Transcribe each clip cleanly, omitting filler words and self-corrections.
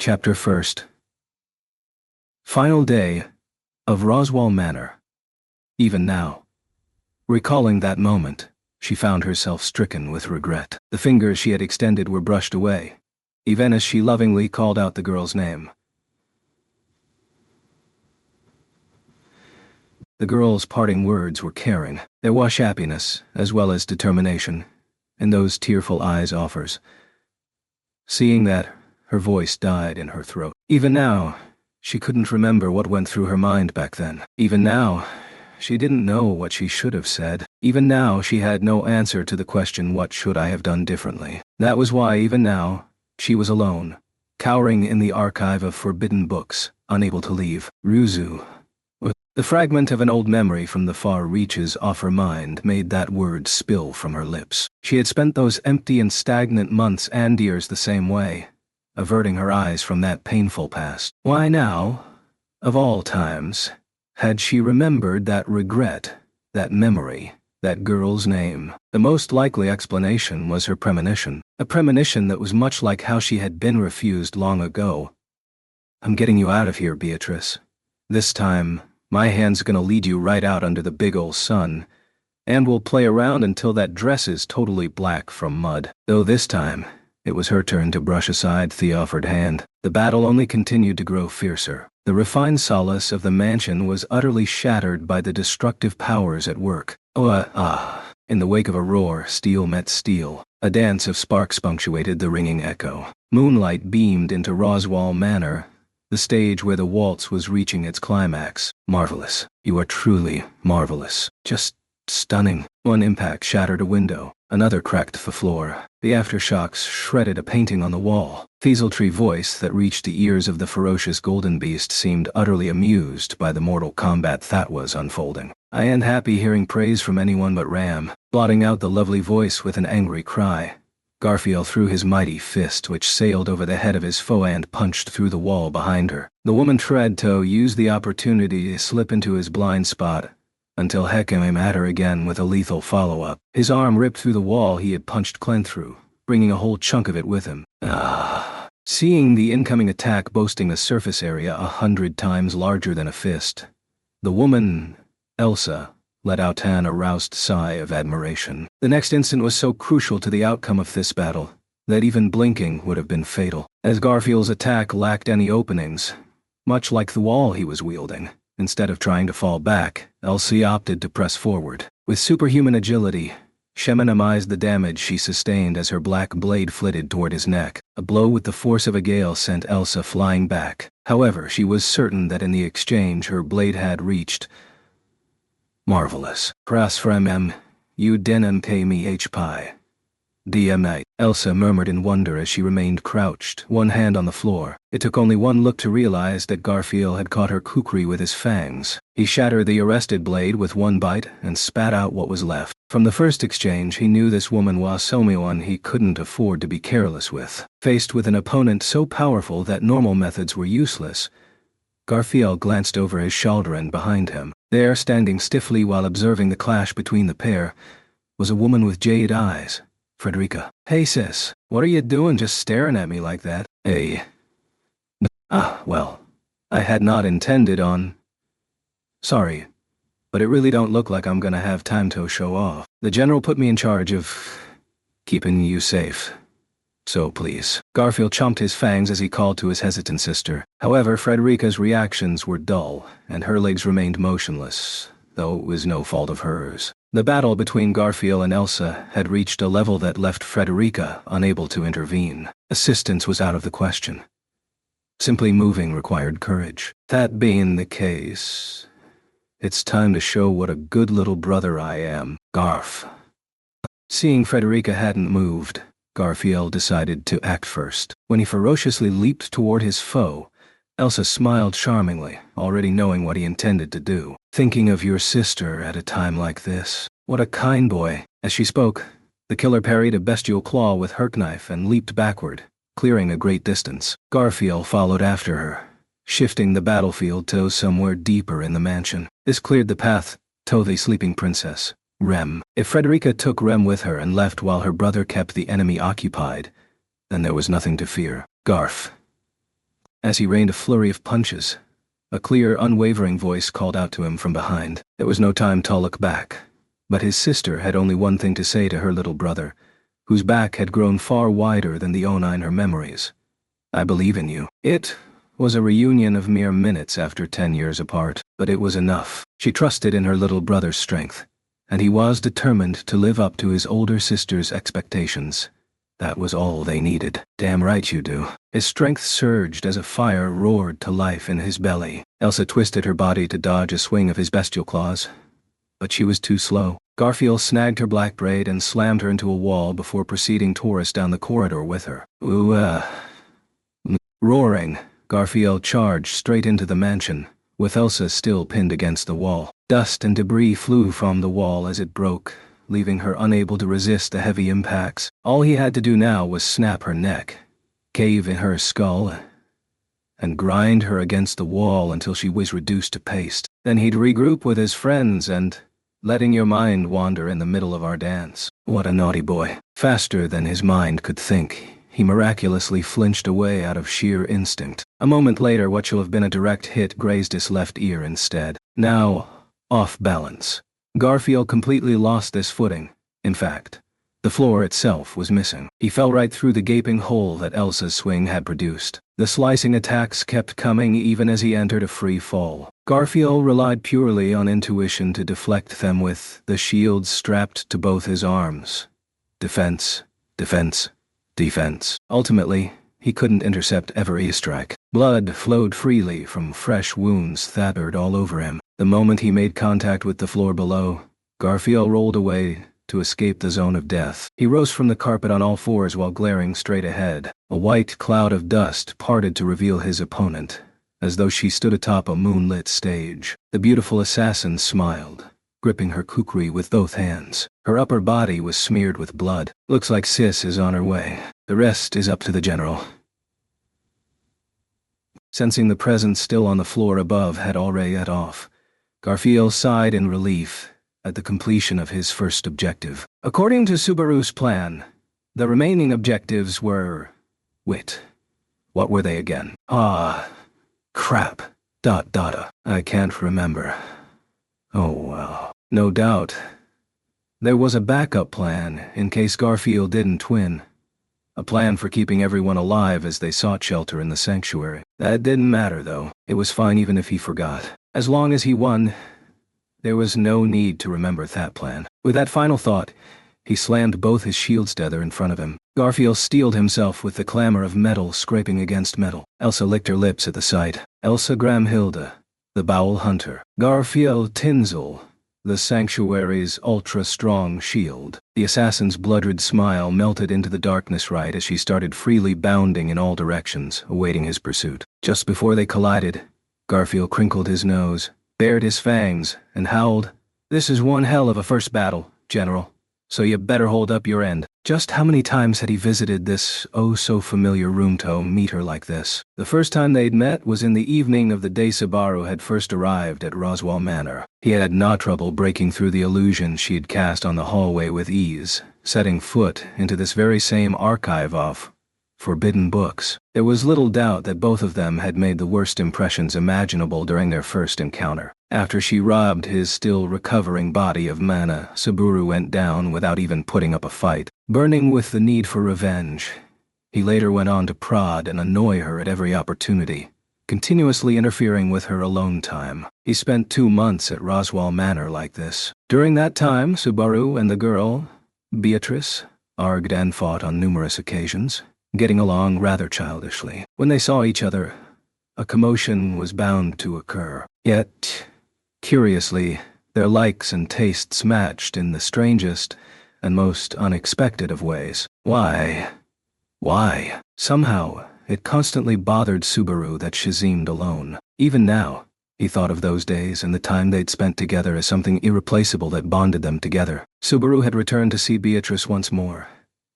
Chapter 1st. Final day of Roswall Manor. Even now, recalling that moment, she found herself stricken with regret. The fingers she had extended were brushed away, even as she lovingly called out the girl's name. The girl's parting words were caring. There was happiness, as well as determination, in those tearful eyes offers. Seeing that, her voice died in her throat. Even now, she couldn't remember what went through her mind back then. Even now, she didn't know what she should have said. Even now, she had no answer to the question, what should I have done differently? That was why, even now, she was alone, cowering in the archive of forbidden books, unable to leave. Ryuzu. The fragment of an old memory from the far reaches of her mind made that word spill from her lips. She had spent those empty and stagnant months and years the same way, averting her eyes from that painful past. Why now, of all times, had she remembered that regret, that memory, that girl's name? The most likely explanation was her premonition, a premonition that was much like how she had been refused long ago. I'm getting you out of here, Beatrice. This time, my hand's gonna lead you right out under the big ol' sun, and we'll play around until that dress is totally black from mud. Though this time, it was her turn to brush aside the offered hand. The battle only continued to grow fiercer. The refined solace of the mansion was utterly shattered by the destructive powers at work. In the wake of a roar, steel met steel. A dance of sparks punctuated the ringing echo. Moonlight beamed into Roswall Manor, the stage where the waltz was reaching its climax. Marvelous. You are truly marvelous. Just stunning. One impact shattered a window. Another cracked the floor. The aftershocks shredded a painting on the wall. Desultory voice that reached the ears of the ferocious golden beast seemed utterly amused by the mortal combat that was unfolding. I ain't happy hearing praise from anyone but Ram. Blotting out the lovely voice with an angry cry, Garfield threw his mighty fist, which sailed over the head of his foe and punched through the wall behind her. The woman Treadtoe used the opportunity to slip into his blind spot, until Heck came at her again with a lethal follow-up. His arm ripped through the wall he had punched Glenn through, bringing a whole chunk of it with him. Seeing the incoming attack boasting a surface area 100 times larger than a fist, the woman, Elsa, let out an aroused sigh of admiration. The next instant was so crucial to the outcome of this battle that even blinking would have been fatal. As Garfield's attack lacked any openings, much like the wall he was wielding, instead of trying to fall back, Elsie opted to press forward. With superhuman agility, she minimized the damage she sustained as her black blade flitted toward his neck. A blow with the force of a gale sent Elsa flying back. However, she was certain that in the exchange her blade had reached. Marvelous. Pras from you didn't pay me h-pie. DMA. Elsa murmured in wonder as she remained crouched, one hand on the floor. It took only one look to realize that Garfield had caught her kukri with his fangs. He shattered the arrested blade with one bite and spat out what was left. From the first exchange, he knew this woman was someone he couldn't afford to be careless with. Faced with an opponent so powerful that normal methods were useless, Garfield glanced over his shoulder and behind him. There, standing stiffly while observing the clash between the pair, was a woman with jade eyes. Frederica. Hey sis, what are you doing just staring at me like that? Hey. Well, I had not intended on. Sorry, but it really don't look like I'm gonna have time to show off. The general put me in charge of keeping you safe. So please. Garfield chomped his fangs as he called to his hesitant sister. However, Frederica's reactions were dull, and her legs remained motionless, though it was no fault of hers. The battle between Garfield and Elsa had reached a level that left Frederica unable to intervene. Assistance was out of the question. Simply moving required courage. That being the case, it's time to show what a good little brother I am. Garf. Seeing Frederica hadn't moved, Garfield decided to act first. When he ferociously leaped toward his foe, Elsa smiled charmingly, already knowing what he intended to do. Thinking of your sister at a time like this. What a kind boy. As she spoke, the killer parried a bestial claw with her knife and leaped backward, clearing a great distance. Garfield followed after her, shifting the battlefield to somewhere deeper in the mansion. This cleared the path to the sleeping princess, Rem. If Frederica took Rem with her and left while her brother kept the enemy occupied, then there was nothing to fear. Garf. As he rained a flurry of punches, a clear, unwavering voice called out to him from behind. There was no time to look back, but his sister had only one thing to say to her little brother, whose back had grown far wider than the Oni in her memories. "I believe in you." It was a reunion of mere minutes after 10 years apart, but it was enough. She trusted in her little brother's strength, and he was determined to live up to his older sister's expectations. That was all they needed. "Damn right you do." His strength surged as a fire roared to life in his belly. Elsa twisted her body to dodge a swing of his bestial claws, but she was too slow. Garfield snagged her black braid and slammed her into a wall before proceeding Taurus down the corridor with her. Roaring, Garfield charged straight into the mansion, with Elsa still pinned against the wall. Dust and debris flew from the wall as it broke, leaving her unable to resist the heavy impacts. All he had to do now was snap her neck, cave in her skull, and grind her against the wall until she was reduced to paste. Then he'd regroup with his friends and, letting your mind wander in the middle of our dance. What a naughty boy. Faster than his mind could think, he miraculously flinched away out of sheer instinct. A moment later, what should have been a direct hit grazed his left ear instead. Now, off balance, Garfield completely lost this footing. In fact, the floor itself was missing. He fell right through the gaping hole that Elsa's swing had produced. The slicing attacks kept coming even as he entered a free fall. Garfield relied purely on intuition to deflect them with the shields strapped to both his arms. Defense, defense, defense. Ultimately, he couldn't intercept every strike. Blood flowed freely from fresh wounds thattered all over him. The moment he made contact with the floor below, Garfield rolled away to escape the zone of death. He rose from the carpet on all fours while glaring straight ahead. A white cloud of dust parted to reveal his opponent, as though she stood atop a moonlit stage. The beautiful assassin smiled, gripping her kukri with both hands. Her upper body was smeared with blood. "Looks like Sis is on her way. The rest is up to the general." Sensing the presence still on the floor above had already let off, Garfield sighed in relief at the completion of his first objective. According to Subaru's plan, the remaining objectives were... Wait, what were they again? Crap. I can't remember. Oh well. No doubt. There was a backup plan in case Garfield didn't win. A plan for keeping everyone alive as they sought shelter in the sanctuary. That didn't matter though. It was fine even if he forgot. As long as he won, there was no need to remember that plan. With that final thought, he slammed both his shields together in front of him. Garfield steeled himself with the clamor of metal scraping against metal. Elsa licked her lips at the sight. Elsa Gramhilda, the Bowel Hunter. Garfield Tinzel, the Sanctuary's ultra-strong shield. The assassin's blood-red smile melted into the darkness right as she started freely bounding in all directions, awaiting his pursuit. Just before they collided, Garfield crinkled his nose, bared his fangs, and howled, "This is one hell of a first battle, General, so you better hold up your end." Just how many times had he visited this oh-so-familiar room to meet her like this? The first time they'd met was in the evening of the day Subaru had first arrived at Roswell Manor. He had no trouble breaking through the illusion she had cast on the hallway with ease, setting foot into this very same archive of forbidden books. There was little doubt that both of them had made the worst impressions imaginable during their first encounter. After she robbed his still recovering body of mana, Subaru went down without even putting up a fight. Burning with the need for revenge, he later went on to prod and annoy her at every opportunity, continuously interfering with her alone time. He spent 2 months at Roswell Manor like this. During that time, Subaru and the girl, Beatrice, argued and fought on numerous occasions, getting along rather childishly. When they saw each other, a commotion was bound to occur. Yet, curiously, their likes and tastes matched in the strangest and most unexpected of ways. Why? Somehow, it constantly bothered Subaru that she seemed alone. Even now, he thought of those days and the time they'd spent together as something irreplaceable that bonded them together. Subaru had returned to see Beatrice once more,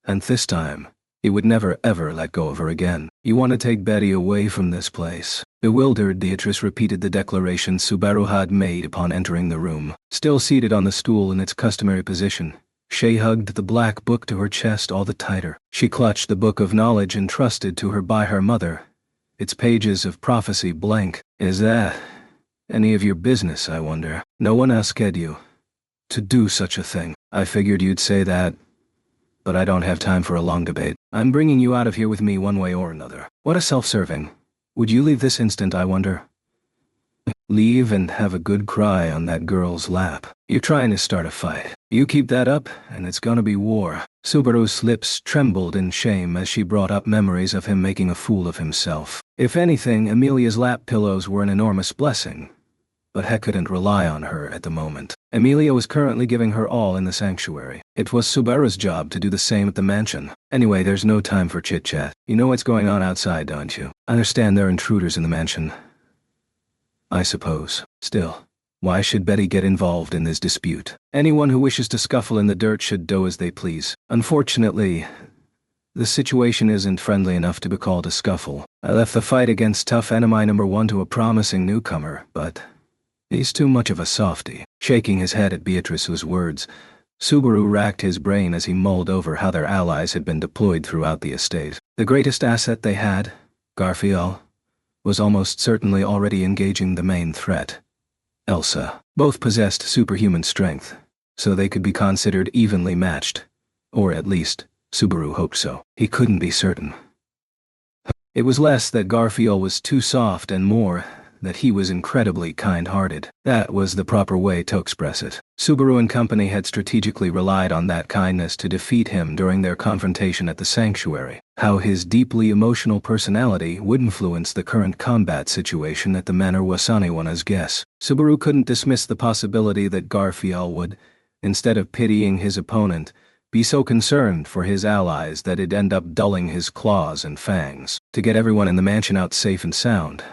and this time, he would never ever let go of her again. "You want to take Betty away from this place." Bewildered, Beatrice repeated the declaration Subaru had made upon entering the room. Still seated on the stool in its customary position, Shay hugged the black book to her chest all the tighter. She clutched the book of knowledge entrusted to her by her mother, its pages of prophecy blank. Is that any of your business, I wonder? No one asked you to do such a thing. I figured you'd say that, but I don't have time for a long debate. I'm bringing you out of here with me one way or another. What a self-serving. Would you leave this instant, I wonder? Leave and have a good cry on that girl's lap. You're trying to start a fight. You keep that up, and it's gonna be war. Subaru's lips trembled in shame as she brought up memories of him making a fool of himself. If anything, Amelia's lap pillows were an enormous blessing. But Heck couldn't rely on her at the moment. Amelia was currently giving her all in the sanctuary. It was Subaru's job to do the same at the mansion. Anyway, there's no time for chit-chat. You know what's going on outside, don't you? I understand there are intruders in the mansion. I suppose. Still, why should Betty get involved in this dispute? Anyone who wishes to scuffle in the dirt should do as they please. Unfortunately, the situation isn't friendly enough to be called a scuffle. I left the fight against tough enemy number 1 to a promising newcomer, but he's too much of a softy. Shaking his head at Beatrice's words, Subaru racked his brain as he mulled over how their allies had been deployed throughout the estate. The greatest asset they had, Garfield, was almost certainly already engaging the main threat, Elsa. Both possessed superhuman strength, so they could be considered evenly matched. Or at least, Subaru hoped so. He couldn't be certain. It was less that Garfield was too soft and more that he was incredibly kind-hearted. That was the proper way to express it. Subaru and company had strategically relied on that kindness to defeat him during their confrontation at the sanctuary. How his deeply emotional personality would influence the current combat situation at the manor was anyone's guess. Subaru couldn't dismiss the possibility that Garfield would, instead of pitying his opponent, be so concerned for his allies that it'd end up dulling his claws and fangs. To get everyone in the mansion out safe and sound,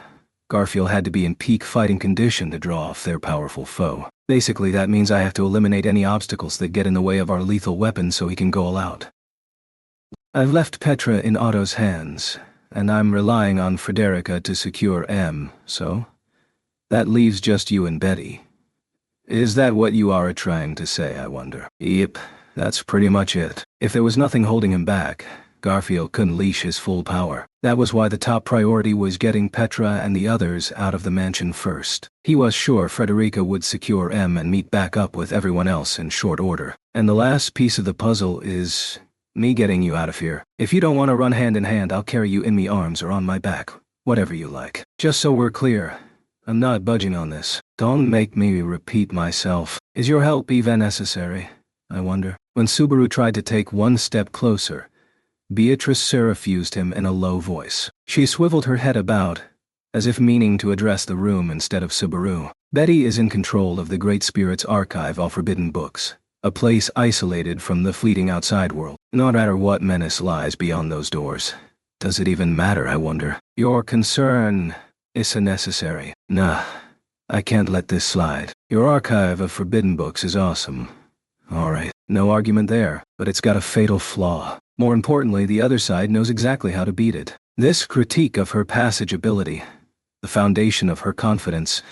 Garfield had to be in peak fighting condition to draw off their powerful foe. Basically, that means I have to eliminate any obstacles that get in the way of our lethal weapon so he can go all out. I've left Petra in Otto's hands, and I'm relying on Frederica to secure M, so that leaves just you and Betty. Is that what you are trying to say, I wonder? Yep, that's pretty much it. If there was nothing holding him back, Garfield couldn't unleash his full power. That was why the top priority was getting Petra and the others out of the mansion first. He was sure Frederica would secure M and meet back up with everyone else in short order. And the last piece of the puzzle is me getting you out of here. If you don't want to run hand in hand, I'll carry you in me arms or on my back. Whatever you like. Just so we're clear, I'm not budging on this. Don't make me repeat myself. Is your help even necessary, I wonder? When Subaru tried to take one step closer, Beatrice refused him in a low voice. She swiveled her head about, as if meaning to address the room instead of Subaru. Betty is in control of the Great Spirit's archive of forbidden books, a place isolated from the fleeting outside world. No matter what menace lies beyond those doors. Does it even matter, I wonder? Your concern is unnecessary. Nah, I can't let this slide. Your archive of forbidden books is awesome. Alright, no argument there, but it's got a fatal flaw. More importantly, the other side knows exactly how to beat it. This critique of her passage ability, the foundation of her confidence,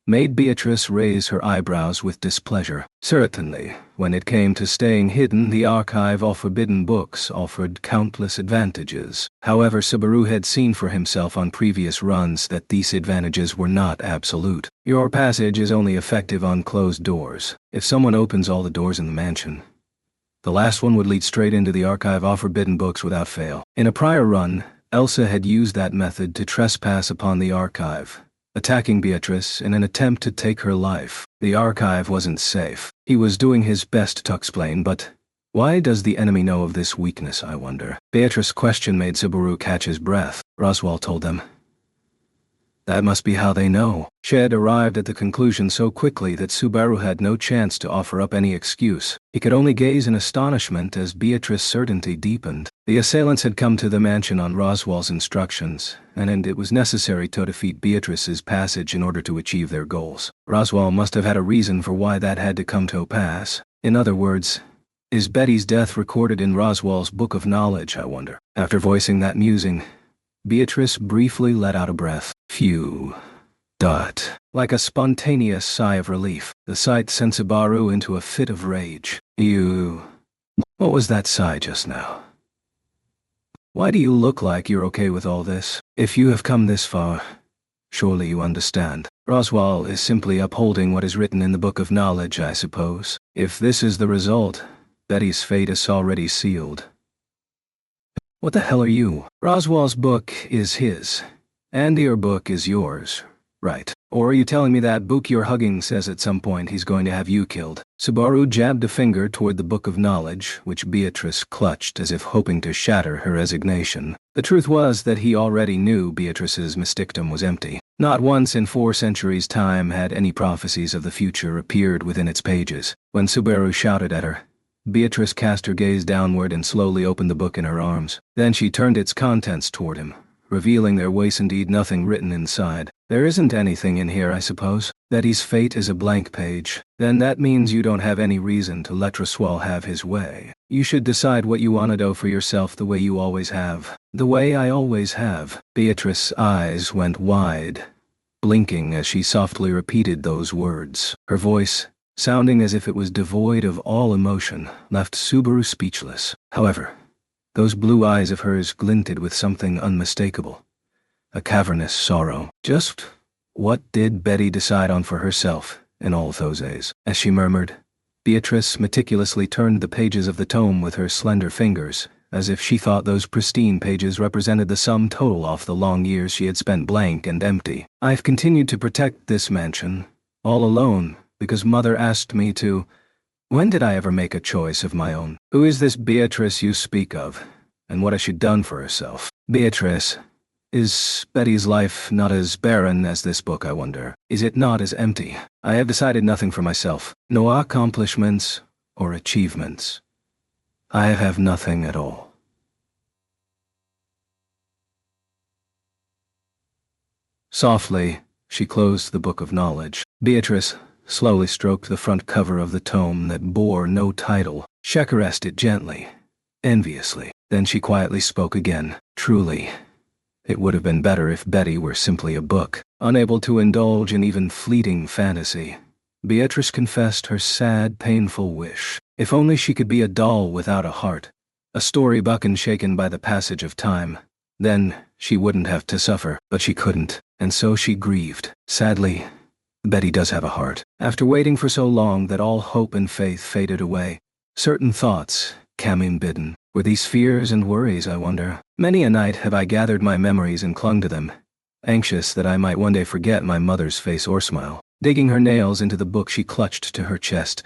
made Beatrice raise her eyebrows with displeasure. Certainly, when it came to staying hidden, the archive of forbidden books offered countless advantages. However, Subaru had seen for himself on previous runs that these advantages were not absolute. Your passage is only effective on closed doors. If someone opens all the doors in the mansion, the last one would lead straight into the archive of forbidden books without fail. In a prior run, Elsa had used that method to trespass upon the archive, attacking Beatrice in an attempt to take her life. The archive wasn't safe. He was doing his best to explain, but why does the enemy know of this weakness, I wonder? Beatrice's question made Subaru catch his breath. Roswaal told them. That must be how they know. Shed arrived at the conclusion so quickly that Subaru had no chance to offer up any excuse. He could only gaze in astonishment as Beatrice's certainty deepened. The assailants had come to the mansion on Roswaal's instructions, and it was necessary to defeat Beatrice's passage in order to achieve their goals. Roswaal must have had a reason for why that had to come to pass. In other words, is Betty's death recorded in Roswaal's Book of Knowledge, I wonder? After voicing that musing, Beatrice briefly let out a breath. Phew. Like a spontaneous sigh of relief, the sight sent Subaru into a fit of rage. What was that sigh just now? Why do you look like you're okay with all this? If you have come this far, surely you understand. Roswaal is simply upholding what is written in the Book of Knowledge, I suppose. If this is the result, Betty's fate is already sealed. What the hell are you? Roswaal's book is his, and your book is yours, right? Or are you telling me that book you're hugging says at some point he's going to have you killed? Subaru jabbed a finger toward the Book of Knowledge, which Beatrice clutched as if hoping to shatter her resignation. The truth was that he already knew Beatrice's mysticdom was empty. Not once in 4 centuries' time had any prophecies of the future appeared within its pages. When Subaru shouted at her, Beatrice cast her gaze downward and slowly opened the book in her arms. Then she turned its contents toward him, revealing there was indeed nothing written inside. There isn't anything in here, I suppose. Betty's fate is a blank page. Then that means you don't have any reason to let Roswaal have his way. You should decide what you want to do for yourself the way you always have. The way I always have. Beatrice's eyes went wide, blinking as she softly repeated those words. Her voice, sounding as if it was devoid of all emotion, left Subaru speechless. However, those blue eyes of hers glinted with something unmistakable. A cavernous sorrow. Just what did Betty decide on for herself in all those days? As she murmured, Beatrice meticulously turned the pages of the tome with her slender fingers, as if she thought those pristine pages represented the sum total of the long years she had spent blank and empty. I've continued to protect this mansion, all alone, because Mother asked me to. When did I ever make a choice of my own? Who is this Beatrice you speak of, and what has she done for herself? Beatrice. Is Betty's life not as barren as this book, I wonder? Is it not as empty? I have decided nothing for myself. No accomplishments or achievements. I have nothing at all. Softly, she closed the Book of Knowledge. Beatrice slowly stroked the front cover of the tome that bore no title. She caressed it gently, enviously. Then she quietly spoke again. Truly, it would have been better if Betty were simply a book, unable to indulge in even fleeting fantasy. Beatrice confessed her sad, painful wish. If only she could be a doll without a heart, a storybook unshaken by the passage of time. Then she wouldn't have to suffer, but she couldn't, and so she grieved. Sadly, Betty does have a heart. After waiting for so long that all hope and faith faded away, certain thoughts came unbidden. Were these fears and worries, I wonder? Many a night have I gathered my memories and clung to them, anxious that I might one day forget my mother's face or smile. Digging her nails into the book she clutched to her chest,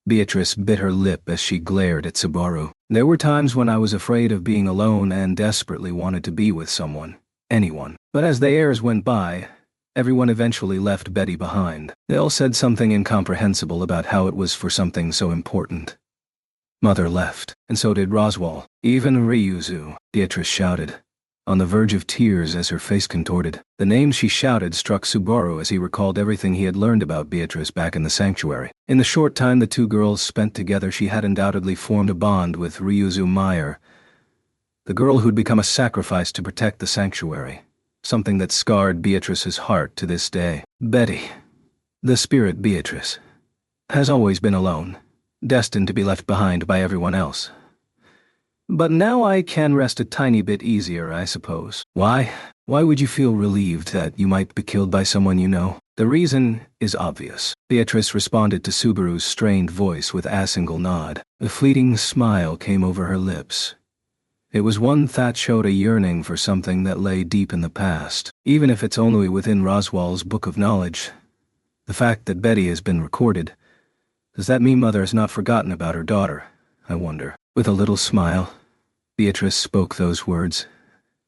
Beatrice bit her lip as she glared at Subaru. There were times when I was afraid of being alone and desperately wanted to be with someone, anyone. But as the years went by, everyone eventually left Betty behind. They all said something incomprehensible about how it was for something so important. Mother left, and so did Roswaal. Even Ryuzu, Beatrice shouted, on the verge of tears as her face contorted. The name she shouted struck Subaru as he recalled everything he had learned about Beatrice back in the sanctuary. In the short time the two girls spent together, she had undoubtedly formed a bond with Ryuzu Meyer, the girl who'd become a sacrifice to protect the sanctuary, something that scarred Beatrice's heart to this day. Betty, the spirit Beatrice, has always been alone, destined to be left behind by everyone else. But now I can rest a tiny bit easier, I suppose. Why? Why would you feel relieved that you might be killed by someone you know? The reason is obvious. Beatrice responded to Subaru's strained voice with a single nod. A fleeting smile came over her lips. It was one that showed a yearning for something that lay deep in the past, even if it's only within Roswaal's Book of Knowledge. The fact that Betty has been recorded. Does that mean Mother has not forgotten about her daughter, I wonder? With a little smile, Beatrice spoke those words,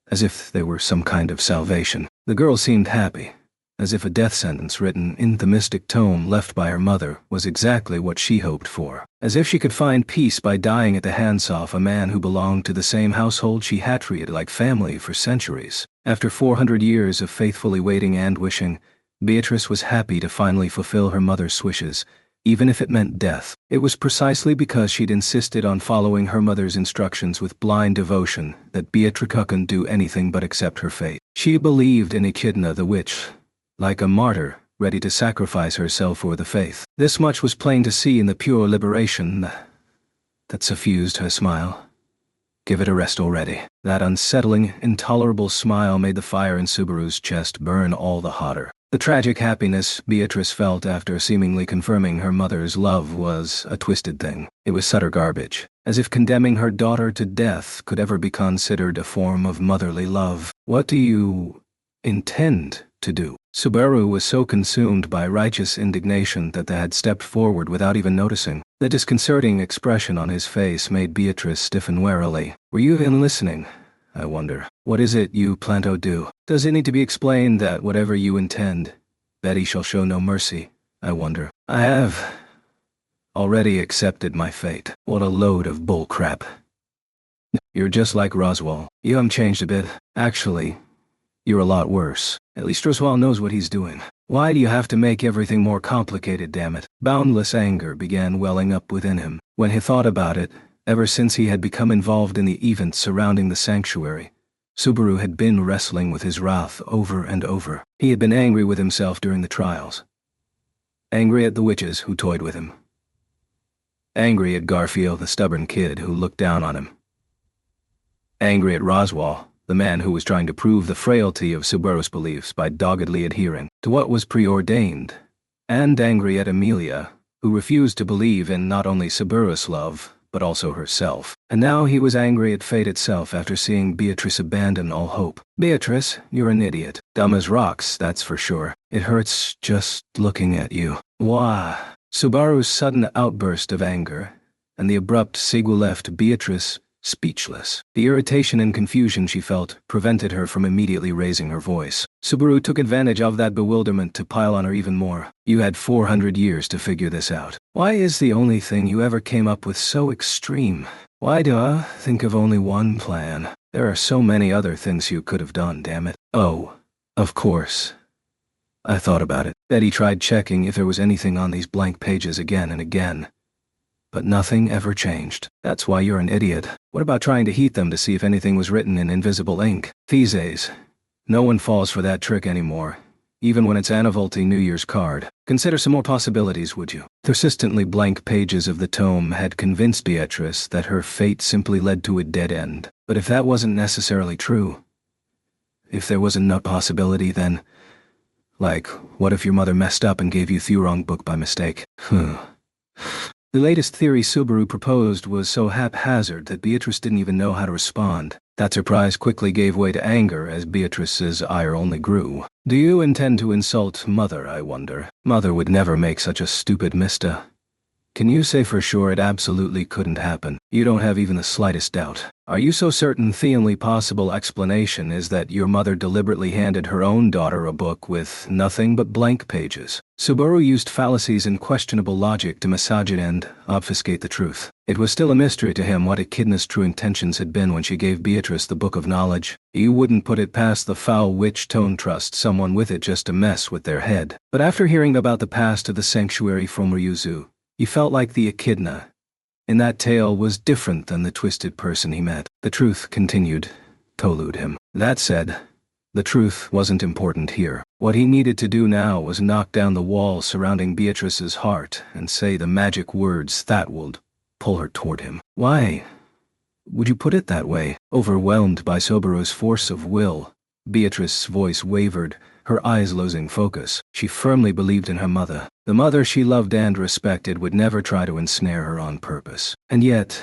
as if they were some kind of salvation. The girl seemed happy, as if a death sentence written in the mystic tome left by her mother was exactly what she hoped for. As if she could find peace by dying at the hands of a man who belonged to the same household she had treated like family for centuries. After 400 years of faithfully waiting and wishing, Beatrice was happy to finally fulfill her mother's wishes, even if it meant death. It was precisely because she'd insisted on following her mother's instructions with blind devotion that Beatrice couldn't do anything but accept her fate. She believed in Echidna the witch, like a martyr, ready to sacrifice herself for the faith. This much was plain to see in the pure liberation that suffused her smile. Give it a rest already. That unsettling, intolerable smile made the fire in Subaru's chest burn all the hotter. The tragic happiness Beatrice felt after seemingly confirming her mother's love was a twisted thing. It was utter garbage. As if condemning her daughter to death could ever be considered a form of motherly love. What do you intend to do? Subaru was so consumed by righteous indignation that they had stepped forward without even noticing. The disconcerting expression on his face made Beatrice stiffen warily. Were you even listening? I wonder. What is it you plan to do? Does it need to be explained that whatever you intend, Betty shall show no mercy? I wonder. I have already accepted my fate. What a load of bullcrap. You're just like Roswaal. You haven't changed a bit. Actually, you're a lot worse. At least Roswaal knows what he's doing. Why do you have to make everything more complicated, damn it? Boundless anger began welling up within him. When he thought about it, ever since he had become involved in the events surrounding the sanctuary, Subaru had been wrestling with his wrath over and over. He had been angry with himself during the trials. Angry at the witches who toyed with him. Angry at Garfield, the stubborn kid who looked down on him. Angry at Roswaal, the man who was trying to prove the frailty of Subaru's beliefs by doggedly adhering to what was preordained. And angry at Amelia, who refused to believe in not only Subaru's love, but also herself. And now he was angry at fate itself after seeing Beatrice abandon all hope. Beatrice, you're an idiot. Dumb as rocks, that's for sure. It hurts just looking at you. Wah! Subaru's sudden outburst of anger, and the abrupt sequel left Beatrice speechless. The irritation and confusion she felt prevented her from immediately raising her voice. Subaru took advantage of that bewilderment to pile on her even more. You had 400 years to figure this out. Why is the only thing you ever came up with so extreme? Why do I think of only one plan? There are so many other things you could have done, damn it. Oh, of course. I thought about it. Betty tried checking if there was anything on these blank pages again and again. But nothing ever changed. That's why you're an idiot. What about trying to heat them to see if anything was written in invisible ink? Theses. No one falls for that trick anymore, even when it's Anna Volti New Year's card. Consider some more possibilities, would you? Persistently blank pages of the tome had convinced Beatrice that her fate simply led to a dead end. But if that wasn't necessarily true, if there was a possibility, then, like, what if your mother messed up and gave you the wrong book by mistake? The latest theory Subaru proposed was so haphazard that Beatrice didn't even know how to respond. That surprise quickly gave way to anger as Beatrice's ire only grew. Do you intend to insult Mother, I wonder? Mother would never make such a stupid mistake. Can you say for sure it absolutely couldn't happen? You don't have even the slightest doubt. Are you so certain the only possible explanation is that your mother deliberately handed her own daughter a book with nothing but blank pages? Subaru used fallacies and questionable logic to massage it and obfuscate the truth. It was still a mystery to him what Echidna's true intentions had been when she gave Beatrice the Book of Knowledge. He wouldn't put it past the foul witch to trust someone with it just to mess with their head. But after hearing about the past of the sanctuary from Ryuzu, he felt like the Echidna in that tale was different than the twisted person he met. The truth continued to elude him. That said, the truth wasn't important here. What he needed to do now was knock down the walls surrounding Beatrice's heart and say the magic words that would pull her toward him. Why would you put it that way? Overwhelmed by Subaru's force of will, Beatrice's voice wavered, her eyes losing focus. She firmly believed in her mother. The mother she loved and respected would never try to ensnare her on purpose. And yet,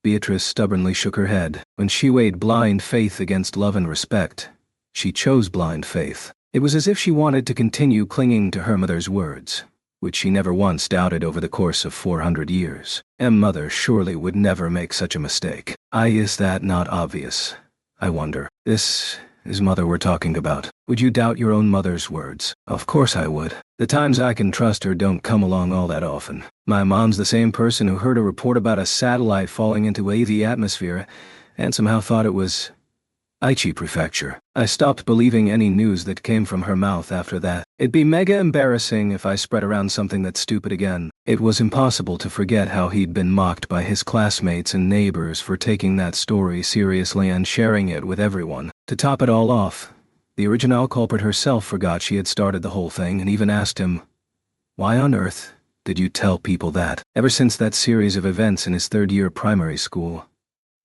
Beatrice stubbornly shook her head. When she weighed blind faith against love and respect, she chose blind faith. It was as if she wanted to continue clinging to her mother's words, which she never once doubted over the course of 400 years. Mother surely would never make such a mistake. Is that not obvious? I wonder. This is Mother we're talking about. Would you doubt your own mother's words? Of course I would. The times I can trust her don't come along all that often. My mom's the same person who heard a report about a satellite falling into the atmosphere and somehow thought it was Aichi Prefecture. I stopped believing any news that came from her mouth after that. It'd be mega embarrassing if I spread around something that stupid again. It was impossible to forget how he'd been mocked by his classmates and neighbors for taking that story seriously and sharing it with everyone. To top it all off, the original culprit herself forgot she had started the whole thing and even asked him, "Why on earth did you tell people that?" Ever since that series of events in his third year primary school,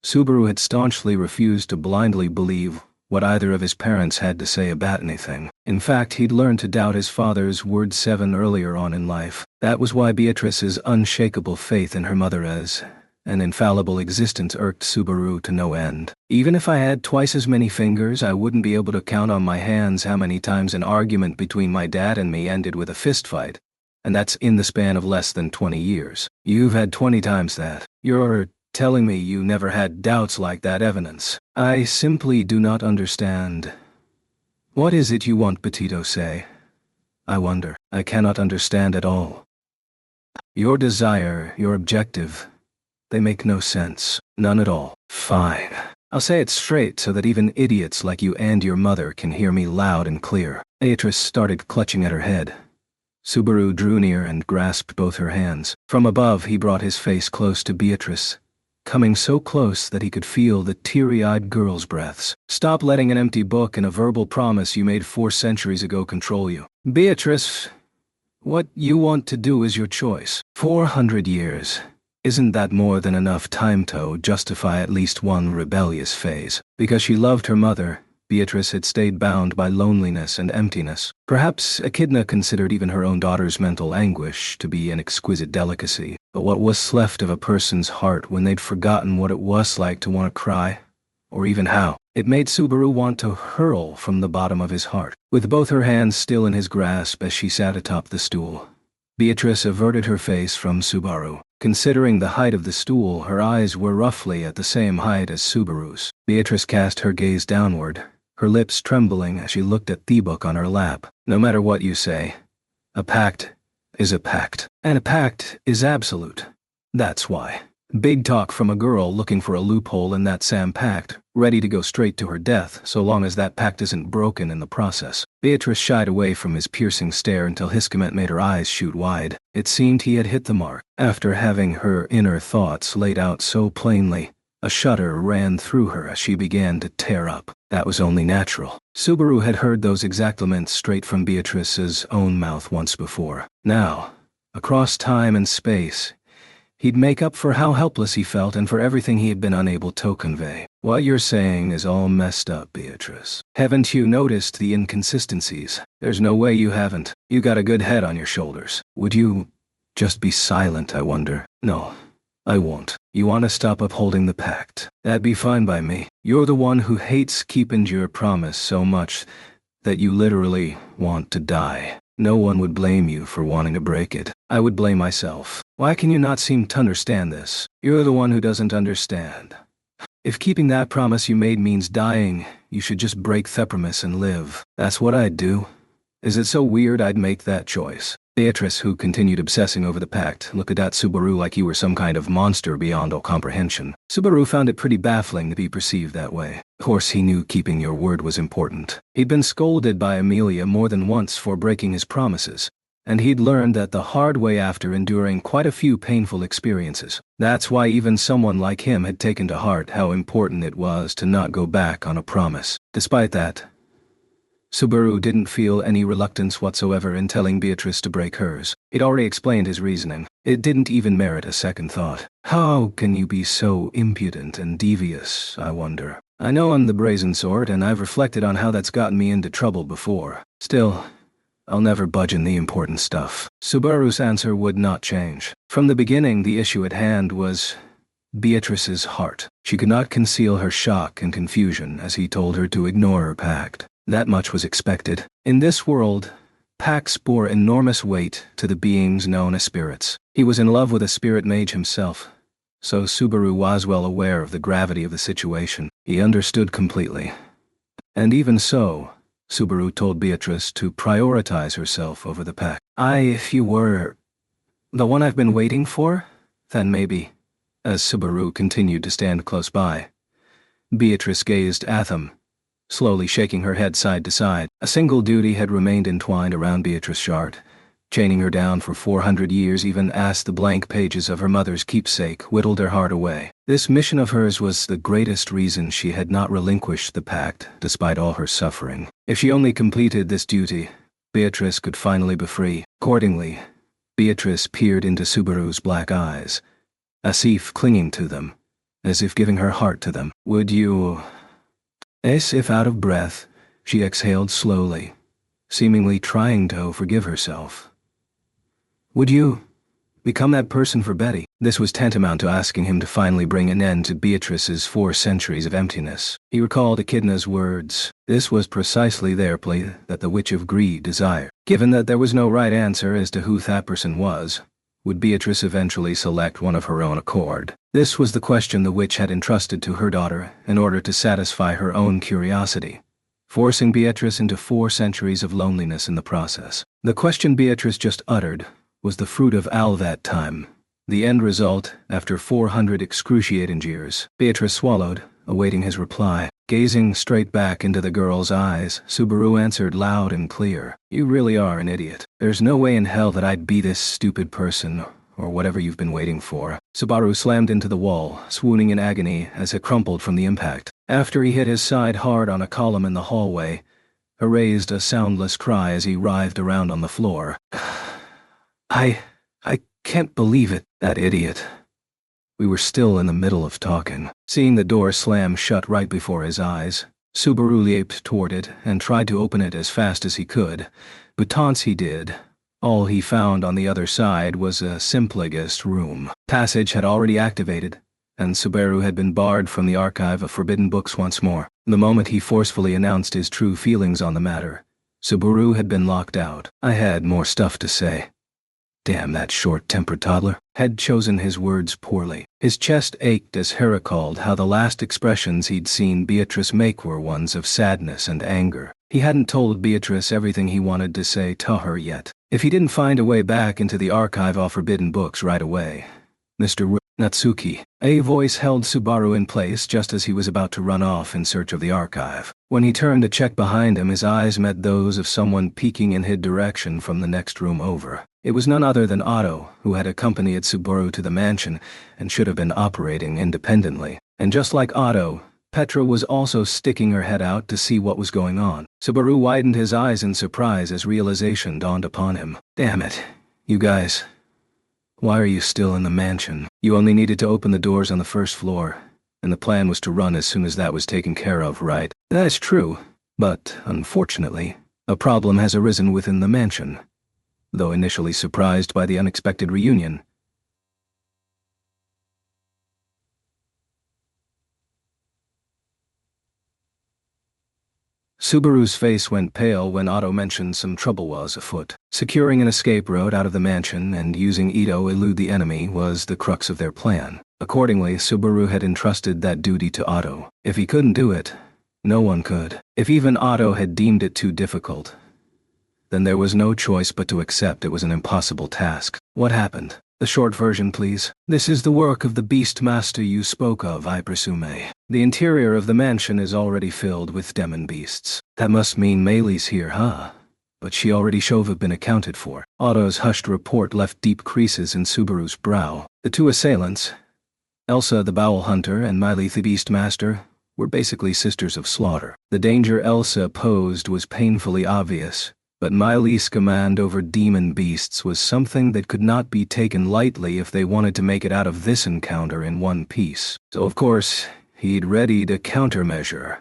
Subaru had staunchly refused to blindly believe what either of his parents had to say about anything. In fact, he'd learned to doubt his father's word 7 earlier on in life. That was why Beatrice's unshakable faith in her mother as an infallible existence irked Subaru to no end. Even if I had twice as many fingers, I wouldn't be able to count on my hands how many times an argument between my dad and me ended with a fistfight. And that's in the span of less than 20 years. You've had 20 times that. You're telling me you never had doubts like that, Evidence? I simply do not understand. What is it you want, Petito say? I wonder. I cannot understand at all. Your desire, your objective, they make no sense. None at all. Fine. I'll say it straight so that even idiots like you and your mother can hear me loud and clear. Beatrice started clutching at her head. Subaru drew near and grasped both her hands. From above, he brought his face close to Beatrice, coming so close that he could feel the teary-eyed girl's breaths. Stop letting an empty book and a verbal promise you made 4 centuries ago control you. Beatrice, what you want to do is your choice. 400 years. Isn't that more than enough time to justify at least one rebellious phase? Because she loved her mother, Beatrice had stayed bound by loneliness and emptiness. Perhaps Echidna considered even her own daughter's mental anguish to be an exquisite delicacy. But what was left of a person's heart when they'd forgotten what it was like to want to cry? Or even how? It made Subaru want to hurl from the bottom of his heart. With both her hands still in his grasp as she sat atop the stool, Beatrice averted her face from Subaru. Considering the height of the stool, her eyes were roughly at the same height as Subaru's. Beatrice cast her gaze downward, her lips trembling as she looked at the book on her lap. No matter what you say, a pact is a pact. And a pact is absolute. That's why. Big talk from a girl looking for a loophole in that Sam pact, ready to go straight to her death so long as that pact isn't broken in the process. Beatrice shied away from his piercing stare until Hiskament made her eyes shoot wide. It seemed he had hit the mark. After having her inner thoughts laid out so plainly, a shudder ran through her as she began to tear up. That was only natural. Subaru had heard those exactlaments straight from Beatrice's own mouth once before. Now, across time and space, he'd make up for how helpless he felt and for everything he had been unable to convey. What you're saying is all messed up, Beatrice. Haven't you noticed the inconsistencies? There's no way you haven't. You got a good head on your shoulders. Would you just be silent, I wonder? No, I won't. You want to stop upholding the pact? That'd be fine by me. You're the one who hates keeping your promise so much that you literally want to die. No one would blame you for wanting to break it. I would blame myself. Why can you not seem to understand this? You're the one who doesn't understand. If keeping that promise you made means dying, you should just break Thepramis and live. That's what I'd do. Is it so weird I'd make that choice? Beatrice, who continued obsessing over the pact, looked at Subaru like he were some kind of monster beyond all comprehension. Subaru found it pretty baffling to be perceived that way. Of course, he knew keeping your word was important. He'd been scolded by Amelia more than once for breaking his promises, and he'd learned that the hard way after enduring quite a few painful experiences. That's why even someone like him had taken to heart how important it was to not go back on a promise. Despite that, Subaru didn't feel any reluctance whatsoever in telling Beatrice to break hers. He'd already explained his reasoning. It didn't even merit a second thought. How can you be so impudent and devious, I wonder? I know I'm the brazen sort, and I've reflected on how that's gotten me into trouble before. Still, I'll never budge in the important stuff. Subaru's answer would not change. From the beginning, the issue at hand was Beatrice's heart. She could not conceal her shock and confusion as he told her to ignore her pact. That much was expected. In this world, pacts bore enormous weight to the beings known as spirits. He was in love with a spirit mage himself, so Subaru was well aware of the gravity of the situation. He understood completely. And even so, Subaru told Beatrice to prioritize herself over the pact. If you were the one I've been waiting for, then maybe. As Subaru continued to stand close by, Beatrice gazed at him, slowly shaking her head side to side. A single duty had remained entwined around Beatrice Shard, chaining her down for 400 years even as the blank pages of her mother's keepsake whittled her heart away. This mission of hers was the greatest reason she had not relinquished the pact despite all her suffering. If she only completed this duty, Beatrice could finally be free. Accordingly, Beatrice peered into Subaru's black eyes, Asif clinging to them, as if giving her heart to them. Would you... As if out of breath, she exhaled slowly, seemingly trying to forgive herself. Would you become that person for Betty? This was tantamount to asking him to finally bring an end to Beatrice's 4 centuries of emptiness. He recalled Echidna's words. This was precisely their plea that the Witch of Greed desired. Given that there was no right answer as to who that person was, would Beatrice eventually select one of her own accord? This was the question the witch had entrusted to her daughter in order to satisfy her own curiosity, forcing Beatrice into 4 centuries of loneliness in the process. The question Beatrice just uttered was the fruit of all that time. The end result, after 400 excruciating years. Beatrice swallowed, awaiting his reply. Gazing straight back into the girl's eyes, Subaru answered loud and clear. You really are an idiot. There's no way in hell that I'd be this stupid person, or whatever you've been waiting for. Subaru slammed into the wall, swooning in agony as it crumpled from the impact. After he hit his side hard on a column in the hallway, he raised a soundless cry as he writhed around on the floor. I can't believe it, that idiot. We were still in the middle of talking. Seeing the door slam shut right before his eyes, Subaru leaped toward it and tried to open it as fast as he could, but once he did, all he found on the other side was a Symplegist room. Passage had already activated, and Subaru had been barred from the archive of forbidden books once more. The moment he forcefully announced his true feelings on the matter, Subaru had been locked out. I had more stuff to say. Damn that short-tempered toddler. Had chosen his words poorly. His chest ached as he recalled how the last expressions he'd seen Beatrice make were ones of sadness and anger. He hadn't told Beatrice everything he wanted to say to her yet. If he didn't find a way back into the archive of forbidden books right away, Mr. Natsuki. A voice held Subaru in place just as he was about to run off in search of the archive. When he turned to check behind him, his eyes met those of someone peeking in his direction from the next room over. It was none other than Otto, who had accompanied Subaru to the mansion and should have been operating independently. And just like Otto, Petra was also sticking her head out to see what was going on. Subaru widened his eyes in surprise as realization dawned upon him. Damn it, you guys. Why are you still in the mansion? You only needed to open the doors on the first floor, and the plan was to run as soon as that was taken care of, right? That's true, but, unfortunately, a problem has arisen within the mansion. Though initially surprised by the unexpected reunion, Subaru's face went pale when Otto mentioned some trouble was afoot. Securing an escape route out of the mansion and using Ito elude the enemy was the crux of their plan. Accordingly, Subaru had entrusted that duty to Otto. If he couldn't do it, no one could. If even Otto had deemed it too difficult, then there was no choice but to accept it was an impossible task. What happened? The short version, please. This is the work of the Beastmaster you spoke of, I presume. The interior of the mansion is already filled with demon beasts. That must mean Meili's here, huh? But she already should have been accounted for. Otto's hushed report left deep creases in Subaru's brow. The 2 assailants, Elsa the Bowel Hunter and Meili the Beastmaster, were basically sisters of slaughter. The danger Elsa posed was painfully obvious, but Meili's command over demon beasts was something that could not be taken lightly if they wanted to make it out of this encounter in one piece. So of course, he'd readied a countermeasure.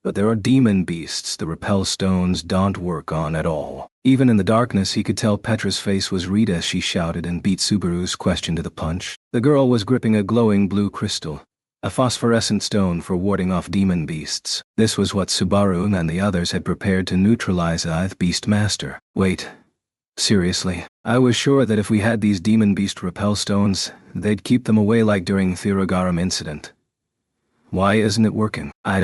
But there are demon beasts the repel stones don't work on at all. Even in the darkness he could tell Petra's face was red as she shouted and beat Subaru's question to the punch. The girl was gripping a glowing blue crystal, a phosphorescent stone for warding off demon beasts. This was what Subaru and the others had prepared to neutralize the Beastmaster. Wait. Seriously? I was sure that if we had these demon beast repel stones, they'd keep them away like during Thiragaram incident. Why isn't it working? I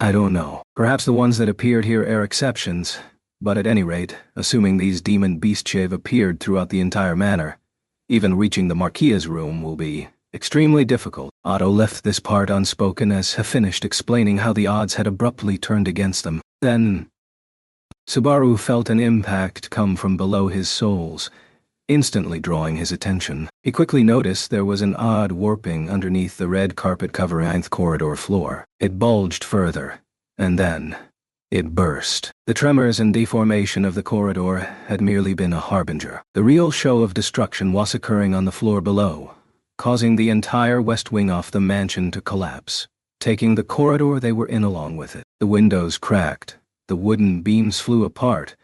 don't know. Perhaps the ones that appeared here are exceptions, but at any rate, assuming these demon beasts have appeared throughout the entire manor, even reaching the Marquia's room will be extremely difficult. Otto left this part unspoken as he finished explaining how the odds had abruptly turned against them. Then, Subaru felt an impact come from below his soles, instantly drawing his attention. He quickly noticed there was an odd warping underneath the red carpet covering the corridor floor. It bulged further, and then it burst. The tremors and deformation of the corridor had merely been a harbinger. The real show of destruction was occurring on the floor below, causing the entire west wing off the mansion to collapse, taking the corridor they were in along with it. The windows cracked, the wooden beams flew apart,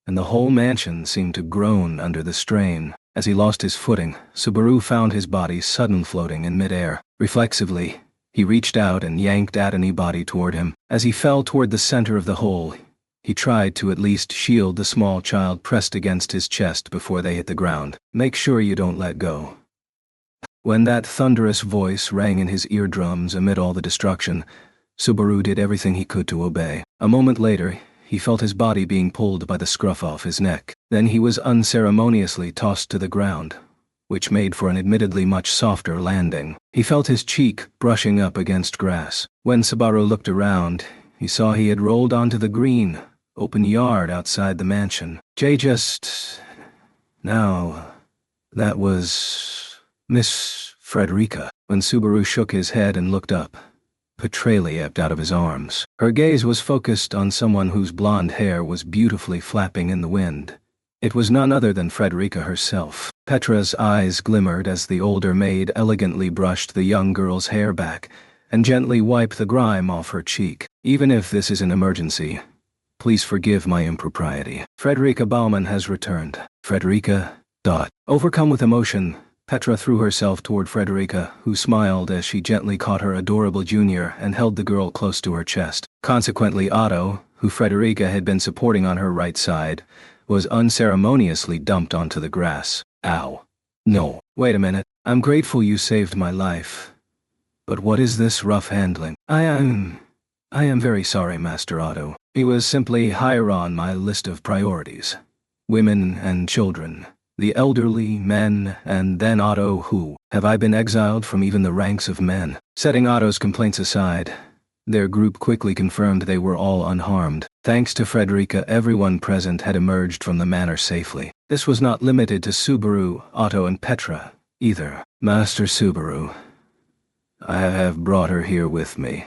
and the whole mansion seemed to groan under the strain. As he lost his footing, Subaru found his body suddenly floating in midair. Reflexively, he reached out and yanked Atani body toward him. As he fell toward the center of the hole, he tried to at least shield the small child pressed against his chest before they hit the ground. Make sure you don't let go. When that thunderous voice rang in his eardrums amid all the destruction, Subaru did everything he could to obey. A moment later, he felt his body being pulled by the scruff off his neck. Then he was unceremoniously tossed to the ground, which made for an admittedly much softer landing. He felt his cheek brushing up against grass. When Subaru looked around, he saw he had rolled onto the green, open yard outside the mansion. Now, that was Miss Frederica. When Subaru shook his head and looked up, Petralia ebbed out of his arms. Her gaze was focused on someone whose blonde hair was beautifully flapping in the wind. It was none other than Frederica herself. Petra's eyes glimmered as the older maid elegantly brushed the young girl's hair back and gently wiped the grime off her cheek. Even if this is an emergency, please forgive my impropriety. Frederica Baumann has returned. Frederica. Overcome with emotion, Petra threw herself toward Frederica, who smiled as she gently caught her adorable junior and held the girl close to her chest. Consequently, Otto, who Frederica had been supporting on her right side, was unceremoniously dumped onto the grass. Ow. No. Wait a minute. I'm grateful you saved my life. But what is this rough handling? I am very sorry, Master Otto. He was simply higher on my list of priorities. Women and children. The elderly, men, and then Otto who. Have I been exiled from even the ranks of men? Setting Otto's complaints aside, their group quickly confirmed they were all unharmed. Thanks to Frederica, everyone present had emerged from the manor safely. This was not limited to Subaru, Otto, and Petra, either. Master Subaru, I have brought her here with me,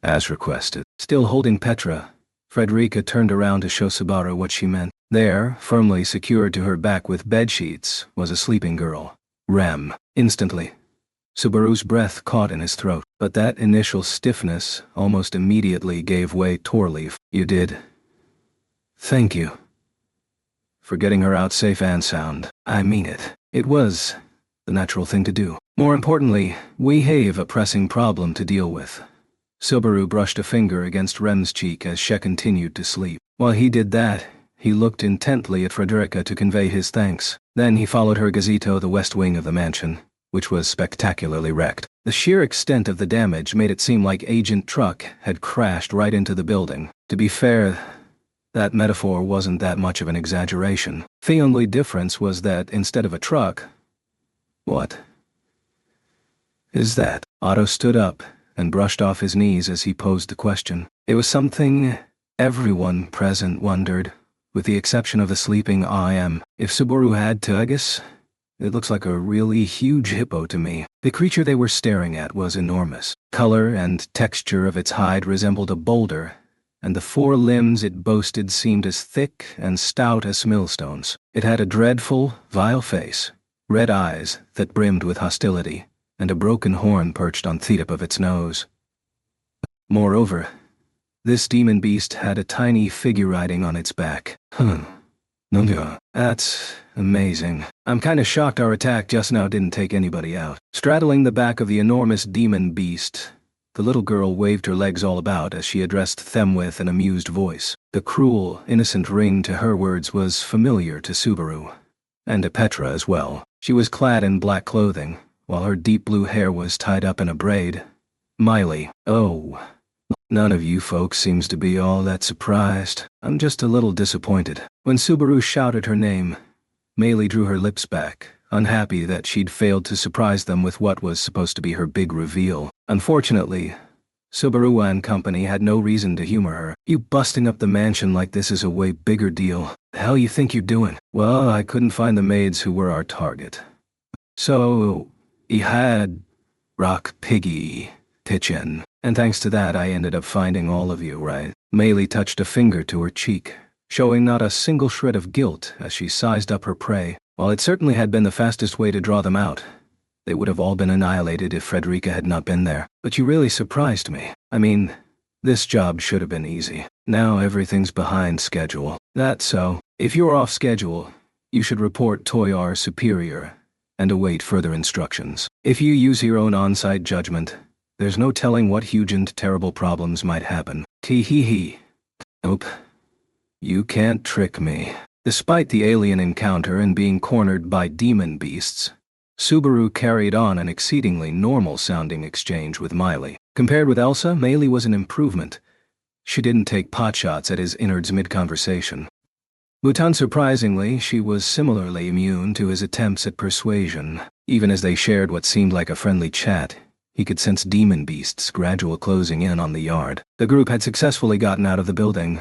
as requested. Still holding Petra, Frederica turned around to show Subaru what she meant. There, firmly secured to her back with bedsheets, was a sleeping girl. Rem. Instantly, Subaru's breath caught in his throat, but that initial stiffness almost immediately gave way. Torleaf. You did. Thank you. For getting her out safe and sound. I mean it. It was the natural thing to do. More importantly, we have a pressing problem to deal with. Subaru brushed a finger against Rem's cheek as she continued to sleep. While he did that, he looked intently at Frederica to convey his thanks. Then he followed her gazebo the west wing of the mansion, which was spectacularly wrecked. The sheer extent of the damage made it seem like Agent Truck had crashed right into the building. To be fair, that metaphor wasn't that much of an exaggeration. The only difference was that instead of a truck... What is that? Otto stood up and brushed off his knees as he posed the question. It was something everyone present wondered, with the exception of the sleeping IM. If Subaru had to, I guess, it looks like a really huge hippo to me. The creature they were staring at was enormous. Color and texture of its hide resembled a boulder, and the 4 limbs it boasted seemed as thick and stout as millstones. It had a dreadful, vile face, red eyes that brimmed with hostility, and a broken horn perched on the tip of its nose. Moreover, this demon beast had a tiny figure riding on its back. That's amazing. I'm kinda shocked our attack just now didn't take anybody out. Straddling the back of the enormous demon beast, the little girl waved her legs all about as she addressed them with an amused voice. The cruel, innocent ring to her words was familiar to Subaru, and to Petra as well. She was clad in black clothing, while her deep blue hair was tied up in a braid. Miley. Oh. None of you folks seems to be all that surprised. I'm just a little disappointed. When Subaru shouted her name, Miley drew her lips back, unhappy that she'd failed to surprise them with what was supposed to be her big reveal. Unfortunately, Subaru and company had no reason to humor her. You busting up the mansion like this is a way bigger deal. The hell you think you're doing? Well, I couldn't find the maids who were our target. So, he had Rock Piggy Kitchen. And thanks to that I ended up finding all of you, right? Miley touched a finger to her cheek, showing not a single shred of guilt as she sized up her prey. While it certainly had been the fastest way to draw them out, They would have all been annihilated if Frederica had not been there. But you really surprised me. I mean, this job should have been easy. Now everything's behind schedule. That's so. If you're off schedule, you should report Toyar Superior and await further instructions. If you use your own on-site judgment, there's no telling what huge and terrible problems might happen. Tee-hee-hee. Nope. You can't trick me. Despite the alien encounter and being cornered by demon beasts, Subaru carried on an exceedingly normal-sounding exchange with Miley. Compared with Elsa, Miley was an improvement. She didn't take potshots at his innards mid-conversation. But unsurprisingly, she was similarly immune to his attempts at persuasion. Even as they shared what seemed like a friendly chat, he could sense demon beasts gradually closing in on the yard. The group had successfully gotten out of the building,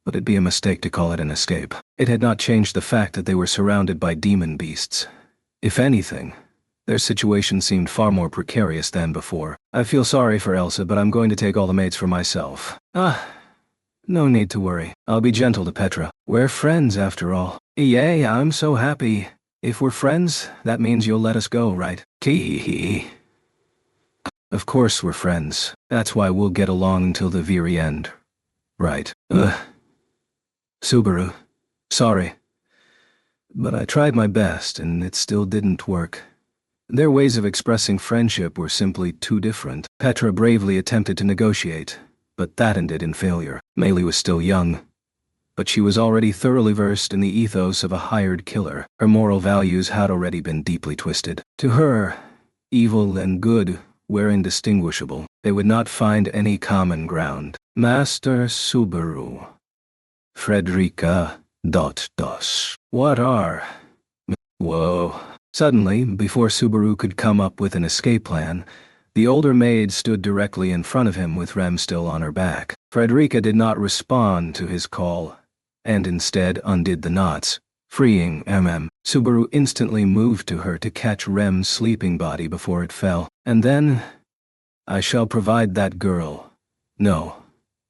but it'd be a mistake to call it an escape. It had not changed the fact that they were surrounded by demon beasts. If anything, their situation seemed far more precarious than before. I feel sorry for Elsa, but I'm going to take all the mates for myself. No need to worry. I'll be gentle to Petra. We're friends after all. Yay, I'm so happy. If we're friends, that means you'll let us go, right? Tee-hee-hee. Of course we're friends. That's why we'll get along until the very end. Right. Subaru. Sorry. But I tried my best, and it still didn't work. Their ways of expressing friendship were simply too different. Petra bravely attempted to negotiate, but that ended in failure. Miley was still young, but she was already thoroughly versed in the ethos of a hired killer. Her moral values had already been deeply twisted. To her, evil and good were indistinguishable. They would not find any common ground. Master Subaru. Frederica. What are... Whoa. Suddenly, before Subaru could come up with an escape plan, the older maid stood directly in front of him with Rem still on her back. Frederica did not respond to his call, and instead undid the knots, freeing Subaru instantly moved to her to catch Rem's sleeping body before it fell. And then, I shall provide that girl, no,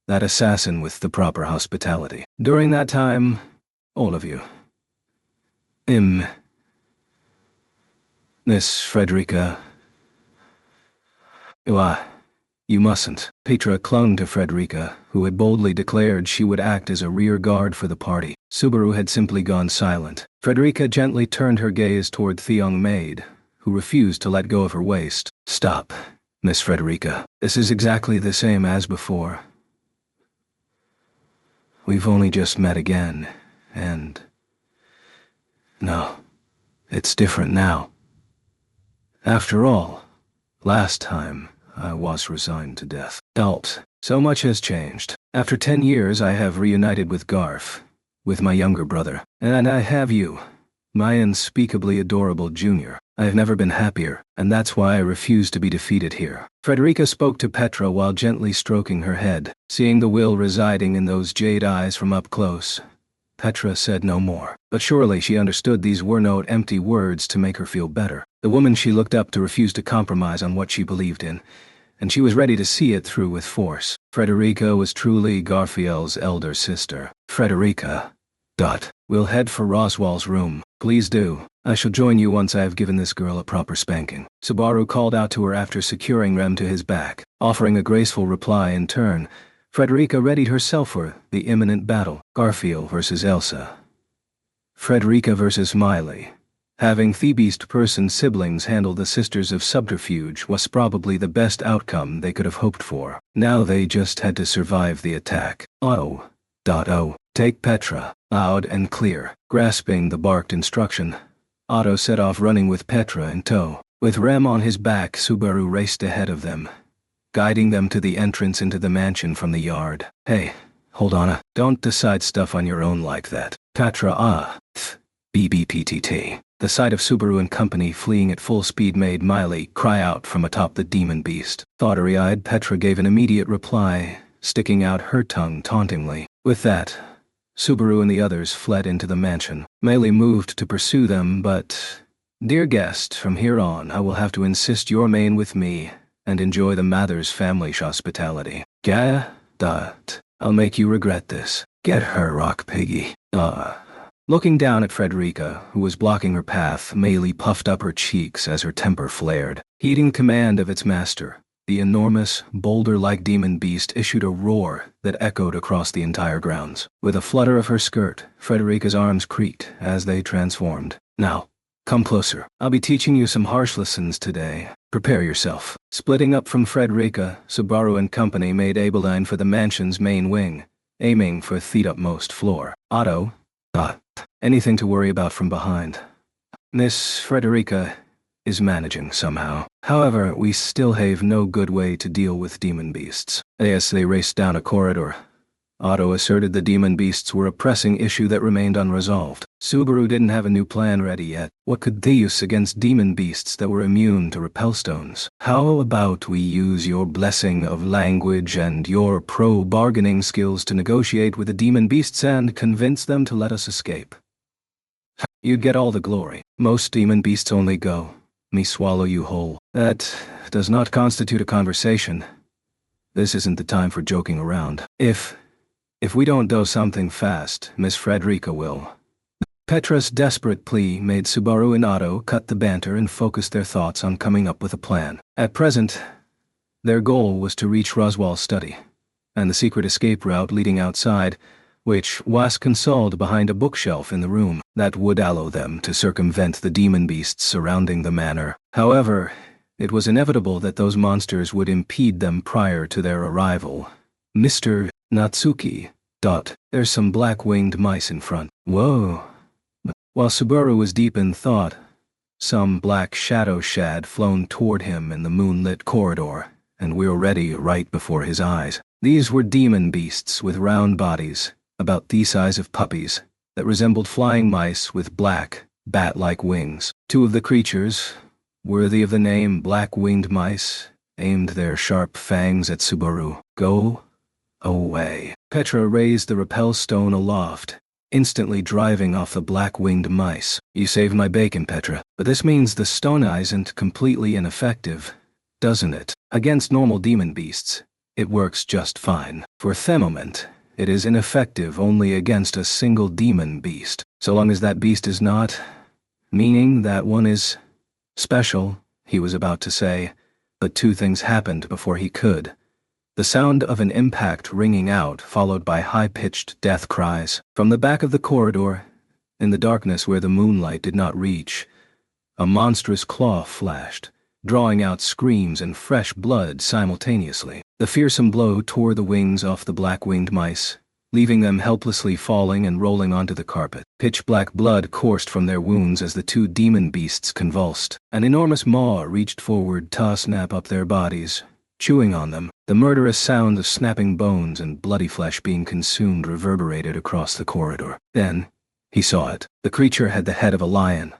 that assassin with the proper hospitality. During that time, all of you. Miss Frederica. You mustn't. Petra clung to Frederica, who had boldly declared she would act as a rear guard for the party. Subaru had simply gone silent. Frederica gently turned her gaze toward the young maid, who refused to let go of her waist. Stop, Miss Frederica. This is exactly the same as before. We've only just met again, and... No, it's different now. After all, last time, I was resigned to death. So much has changed. After 10 years, I have reunited with Garf, with my younger brother. And I have you, my unspeakably adorable junior. I have never been happier, and that's why I refuse to be defeated here. Frederica spoke to Petra while gently stroking her head. Seeing the will residing in those jade eyes from up close, Petra said no more. But surely she understood these were no empty words to make her feel better. The woman she looked up to refused to compromise on what she believed in, and she was ready to see it through with force. Frederica was truly Garfiel's elder sister. Frederica. We'll head for Roswell's room. Please do. I shall join you once I have given this girl a proper spanking. Subaru called out to her after securing Rem to his back. Offering a graceful reply in turn, Frederica readied herself for the imminent battle. Garfield versus Elsa. Frederica versus Miley. Having Thebeast person siblings handle the Sisters of Subterfuge was probably the best outcome they could have hoped for. Now they just had to survive the attack. Take Petra. Loud and clear. Grasping the barked instruction, Otto set off running with Petra in tow. With Rem on his back, Subaru raced ahead of them, guiding them to the entrance into the mansion from the yard. Hey, hold on. Don't decide stuff on your own like that. Petra, BBPTT. The sight of Subaru and company fleeing at full speed made Miley cry out from atop the demon beast. Thoughty-eyed, Petra gave an immediate reply, sticking out her tongue tauntingly. With that, Subaru and the others fled into the mansion. Miley moved to pursue them, but... Dear guest, from here on I will have to insist you remain with me and enjoy the Mathers family's hospitality. I'll make you regret this. Get her, Rock Piggy. Looking down at Frederica, who was blocking her path, Meili puffed up her cheeks as her temper flared. Heeding command of its master, the enormous, boulder-like demon beast issued a roar that echoed across the entire grounds. With a flutter of her skirt, Frederica's arms creaked as they transformed. Now, come closer. I'll be teaching you some harsh lessons today. Prepare yourself. Splitting up from Frederica, Subaru and company made a beeline for the mansion's main wing, aiming for the upmost floor. Otto, not anything to worry about from behind. Miss Frederica is managing somehow. However, we still have no good way to deal with demon beasts. As they raced down a corridor, Otto asserted the demon beasts were a pressing issue that remained unresolved. Subaru didn't have a new plan ready yet. What could they use against demon beasts that were immune to repel stones? How about we use your blessing of language and your pro-bargaining skills to negotiate with the demon beasts and convince them to let us escape? You'd get all the glory. Most demon beasts only go, me swallow you whole. That does not constitute a conversation. This isn't the time for joking around. If we don't do something fast, Miss Frederica will. Petra's desperate plea made Subaru and Otto cut the banter and focus their thoughts on coming up with a plan. At present, their goal was to reach Roswell's study, and the secret escape route leading outside, which was concealed behind a bookshelf in the room, that would allow them to circumvent the demon beasts surrounding the manor. However, it was inevitable that those monsters would impede them prior to their arrival. Mr. Natsuki. There's some black-winged mice in front. Whoa. While Subaru was deep in thought, some black shadow had flown toward him in the moonlit corridor, and we were ready right before his eyes. These were demon beasts with round bodies, about the size of puppies, that resembled flying mice with black, bat-like wings. Two of the creatures, worthy of the name black-winged mice, aimed their sharp fangs at Subaru. Go away. Petra raised the rappel stone aloft, instantly driving off the black-winged mice. You saved my bacon, Petra, but this means the stone isn't completely ineffective, doesn't it? Against normal demon beasts, it works just fine. For the moment, it is ineffective only against a single demon beast, so long as that beast is not, meaning that one is special, he was about to say, but two things happened before he could. The sound of an impact ringing out, followed by high-pitched death cries. From the back of the corridor, in the darkness where the moonlight did not reach, a monstrous claw flashed, drawing out screams and fresh blood simultaneously. The fearsome blow tore the wings off the black-winged mice, leaving them helplessly falling and rolling onto the carpet. Pitch-black blood coursed from their wounds as the two demon beasts convulsed. An enormous maw reached forward to snap up their bodies, chewing on them. The murderous sound of snapping bones and bloody flesh being consumed reverberated across the corridor. Then, he saw it. The creature had the head of a lion,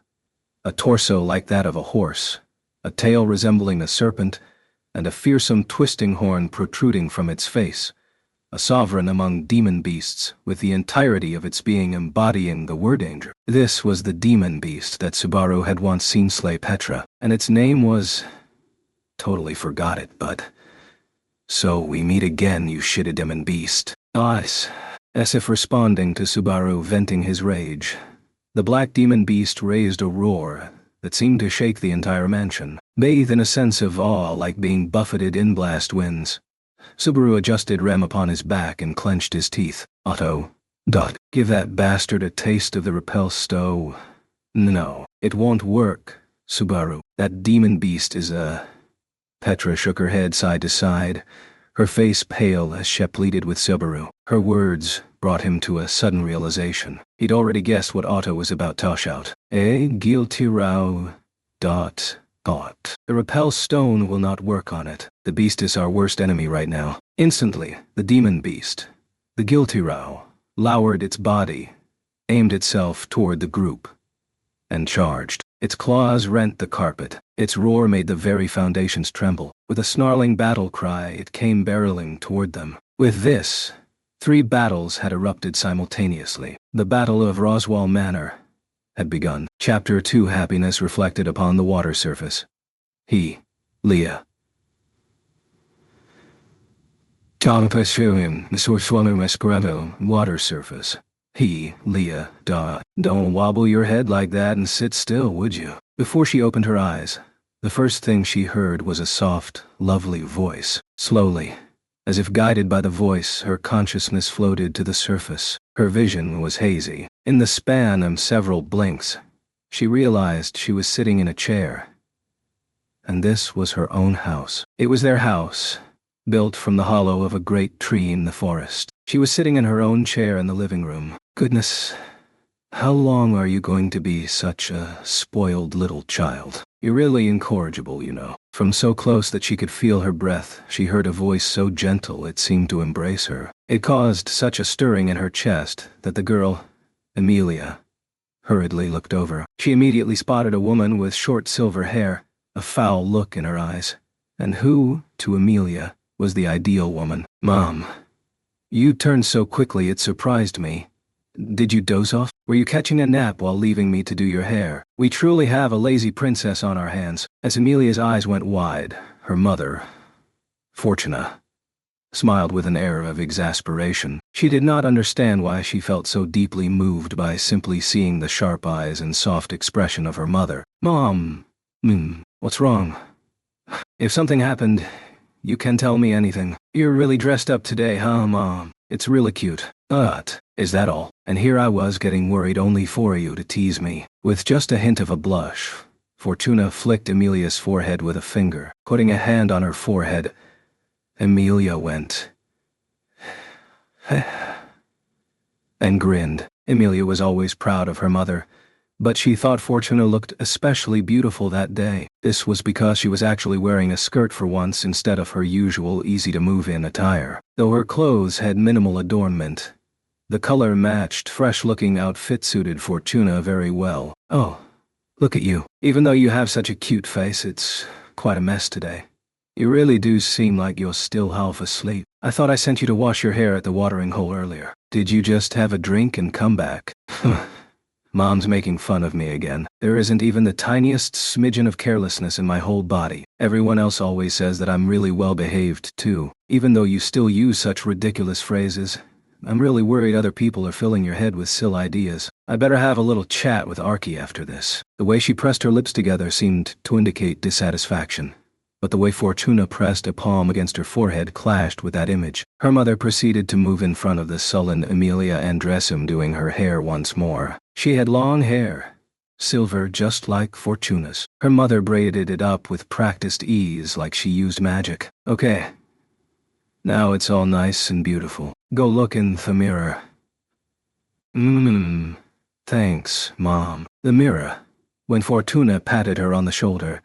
a torso like that of a horse, a tail resembling a serpent, and a fearsome twisting horn protruding from its face. A sovereign among demon beasts, with the entirety of its being embodying the word danger. This was the demon beast that Subaru had once seen slay Petra, and its name was... totally forgot it, but... So we meet again, you shitty demon beast. As if responding to Subaru venting his rage, the black demon beast raised a roar that seemed to shake the entire mansion, bathed in a sense of awe like being buffeted in blast winds. Subaru adjusted Rem upon his back and clenched his teeth. Otto. Give that bastard a taste of the repel stow. No, it won't work, Subaru. That demon beast is a... Petra shook her head side to side, her face pale as she pleaded with Subaru. Her words brought him to a sudden realization. He'd already guessed what Otto was about to shout. Guilty row. The repel stone will not work on it. The beast is our worst enemy right now. Instantly, the demon beast, the guilty row, lowered its body, aimed itself toward the group, and charged. Its claws rent the carpet. Its roar made the very foundations tremble. With a snarling battle cry, it came barreling toward them. With this, 3 battles had erupted simultaneously. The Battle of Roswell Manor had begun. Chapter 2. Happiness reflected upon the water surface. Leah. Tom pursuing the water surface. Leah, duh. Don't wobble your head like that and sit still, would you? Before she opened her eyes, the first thing she heard was a soft, lovely voice. Slowly, as if guided by the voice, her consciousness floated to the surface. Her vision was hazy. In the span of several blinks, she realized she was sitting in a chair. And this was her own house. It was their house, built from the hollow of a great tree in the forest. She was sitting in her own chair in the living room. Goodness, how long are you going to be such a spoiled little child? You're really incorrigible, you know. From so close that she could feel her breath, she heard a voice so gentle it seemed to embrace her. It caused such a stirring in her chest that the girl, Amelia, hurriedly looked over. She immediately spotted a woman with short silver hair, a foul look in her eyes, and who, to Amelia, was the ideal woman. Mom, you turned so quickly it surprised me. Did you doze off? Were you catching a nap while leaving me to do your hair? We truly have a lazy princess on our hands. As Amelia's eyes went wide, her mother, Fortuna, smiled with an air of exasperation. She did not understand why she felt so deeply moved by simply seeing the sharp eyes and soft expression of her mother. Mom, what's wrong? If something happened, you can tell me anything. You're really dressed up today, huh, Mom? It's really cute. Is that all? And here I was getting worried only for you to tease me. With just a hint of a blush, Fortuna flicked Amelia's forehead with a finger. Putting a hand on her forehead, Amelia went and grinned. Amelia was always proud of her mother, but she thought Fortuna looked especially beautiful that day. This was because she was actually wearing a skirt for once instead of her usual easy-to-move-in attire. Though her clothes had minimal adornment, the color matched fresh-looking outfit suited Fortuna very well. Oh, look at you. Even though you have such a cute face, it's quite a mess today. You really do seem like you're still half asleep. I thought I sent you to wash your hair at the watering hole earlier. Did you just have a drink and come back? Mom's making fun of me again. There isn't even the tiniest smidgen of carelessness in my whole body. Everyone else always says that I'm really well behaved, too. Even though you still use such ridiculous phrases, I'm really worried other people are filling your head with silly ideas. I better have a little chat with Archie after this. The way she pressed her lips together seemed to indicate dissatisfaction, but the way Fortuna pressed a palm against her forehead clashed with that image. Her mother proceeded to move in front of the sullen Amelia and dress him, doing her hair once more. She had long hair, silver just like Fortuna's. Her mother braided it up with practiced ease like she used magic. Okay, now it's all nice and beautiful. Go look in the mirror. Thanks, Mom. The mirror. When Fortuna patted her on the shoulder,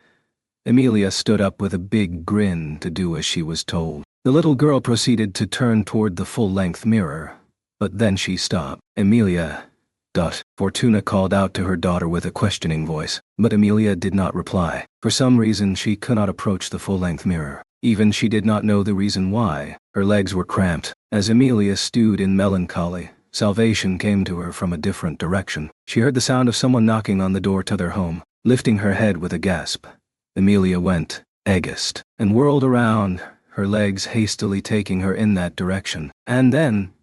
Amelia stood up with a big grin to do as she was told. The little girl proceeded to turn toward the full-length mirror, but then she stopped. Amelia, Fortuna called out to her daughter with a questioning voice, but Amelia did not reply. For some reason she could not approach the full-length mirror. Even she did not know the reason why. Her legs were cramped. As Amelia stewed in melancholy, salvation came to her from a different direction. She heard the sound of someone knocking on the door to their home. Lifting her head with a gasp, Amelia went, aghast, and whirled around, her legs hastily taking her in that direction. And then,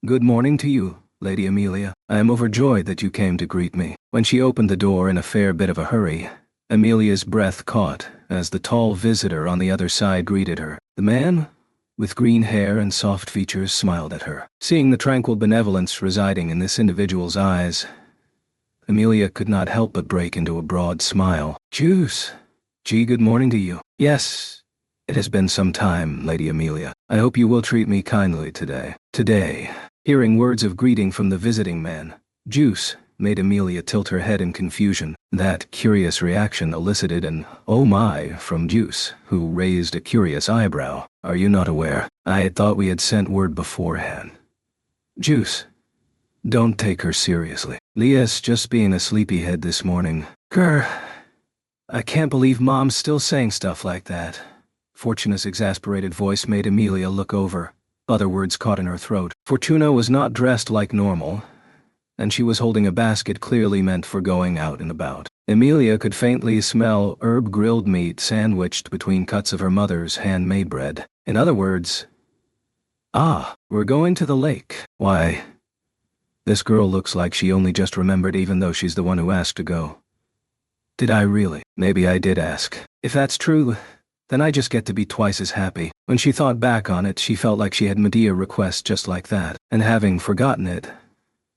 "Good morning to you, Lady Amelia. I am overjoyed that you came to greet me." When she opened the door in a fair bit of a hurry, Amelia's breath caught as the tall visitor on the other side greeted her. The man, with green hair and soft features, smiled at her. Seeing the tranquil benevolence residing in this individual's eyes, Amelia could not help but break into a broad smile. "Juice. Gee, good morning to you." "Yes, it has been some time, Lady Amelia. I hope you will treat me kindly today." Today. Hearing words of greeting from the visiting man, Juice, made Amelia tilt her head in confusion. That curious reaction elicited an "oh my" from Juice, who raised a curious eyebrow. "Are you not aware? I had thought we had sent word beforehand." "Juice, don't take her seriously. Leah's just being a sleepyhead this morning." "Grr, I can't believe Mom's still saying stuff like that." Fortuna's exasperated voice made Amelia look over. Other words caught in her throat. Fortuna was not dressed like normal, and she was holding a basket clearly meant for going out and about. Amelia could faintly smell herb-grilled meat sandwiched between cuts of her mother's handmade bread. In other words, "Ah, we're going to the lake. Why, This girl looks like she only just remembered even though she's the one who asked to go. Did I really? Maybe I did ask. If that's true, then I just get to be twice as happy. When she thought back on it, she felt like she had made a request just like that, and having forgotten it,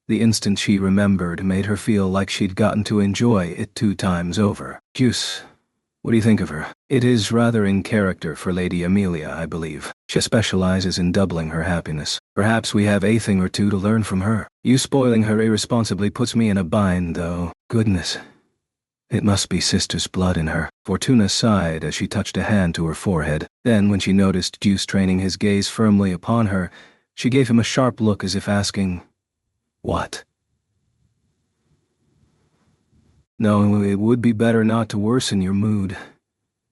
the instant she remembered made her feel like she'd gotten to enjoy it 2 times over. Juice, what do you think of her? It is rather in character for Lady Amelia, I believe. She specializes in doubling her happiness. Perhaps we have a thing or two to learn from her. You spoiling her irresponsibly puts me in a bind, though. Goodness. It must be sister's blood in her. Fortuna sighed as she touched a hand to her forehead. Then, when she noticed Juice training his gaze firmly upon her, she gave him a sharp look as if asking, "What?" No, it would be better not to worsen your mood.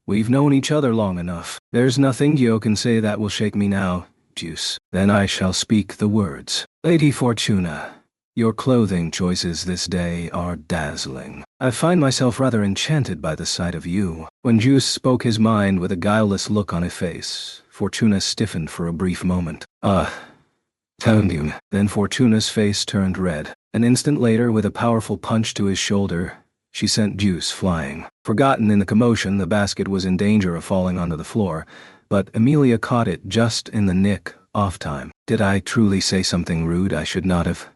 We've known each other long enough. There's nothing you can say that will shake me now, Juice. Then I shall speak the words. Lady Fortuna, your clothing choices this day are dazzling. I find myself rather enchanted by the sight of you. When Juice spoke his mind with a guileless look on his face, Fortuna stiffened for a brief moment. Thank you. Then Fortuna's face turned red. An instant later, with a powerful punch to his shoulder, she sent Juice flying. Forgotten in the commotion, the basket was in danger of falling onto the floor, but Amelia caught it just in the nick of time. Did I truly say something rude I should not have?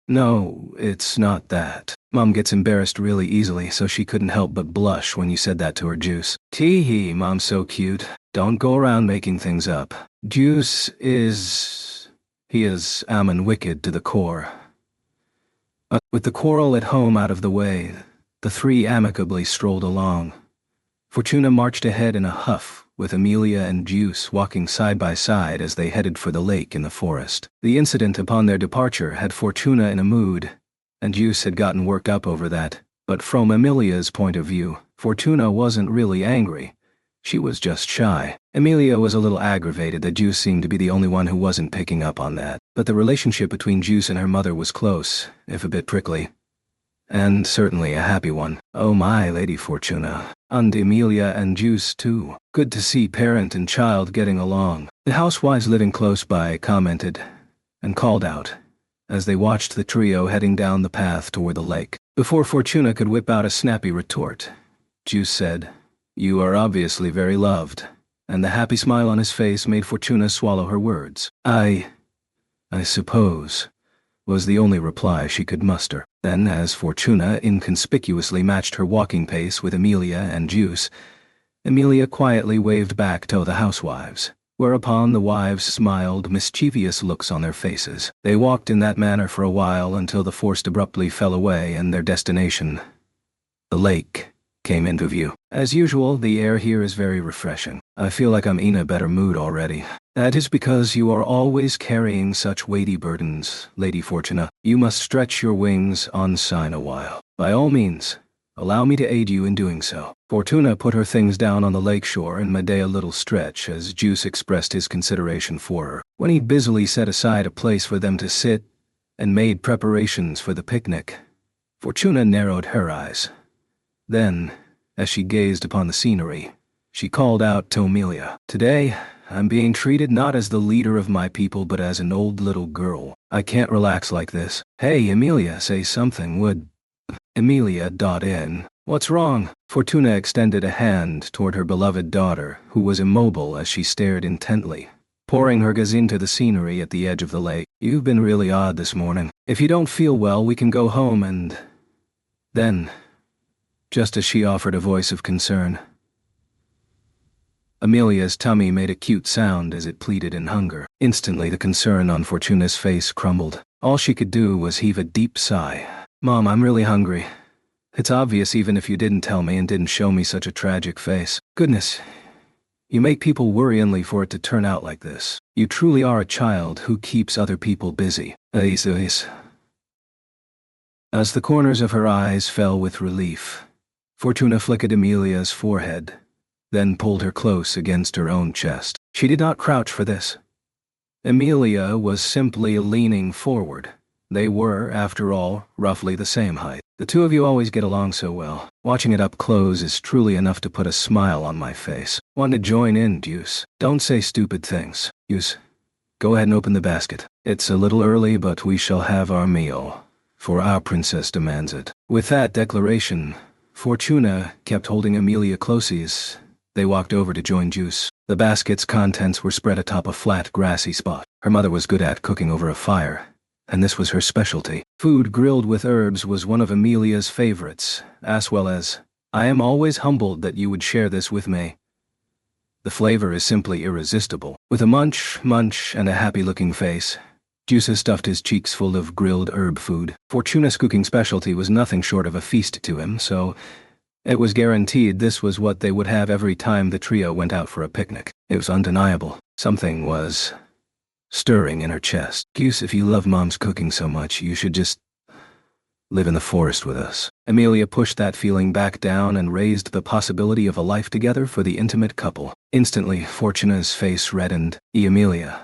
No, it's not that. Mom gets embarrassed really easily, so she couldn't help but blush when you said that to her, Juice. Tee-hee, Mom's so cute. Don't go around making things up. Juice is... he is and wicked to the core. With the quarrel at home out of the way, the 3 amicably strolled along. Fortuna marched ahead in a huff, with Amelia and Juice walking side by side as they headed for the lake in the forest. The incident upon their departure had Fortuna in a mood, and Juice had gotten worked up over that. But from Amelia's point of view, Fortuna wasn't really angry. She was just shy. Amelia was a little aggravated that Juice seemed to be the only one who wasn't picking up on that. But the relationship between Juice and her mother was close, if a bit prickly. And certainly a happy one. Oh my, Lady Fortuna. And Amelia and Juice too. Good to see parent and child getting along. The housewives living close by commented and called out as they watched the trio heading down the path toward the lake. Before Fortuna could whip out a snappy retort, Juice said, "You are obviously very loved," and the happy smile on his face made Fortuna swallow her words. I suppose, was the only reply she could muster. Then, as Fortuna inconspicuously matched her walking pace with Amelia and Juice, Amelia quietly waved back to the housewives, whereupon the wives smiled mischievous looks on their faces. They walked in that manner for a while until the forest abruptly fell away and their destination, the lake, came into view. As usual, the air here is very refreshing. I feel like I'm in a better mood already. That is because you are always carrying such weighty burdens, Lady Fortuna. You must stretch your wings on sign a while. By all means, allow me to aid you in doing so. Fortuna put her things down on the lakeshore and made a little stretch as Juice expressed his consideration for her. When he busily set aside a place for them to sit and made preparations for the picnic, Fortuna narrowed her eyes. Then, as she gazed upon the scenery, she called out to Amelia, "Today, I'm being treated not as the leader of my people but as an old little girl. I can't relax like this. Hey, Amelia, say something, would..." Amelia dot in. "What's wrong?" Fortuna extended a hand toward her beloved daughter, who was immobile as she stared intently, pouring her gaze into the scenery at the edge of the lake. "You've been really odd this morning. If you don't feel well, we can go home and..." Then, just as she offered a voice of concern, Amelia's tummy made a cute sound as it pleaded in hunger. Instantly the concern on Fortuna's face crumbled. All she could do was heave a deep sigh. "Mom, I'm really hungry. It's obvious even if you didn't tell me and didn't show me such a tragic face. Goodness, you make people worry only for it to turn out like this. You truly are a child who keeps other people busy." As the corners of her eyes fell with relief, Fortuna flicked Amelia's forehead, then pulled her close against her own chest. She did not crouch for this. Amelia was simply leaning forward. They were, after all, roughly the same height. The two of you always get along so well. Watching it up close is truly enough to put a smile on my face. Want to join in, Juice? Don't say stupid things. Juice, Go ahead and open the basket. It's a little early, but we shall have our meal, for our princess demands it." With that declaration, Fortuna kept holding Amelia close. They walked over to join Juice. The basket's contents were spread atop a flat, grassy spot. Her mother was good at cooking over a fire, and this was her specialty. Food grilled with herbs was one of Amelia's favorites, as well as, "I am always humbled that you would share this with me." The flavor is simply irresistible. With a munch, and a happy-looking face, Juice stuffed his cheeks full of grilled herb food. Fortuna's cooking specialty was nothing short of a feast to him, so it was guaranteed this was what they would have every time the trio went out for a picnic. It was undeniable. Something was stirring in her chest. "Juice, if you love Mom's cooking so much, you should just live in the forest with us." Amelia pushed that feeling back down and raised the possibility of a life together for the intimate couple. Instantly, Fortuna's face reddened. Amelia,"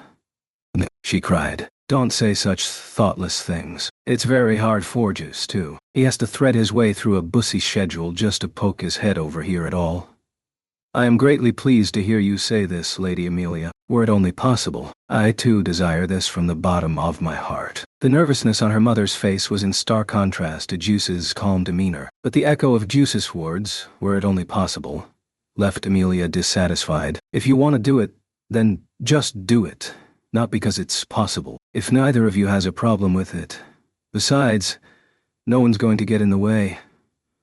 she cried, "don't say such thoughtless things. It's very hard for Juice, too. He has to thread his way through a busy schedule just to poke his head over here at all." "I am greatly pleased to hear you say this, Lady Amelia. Were it only possible, I too desire this from the bottom of my heart." The nervousness on her mother's face was in stark contrast to Juice's calm demeanor, but the echo of Juice's words, "were it only possible," left Amelia dissatisfied. "If you want to do it, then just do it. Not because it's possible. If neither of you has a problem with it. Besides, no one's going to get in the way.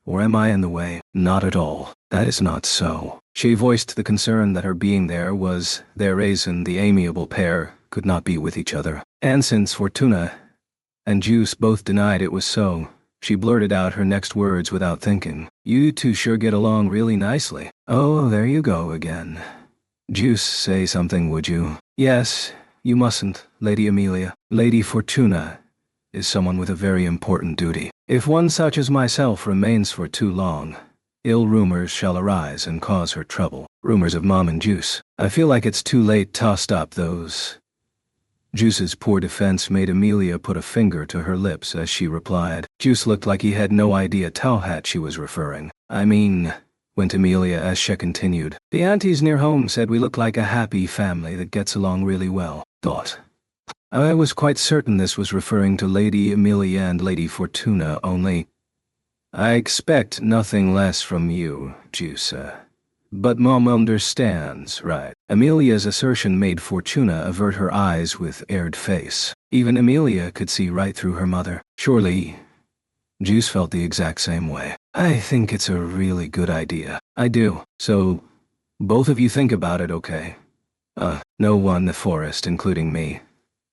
Or am I in the way?" "Not at all. That is not so." She voiced the concern that her being there was their reason the amiable pair could not be with each other. And since Fortuna and Juice both denied it was so, she blurted out her next words without thinking. "You two sure get along really nicely." "Oh, there you go again. Juice, say something, would you?" "Yes, you mustn't, Lady Amelia. Lady Fortuna is someone with a very important duty. If one such as myself remains for too long, ill rumors shall arise and cause her trouble." "Rumors of Mom and Juice. I feel like it's too late to stop those." Juice's poor defense made Amelia put a finger to her lips as she replied. Juice looked like he had no idea Towhat she was referring. "I mean," went Amelia as she continued, "the aunties near home said we look like a happy family that gets along really well." Thought. I was quite certain this was referring to Lady Amelia and Lady Fortuna only. "I expect nothing less from you, Juice. But Mom understands, right?" Amelia's assertion made Fortuna avert her eyes with aired face. Even Amelia could see right through her mother. Surely, Juice felt the exact same way. "I think it's a really good idea." "I do. So, both of you think about it, okay? No one in the forest, including me,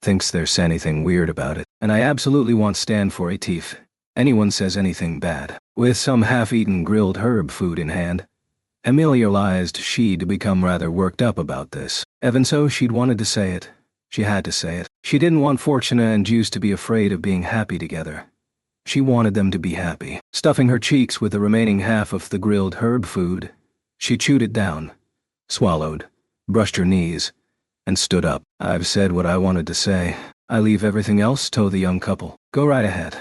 thinks there's anything weird about it. And I absolutely won't stand for it if anyone says anything bad." With some half-eaten grilled herb food in hand, Amelia realized she'd become rather worked up about this. Even so, she'd wanted to say it. She had to say it. She didn't want Fortuna and Juice to be afraid of being happy together. She wanted them to be happy. Stuffing her cheeks with the remaining half of the grilled herb food, she chewed it down, swallowed, brushed her knees, and stood up. "I've said what I wanted to say. I leave everything else to the young couple. Go right ahead."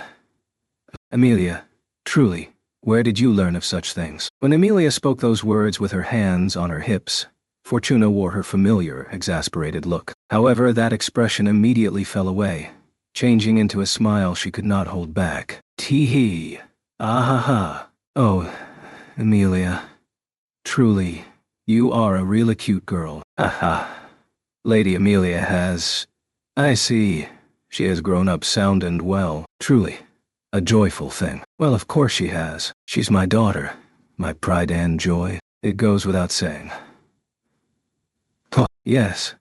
"Amelia, truly, where did you learn of such things?" When Amelia spoke those words with her hands on her hips, Fortuna wore her familiar, exasperated look. However, that expression immediately fell away, changing into a smile she could not hold back. "Tee-hee. Ah-ha-ha. Oh, Amelia. Truly, you are a really cute girl. Aha. Lady Amelia has... I see. She has grown up sound and well. Truly. A joyful thing. Well, of course she has. She's my daughter. My pride and joy. It goes without saying." "Oh, yes.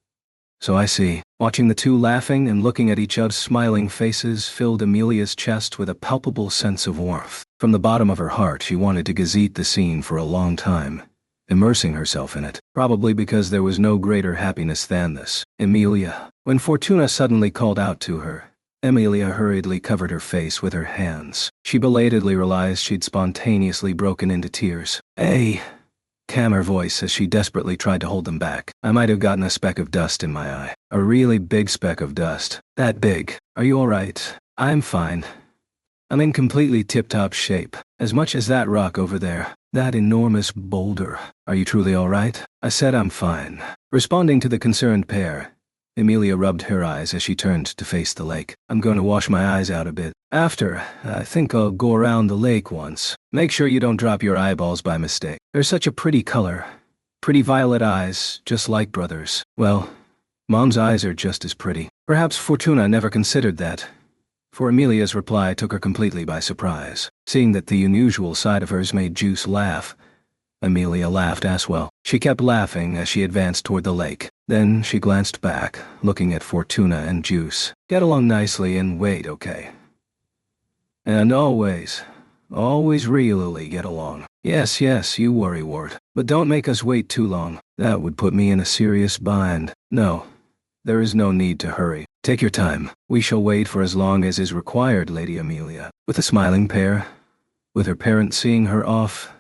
So I see." Watching the two laughing and looking at each other's smiling faces filled Amelia's chest with a palpable sense of warmth. From the bottom of her heart she wanted to gazette the scene for a long time, immersing herself in it, probably because there was no greater happiness than this. "Amelia." When Fortuna suddenly called out to her, Amelia hurriedly covered her face with her hands. She belatedly realized she'd spontaneously broken into tears. "Hey," came her voice as she desperately tried to hold them back. "I might have gotten a speck of dust in my eye. A really big speck of dust. That big. Are you alright?" "I'm fine. I'm in completely tip-top shape. As much as that rock over there. That enormous boulder. Are you truly alright?" I said I'm fine. Responding to the concerned pair, Emilia rubbed her eyes as she turned to face the lake. I'm going to wash my eyes out a bit. After, I think I'll go around the lake once. Make sure you don't drop your eyeballs by mistake. They're such a pretty color. Pretty violet eyes, just like brothers. Well, Mom's eyes are just as pretty. Perhaps Fortuna never considered that, for Emilia's reply took her completely by surprise. Seeing that the unusual side of hers made Juice laugh, Emilia laughed as well. She kept laughing as she advanced toward the lake. Then she glanced back, looking at Fortuna and Juice. Get along nicely and wait, okay? And always really get along. Yes, you worrywart. But don't make us wait too long. That would put me in a serious bind. No, there is no need to hurry. Take your time. We shall wait for as long as is required, Lady Emilia. With a smiling pair, with her parents seeing her off,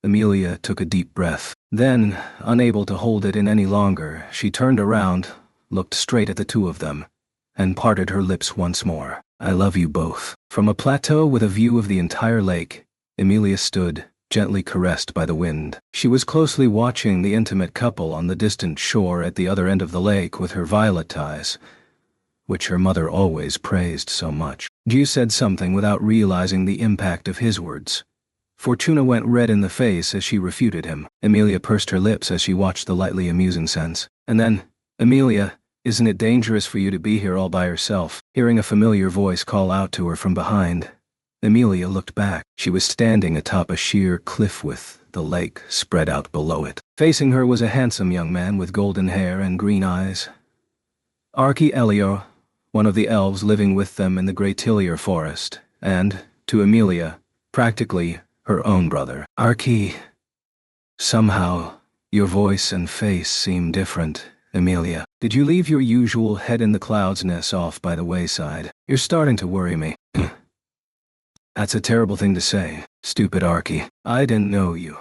Emilia took a deep breath. Then, unable to hold it in any longer, she turned around, looked straight at the two of them, and parted her lips once more. I love you both. From a plateau with a view of the entire lake, Emilia stood, gently caressed by the wind. She was closely watching the intimate couple on the distant shore at the other end of the lake with her violet eyes, which her mother always praised so much. Juice said something without realizing the impact of his words. Fortuna went red in the face as she refuted him. Emilia pursed her lips as she watched the lightly amusing sense. And then, Emilia, isn't it dangerous for you to be here all by yourself? Hearing a familiar voice call out to her from behind, Emilia looked back. She was standing atop a sheer cliff with the lake spread out below it. Facing her was a handsome young man with golden hair and green eyes. Archie Elior, one of the elves living with them in the Great Tillier forest, and, to Emilia, practically her own brother. Archie, somehow, your voice and face seem different, Emilia. Did you leave your usual head-in-the-clouds-ness off by the wayside? You're starting to worry me. That's a terrible thing to say, stupid Archie. I didn't know you.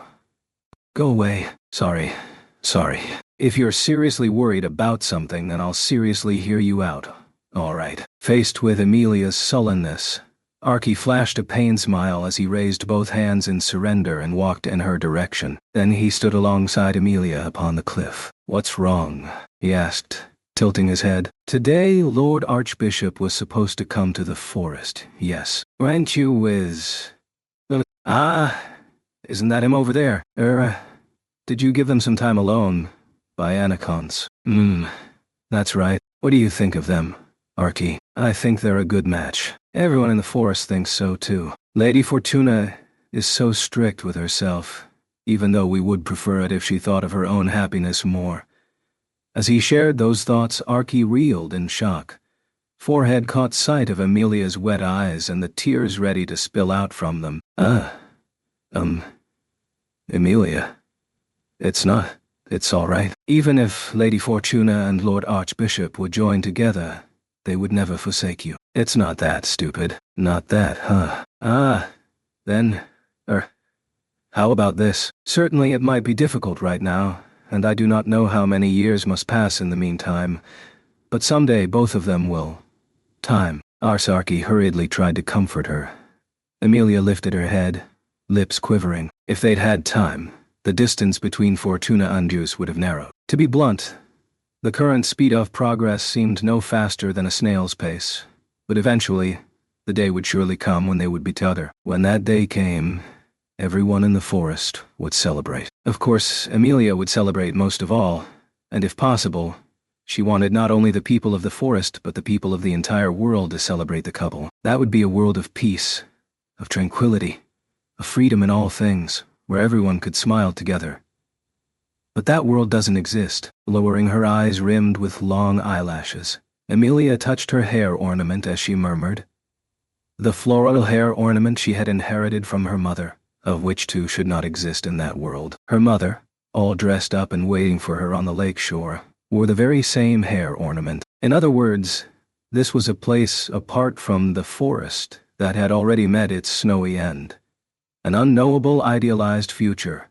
Go away. Sorry. If you're seriously worried about something, then I'll seriously hear you out. All right. Faced with Emilia's sullenness, Archie flashed a pained smile as he raised both hands in surrender and walked in her direction. Then he stood alongside Emilia upon the cliff. What's wrong? He asked, tilting his head. Today, Lord Archbishop was supposed to come to the forest, yes. Weren't you with... isn't that him over there? Did you give them some time alone? By Anacon's. That's right. What do you think of them, Archie? I think they're a good match. Everyone in the forest thinks so too. Lady Fortuna is so strict with herself, even though we would prefer it if she thought of her own happiness more. As he shared those thoughts, Archie reeled in shock. Forehead caught sight of Emilia's wet eyes and the tears ready to spill out from them. Emilia. It's all right. Even if Lady Fortuna and Lord Archbishop would join together, they would never forsake you. It's not that, stupid. Not that, huh? Then, how about this? Certainly it might be difficult right now, and I do not know how many years must pass in the meantime, but someday both of them will. Time. Arsarki hurriedly tried to comfort her. Emilia lifted her head, lips quivering. If they'd had time, the distance between Fortuna and Juice would have narrowed. To be blunt, the current speed of progress seemed no faster than a snail's pace, but eventually, the day would surely come when they would be together. When that day came, everyone in the forest would celebrate. Of course, Emilia would celebrate most of all, and if possible, she wanted not only the people of the forest but the people of the entire world to celebrate the couple. That would be a world of peace, of tranquility, of freedom in all things, where everyone could smile together. But that world doesn't exist. Lowering her eyes rimmed with long eyelashes, Emilia touched her hair ornament as she murmured. The floral hair ornament she had inherited from her mother, of which two should not exist in that world. Her mother, all dressed up and waiting for her on the lake shore, wore the very same hair ornament. In other words, this was a place apart from the forest that had already met its snowy end. An unknowable idealized future.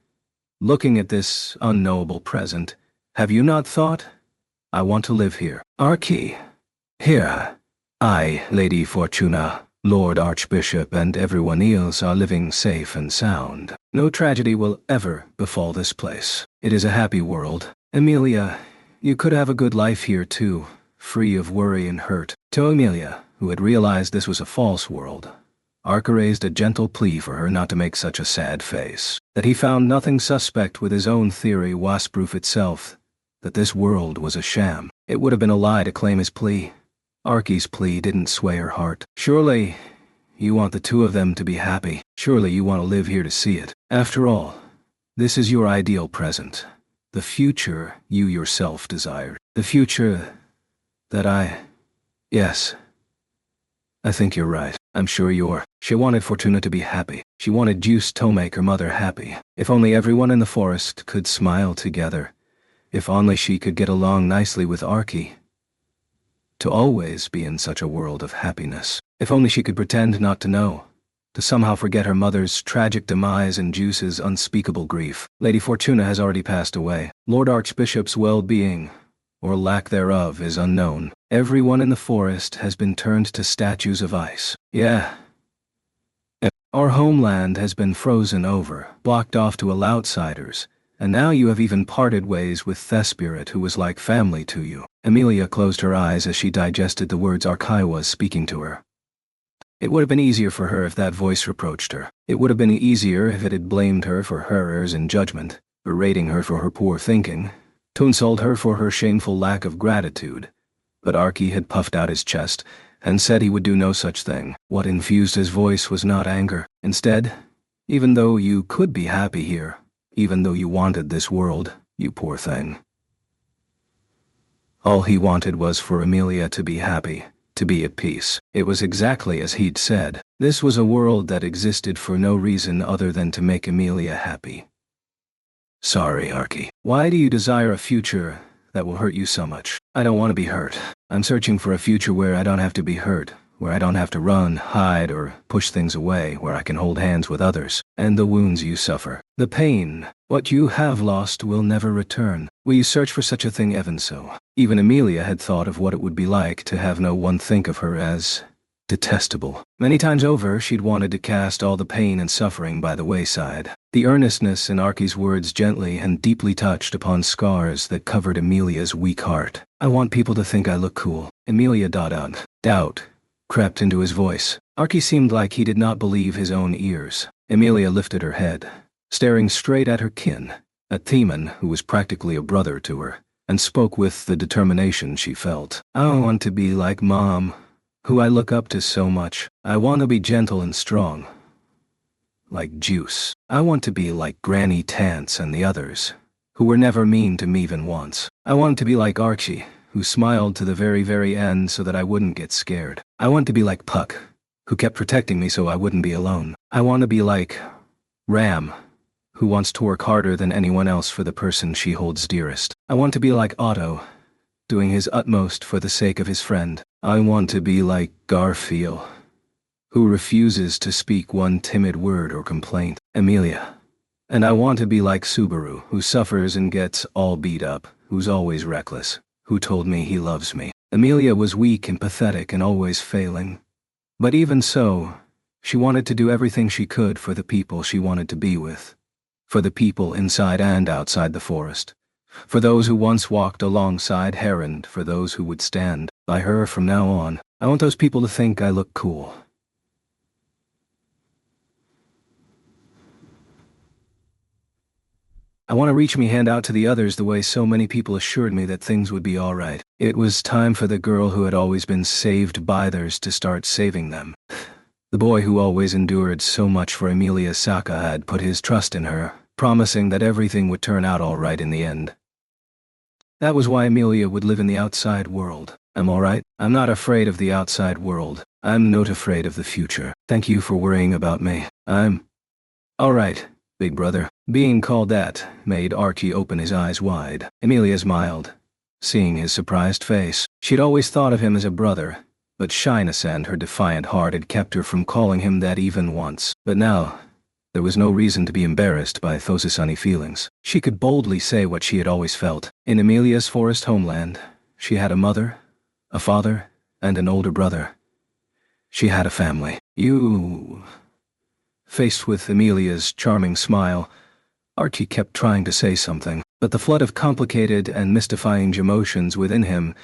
Looking at this unknowable present, have you not thought, I want to live here? Archie. Here. I, Lady Fortuna, Lord Archbishop, and everyone else are living safe and sound. No tragedy will ever befall this place. It is a happy world. Emilia, you could have a good life here too, free of worry and hurt. To Emilia, who had realized this was a false world, Arca raised a gentle plea for her not to make such a sad face, that he found nothing suspect with his own theory was proof itself, that this world was a sham. It would have been a lie to claim his plea. Archie's plea didn't sway her heart. Surely, you want the two of them to be happy. Surely you want to live here to see it. After all, this is your ideal present. The future you yourself desired. The future that Yes. I think you're right. I'm sure you're. She wanted Fortuna to be happy. She wanted Juice to make her mother happy. If only everyone in the forest could smile together. If only she could get along nicely with Archie. To always be in such a world of happiness. If only she could pretend not to know. To somehow forget her mother's tragic demise and Juice's unspeakable grief. Lady Fortuna has already passed away. Lord Archbishop's well-being, or lack thereof, is unknown. Everyone in the forest has been turned to statues of ice. Yeah. Our homeland has been frozen over, blocked off to all outsiders, and now you have even parted ways with Thespirit, who was like family to you. Emilia closed her eyes as she digested the words Archie was speaking to her. It would have been easier for her if that voice reproached her. It would have been easier if it had blamed her for her errors in judgment, berating her for her poor thinking, to insult her for her shameful lack of gratitude. But Archie had puffed out his chest and said he would do no such thing. What infused his voice was not anger. Instead, even though you could be happy here, even though you wanted this world, you poor thing. All he wanted was for Emilia to be happy, to be at peace. It was exactly as he'd said. This was a world that existed for no reason other than to make Emilia happy. Sorry, Archie. Why do you desire a future that will hurt you so much? I don't want to be hurt. I'm searching for a future where I don't have to be hurt, where I don't have to run, hide, or push things away, where I can hold hands with others. And the wounds you suffer, the pain, what you have lost will never return. Will you search for such a thing even so? Even Emilia had thought of what it would be like to have no one think of her as detestable. Many times over, she'd wanted to cast all the pain and suffering by the wayside. The earnestness in Archie's words gently and deeply touched upon scars that covered Emilia's weak heart. I want people to think I look cool. Emilia dot. Doubt crept into his voice. Archie seemed like he did not believe his own ears. Emilia lifted her head, staring straight at her kin, at Theman, who was practically a brother to her, and spoke with the determination she felt. I want to be like Mom, who I look up to so much. I want to be gentle and strong, like Juice. I want to be like Granny Tance and the others, who were never mean to me even once. I want to be like Archie, who smiled to the very, very end so that I wouldn't get scared. I want to be like Puck, who kept protecting me so I wouldn't be alone. I want to be like Ram, who wants to work harder than anyone else for the person she holds dearest. I want to be like Otto, doing his utmost for the sake of his friend. I want to be like Garfield, who refuses to speak one timid word or complaint. Emilia. And I want to be like Subaru, who suffers and gets all beat up, who's always reckless, who told me he loves me. Emilia was weak and pathetic and always failing. But even so, she wanted to do everything she could for the people she wanted to be with. For the people inside and outside the forest. For those who once walked alongside her and for those who would stand by her from now on. I want those people to think I look cool. I want to reach me hand out to the others the way so many people assured me that things would be all right. It was time for the girl who had always been saved by others to start saving them. The boy who always endured so much for Emilia Saka had put his trust in her, promising that everything would turn out all right in the end. That was why Emilia would live in the outside world. I'm all right. I'm not afraid of the outside world. I'm not afraid of the future. Thank you for worrying about me. I'm all right, big brother. Being called that made Archie open his eyes wide. Emilia smiled, seeing his surprised face. She'd always thought of him as a brother, but shyness and her defiant heart had kept her from calling him that even once. But now, there was no reason to be embarrassed by Thosasani feelings. She could boldly say what she had always felt. In Emilia's forest homeland, she had a mother, a father, and an older brother. She had a family. Faced with Emilia's charming smile, Archie kept trying to say something, but the flood of complicated and mystifying emotions within him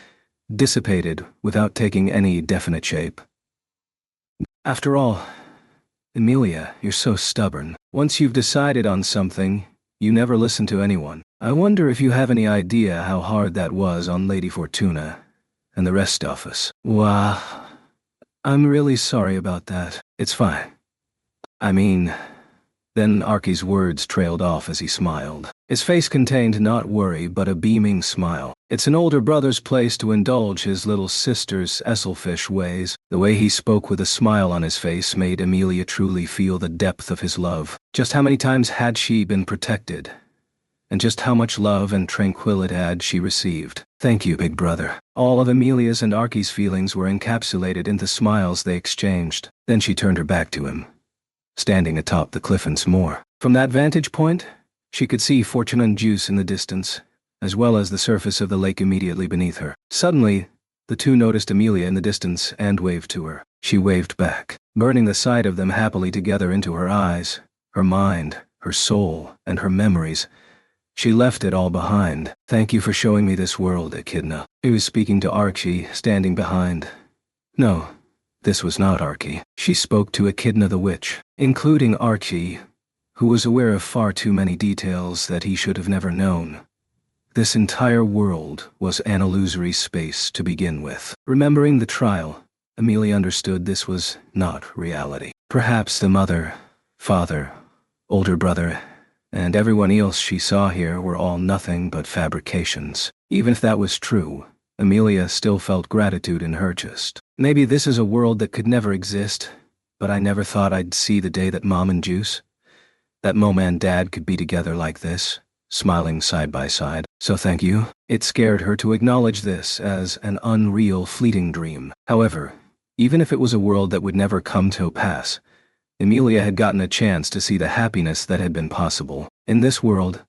dissipated without taking any definite shape. After all, Emilia, you're so stubborn. Once you've decided on something, you never listen to anyone. I wonder if you have any idea how hard that was on Lady Fortuna and the rest of us. Wow. I'm really sorry about that. It's fine. I mean... Then Archie's words trailed off as he smiled. His face contained not worry but a beaming smile. It's an older brother's place to indulge his little sister's Esselfish ways. The way he spoke with a smile on his face made Emilia truly feel the depth of his love. Just how many times had she been protected? And just how much love and tranquility had she received? Thank you, big brother. All of Emilia's and Archie's feelings were encapsulated in the smiles they exchanged. Then she turned her back to him, standing atop the cliff once more. From that vantage point, she could see Fortuna and Juice in the distance, as well as the surface of the lake immediately beneath her. Suddenly, the two noticed Emilia in the distance and waved to her. She waved back, burning the sight of them happily together into her eyes, her mind, her soul, and her memories. She left it all behind. Thank you for showing me this world, Echidna. He was speaking to Archie, standing behind. No. This was not Archie. She spoke to Echidna the witch, including Archie, who was aware of far too many details that he should have never known. This entire world was an illusory space to begin with. Remembering the trial, Emilia understood this was not reality. Perhaps the mother, father, older brother, and everyone else she saw here were all nothing but fabrications. Even if that was true, Emilia still felt gratitude in her chest. Maybe this is a world that could never exist, but I never thought I'd see the day that Mom and Juice, that Mom and Dad could be together like this, smiling side by side. So thank you. It scared her to acknowledge this as an unreal, fleeting dream. However, even if it was a world that would never come to pass, Emilia had gotten a chance to see the happiness that had been possible. In this world,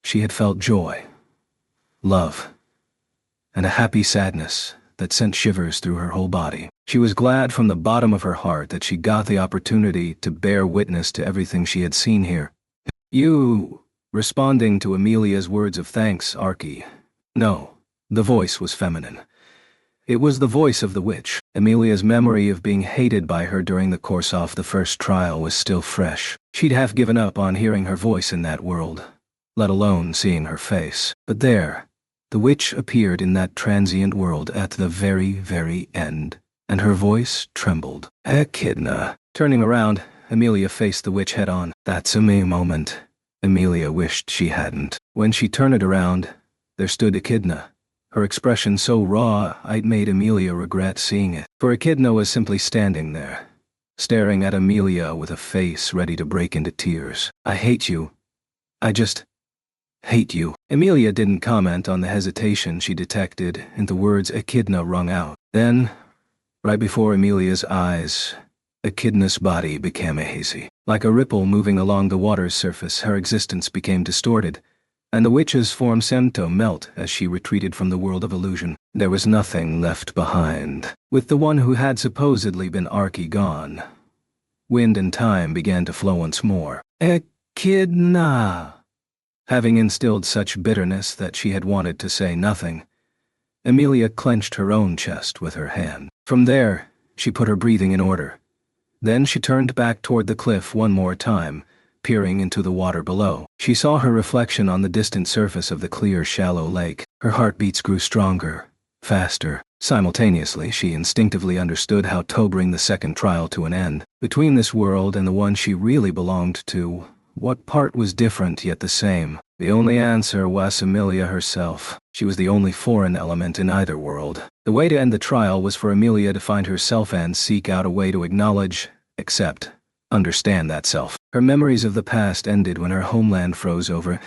she had felt joy, love, and a happy sadness that sent shivers through her whole body. She was glad from the bottom of her heart that she got the opportunity to bear witness to everything she had seen here. You... Responding to Emilia's words of thanks, Archie. No, the voice was feminine. It was the voice of the witch. Emilia's memory of being hated by her during the course of the first trial was still fresh. She'd half given up on hearing her voice in that world, let alone seeing her face. But there, the witch appeared in that transient world at the very, very end, and her voice trembled. Echidna. Turning around, Emilia faced the witch head-on. That's a me moment. Emilia wished she hadn't. When she turned it around, there stood Echidna, her expression so raw it made Emilia regret seeing it. For Echidna was simply standing there, staring at Emilia with a face ready to break into tears. I hate you. I just hate you. Emilia didn't comment on the hesitation she detected in the words Echidna wrung out. Then, right before Emilia's eyes, Echidna's body became hazy. Like a ripple moving along the water's surface, her existence became distorted, and the witch's form seemed to melt as she retreated from the world of illusion. There was nothing left behind. With the one who had supposedly been Archie gone, wind and time began to flow once more. Echidna! Having instilled such bitterness that she had wanted to say nothing, Emilia clenched her own chest with her hand. From there, she put her breathing in order. Then she turned back toward the cliff one more time, peering into the water below. She saw her reflection on the distant surface of the clear, shallow lake. Her heartbeats grew stronger, faster. Simultaneously, she instinctively understood how to bring the second trial to an end. Between this world and the one she really belonged to, what part was different yet the same? The only answer was Emilia herself. She was the only foreign element in either world. The way to end the trial was for Emilia to find herself and seek out a way to acknowledge, accept, understand that self. Her memories of the past ended when her homeland froze over,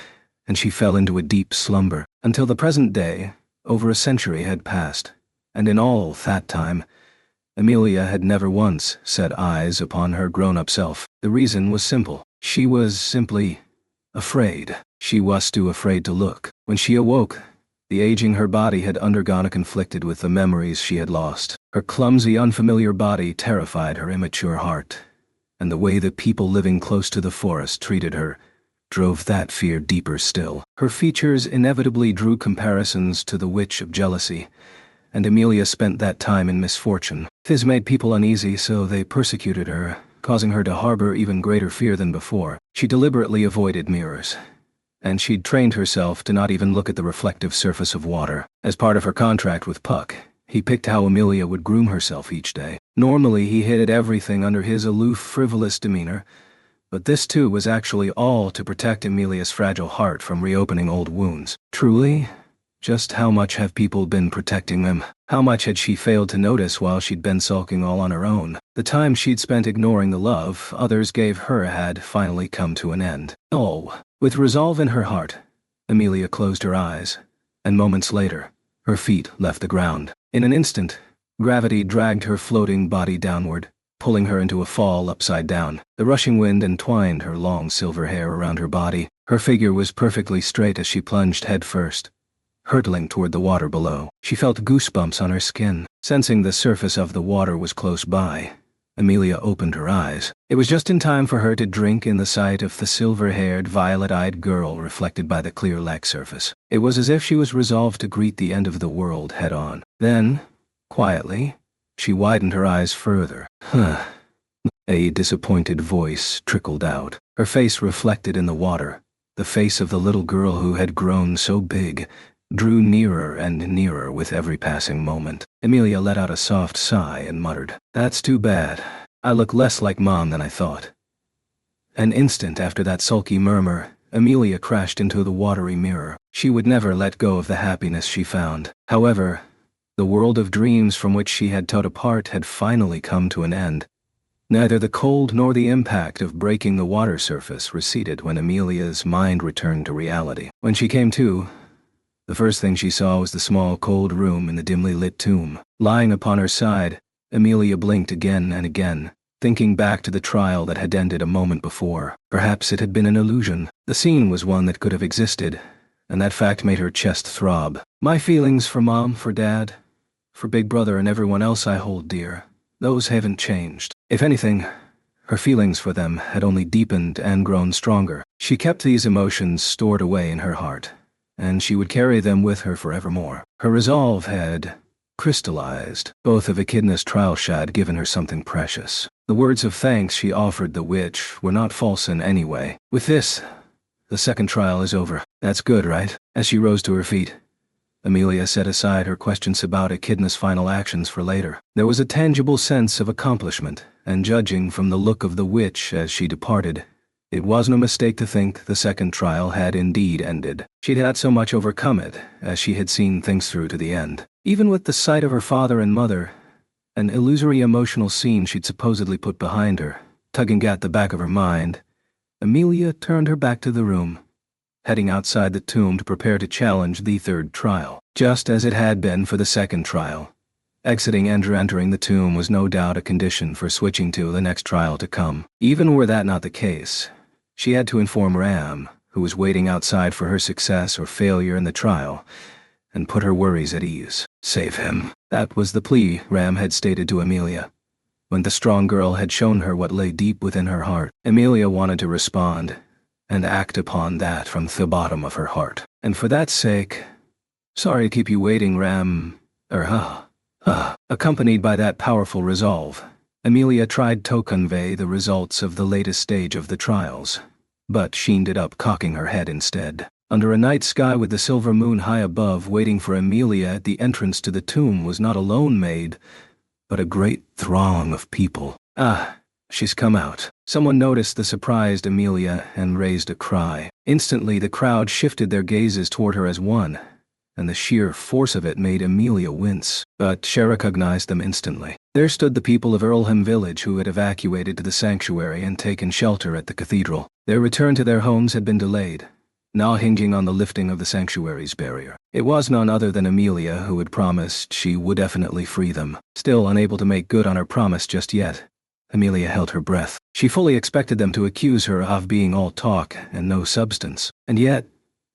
and she fell into a deep slumber. Until the present day, over a century had passed, and in all that time, Emilia had never once set eyes upon her grown-up self. The reason was simple. She was simply afraid. She was too afraid to look. When she awoke, the aging her body had undergone conflicted with the memories she had lost. Her clumsy, unfamiliar body terrified her immature heart, and the way the people living close to the forest treated her drove that fear deeper still. Her features inevitably drew comparisons to the witch of jealousy, and Emilia spent that time in misfortune. This made people uneasy, so they persecuted her, causing her to harbor even greater fear than before. She deliberately avoided mirrors, and she'd trained herself to not even look at the reflective surface of water. As part of her contract with Puck, he picked how Emilia would groom herself each day. Normally, he hid everything under his aloof, frivolous demeanor, but this too was actually all to protect Emilia's fragile heart from reopening old wounds. Truly, just how much have people been protecting them? How much had she failed to notice while she'd been sulking all on her own? The time she'd spent ignoring the love others gave her had finally come to an end. Oh, with resolve in her heart, Emilia closed her eyes, and moments later, her feet left the ground. In an instant, gravity dragged her floating body downward, pulling her into a fall upside down. The rushing wind entwined her long silver hair around her body. Her figure was perfectly straight as she plunged headfirst, hurtling toward the water below. She felt goosebumps on her skin. Sensing the surface of the water was close by, Emilia opened her eyes. It was just in time for her to drink in the sight of the silver-haired, violet-eyed girl reflected by the clear lake surface. It was as if she was resolved to greet the end of the world head-on. Then, quietly, she widened her eyes further. A disappointed voice trickled out. Her face reflected in the water. The face of the little girl who had grown so big drew nearer and nearer with every passing moment. Emilia let out a soft sigh and muttered, "That's too bad. I look less like Mom than I thought." An instant after that sulky murmur, Emilia crashed into the watery mirror. She would never let go of the happiness she found. However, the world of dreams from which she had towed apart had finally come to an end. Neither the cold nor the impact of breaking the water surface receded when Emilia's mind returned to reality. When she came to, the first thing she saw was the small, cold room in the dimly lit tomb. Lying upon her side, Emilia blinked again and again, thinking back to the trial that had ended a moment before. Perhaps it had been an illusion. The scene was one that could have existed, and that fact made her chest throb. My feelings for Mom, for Dad, for Big Brother and everyone else I hold dear, those haven't changed. If anything, her feelings for them had only deepened and grown stronger. She kept these emotions stored away in her heart, and she would carry them with her forevermore. Her resolve had crystallized. Both of Echidna's trial had given her something precious. The words of thanks she offered the witch were not false in any way. With this, the second trial is over. That's good, right? As she rose to her feet, Emilia set aside her questions about Echidna's final actions for later. There was a tangible sense of accomplishment, and judging from the look of the witch as she departed, it was no mistake to think the second trial had indeed ended. She'd had so much overcome it, as she had seen things through to the end. Even with the sight of her father and mother, an illusory emotional scene she'd supposedly put behind her, tugging at the back of her mind, Emilia turned her back to the room, heading outside the tomb to prepare to challenge the third trial. Just as it had been for the second trial, exiting and entering the tomb was no doubt a condition for switching to the next trial to come. Even were that not the case, she had to inform Ram, who was waiting outside for her success or failure in the trial, and put her worries at ease. Save him. That was the plea Ram had stated to Emilia. When the strong girl had shown her what lay deep within her heart, Emilia wanted to respond and act upon that from the bottom of her heart. And for that sake, sorry to keep you waiting, Ram. Accompanied by that powerful resolve, Emilia tried to convey the results of the latest stage of the trials, but she ended up cocking her head instead. Under a night sky with the silver moon high above, waiting for Emilia at the entrance to the tomb was not a lone maid, but a great throng of people. She's come out. Someone noticed the surprised Emilia and raised a cry. Instantly, the crowd shifted their gazes toward her as one, and the sheer force of it made Emilia wince. But she recognized them instantly. There stood the people of Earlham Village who had evacuated to the sanctuary and taken shelter at the cathedral. Their return to their homes had been delayed, now hinging on the lifting of the sanctuary's barrier. It was none other than Emilia who had promised she would definitely free them. Still unable to make good on her promise just yet, Emilia held her breath. She fully expected them to accuse her of being all talk and no substance. And yet,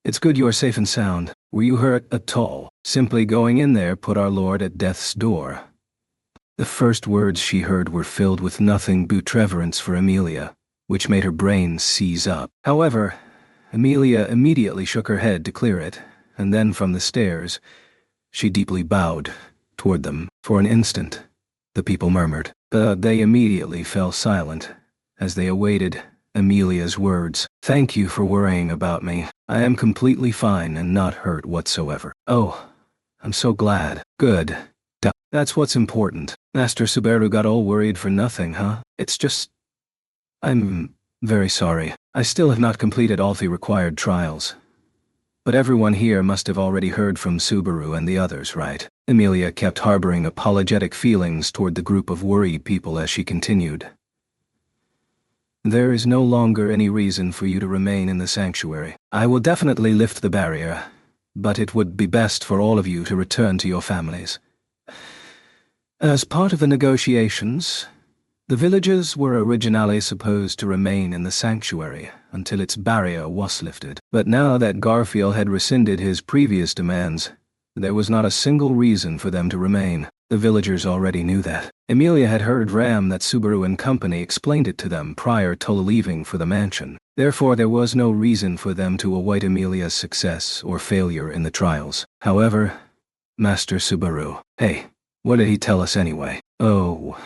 it's good you are safe and sound. Were you hurt at all? Simply going in there put our Lord at death's door. The first words she heard were filled with nothing but reverence for Emilia, which made her brain seize up. However, Emilia immediately shook her head to clear it, and then from the stairs, she deeply bowed toward them. For an instant, the people murmured, but they immediately fell silent as they awaited Amelia's words. "Thank you for worrying about me. I am completely fine and not hurt whatsoever." "Oh, I'm so glad." "Good. That's what's important." Master Subaru got all worried for nothing, huh? "It's just... I'm very sorry. I still have not completed all the required trials. But everyone here must have already heard from Subaru and the others, right?" Amelia kept harboring apologetic feelings toward the group of worried people as she continued. "There is no longer any reason for you to remain in the sanctuary. I will definitely lift the barrier, but it would be best for all of you to return to your families. As part of the negotiations, the villagers were originally supposed to remain in the sanctuary until its barrier was lifted. But now that Garfield had rescinded his previous demands, there was not a single reason for them to remain. The villagers already knew that. Amelia had heard Ram that Subaru and company explained it to them prior to leaving for the mansion. Therefore, there was no reason for them to await Amelia's success or failure in the trials. However, Master Subaru... Hey, what did he tell us anyway? Oh,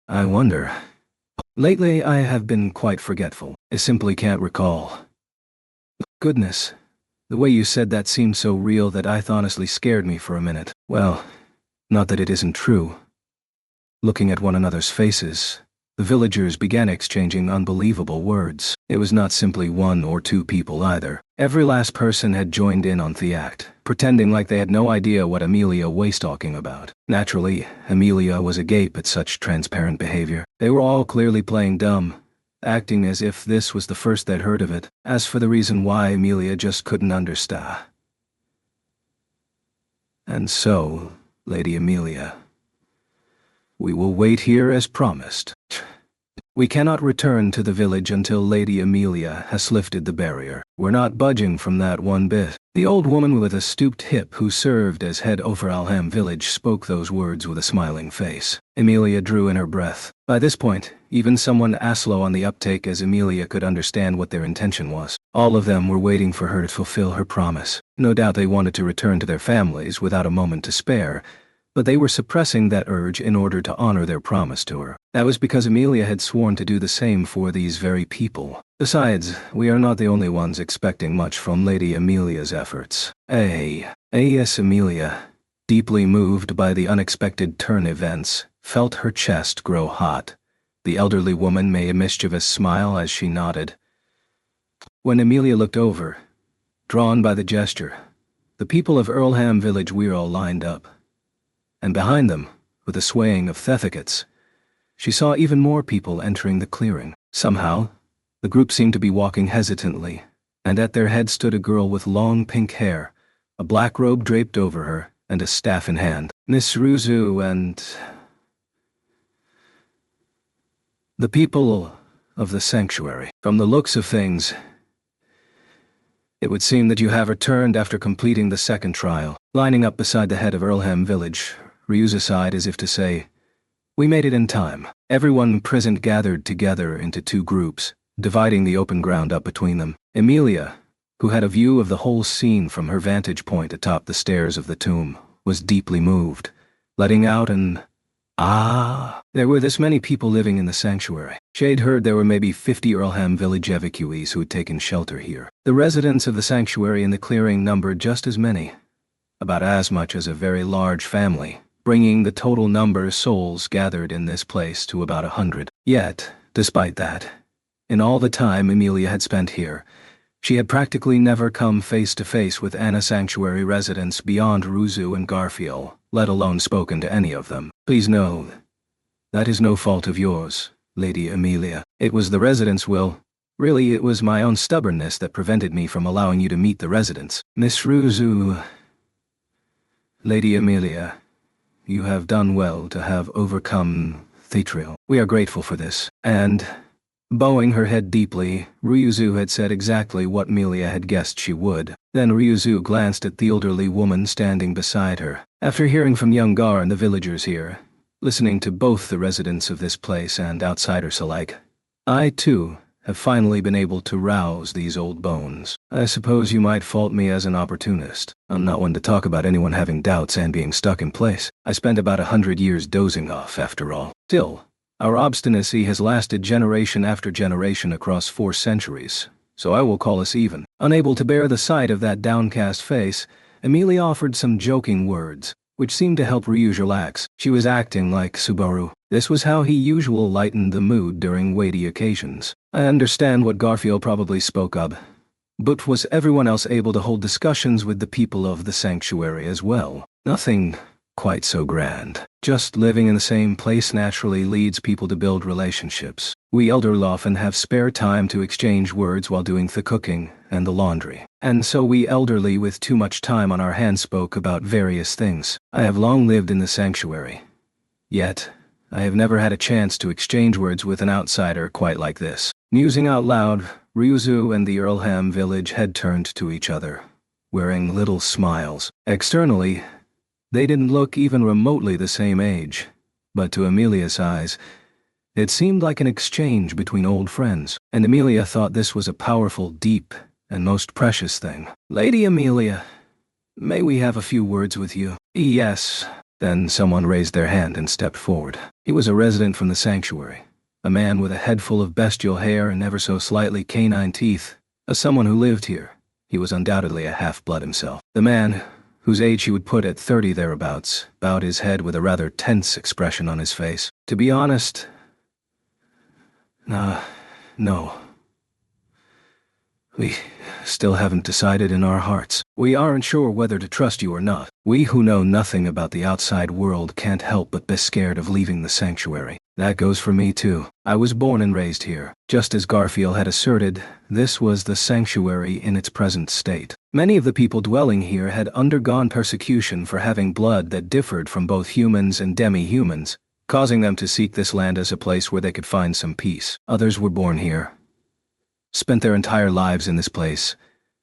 I wonder. Lately, I have been quite forgetful. I simply can't recall. Goodness, the way you said that seemed so real that I honestly scared me for a minute. Well, not that it isn't true. Looking at one another's faces, the villagers began exchanging unbelievable words. It was not simply one or two people either. Every last person had joined in on the act, pretending like they had no idea what Amelia was talking about. Naturally, Amelia was agape at such transparent behavior. They were all clearly playing dumb, acting as if this was the first they'd heard of it. As for the reason why, Amelia just couldn't understand. "And so, Lady Amelia, we will wait here as promised. We cannot return to the village until Lady Amelia has lifted the barrier. We're not budging from that one bit." The old woman with a stooped hip who served as head over Alham village spoke those words with a smiling face. Amelia drew in her breath. By this point, even someone as slow on the uptake as Amelia could understand what their intention was. All of them were waiting for her to fulfill her promise. No doubt they wanted to return to their families without a moment to spare, but they were suppressing that urge in order to honor their promise to her. That was because Amelia had sworn to do the same for these very people. Besides, we are not the only ones expecting much from Lady Amelia's efforts. Yes, Amelia, deeply moved by the unexpected turn events, felt her chest grow hot. The elderly woman made a mischievous smile as she nodded. When Amelia looked over, drawn by the gesture, the people of Earlham village were all lined up. And behind them, with a swaying of thethicats, she saw even more people entering the clearing. Somehow, the group seemed to be walking hesitantly, and at their head stood a girl with long pink hair, a black robe draped over her, and a staff in hand. Miss Ruzu and... the people of the sanctuary. From the looks of things, it would seem that you have returned after completing the second trial. Lining up beside the head of Earlham village, Ryuza sighed as if to say, "We made it in time." Everyone present gathered together into two groups, dividing the open ground up between them. Amelia, who had a view of the whole scene from her vantage point atop the stairs of the tomb, was deeply moved, letting out an "Ah!" There were this many people living in the sanctuary. She'd heard there were maybe 50 Earlham village evacuees who had taken shelter here. The residents of the sanctuary in the clearing numbered just as many, about as much as a very large family, bringing the total number of souls gathered in this place to about 100. Yet, despite that, in all the time Amelia had spent here, she had practically never come face to face with Anna Sanctuary residents beyond Ruzu and Garfield, let alone spoken to any of them. Please know, that is no fault of yours, Lady Amelia. It was the residents' will. Really, it was my own stubbornness that prevented me from allowing you to meet the residents. Miss Ruzu... Lady Amelia, you have done well to have overcome Thetriel. We are grateful for this. And, bowing her head deeply, Ryuzu had said exactly what Amelia had guessed she would. Then Ryuzu glanced at the elderly woman standing beside her. After hearing from young Gar and the villagers here, listening to both the residents of this place and outsiders alike, I, too, have finally been able to rouse these old bones. I suppose you might fault me as an opportunist. I'm not one to talk about anyone having doubts and being stuck in place. I spent about 100 years dozing off, after all. Still, our obstinacy has lasted generation after generation across 4 centuries, so I will call us even. Unable to bear the sight of that downcast face, Emilia offered some joking words, which seemed to help Ryuji relax. She was acting like Subaru. This was how he usually lightened the mood during weighty occasions. I understand what Garfield probably spoke of, but was everyone else able to hold discussions with the people of the sanctuary as well? Nothing quite so grand. Just living in the same place naturally leads people to build relationships. We elderly often have spare time to exchange words while doing the cooking and the laundry. And so we elderly with too much time on our hands spoke about various things. I have long lived in the sanctuary. Yet, I have never had a chance to exchange words with an outsider quite like this. Musing out loud, Ryuzu and the Earlham village had turned to each other, wearing little smiles. Externally, they didn't look even remotely the same age, but to Emilia's eyes, it seemed like an exchange between old friends, and Emilia thought this was a powerful, deep, and most precious thing. "Lady Emilia, may we have a few words with you?" "Yes." Then someone raised their hand and stepped forward. He was a resident from the sanctuary, a man with a head full of bestial hair and ever so slightly canine teeth. As someone who lived here, he was undoubtedly a half-blood himself. The man, whose age he would put at 30 thereabouts, bowed his head with a rather tense expression on his face. "To be honest, no. We still haven't decided in our hearts. We aren't sure whether to trust you or not. We who know nothing about the outside world can't help but be scared of leaving the sanctuary. That goes for me too. I was born and raised here. Just as Garfield had asserted, this was the sanctuary in its present state. Many of the people dwelling here had undergone persecution for having blood that differed from both humans and demi-humans, causing them to seek this land as a place where they could find some peace. Others were born here, spent their entire lives in this place,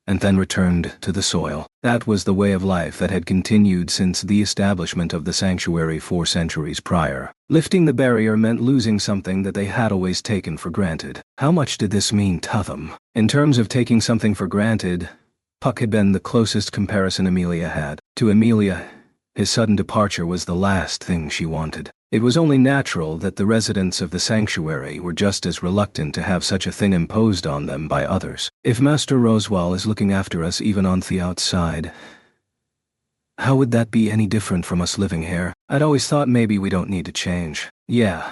and then returned to the soil. That was the way of life that had continued since the establishment of the sanctuary 4 centuries prior. Lifting the barrier meant losing something that they had always taken for granted. How much did this mean to them? In terms of taking something for granted, Puck had been the closest comparison Emilia had. To Emilia, his sudden departure was the last thing she wanted. It was only natural that the residents of the sanctuary were just as reluctant to have such a thing imposed on them by others. If Master Roswaal is looking after us even on the outside, how would that be any different from us living here? I'd always thought maybe we don't need to change. Yeah.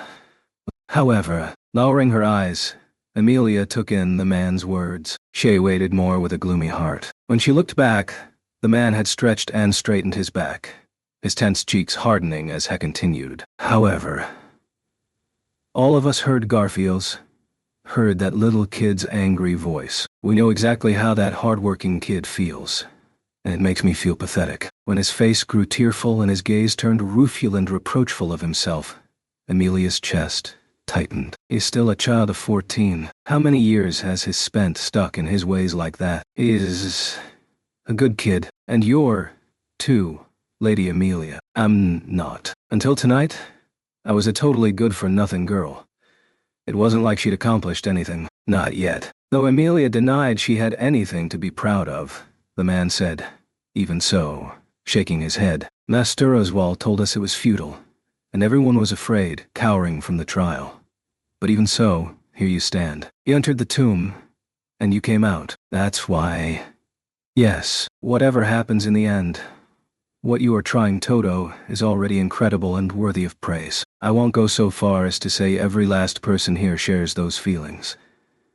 However, lowering her eyes, Emilia took in the man's words. She waited more with a gloomy heart. When she looked back, the man had stretched and straightened his back, his tense cheeks hardening as he continued. However, all of us heard heard that little kid's angry voice. We know exactly how that hard-working kid feels, and it makes me feel pathetic. When his face grew tearful and his gaze turned rueful and reproachful of himself, Emilia's chest tightened. He's still a child of 14. How many years has he spent stuck in his ways like that? He is a good kid, and you're, too, Lady Emilia. I'm not. Until tonight, I was a totally good-for-nothing girl. It wasn't like she'd accomplished anything. Not yet. Though Emilia denied she had anything to be proud of, the man said, "Even so," shaking his head. "Master Roswaal told us it was futile, and everyone was afraid, cowering from the trial. But even so, here you stand. You entered the tomb, and you came out. That's why. Yes, whatever happens in the end, what you are trying, Toto, is already incredible and worthy of praise. I won't go so far as to say every last person here shares those feelings,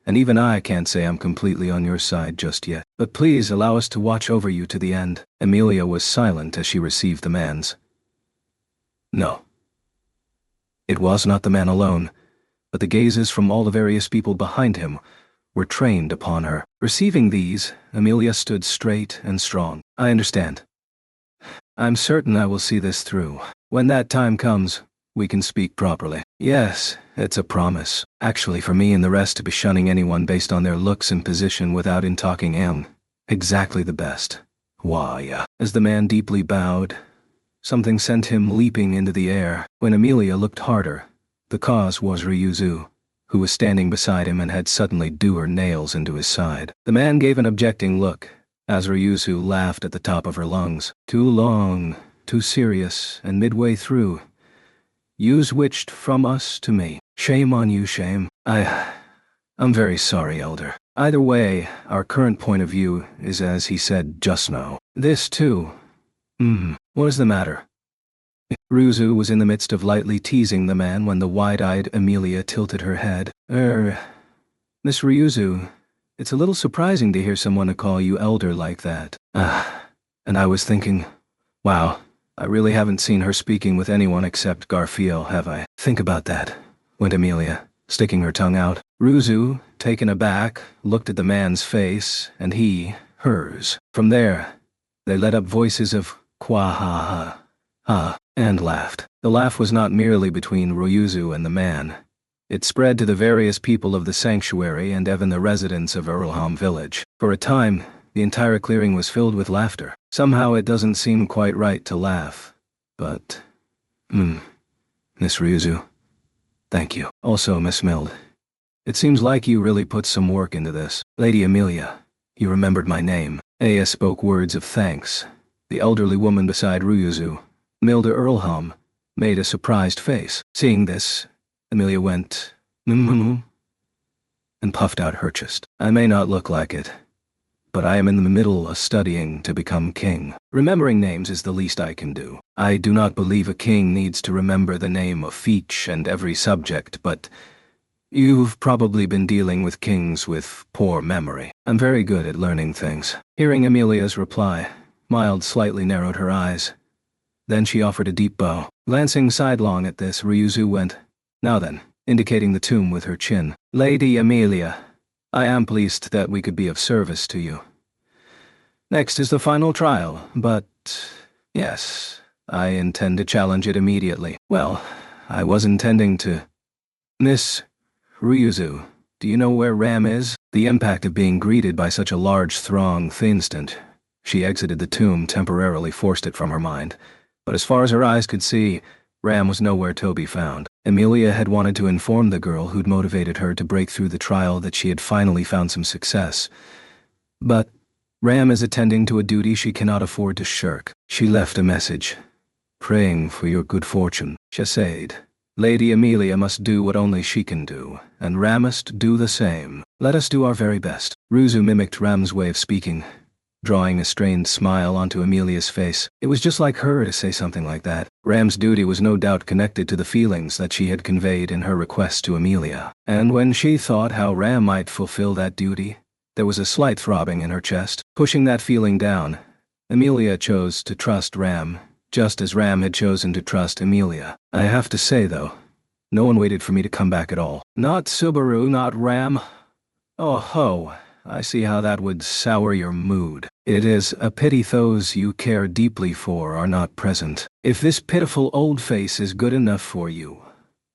and even I can't say I'm completely on your side just yet. But please allow us to watch over you to the end." Emilia was silent as she received the man's. No. It was not the man alone, but the gazes from all the various people behind him were trained upon her. Receiving these, Emilia stood straight and strong. "I understand. I'm certain I will see this through. When that time comes, we can speak properly." "Yes, it's a promise. Actually, for me and the rest to be shunning anyone based on their looks and position without in talking exactly the best. Why, As the man deeply bowed, something sent him leaping into the air. When Emilia looked harder, the cause was Ryuzu, who was standing beside him and had suddenly dug her nails into his side. The man gave an objecting look, as Ryuzu laughed at the top of her lungs. Too long, too serious, and midway through, you switched from us to me. Shame on you, shame. I'm very sorry, Elder. Either way, our current point of view is as he said just now. This too. What is the matter? Ryuzu was in the midst of lightly teasing the man when the wide-eyed Emilia tilted her head. Miss Ryuzu, it's a little surprising to hear someone call you Elder like that. And I was thinking, wow, I really haven't seen her speaking with anyone except Garfiel, have I? Think about that, went Emilia, sticking her tongue out. Ryuzu, taken aback, looked at the man's face, and he, hers. From there, they let up voices of kwa-ha-ha, and laughed. The laugh was not merely between Ryuzu and the man. It spread to the various people of the sanctuary and even the residents of Earlham village. For a time, the entire clearing was filled with laughter. Somehow it doesn't seem quite right to laugh. But, Miss Ryuzu, thank you. Also, Miss Mild, it seems like you really put some work into this. Lady Emilia, you remembered my name. Aya spoke words of thanks. The elderly woman beside Ryuzu, Milda Earlham, made a surprised face. Seeing this, Emilia went, and puffed out her chest. I may not look like it, but I am in the middle of studying to become king. Remembering names is the least I can do. I do not believe a king needs to remember the name of each and every subject, but you've probably been dealing with kings with poor memory. I'm very good at learning things. Hearing Emilia's reply, Mild slightly narrowed her eyes. Then she offered a deep bow. Glancing sidelong at this, Ryuzu went, now then, indicating the tomb with her chin. Lady Emilia, I am pleased that we could be of service to you. Next is the final trial, but yes, I intend to challenge it immediately. Well, I was intending to... Miss Ryuzu, do you know where Ram is? The impact of being greeted by such a large throng instant. She exited the tomb, temporarily forced it from her mind. But as far as her eyes could see, Ram was nowhere to be found. Emilia had wanted to inform the girl who'd motivated her to break through the trial that she had finally found some success. But Ram is attending to a duty she cannot afford to shirk. She left a message, praying for your good fortune. Chasade. Lady Emilia must do what only she can do, and Ram must do the same. Let us do our very best. Ryuzu mimicked Ram's way of speaking, drawing a strained smile onto Emilia's face. It was just like her to say something like that. Ram's duty was no doubt connected to the feelings that she had conveyed in her request to Emilia. And when she thought how Ram might fulfill that duty, there was a slight throbbing in her chest. Pushing that feeling down, Emilia chose to trust Ram, just as Ram had chosen to trust Emilia. I have to say, though, no one waited for me to come back at all. Not Subaru, not Ram. Oh ho, I see how that would sour your mood. It is a pity those you care deeply for are not present. If this pitiful old face is good enough for you,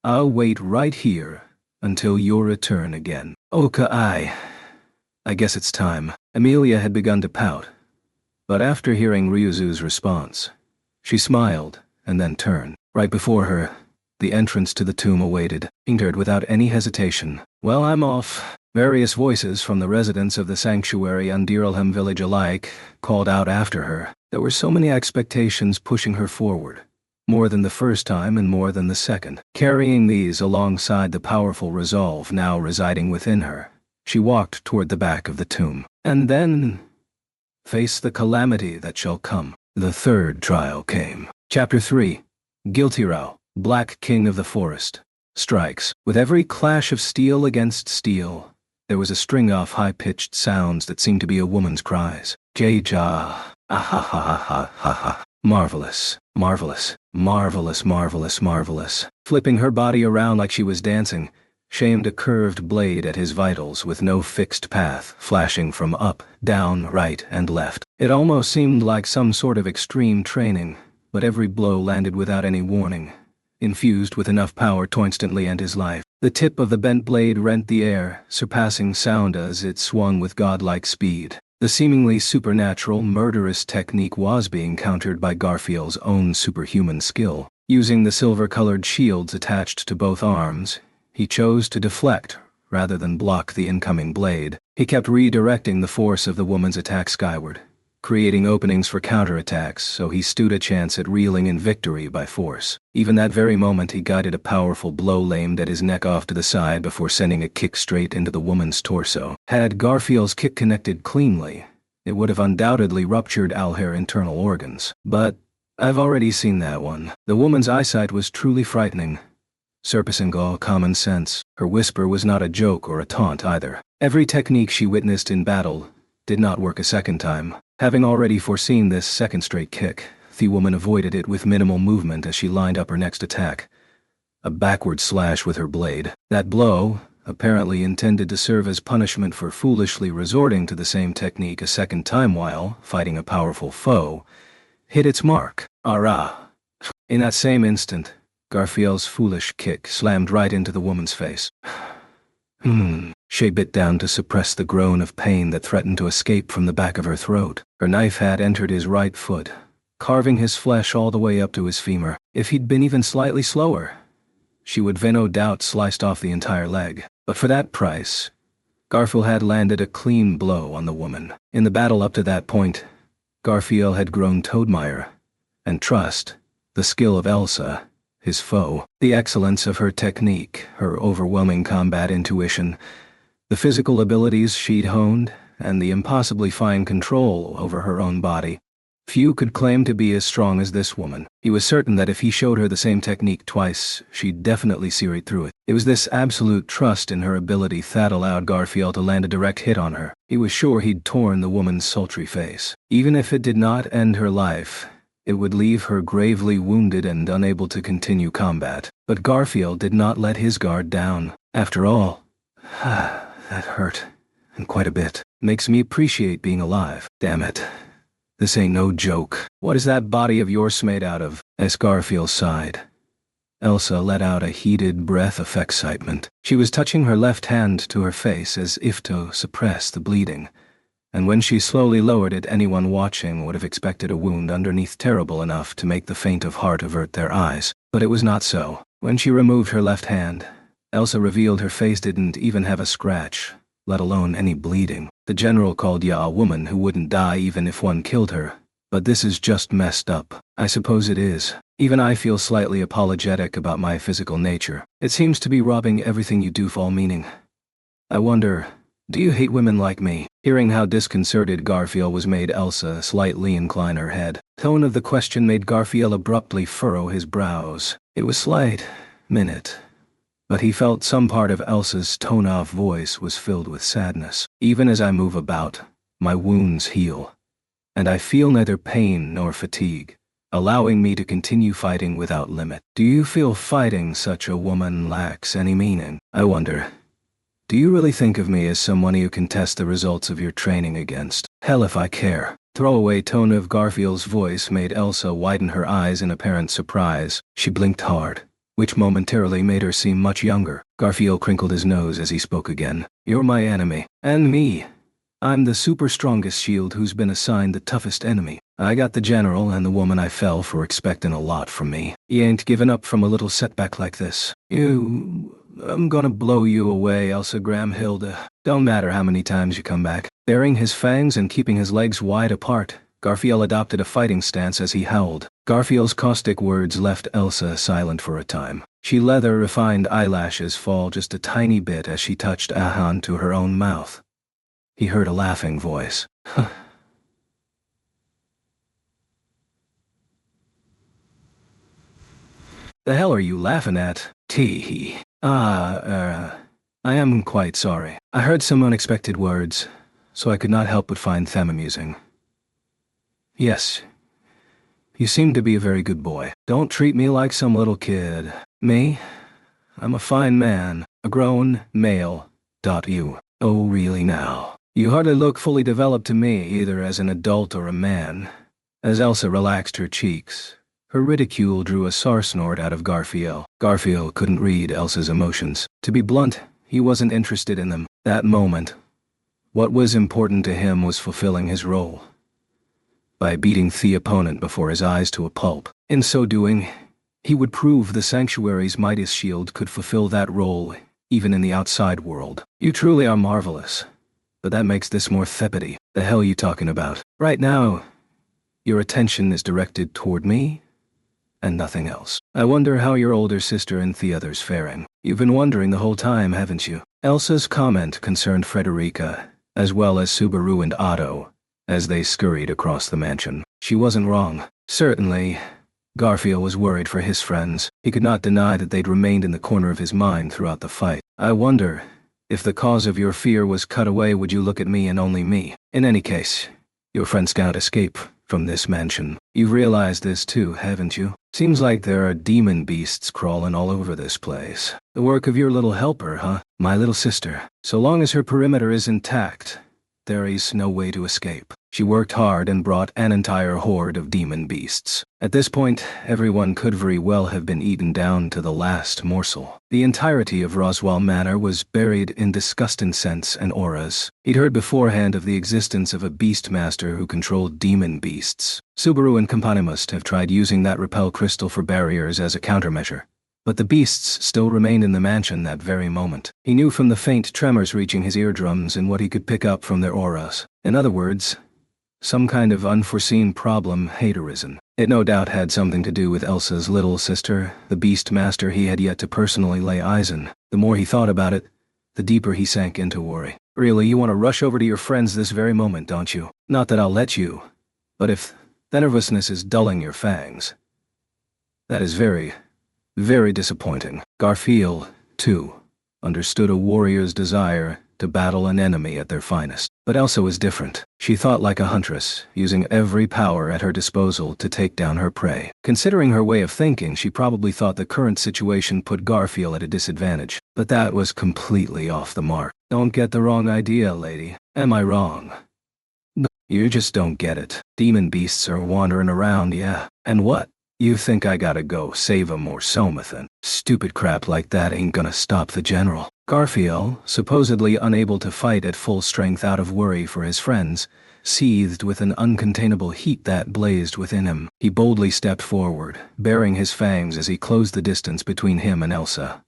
I'll wait right here until your return again. Oka, I guess it's time. Emilia had begun to pout, but after hearing Ryuzu's response, she smiled and then turned. Right before her, the entrance to the tomb awaited. Entered without any hesitation. Well, I'm off. Various voices from the residents of the sanctuary and Earlham village alike called out after her. There were so many expectations pushing her forward, more than the first time and more than the second. Carrying these alongside the powerful resolve now residing within her, she walked toward the back of the tomb. And then face the calamity that shall come. The third trial came. Chapter 3. Giltirao, Black King of the Forest, strikes. With every clash of steel against steel, there was a string of high-pitched sounds that seemed to be a woman's cries. Jaja, ah-ha-ha-ha-ha-ha. Marvelous, marvelous, marvelous, marvelous, marvelous. Flipping her body around like she was dancing, shamed a curved blade at his vitals with no fixed path, flashing from up, down, right, and left. It almost seemed like some sort of extreme training, but every blow landed without any warning, infused with enough power to instantly end his life. The tip of the bent blade rent the air, surpassing sound as it swung with godlike speed. The seemingly supernatural, murderous technique was being countered by Garfiel's own superhuman skill. Using the silver-colored shields attached to both arms, He chose to deflect, rather than block the incoming blade. He kept redirecting the force of the woman's attack skyward, creating openings for counterattacks, so he stood a chance at reeling in victory by force. Even that very moment he guided a powerful blow aimed at his neck off to the side before sending a kick straight into the woman's torso. Had Garfield's kick connected cleanly, it would have undoubtedly ruptured her internal organs. But I've already seen that one. The woman's eyesight was truly frightening, surpassing all common sense. Her whisper was not a joke or a taunt either. Every technique she witnessed in battle did not work a second time. Having already foreseen this second straight kick, the woman avoided it with minimal movement as she lined up her next attack, a backward slash with her blade. That blow, apparently intended to serve as punishment for foolishly resorting to the same technique a second time while fighting a powerful foe, hit its mark. Ah! In that same instant, Garfield's foolish kick slammed right into the woman's face. She bit down to suppress the groan of pain that threatened to escape from the back of her throat. Her knife had entered his right foot, carving his flesh all the way up to his femur. If he'd been even slightly slower, she would no doubt sliced off the entire leg. But for that price, Garfield had landed a clean blow on the woman. In the battle up to that point, Garfield had grown to admire and trust the skill of Elsa, his foe, the excellence of her technique, her overwhelming combat intuition, the physical abilities she'd honed, and the impossibly fine control over her own body. Few could claim to be as strong as this woman. He was certain that if he showed her the same technique twice, she'd definitely see right through it. It was this absolute trust in her ability that allowed Garfield to land a direct hit on her. He was sure he'd torn the woman's sultry face. Even if it did not end her life, it would leave her gravely wounded and unable to continue combat. But Garfield did not let his guard down. After all, that hurt, and quite a bit. Makes me appreciate being alive. Damn it. This ain't no joke. What is that body of yours made out of? As Garfield sighed, Elsa let out a heated breath of excitement. She was touching her left hand to her face as if to suppress the bleeding, and when she slowly lowered it, anyone watching would have expected a wound underneath terrible enough to make the faint of heart avert their eyes. But it was not so. When she removed her left hand, Elsa revealed her face didn't even have a scratch, let alone any bleeding. The general called ya a woman who wouldn't die even if one killed her. But this is just messed up. I suppose it is. Even I feel slightly apologetic about my physical nature. It seems to be robbing everything you do for all meaning. I wonder, do you hate women like me? Hearing how disconcerted Garfield was made Elsa slightly incline her head. Tone of the question made Garfield abruptly furrow his brows. It was slight, minute, but he felt some part of Elsa's tone-off voice was filled with sadness. Even as I move about, my wounds heal, and I feel neither pain nor fatigue, allowing me to continue fighting without limit. Do you feel fighting such a woman lacks any meaning? I wonder, do you really think of me as someone you can test the results of your training against? Hell if I care. Throwaway tone of Garfield's voice made Elsa widen her eyes in apparent surprise. She blinked hard, which momentarily made her seem much younger. Garfield crinkled his nose as he spoke again. You're my enemy. And me. I'm the super strongest shield who's been assigned the toughest enemy. I got the general and the woman I fell for expecting a lot from me. You ain't giving up from a little setback like this. I'm gonna blow you away, Elsa Gramhilda. Don't matter how many times you come back. Baring his fangs and keeping his legs wide apart, Garfield adopted a fighting stance as he howled. Garfield's caustic words left Elsa silent for a time. She let her refined eyelashes fall just a tiny bit as she touched a hand to her own mouth. He heard a laughing voice. The hell are you laughing at? Tee-hee. I am quite sorry. I heard some unexpected words, so I could not help but find them amusing. Yes, you seem to be a very good boy. Don't treat me like some little kid. Me? I'm a fine man, a grown male. You. Oh really now? You hardly look fully developed to me, either as an adult or a man. As Elsa relaxed her cheeks, her ridicule drew a snort out of Garfield. Garfield couldn't read Elsa's emotions. To be blunt, he wasn't interested in them. That moment, what was important to him was fulfilling his role, by beating the opponent before his eyes to a pulp. In so doing, he would prove the Sanctuary's Midas Shield could fulfill that role even in the outside world. You truly are marvelous. But that makes this more theppity. The hell you talking about? Right now, your attention is directed toward me and nothing else. I wonder how your older sister and the others faring. You've been wondering the whole time, haven't you? Elsa's comment concerned Frederica, as well as Subaru and Otto, as they scurried across the mansion. She wasn't wrong. Certainly, Garfield was worried for his friends. He could not deny that they'd remained in the corner of his mind throughout the fight. I wonder, if the cause of your fear was cut away, would you look at me and only me? In any case, your friends can't escape from this mansion. You've realized this too, haven't you? Seems like there are demon beasts crawling all over this place. The work of your little helper, huh? My little sister. So long as her perimeter is intact, there is no way to escape. She worked hard and brought an entire horde of demon beasts. At this point, everyone could very well have been eaten down to the last morsel. The entirety of Roswell Manor was buried in disgust, incense, and auras. He'd heard beforehand of the existence of a beastmaster who controlled demon beasts. Subaru and company must have tried using that repel crystal for barriers as a countermeasure. But the beasts still remained in the mansion that very moment. He knew from the faint tremors reaching his eardrums and what he could pick up from their auras. In other words, some kind of unforeseen problem had arisen. It no doubt had something to do with Elsa's little sister, the Beastmaster he had yet to personally lay eyes on. The more he thought about it, the deeper he sank into worry. Really, you want to rush over to your friends this very moment, don't you? Not that I'll let you, but if that nervousness is dulling your fangs, that is very, very disappointing. Garfield, too, understood a warrior's desire to battle an enemy at their finest. But Elsa was different. She thought like a huntress, using every power at her disposal to take down her prey. Considering her way of thinking, she probably thought the current situation put Garfield at a disadvantage. But that was completely off the mark. Don't get the wrong idea, lady. Am I wrong? No, you just don't get it. Demon beasts are wandering around, yeah. And what? You think I gotta go save 'em or something? Stupid crap like that ain't gonna stop the general. Garfield, supposedly unable to fight at full strength out of worry for his friends, seethed with an uncontainable heat that blazed within him. He boldly stepped forward, baring his fangs as he closed the distance between him and Elsa.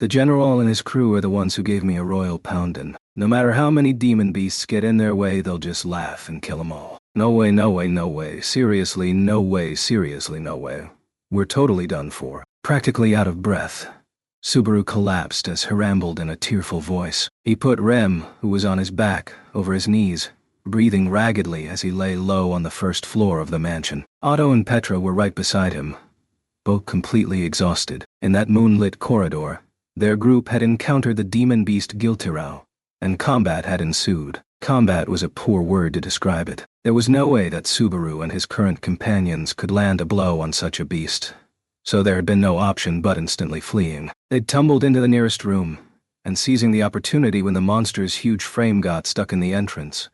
The general and his crew are the ones who gave me a royal pounding. No matter how many demon beasts get in their way, they'll just laugh and kill 'em all. No way, no way, no way. Seriously, no way, seriously, no way. We're totally done for. Practically out of breath, Subaru collapsed as he rambled in a tearful voice. He put Rem, who was on his back, over his knees, breathing raggedly as he lay low on the first floor of the mansion. Otto and Petra were right beside him, both completely exhausted. In that moonlit corridor, their group had encountered the demon beast Giltirao, and combat had ensued. Combat was a poor word to describe it. There was no way that Subaru and his current companions could land a blow on such a beast, so there had been no option but instantly fleeing. They'd tumbled into the nearest room, and seizing the opportunity when the monster's huge frame got stuck in the entrance,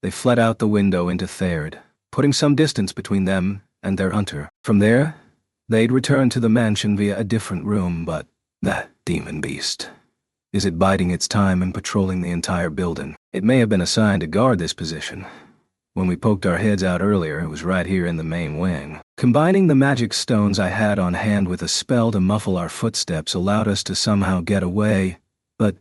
they fled out the window into Third, putting some distance between them and their hunter. From there, they'd return to the mansion via a different room, but that demon beast. Is it biding its time and patrolling the entire building? It may have been assigned to guard this position. When we poked our heads out earlier, it was right here in the main wing. Combining the magic stones I had on hand with a spell to muffle our footsteps allowed us to somehow get away, but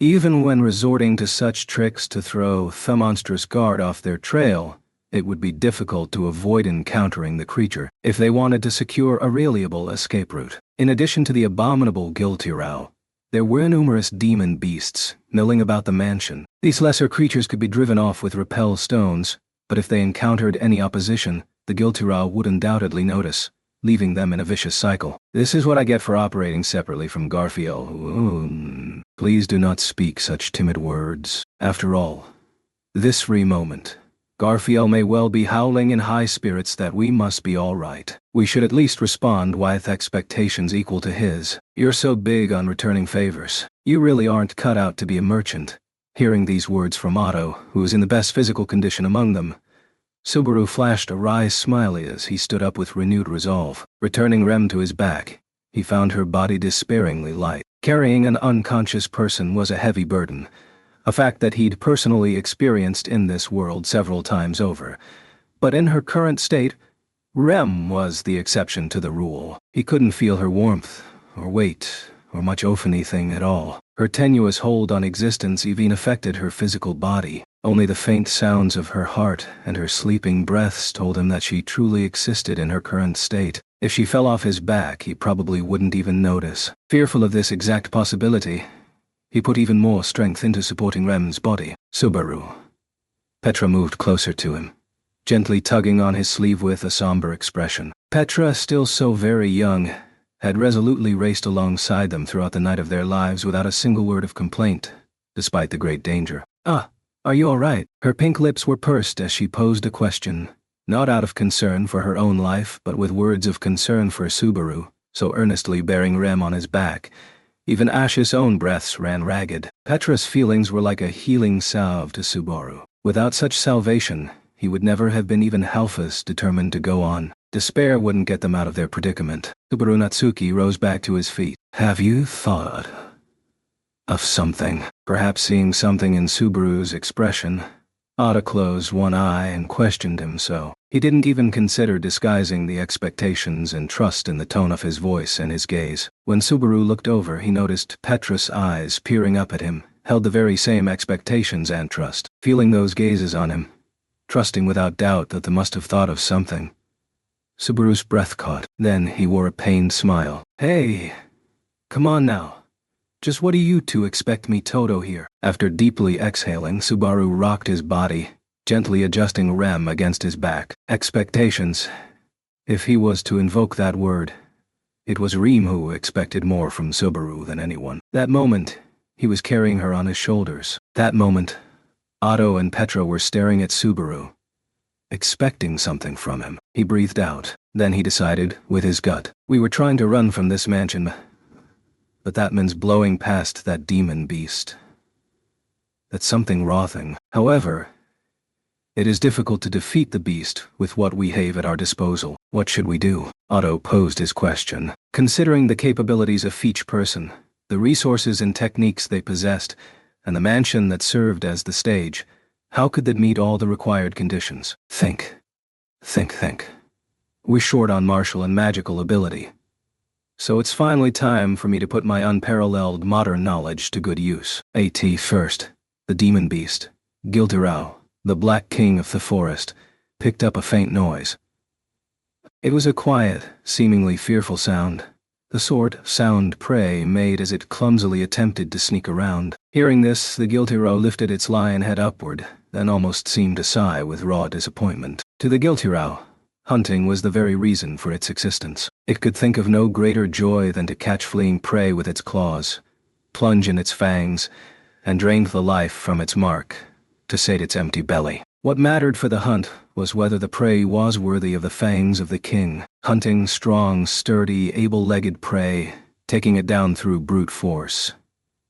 even when resorting to such tricks to throw the monstrous guard off their trail, it would be difficult to avoid encountering the creature if they wanted to secure a reliable escape route. In addition to the abominable Giltirao, there were numerous demon beasts milling about the mansion. These lesser creatures could be driven off with repel stones, but if they encountered any opposition, the Giltirao would undoubtedly notice, leaving them in a vicious cycle. This is what I get for operating separately from Garfield. Please do not speak such timid words. After all, this very moment, Garfield may well be howling in high spirits that we must be all right. We should at least respond with expectations equal to his. You're so big on returning favors. You really aren't cut out to be a merchant. Hearing these words from Otto, who was in the best physical condition among them, Subaru flashed a wry smile as he stood up with renewed resolve. Returning Rem to his back, he found her body despairingly light. Carrying an unconscious person was a heavy burden, a fact that he'd personally experienced in this world several times over. But in her current state, Rem was the exception to the rule. He couldn't feel her warmth, or weight, or much of anything at all. Her tenuous hold on existence even affected her physical body. Only the faint sounds of her heart and her sleeping breaths told him that she truly existed in her current state. If she fell off his back, he probably wouldn't even notice. Fearful of this exact possibility, he put even more strength into supporting Rem's body. Subaru. Petra moved closer to him, gently tugging on his sleeve with a somber expression. Petra, still so very young, had resolutely raced alongside them throughout the night of their lives without a single word of complaint, despite the great danger. Are you all right? Her pink lips were pursed as she posed a question, not out of concern for her own life but with words of concern for Subaru, so earnestly bearing Rem on his back. Even Ash's own breaths ran ragged. Petra's feelings were like a healing salve to Subaru. Without such salvation, he would never have been even half as determined to go on. Despair wouldn't get them out of their predicament. Subaru Natsuki rose back to his feet. Have you thought of something? Perhaps seeing something in Subaru's expression, Ada closed one eye and questioned him so. He didn't even consider disguising the expectations and trust in the tone of his voice and his gaze. When Subaru looked over, he noticed Petra's eyes peering up at him, held the very same expectations and trust. Feeling those gazes on him, trusting without doubt that they must have thought of something, Subaru's breath caught. Then he wore a pained smile. Hey, come on now. Just what do you two expect me Toto here? After deeply exhaling, Subaru rocked his body, gently adjusting Rem against his back. Expectations. If he was to invoke that word, it was Rem who expected more from Subaru than anyone. That moment, he was carrying her on his shoulders. That moment, Otto and Petra were staring at Subaru, expecting something from him. He breathed out. Then he decided, with his gut, we were trying to run from this mansion, but that means blowing past that demon beast. That's something wrothing. However, it is difficult to defeat the beast with what we have at our disposal. What should we do? Otto posed his question. Considering the capabilities of each person, the resources and techniques they possessed, and the mansion that served as the stage, how could they meet all the required conditions? Think. We're short on martial and magical ability. So it's finally time for me to put my unparalleled modern knowledge to good use. First, the demon beast, Giltirao, the Black King of the forest, picked up a faint noise. It was a quiet, seemingly fearful sound, the sort of sound prey made as it clumsily attempted to sneak around. Hearing this, the Giltirao lifted its lion head upward, then almost seemed to sigh with raw disappointment. To the Giltirao, hunting was the very reason for its existence. It could think of no greater joy than to catch fleeing prey with its claws, plunge in its fangs, and drain the life from its mark, to sate its empty belly. What mattered for the hunt was whether the prey was worthy of the fangs of the king, hunting strong, sturdy, able-legged prey, taking it down through brute force.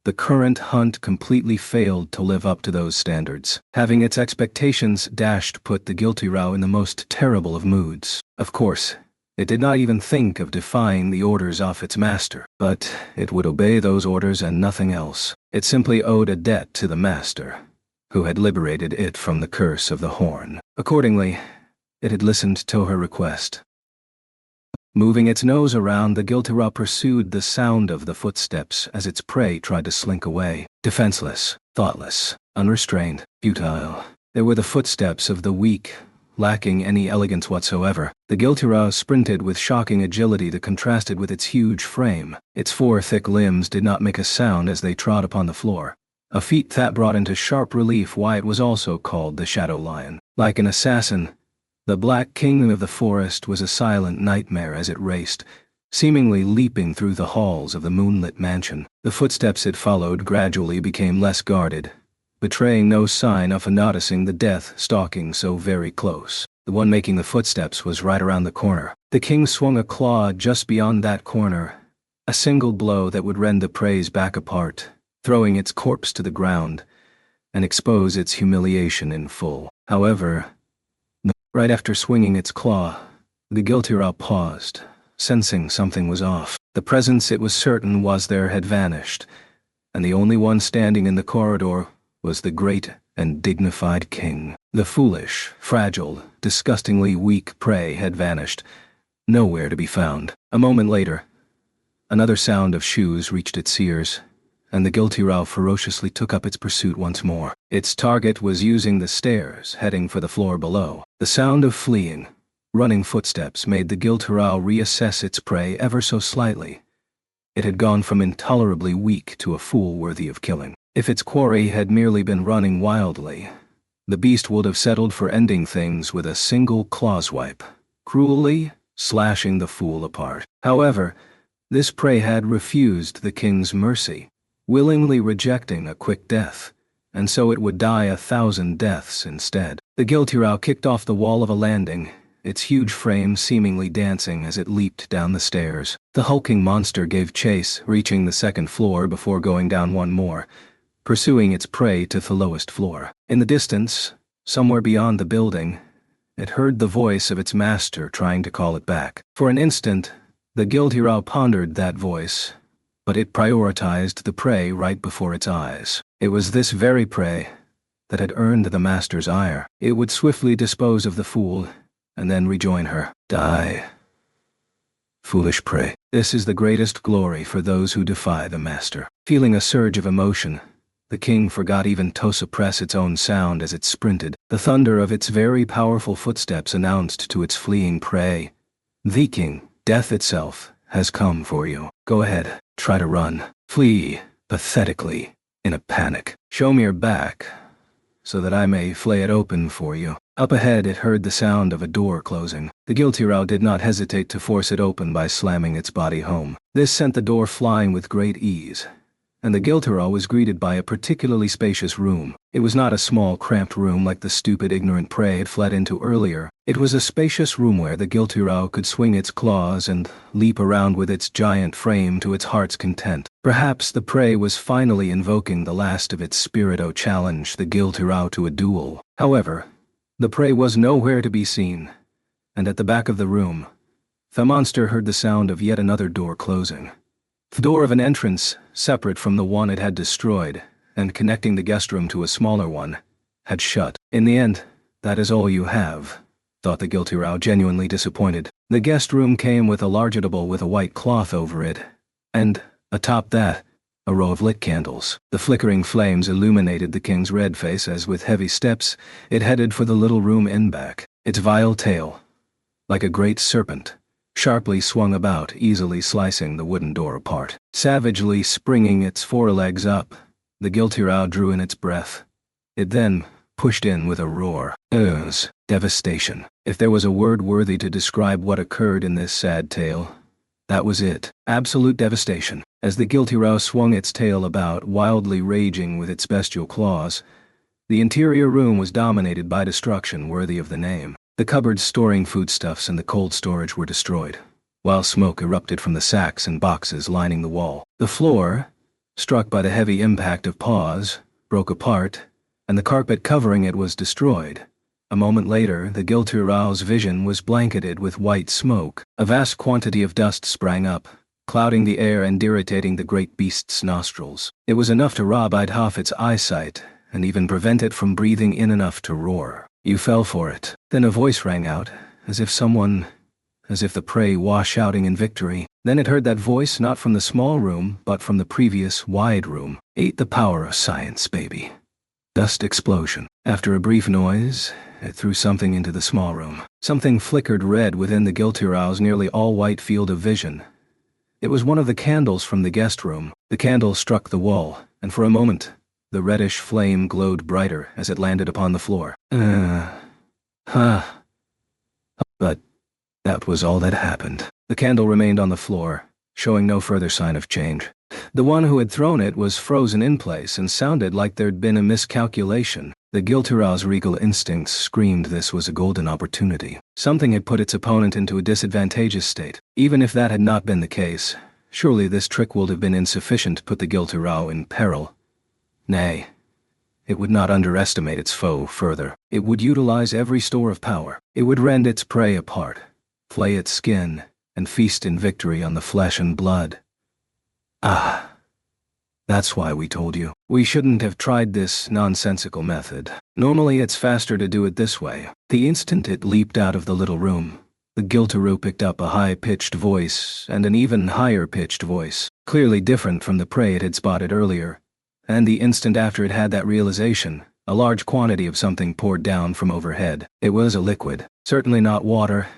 The current hunt completely failed to live up to those standards. Having its expectations dashed put the Giltirao in the most terrible of moods. Of course, it did not even think of defying the orders of its master, but it would obey those orders and nothing else. It simply owed a debt to the master, who had liberated it from the curse of the horn. Accordingly, it had listened to her request. Moving its nose around, the Giltirao pursued the sound of the footsteps as its prey tried to slink away. Defenseless, thoughtless, unrestrained, futile. They were the footsteps of the weak, lacking any elegance whatsoever. The Giltirao sprinted with shocking agility that contrasted with its huge frame. Its 4 thick limbs did not make a sound as they trod upon the floor, a feat that brought into sharp relief why it was also called the Shadow Lion. Like an assassin, the Black King of the forest was a silent nightmare as it raced, seemingly leaping through the halls of the moonlit mansion. The footsteps it followed gradually became less guarded, betraying no sign of noticing the death stalking so very close. The one making the footsteps was right around the corner. The king swung a claw just beyond that corner, a single blow that would rend the prey's back apart, throwing its corpse to the ground, and expose its humiliation in full. However, Right after swinging its claw, the Giltirao paused, sensing something was off. The presence it was certain was there had vanished, and the only one standing in the corridor was the great and dignified king. The foolish, fragile, disgustingly weak prey had vanished, nowhere to be found. A moment later, another sound of shoes reached its ears, and the Giltirao ferociously took up its pursuit once more. Its target was using the stairs, heading for the floor below. The sound of fleeing, running footsteps made the Giltirao reassess its prey ever so slightly. It had gone from intolerably weak to a fool worthy of killing. If its quarry had merely been running wildly, the beast would have settled for ending things with a single claw swipe, cruelly slashing the fool apart. However, this prey had refused the king's mercy, willingly rejecting a quick death, and so it would die 1,000 deaths instead. The Giltirao kicked off the wall of a landing, its huge frame seemingly dancing as it leaped down the stairs. The hulking monster gave chase, reaching the second floor before going down one more, pursuing its prey to the lowest floor. In the distance, somewhere beyond the building, it heard the voice of its master trying to call it back. For an instant, the Giltirao pondered that voice, but it prioritized the prey right before its eyes. It was this very prey that had earned the master's ire. It would swiftly dispose of the fool, and then rejoin her. Die, foolish prey. This is the greatest glory for those who defy the master. Feeling a surge of emotion, the king forgot even to suppress its own sound as it sprinted. The thunder of its very powerful footsteps announced to its fleeing prey, "The king, death itself, has come for you. Go ahead, try to run. Flee, pathetically, in a panic. Show me your back, so that I may flay it open for you." Up ahead it heard the sound of a door closing. The Giltirao did not hesitate to force it open by slamming its body home. This sent the door flying with great ease, and the Giltirao was greeted by a particularly spacious room. It was not a small, cramped room like the stupid, ignorant prey had fled into earlier. It was a spacious room where the Giltirao could swing its claws and leap around with its giant frame to its heart's content. Perhaps the prey was finally invoking the last of its spirit to challenge the Giltirao to a duel. However, the prey was nowhere to be seen, and at the back of the room, the monster heard the sound of yet another door closing. The door of an entrance, separate from the one it had destroyed, and connecting the guest room to a smaller one, had shut. In the end, that is all you have, thought the Giltirao, genuinely disappointed. The guest room came with a large table with a white cloth over it, and, atop that, a row of lit candles. The flickering flames illuminated the king's red face as with heavy steps it headed for the little room in back. Its vile tail, like a great serpent, sharply swung about, easily slicing the wooden door apart. Savagely springing its forelegs up, the Giltirao drew in its breath. It then pushed in with a roar. Devastation. If there was a word worthy to describe what occurred in this sad tale, that was it. Absolute devastation. As the Giltirao swung its tail about, wildly raging with its bestial claws, the interior room was dominated by destruction worthy of the name. The cupboards storing foodstuffs and the cold storage were destroyed, while smoke erupted from the sacks and boxes lining the wall. The floor, struck by the heavy impact of paws, broke apart, and the carpet covering it was destroyed. A moment later, the Giltirao's vision was blanketed with white smoke. A vast quantity of dust sprang up, clouding the air and irritating the great beast's nostrils. It was enough to rob it half its eyesight, and even prevent it from breathing in enough to roar. "You fell for it." Then a voice rang out, as if the prey was shouting in victory. Then it heard that voice not from the small room, but from the previous wide room. "Eat the power of science, baby." Dust explosion. After a brief noise, it threw something into the small room. Something flickered red within the Giltirao's nearly all-white field of vision. It was one of the candles from the guest room. The candle struck the wall, and for a moment, the reddish flame glowed brighter as it landed upon the floor. But that was all that happened. The candle remained on the floor, showing no further sign of change. The one who had thrown it was frozen in place and sounded like there'd been a miscalculation. The Giltirao's regal instincts screamed this was a golden opportunity. Something had put its opponent into a disadvantageous state. Even if that had not been the case, surely this trick would have been insufficient to put the Giltirao in peril. Nay, It would not underestimate its foe further. It would utilize every store of power. It would rend its prey apart, flay its skin, and feast in victory on the flesh and blood. Ah. That's why we told you. We shouldn't have tried this nonsensical method. Normally it's faster to do it this way. The instant it leaped out of the little room, the Giltaru picked up a high-pitched voice and an even higher-pitched voice, clearly different from the prey it had spotted earlier. And the instant after it had that realization, a large quantity of something poured down from overhead. It was a liquid, certainly not water,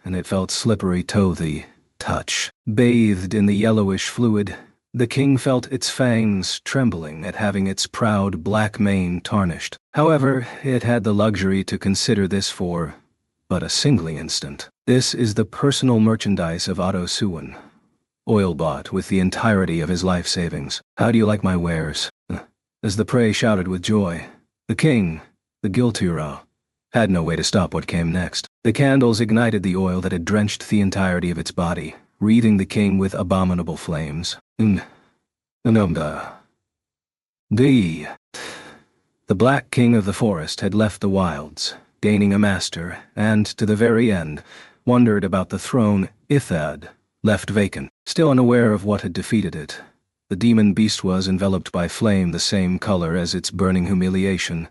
and it felt slippery to the touch. Bathed in the yellowish fluid, the king felt its fangs trembling at having its proud black mane tarnished. However, it had the luxury to consider this for but a single instant. This is the personal merchandise of Otto Suwon, oil bought with the entirety of his life savings. How do you like my wares? As the prey shouted with joy, the king, the Giltaru, had no way to stop what came next. The candles ignited the oil that had drenched the entirety of its body, wreathing the king with abominable flames. The Black King of the Forest had left the wilds, gaining a master, and, to the very end, wondered about the throne Ithad, left vacant. Still unaware of what had defeated it, the demon beast was enveloped by flame the same color as its burning humiliation,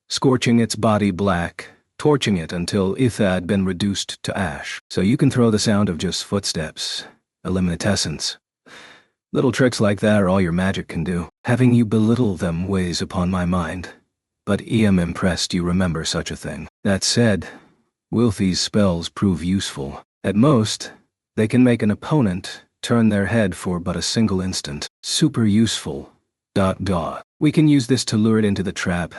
scorching its body black, torching it until Ithad had been reduced to ash. So you can throw the sound of just footsteps, a luminescence. Little tricks like that are all your magic can do. Having you belittle them weighs upon my mind, but I am impressed you remember such a thing. That said, will these spells prove useful? At most, they can make an opponent turn their head for but a single instant. Super useful. ... We can use this to lure it into the trap.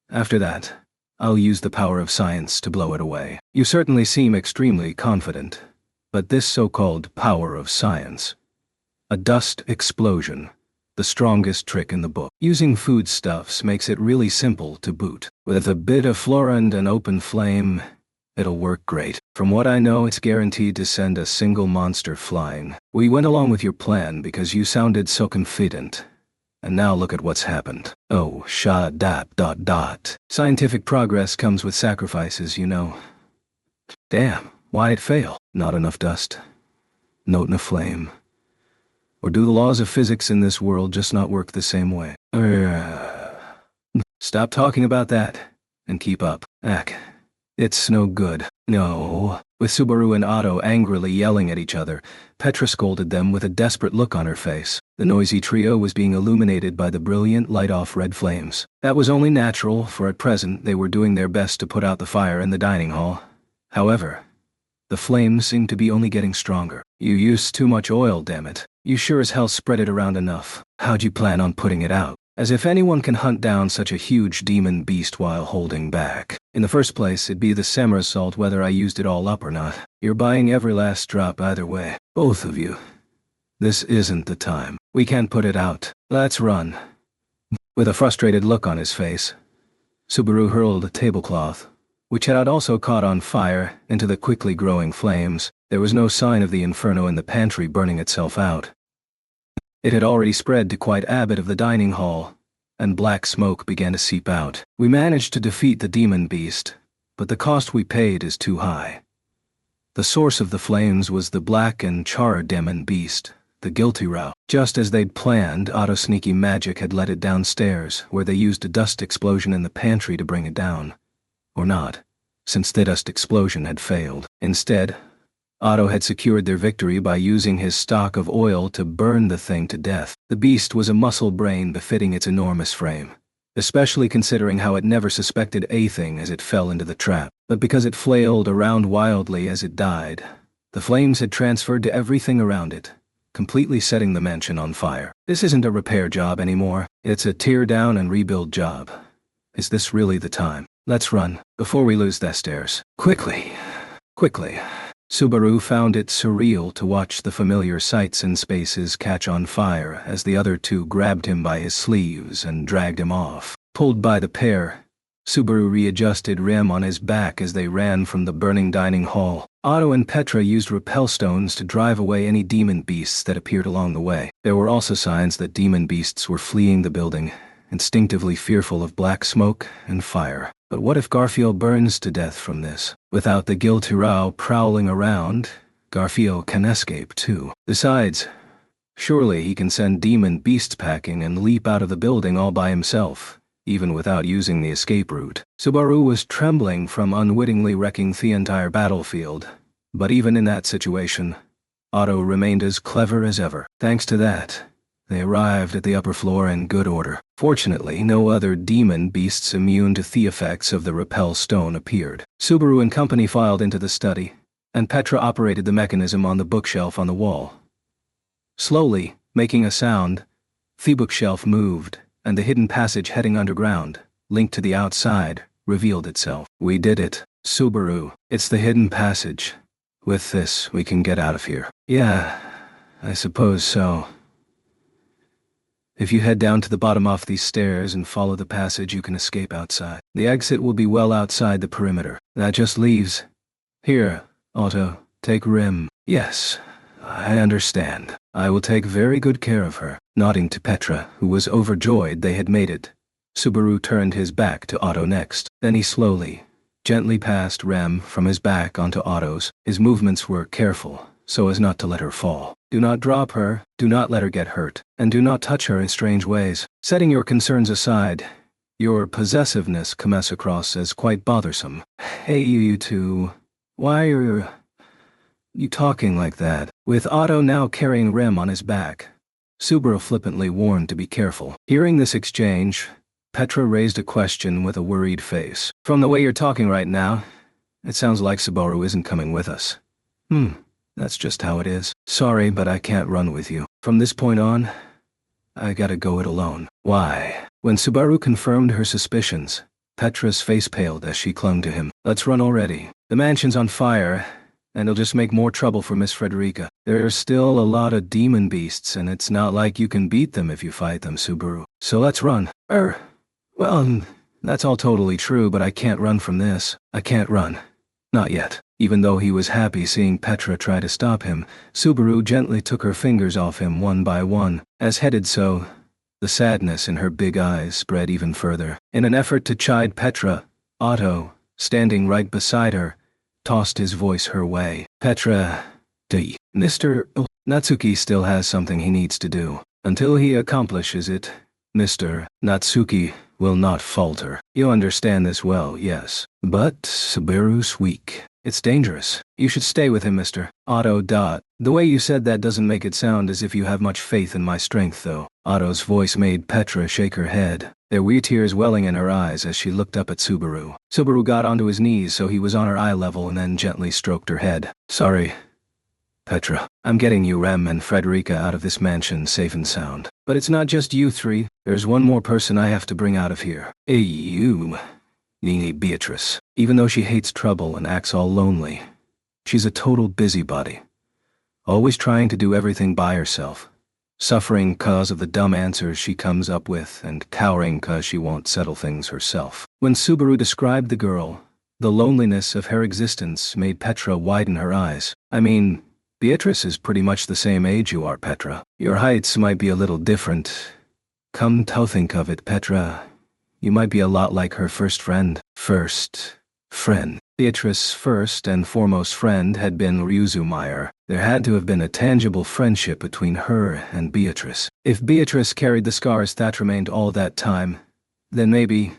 After that, I'll use the power of science to blow it away. You certainly seem extremely confident, but this so-called power of science, a dust explosion, the strongest trick in the book. Using foodstuffs makes it really simple to boot. With a bit of flora and an open flame, it'll work great. From what I know, it's guaranteed to send a single monster flying. We went along with your plan because you sounded so confident. And now look at what's happened. Oh, ... Scientific progress comes with sacrifices, you know. Damn, why'd it fail? Not enough dust. Not enough flame. Or do the laws of physics in this world just not work the same way? Stop talking about that, and keep up. It's no good. No. With Subaru and Otto angrily yelling at each other, Petra scolded them with a desperate look on her face. The noisy trio was being illuminated by the brilliant light-off red flames. That was only natural, for at present they were doing their best to put out the fire in the dining hall. However, the flames seemed to be only getting stronger. You used too much oil, damn it. You sure as hell spread it around enough. How'd you plan on putting it out? As if anyone can hunt down such a huge demon beast while holding back. In the first place, it'd be the somersault whether I used it all up or not. You're buying every last drop either way. Both of you. This isn't the time. We can't put it out. Let's run. With a frustrated look on his face, Subaru hurled a tablecloth, which had also caught on fire, into the quickly growing flames. There was no sign of the inferno in the pantry burning itself out. It had already spread to quite a bit of the dining hall, and black smoke began to seep out. We managed to defeat the demon beast, but the cost we paid is too high. The source of the flames was the black and charred demon beast, the Giltaru. Just as they'd planned, Otto's sneaky magic had led it downstairs, where they used a dust explosion in the pantry to bring it down. Or not, since the dust explosion had failed. Instead, Otto had secured their victory by using his stock of oil to burn the thing to death. The beast was a muscle brain befitting its enormous frame, especially considering how it never suspected a thing as it fell into the trap. But because it flailed around wildly as it died, the flames had transferred to everything around it, completely setting the mansion on fire. This isn't a repair job anymore. It's a tear down and rebuild job. Is this really the time? Let's run, before we lose the stairs. Quickly. Quickly. Subaru found it surreal to watch the familiar sights and spaces catch on fire as the other two grabbed him by his sleeves and dragged him off. Pulled by the pair, Subaru readjusted Rem on his back as they ran from the burning dining hall. Otto and Petra used repel stones to drive away any demon beasts that appeared along the way. There were also signs that demon beasts were fleeing the building, instinctively fearful of black smoke and fire. But what if Garfield burns to death from this? Without the Gilturao prowling around, Garfield can escape too. Besides, surely he can send demon beasts packing and leap out of the building all by himself, even without using the escape route. Subaru was trembling from unwittingly wrecking the entire battlefield, but even in that situation, Otto remained as clever as ever. Thanks to that, they arrived at the upper floor in good order. Fortunately, no other demon beasts immune to the effects of the repel stone appeared. Subaru and company filed into the study, and Petra operated the mechanism on the bookshelf on the wall. Slowly, making a sound, the bookshelf moved, and the hidden passage heading underground, linked to the outside, revealed itself. We did it, Subaru. It's the hidden passage. With this, we can get out of here. Yeah, I suppose so. If you head down to the bottom of these stairs and follow the passage, you can escape outside. The exit will be well outside the perimeter. That just leaves. Here, Otto, take Rim. Yes, I understand. I will take very good care of her. Nodding to Petra, who was overjoyed they had made it, Subaru turned his back to Otto next. Then he slowly, gently passed Rem from his back onto Otto's. His movements were careful, so as not to let her fall. Do not drop her, do not let her get hurt, and do not touch her in strange ways. Setting your concerns aside, your possessiveness comes across as quite bothersome. Hey, you two, why are you talking like that? With Otto now carrying Rem on his back, Subaru flippantly warned to be careful. Hearing this exchange, Petra raised a question with a worried face. From the way you're talking right now, it sounds like Subaru isn't coming with us. That's just how it is. Sorry, but I can't run with you. From this point on, I gotta go it alone. Why? When Subaru confirmed her suspicions, Petra's face paled as she clung to him. Let's run already. The mansion's on fire, and it'll just make more trouble for Miss Frederica. There's still a lot of demon beasts, and it's not like you can beat them if you fight them, Subaru. So let's run. Well, that's all totally true, but I can't run from this. I can't run. Not yet. Even though he was happy seeing Petra try to stop him, Subaru gently took her fingers off him one by one. As he did so, the sadness in her big eyes spread even further. In an effort to chide Petra, Otto, standing right beside her, tossed his voice her way. Petra, Mr. Natsuki still has something he needs to do. Until he accomplishes it, Mr. Natsuki will not falter. You understand this well, yes. But Subaru's weak. It's dangerous. You should stay with him, Mr. Otto. The way you said that doesn't make it sound as if you have much faith in my strength, though. Otto's voice made Petra shake her head. There were tears welling in her eyes as she looked up at Subaru. Subaru got onto his knees so he was on her eye level and then gently stroked her head. Sorry, Petra. I'm getting you, Rem, and Frederica out of this mansion safe and sound. But it's not just you three. There's one more person I have to bring out of here. Nini Beatrice. Even though she hates trouble and acts all lonely, she's a total busybody. Always trying to do everything by herself. Suffering 'cause of the dumb answers she comes up with and cowering 'cause she won't settle things herself. When Subaru described the girl, the loneliness of her existence made Petra widen her eyes. I mean, Beatrice is pretty much the same age you are, Petra. Your heights might be a little different. Come to think of it, Petra, you might be a lot like her first friend. Beatrice's first and foremost friend had been Ryuzu Meyer. There had to have been a tangible friendship between her and Beatrice. If Beatrice carried the scars that remained all that time, then maybe,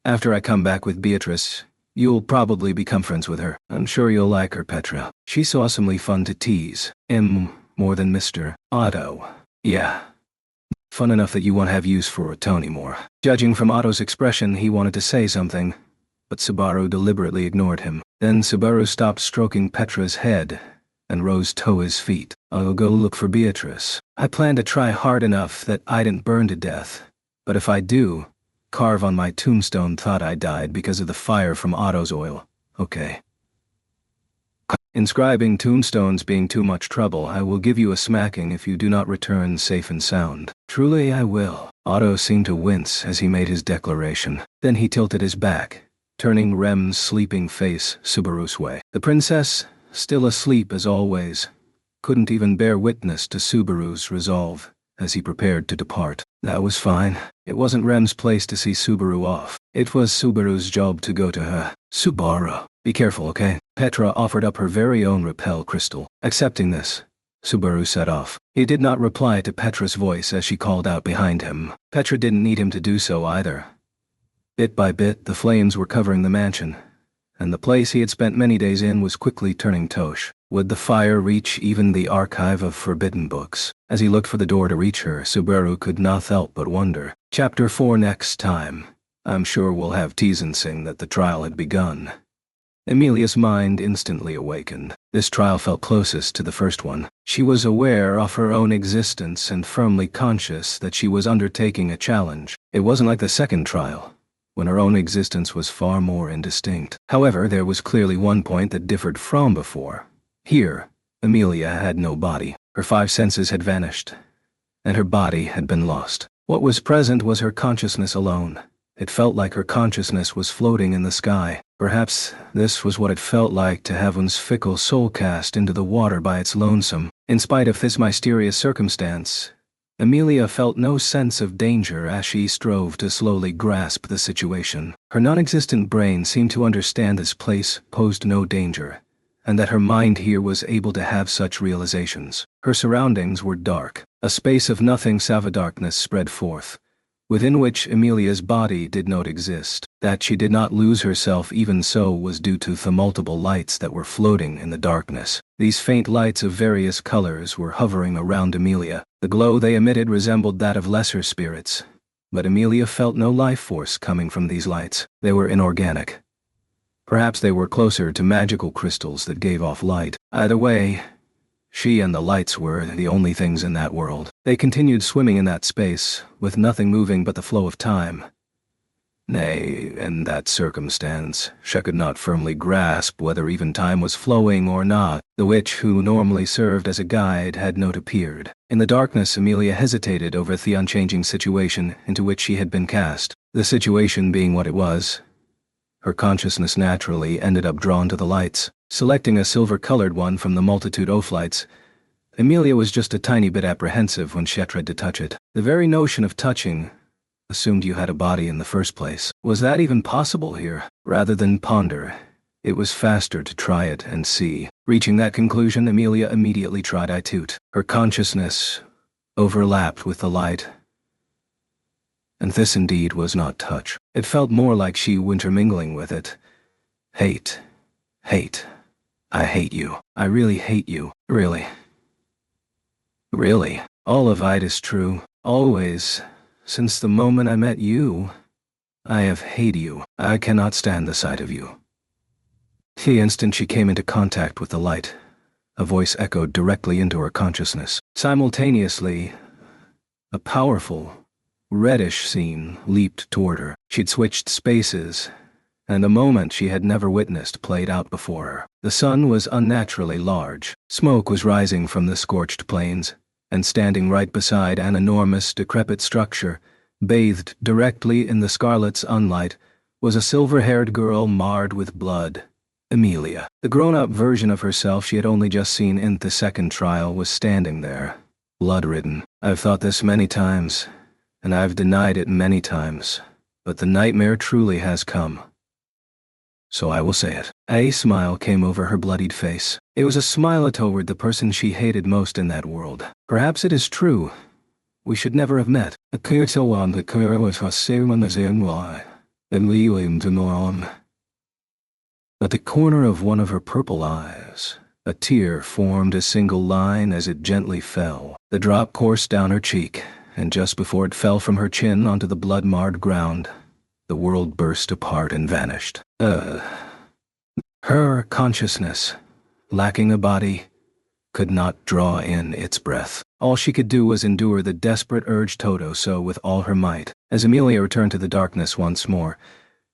after I come back with Beatrice, you'll probably become friends with her. I'm sure you'll like her, Petra. She's awesomely fun to tease. More than Mr. Otto. Yeah. Fun enough that you won't have use for a Tony more. Judging from Otto's expression, he wanted to say something, but Subaru deliberately ignored him. Then Subaru stopped stroking Petra's head and rose to his feet. I'll go look for Beatrice. I plan to try hard enough that I didn't burn to death, but if I do, carve on my tombstone thought I died because of the fire from Otto's oil. Okay. Inscribing tombstones being too much trouble, I will give you a smacking if you do not return safe and sound. Truly I will. Otto seemed to wince as he made his declaration. Then he tilted his back, turning Rem's sleeping face Subaru's way. The princess, still asleep as always, couldn't even bear witness to Subaru's resolve. as he prepared to depart. That was fine. It wasn't Rem's place to see Subaru off. It was Subaru's job to go to her. Subaru, be careful, okay? Petra offered up her very own repel crystal. Accepting this, Subaru set off. He did not reply to Petra's voice as she called out behind him. Petra didn't need him to do so either. Bit by bit, the flames were covering the mansion, and the place he had spent many days in was quickly turning tosh. Would the fire reach even the archive of forbidden books? As he looked for the door to reach her, Subaru could not help but wonder. Chapter 4 next time. I'm sure we'll have Tizen sing that the trial had begun. Emilia's mind instantly awakened. This trial felt closest to the first one. She was aware of her own existence and firmly conscious that she was undertaking a challenge. It wasn't like the second trial, when her own existence was far more indistinct. However, there was clearly one point that differed from before. Here, Emilia had no body. Her 5 senses had vanished, and her body had been lost. What was present was her consciousness alone. It felt like her consciousness was floating in the sky. Perhaps this was what it felt like to have one's fickle soul cast into the water by its lonesome. In spite of this mysterious circumstance, Emilia felt no sense of danger as she strove to slowly grasp the situation. Her non-existent brain seemed to understand this place posed no danger, and that her mind here was able to have such realizations. Her surroundings were dark. A space of nothing save darkness spread forth, within which Emilia's body did not exist. That she did not lose herself even so was due to the multiple lights that were floating in the darkness. These faint lights of various colors were hovering around Emilia. The glow they emitted resembled that of lesser spirits, but Emilia felt no life force coming from these lights. They were inorganic. Perhaps they were closer to magical crystals that gave off light. Either way, she and the lights were the only things in that world. They continued swimming in that space, with nothing moving but the flow of time. Nay, in that circumstance, she could not firmly grasp whether even time was flowing or not. The witch who normally served as a guide had not appeared. In the darkness, Emilia hesitated over the unchanging situation into which she had been cast. The situation being what it was, her consciousness naturally ended up drawn to the lights. Selecting a silver-colored one from the multitude of lights, Emilia was just a tiny bit apprehensive when she tried to touch it. The very notion of touching assumed you had a body in the first place. Was that even possible here? Rather than ponder, it was faster to try it and see. Reaching that conclusion, Emilia immediately tried Itut. Her consciousness overlapped with the light, and this indeed was not touch. It felt more like she intermingling with it. Hate. Hate. I hate you. I really hate you. Really. Really. All of it is true. Always. Since the moment I met you, I have hated you. I cannot stand the sight of you. The instant she came into contact with the light, a voice echoed directly into her consciousness. Simultaneously, a powerful, reddish scene leaped toward her. She'd switched spaces, and a moment she had never witnessed played out before her. The sun was unnaturally large. Smoke was rising from the scorched plains, and standing right beside an enormous, decrepit structure, bathed directly in the scarlet sunlight, was a silver-haired girl marred with blood. Emilia. The grown-up version of herself she had only just seen in the second trial was standing there, blood-ridden. I've thought this many times, and I've denied it many times, but the nightmare truly has come. So I will say it. A smile came over her bloodied face. It was a smile toward the person she hated most in that world. Perhaps it is true. We should never have met. At the corner of one of her purple eyes, a tear formed a single line as it gently fell. The drop coursed down her cheek, and just before it fell from her chin onto the blood-marred ground, the world burst apart and vanished. Her consciousness, lacking a body, could not draw in its breath. All she could do was endure the desperate urge to do so with all her might. As Emilia returned to the darkness once more,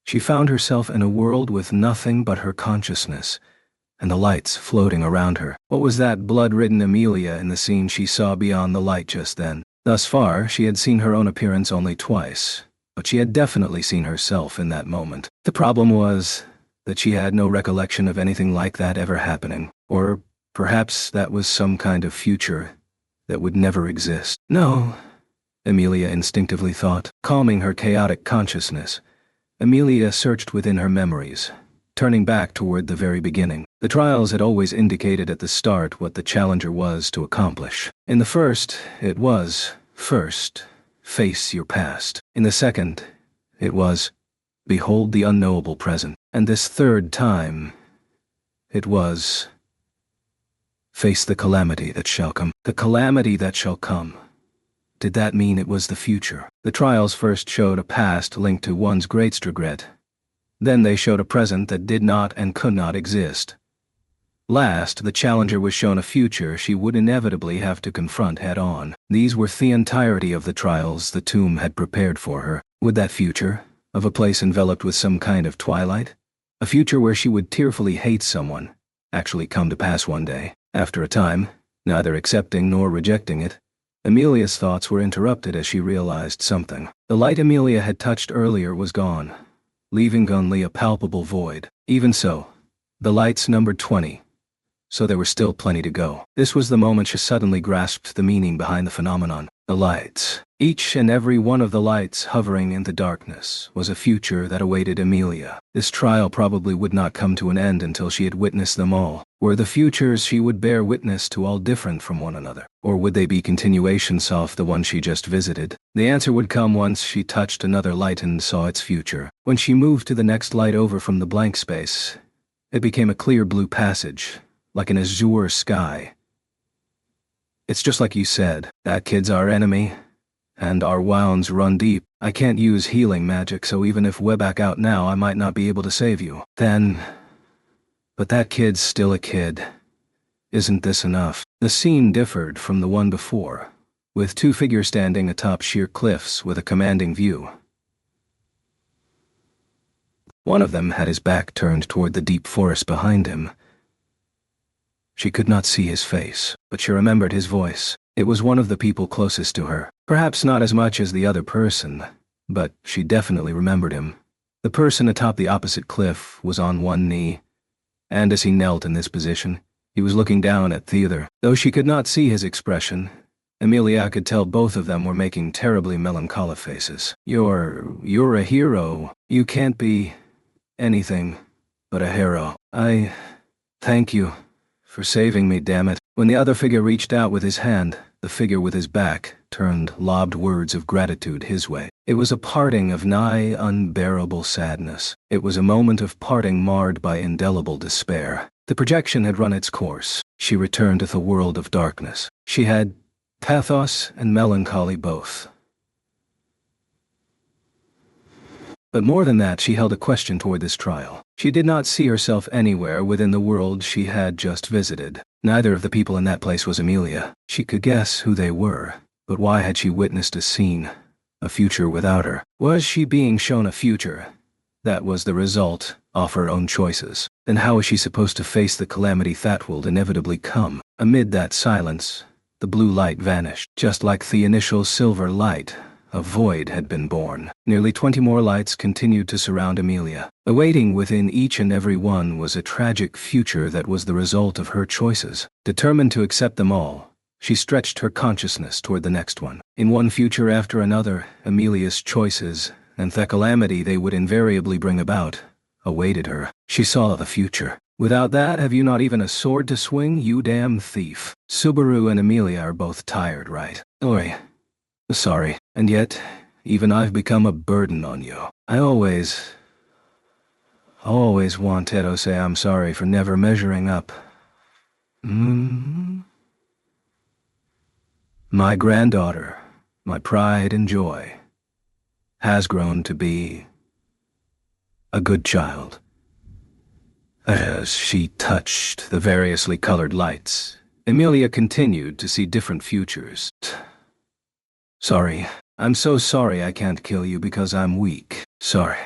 she found herself in a world with nothing but her consciousness, and the lights floating around her. What was that blood-ridden Emilia in the scene she saw beyond the light just then? Thus far, she had seen her own appearance only twice, but she had definitely seen herself in that moment. The problem was that she had no recollection of anything like that ever happening, or perhaps that was some kind of future that would never exist. No, Amelia instinctively thought. Calming her chaotic consciousness, Amelia searched within her memories, turning back toward the very beginning. The trials had always indicated at the start what the challenger was to accomplish. In the first, it was, first, face your past. In the second, it was, behold the unknowable present. And this third time, it was, face the calamity that shall come. The calamity that shall come. Did that mean it was the future? The trials first showed a past linked to one's greatest regret. Then they showed a present that did not and could not exist. Last, the challenger was shown a future she would inevitably have to confront head-on. These were the entirety of the trials the tomb had prepared for her. Would that future, of a place enveloped with some kind of twilight, a future where she would tearfully hate someone, actually come to pass one day? After a time, neither accepting nor rejecting it, Amelia's thoughts were interrupted as she realized something. The light Amelia had touched earlier was gone, leaving only a palpable void. Even so, the lights numbered 20, so there were still plenty to go. This was the moment she suddenly grasped the meaning behind the phenomenon. The lights. Each and every one of the lights hovering in the darkness was a future that awaited Amelia. This trial probably would not come to an end until she had witnessed them all. Were the futures she would bear witness to all different from one another? Or would they be continuations of the one she just visited? The answer would come once she touched another light and saw its future. When she moved to the next light over from the blank space, it became a clear blue passage, like an azure sky. It's just like you said, that kid's our enemy, and our wounds run deep. I can't use healing magic, so even if we're back out now, I might not be able to save you. But that kid's still a kid. Isn't this enough? The scene differed from the one before, with two figures standing atop sheer cliffs with a commanding view. One of them had his back turned toward the deep forest behind him. She could not see his face, but she remembered his voice. It was one of the people closest to her. Perhaps not as much as the other person, but she definitely remembered him. The person atop the opposite cliff was on one knee, and as he knelt in this position, he was looking down at the other. Though she could not see his expression, Amelia could tell both of them were making terribly melancholy faces. You're a hero. You can't be anything but a hero. I thank you for saving me, damn it. When the other figure reached out with his hand, the figure with his back turned lobbed words of gratitude his way. It was a parting of nigh unbearable sadness. It was a moment of parting marred by indelible despair. The projection had run its course. She returned to the world of darkness. She had pathos and melancholy both. But more than that, she held a question toward this trial. She did not see herself anywhere within the world she had just visited. Neither of the people in that place was Amelia. She could guess who they were, but why had she witnessed a scene, a future without her? Was she being shown a future that was the result of her own choices? Then how was she supposed to face the calamity that would inevitably come? Amid that silence, the blue light vanished. Just like the initial silver light, a void had been born. Nearly 20 more lights continued to surround Amelia. Awaiting within each and every one was a tragic future that was the result of her choices. Determined to accept them all, she stretched her consciousness toward the next one. In one future after another, Amelia's choices, and the calamity they would invariably bring about, awaited her. She saw the future. Without that, have you not even a sword to swing, you damn thief? Subaru and Amelia are both tired, right? Oi. Sorry. And yet, even I've become a burden on you. I always wanted to say I'm sorry for never measuring up. My granddaughter, my pride and joy, has grown to be a good child. As she touched the variously colored lights, Amelia continued to see different futures. Sorry. I'm so sorry I can't kill you because I'm weak. Sorry.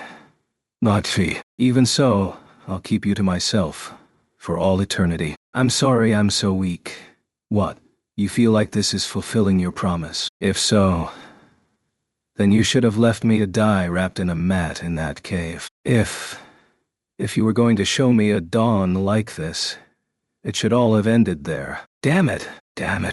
Not she. Even so, I'll keep you to myself, for all eternity. I'm sorry I'm so weak. What? You feel like this is fulfilling your promise? If so, then you should have left me to die wrapped in a mat in that cave. If you were going to show me a dawn like this, it should all have ended there. Damn it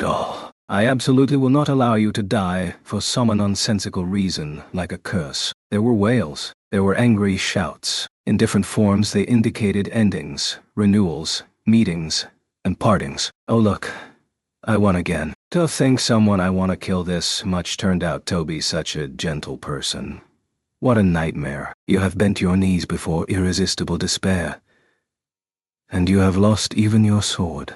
all. I absolutely will not allow you to die for some nonsensical reason like a curse. There were wails. There were angry shouts. In different forms they indicated endings, renewals, meetings, and partings. Oh look, I won again. To think someone I want to kill this much turned out to be such a gentle person. What a nightmare. You have bent your knees before irresistible despair. And you have lost even your sword.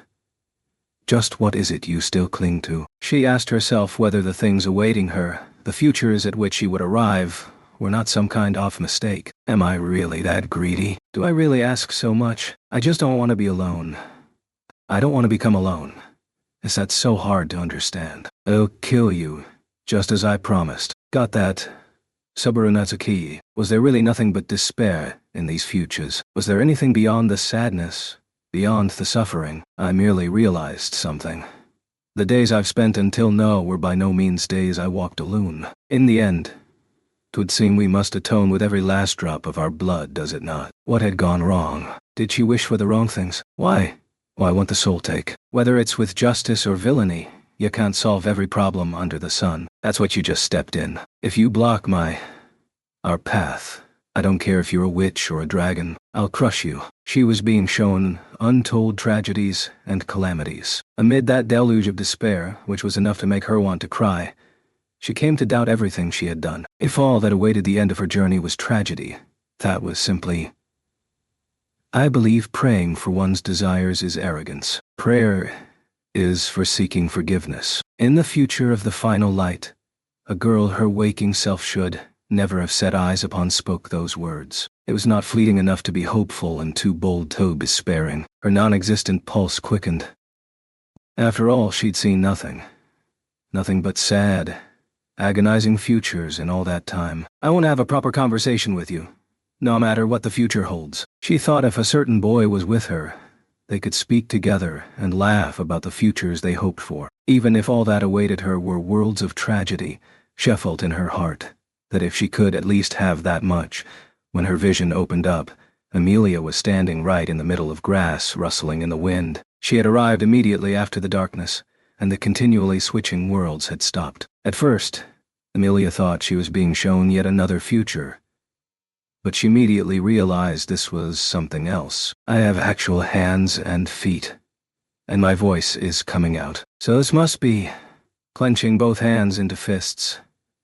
Just what is it you still cling to? She asked herself whether the things awaiting her, the futures at which she would arrive, were not some kind of mistake. Am I really that greedy? Do I really ask so much? I just don't want to be alone. I don't want to become alone. Is that so hard to understand? I'll kill you, just as I promised. Got that? Subaru Natsuki. Was there really nothing but despair in these futures? Was there anything beyond the sadness, beyond the suffering? I merely realized something. The days I've spent until now were by no means days I walked alone. In the end, 'twould seem we must atone with every last drop of our blood, does it not? What had gone wrong? Did she wish for the wrong things? Why? Why won't the soul take? Whether it's with justice or villainy, you can't solve every problem under the sun. That's what you just stepped in. If you block our path, I don't care if you're a witch or a dragon, I'll crush you. She was being shown untold tragedies and calamities. Amid that deluge of despair, which was enough to make her want to cry, she came to doubt everything she had done. If all that awaited the end of her journey was tragedy, that was simply... I believe praying for one's desires is arrogance. Prayer is for seeking forgiveness. In the future of the final light, a girl her waking self should never have set eyes upon spoke those words. It was not fleeting enough to be hopeful and too bold to be despairing. Her non-existent pulse quickened. After all, she'd seen nothing. Nothing but sad, agonizing futures in all that time. I want to have a proper conversation with you, no matter what the future holds. She thought if a certain boy was with her, they could speak together and laugh about the futures they hoped for. Even if all that awaited her were worlds of tragedy, she felt in her heart that if she could at least have that much. When her vision opened up, Amelia was standing right in the middle of grass rustling in the wind. She had arrived immediately after the darkness, and the continually switching worlds had stopped. At first, Amelia thought she was being shown yet another future, but she immediately realized this was something else. I have actual hands and feet, and my voice is coming out. So this must be... Clenching both hands into fists,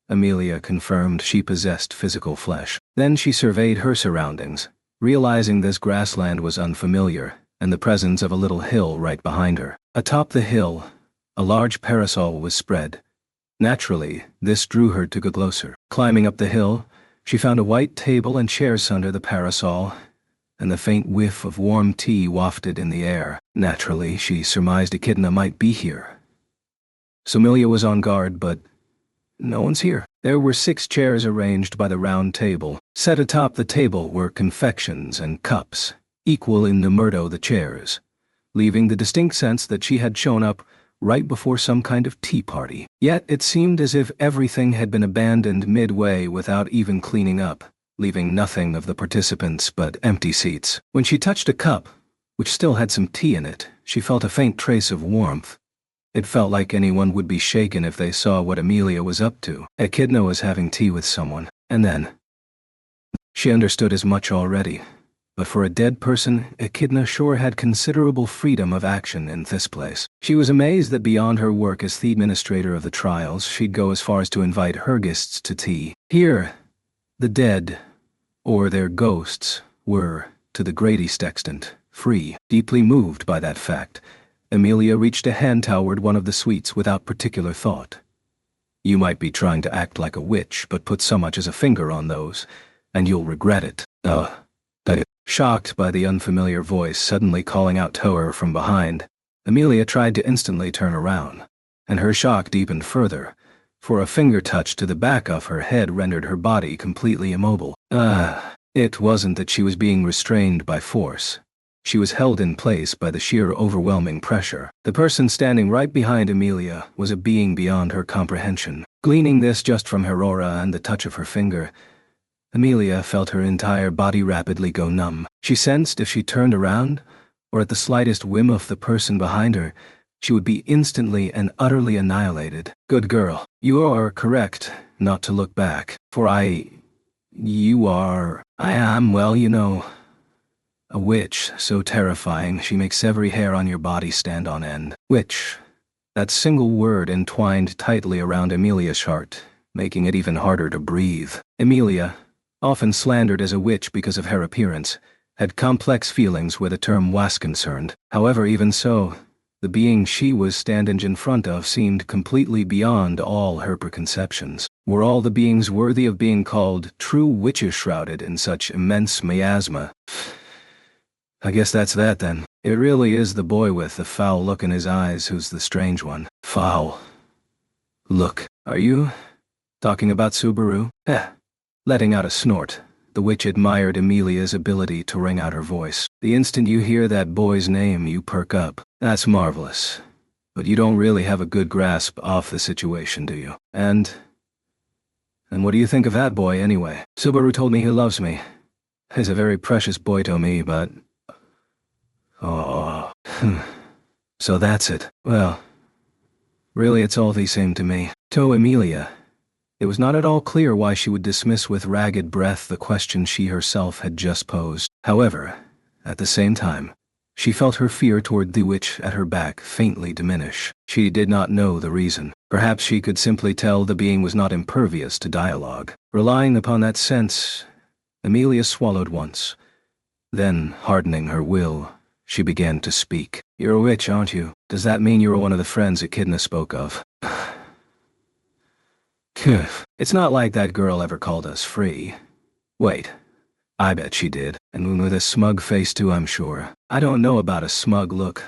Amelia confirmed she possessed physical flesh. Then she surveyed her surroundings, realizing this grassland was unfamiliar, and the presence of a little hill right behind her. Atop the hill, a large parasol was spread. Naturally, this drew her to go closer. Climbing up the hill, she found a white table and chairs under the parasol, and the faint whiff of warm tea wafted in the air. Naturally, she surmised Echidna might be here. So Amelia was on guard, but no one's here. There were 6 chairs arranged by the round table. Set atop the table were confections and cups, equal in number to the chairs, leaving the distinct sense that she had shown up right before some kind of tea party. Yet it seemed as if everything had been abandoned midway without even cleaning up, leaving nothing of the participants but empty seats. When she touched a cup, which still had some tea in it, she felt a faint trace of warmth. It felt like anyone would be shaken if they saw what Amelia was up to. Echidna was having tea with someone, and then... She understood as much already, but for a dead person, Echidna sure had considerable freedom of action in this place. She was amazed that beyond her work as the administrator of the trials, she'd go as far as to invite her guests to tea. Here, the dead, or their ghosts, were, to the greatest extent, free. Deeply moved by that fact, Amelia reached a hand toward one of the sweets without particular thought. You might be trying to act like a witch, but put so much as a finger on those, and you'll regret it. Shocked by the unfamiliar voice suddenly calling out to her from behind, Amelia tried to instantly turn around, and her shock deepened further, for a finger touch to the back of her head rendered her body completely immobile. It wasn't that she was being restrained by force. She was held in place by the sheer overwhelming pressure. The person standing right behind Amelia was a being beyond her comprehension. Gleaning this just from her aura and the touch of her finger, Amelia felt her entire body rapidly go numb. She sensed if she turned around, or at the slightest whim of the person behind her, she would be instantly and utterly annihilated. Good girl. You are correct not to look back, for I am, well, you know, a witch so terrifying she makes every hair on your body stand on end. Witch. That single word entwined tightly around Amelia's heart, making it even harder to breathe. Amelia, often slandered as a witch because of her appearance, had complex feelings where the term was concerned. However, even so, the being she was standing in front of seemed completely beyond all her preconceptions. Were all the beings worthy of being called true witches shrouded in such immense miasma? I guess that's that then. It really is the boy with the foul look in his eyes who's the strange one. Foul look. Are you talking about Subaru? Letting out a snort, the witch admired Amelia's ability to wring out her voice. The instant you hear that boy's name, you perk up. That's marvelous. But you don't really have a good grasp of the situation, do you? And what do you think of that boy anyway? Subaru told me he loves me. He's a very precious boy to me, but... Oh, so that's it. Well, really it's all the same to me. To Amelia, it was not at all clear why she would dismiss with ragged breath the question she herself had just posed. However, at the same time, she felt her fear toward the witch at her back faintly diminish. She did not know the reason. Perhaps she could simply tell the being was not impervious to dialogue. Relying upon that sense, Amelia swallowed once. Then, hardening her will, she began to speak. You're a witch, aren't you? Does that mean you're one of the friends Echidna spoke of? It's not like that girl ever called us free. Wait, I bet she did. And with a smug face too, I'm sure. I don't know about a smug look.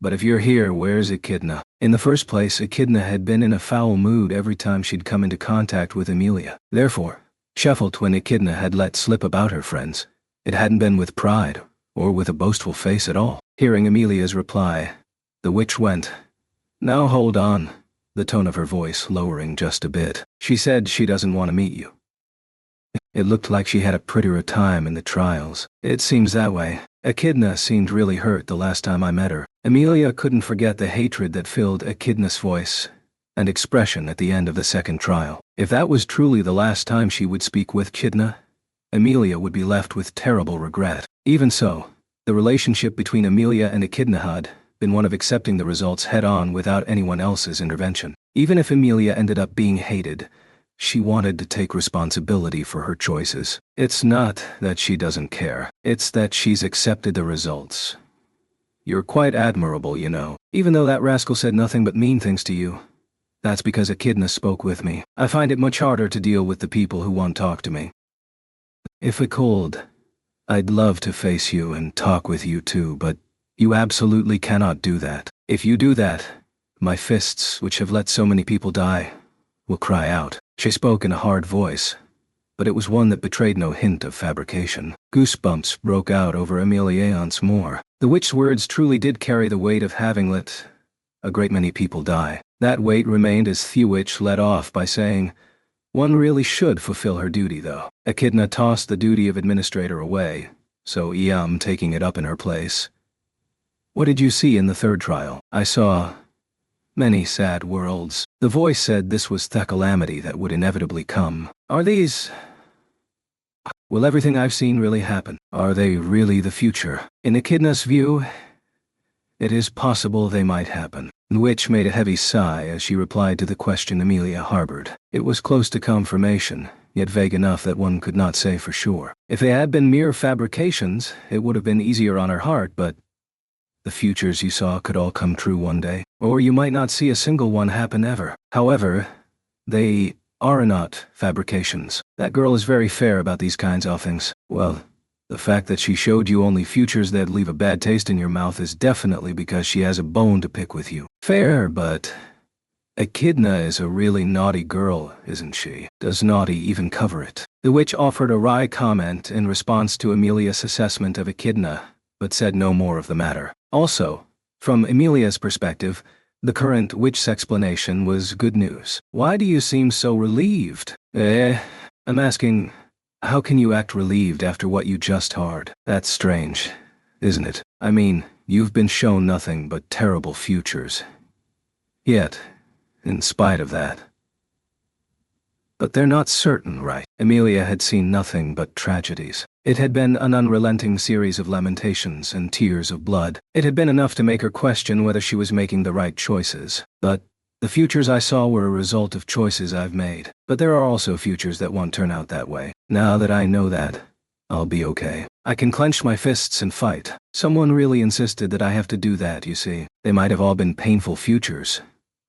But if you're here, where's Echidna? In the first place, Echidna had been in a foul mood every time she'd come into contact with Amelia. Therefore, shuffled when Echidna had let slip about her friends. It hadn't been with pride, or with a boastful face at all. Hearing Amelia's reply, the witch went, Now hold on, the tone of her voice lowering just a bit. She said she doesn't want to meet you. It looked like she had a prettier time in the trials. It seems that way. Echidna seemed really hurt the last time I met her. Amelia couldn't forget the hatred that filled Echidna's voice and expression at the end of the second trial. If that was truly the last time she would speak with Echidna, Amelia would be left with terrible regret. Even so, the relationship between Amelia and Echidna had been one of accepting the results head-on without anyone else's intervention. Even if Amelia ended up being hated, she wanted to take responsibility for her choices. It's not that she doesn't care, it's that she's accepted the results. You're quite admirable, you know. Even though that rascal said nothing but mean things to you, that's because Echidna spoke with me. I find it much harder to deal with the people who won't talk to me. If it could, I'd love to face you and talk with you too, but you absolutely cannot do that. If you do that, my fists, which have let so many people die, will cry out. She spoke in a hard voice, but it was one that betrayed no hint of fabrication. Goosebumps broke out over Amelia once more. The witch's words truly did carry the weight of having let a great many people die. That weight remained as Thewitch led off by saying, One really should fulfill her duty, though. Echidna tossed the duty of administrator away, so Iam taking it up in her place. What did you see in the third trial? I saw many sad worlds. The voice said this was the calamity that would inevitably come. Will everything I've seen really happen? Are they really the future? In Echidna's view, it is possible they might happen. The witch made a heavy sigh as she replied to the question Amelia harbored. It was close to confirmation, yet vague enough that one could not say for sure. If they had been mere fabrications, it would have been easier on her heart, but the futures you saw could all come true one day, or you might not see a single one happen ever. However, they are not fabrications. That girl is very fair about these kinds of things. Well, the fact that she showed you only futures that leave a bad taste in your mouth is definitely because she has a bone to pick with you. Fair, but Echidna is a really naughty girl, isn't she? Does naughty even cover it? The witch offered a wry comment in response to Amelia's assessment of Echidna, but said no more of the matter. Also, from Amelia's perspective, the current witch's explanation was good news. Why do you seem so relieved? I'm asking, how can you act relieved after what you just heard? That's strange, isn't it? I mean, You've been shown nothing but terrible futures. Yet, in spite of that. But they're not certain, right? Emilia had seen nothing but tragedies. It had been an unrelenting series of lamentations and tears of blood. It had been enough to make her question whether she was making the right choices. But the futures I saw were a result of choices I've made. But there are also futures that won't turn out that way. Now that I know that, I'll be okay. I can clench my fists and fight. Someone really insisted that I have to do that, you see. They might have all been painful futures,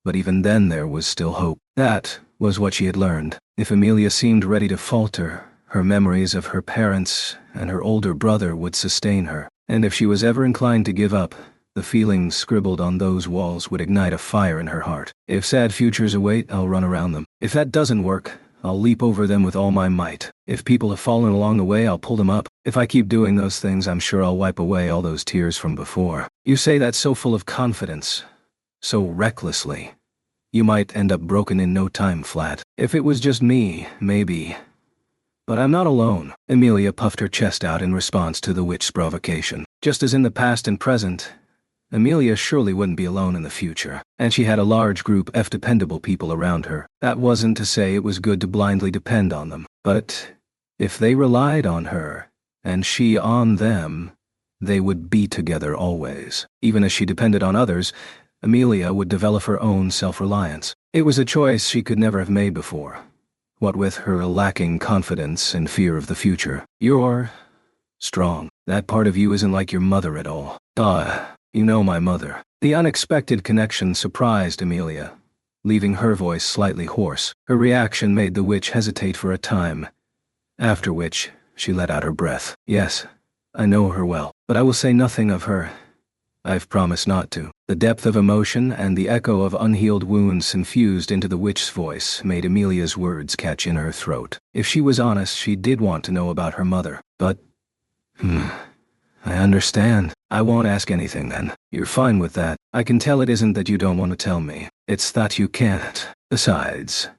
but even then there was still hope. That was what she had learned. If Emilia seemed ready to falter, her memories of her parents and her older brother would sustain her. And if she was ever inclined to give up, the feelings scribbled on those walls would ignite a fire in her heart. If sad futures await, I'll run around them. If that doesn't work, I'll leap over them with all my might. If people have fallen along the way, I'll pull them up. If I keep doing those things, I'm sure I'll wipe away all those tears from before. You say that so full of confidence, so recklessly. You might end up broken in no time flat. If it was just me, maybe. But I'm not alone. Emilia puffed her chest out in response to the witch's provocation. Just as in the past and present, Emilia surely wouldn't be alone in the future, and she had a large group of dependable people around her. That wasn't to say it was good to blindly depend on them, but if they relied on her, and she on them, they would be together always. Even as she depended on others, Emilia would develop her own self-reliance. It was a choice she could never have made before, what with her lacking confidence and fear of the future. You're strong. That part of you isn't like your mother at all. You know my mother. The unexpected connection surprised Emilia, leaving her voice slightly hoarse. Her reaction made the witch hesitate for a time, after which she let out her breath. Yes, I know her well, but I will say nothing of her. I've promised not to. The depth of emotion and the echo of unhealed wounds infused into the witch's voice made Emilia's words catch in her throat. If she was honest, she did want to know about her mother. But, I understand. I won't ask anything then. You're fine with that. I can tell it isn't that you don't want to tell me. It's that you can't. Besides.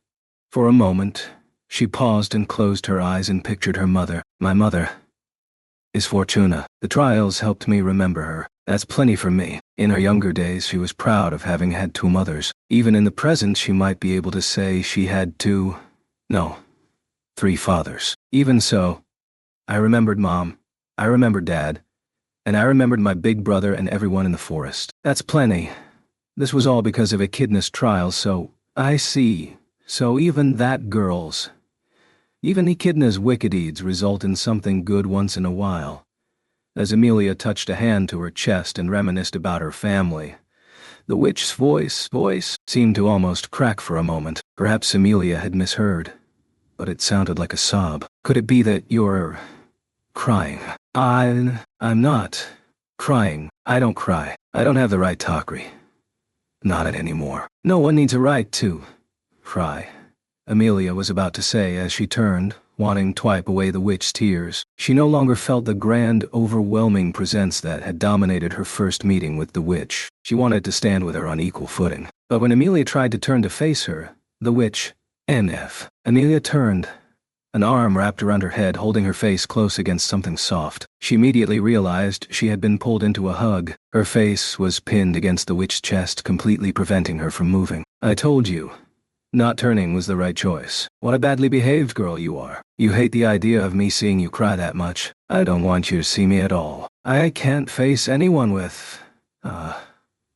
For a moment, she paused and closed her eyes and pictured her mother. My mother is Fortuna. The trials helped me remember her. That's plenty for me. In her younger days, she was proud of having had two mothers. Even in the present, she might be able to say she had three fathers. Even so, I remembered Mom, I remembered Dad, and I remembered my big brother and everyone in the forest. That's plenty. This was all because of Echidna's trial, so I see. So even Echidna's wicked deeds result in something good once in a while. As Emilia touched a hand to her chest and reminisced about her family, the witch's voice seemed to almost crack for a moment. Perhaps Emilia had misheard, but it sounded like a sob. Could it be that you're crying? I'm not crying. I don't cry. I don't have the right to cry. Not it anymore. No one needs a right to cry, Emilia was about to say as she turned, wanting to wipe away the witch's tears. She no longer felt the grand, overwhelming presence that had dominated her first meeting with the witch. She wanted to stand with her on equal footing. But when Emilia tried to turn to face her, the witch, Emilia turned, an arm wrapped around her head, holding her face close against something soft. She immediately realized she had been pulled into a hug. Her face was pinned against the witch's chest, completely preventing her from moving. I told you. Not turning was the right choice. What a badly behaved girl you are. You hate the idea of me seeing you cry that much. I don't want you to see me at all. I can't face anyone with,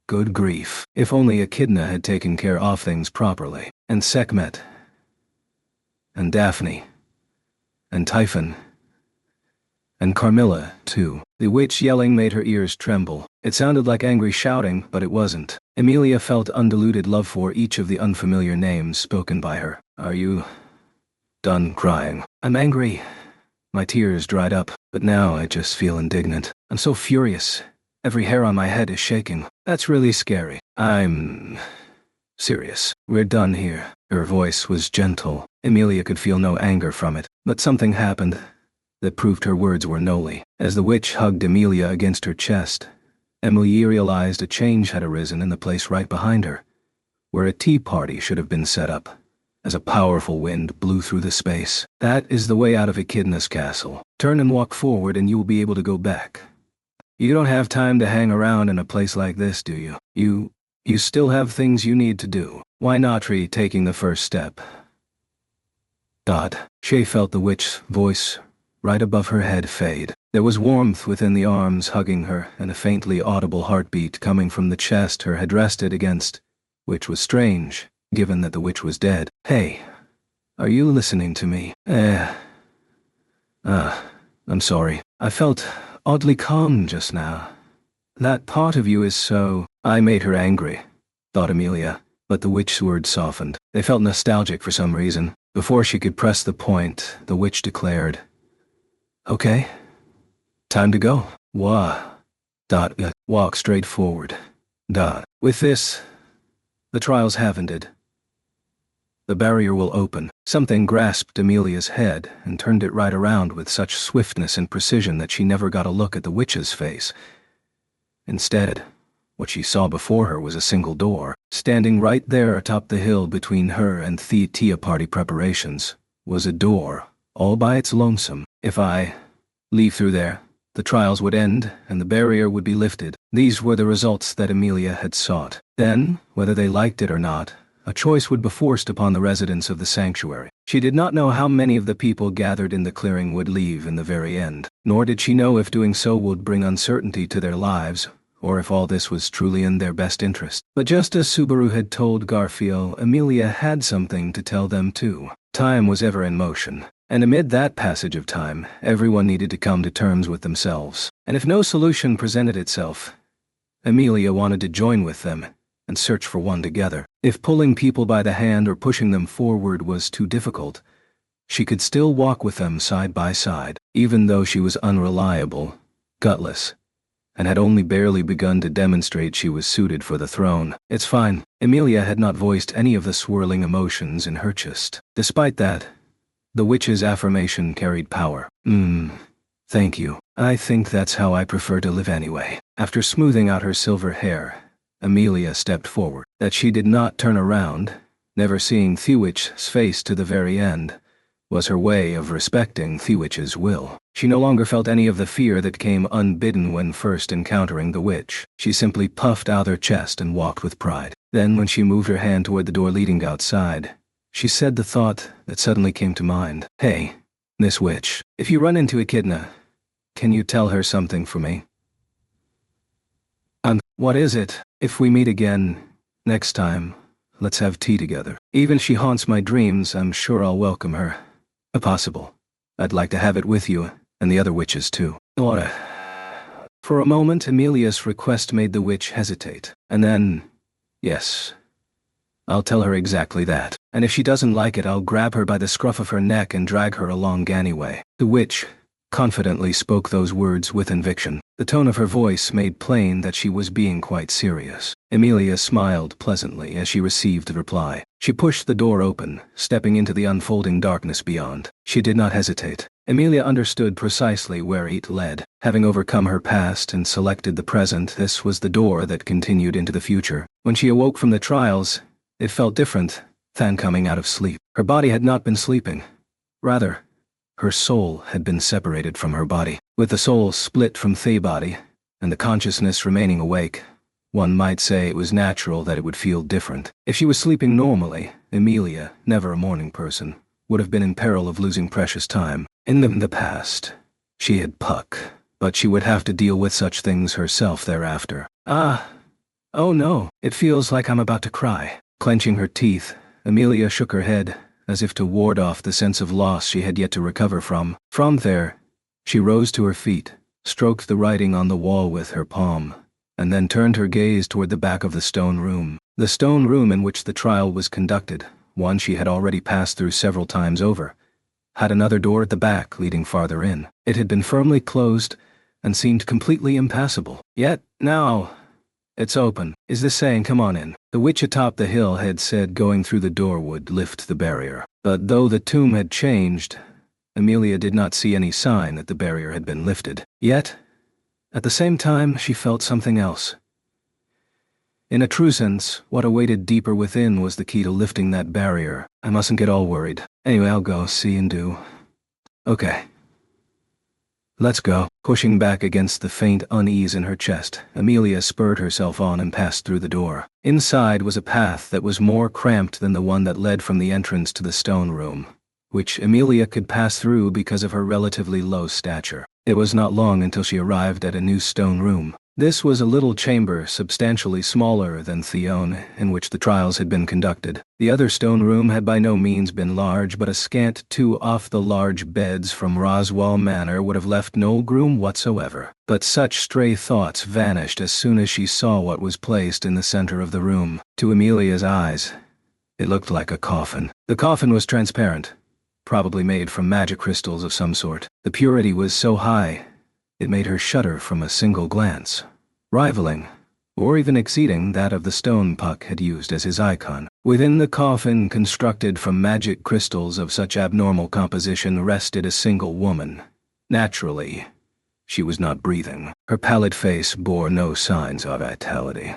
good grief. If only Echidna had taken care of things properly. And Sekhmet. And Daphne. And Typhon. And Carmilla, too. The witch yelling made her ears tremble. It sounded like angry shouting, but it wasn't. Emilia felt undiluted love for each of the unfamiliar names spoken by her. Are you done crying? I'm angry. My tears dried up, but now I just feel indignant. I'm so furious. Every hair on my head is shaking. That's really scary. I'm serious. We're done here. Her voice was gentle. Emilia could feel no anger from it, but something happened that proved her words were nolly. As the witch hugged Emilia against her chest, Emilia realized a change had arisen in the place right behind her, where a tea party should have been set up, as a powerful wind blew through the space. That is the way out of Echidna's castle. Turn and walk forward and you will be able to go back. You don't have time to hang around in a place like this, do you? You still have things you need to do. Why not try taking the first step? Shay felt the witch's voice right above her head fade. There was warmth within the arms hugging her and a faintly audible heartbeat coming from the chest her head rested against, which was strange, given that the witch was dead. Hey, are you listening to me? I'm sorry. I felt oddly calm just now. That part of you is so... I made her angry, thought Amelia, but the witch's words softened. They felt nostalgic for some reason. Before she could press the point, the witch declared, "Okay, time to go." Walk straight forward. With this, the trials have ended. The barrier will open. Something grasped Amelia's head and turned it right around with such swiftness and precision that she never got a look at the witch's face. Instead, what she saw before her was a single door. Standing right there atop the hill between her and the tea party preparations was a door, all by its lonesome. If I leave through there, the trials would end and the barrier would be lifted. These were the results that Amelia had sought. Then, whether they liked it or not, a choice would be forced upon the residents of the sanctuary. She did not know how many of the people gathered in the clearing would leave in the very end, nor did she know if doing so would bring uncertainty to their lives, or if all this was truly in their best interest. But just as Subaru had told Garfield, Amelia had something to tell them too. Time was ever in motion, and amid that passage of time, everyone needed to come to terms with themselves. And if no solution presented itself, Amelia wanted to join with them and search for one together. If pulling people by the hand or pushing them forward was too difficult, she could still walk with them side by side, even though she was unreliable, gutless, and had only barely begun to demonstrate she was suited for the throne. It's fine. Amelia had not voiced any of the swirling emotions in her chest. Despite that, the witch's affirmation carried power. Thank you. I think that's how I prefer to live anyway. After smoothing out her silver hair, Amelia stepped forward. That she did not turn around, never seeing Thewitch's face to the very end, was her way of respecting Thewitch's will. She no longer felt any of the fear that came unbidden when first encountering the witch. She simply puffed out her chest and walked with pride. Then, when she moved her hand toward the door leading outside, she said the thought that suddenly came to mind. Hey, Miss Witch, if you run into Echidna, can you tell her something for me? What is it? If we meet again, next time, let's have tea together. Even if she haunts my dreams, I'm sure I'll welcome her. If possible, I'd like to have it with you, and the other witches too. For a moment, Amelia's request made the witch hesitate. And then, yes, I'll tell her exactly that. And if she doesn't like it, I'll grab her by the scruff of her neck and drag her along Ganyway. The witch confidently spoke those words with conviction. The tone of her voice made plain that she was being quite serious. Amelia smiled pleasantly as she received the reply. She pushed the door open, stepping into the unfolding darkness beyond. She did not hesitate. Amelia understood precisely where it led. Having overcome her past and selected the present, this was the door that continued into the future. When she awoke from the trials, it felt different than coming out of sleep. Her body had not been sleeping. Rather, her soul had been separated from her body. With the soul split from the body, and the consciousness remaining awake, one might say it was natural that it would feel different. If she was sleeping normally, Amelia, never a morning person, would have been in peril of losing precious time. In the past, she had Puck, but she would have to deal with such things herself thereafter. Oh no, it feels like I'm about to cry. Clenching her teeth, Amelia shook her head, as if to ward off the sense of loss she had yet to recover from. From there, she rose to her feet, stroked the writing on the wall with her palm, and then turned her gaze toward the back of the stone room. The stone room in which the trial was conducted, one she had already passed through several times over, had another door at the back leading farther in. It had been firmly closed and seemed completely impassable. Yet, now, it's open. Is this saying, come on in? The witch atop the hill had said going through the door would lift the barrier. But though the tomb had changed, Amelia did not see any sign that the barrier had been lifted. Yet, at the same time, she felt something else. In a true sense, what awaited deeper within was the key to lifting that barrier. I mustn't get all worried. Anyway, I'll go see and do. Okay. Let's go. Pushing back against the faint unease in her chest, Amelia spurred herself on and passed through the door. Inside was a path that was more cramped than the one that led from the entrance to the stone room, which Amelia could pass through because of her relatively low stature. It was not long until she arrived at a new stone room. This was a little chamber substantially smaller than Theon, in which the trials had been conducted. The other stone room had by no means been large, but a scant 2 off the large beds from Roswall Manor would have left no room whatsoever. But such stray thoughts vanished as soon as she saw what was placed in the center of the room. To Amelia's eyes, it looked like a coffin. The coffin was transparent, probably made from magic crystals of some sort. The purity was so high, it made her shudder from a single glance, rivaling, or even exceeding that of the stone Puck had used as his icon. Within the coffin, constructed from magic crystals of such abnormal composition, rested a single woman. Naturally, she was not breathing. Her pallid face bore no signs of vitality.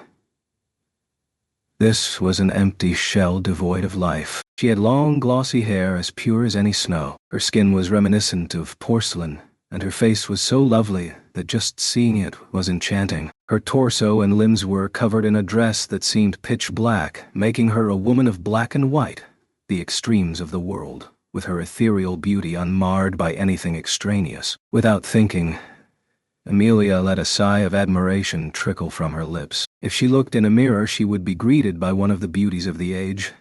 This was an empty shell devoid of life. She had long, glossy hair as pure as any snow. Her skin was reminiscent of porcelain, and her face was so lovely that just seeing it was enchanting. Her torso and limbs were covered in a dress that seemed pitch black, making her a woman of black and white, the extremes of the world, with her ethereal beauty unmarred by anything extraneous. Without thinking, Amelia let a sigh of admiration trickle from her lips. If she looked in a mirror, she would be greeted by one of the beauties of the age.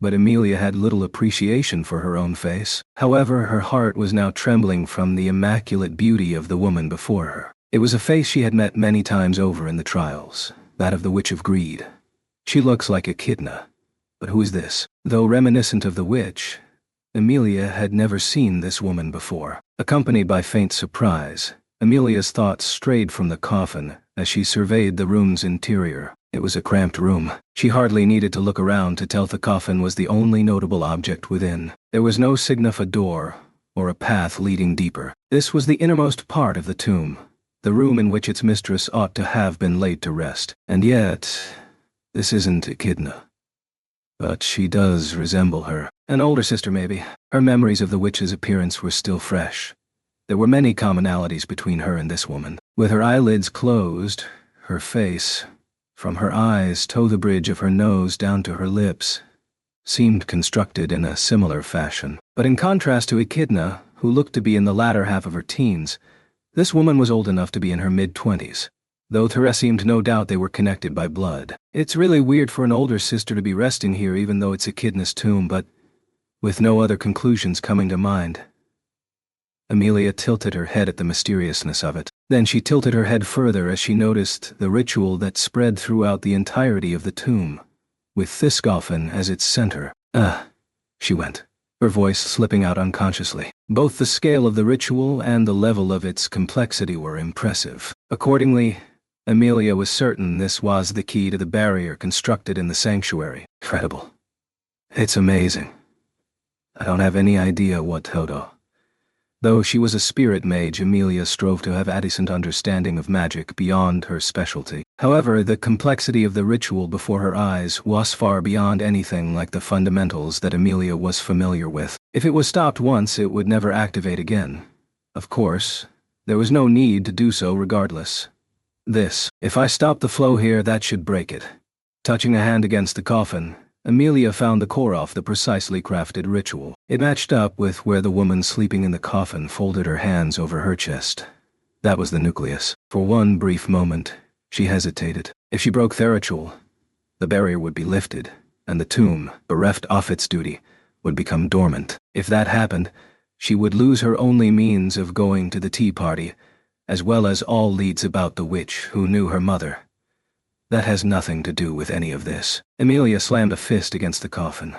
But Amelia had little appreciation for her own face. However, her heart was now trembling from the immaculate beauty of the woman before her. It was a face she had met many times over in the trials, that of the Witch of Greed. She looks like Echidna. But who is this? Though reminiscent of the witch, Amelia had never seen this woman before. Accompanied by faint surprise, Amelia's thoughts strayed from the coffin as she surveyed the room's interior. It was a cramped room. She hardly needed to look around to tell the coffin was the only notable object within. There was no sign of a door or a path leading deeper. This was the innermost part of the tomb, the room in which its mistress ought to have been laid to rest. And yet, this isn't Echidna. But she does resemble her. An older sister, maybe. Her memories of the witch's appearance were still fresh. There were many commonalities between her and this woman. With her eyelids closed, her face, from her eyes to the bridge of her nose down to her lips, seemed constructed in a similar fashion. But in contrast to Echidna, who looked to be in the latter half of her teens, this woman was old enough to be in her mid-20s, though there seemed no doubt they were connected by blood. It's really weird for an older sister to be resting here even though it's Echidna's tomb, but with no other conclusions coming to mind, Amelia tilted her head at the mysteriousness of it. Then she tilted her head further as she noticed the ritual that spread throughout the entirety of the tomb, with this coffin as its center. She went, her voice slipping out unconsciously. Both the scale of the ritual and the level of its complexity were impressive. Accordingly, Amelia was certain this was the key to the barrier constructed in the sanctuary. Incredible. It's amazing. I don't have any idea what Todo. Though she was a spirit mage, Amelia strove to have a decent understanding of magic beyond her specialty. However, the complexity of the ritual before her eyes was far beyond anything like the fundamentals that Amelia was familiar with. If it was stopped once, it would never activate again. Of course, there was no need to do so regardless. If I stop the flow here, that should break it. Touching a hand against the coffin, Amelia found the core of the precisely crafted ritual. It matched up with where the woman sleeping in the coffin folded her hands over her chest. That was the nucleus. For one brief moment, she hesitated. If she broke the ritual, the barrier would be lifted, and the tomb, bereft of its duty, would become dormant. If that happened, she would lose her only means of going to the tea party, as well as all leads about the witch who knew her mother. That has nothing to do with any of this. Amelia slammed a fist against the coffin,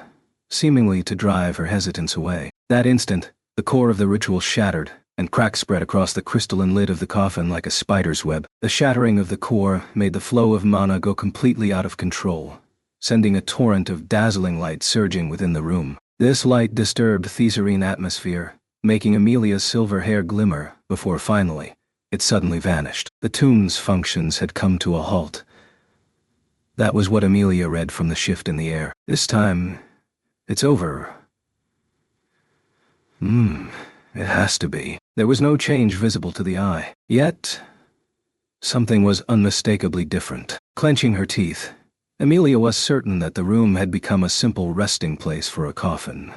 seemingly to drive her hesitance away. That instant, the core of the ritual shattered, and cracks spread across the crystalline lid of the coffin like a spider's web. The shattering of the core made the flow of mana go completely out of control, sending a torrent of dazzling light surging within the room. This light disturbed the serene atmosphere, making Amelia's silver hair glimmer before finally, it suddenly vanished. The tomb's functions had come to a halt. That was what Amelia read from the shift in the air. This time, it's over. It has to be. There was no change visible to the eye. Yet, something was unmistakably different. Clenching her teeth, Amelia was certain that the room had become a simple resting place for a coffin.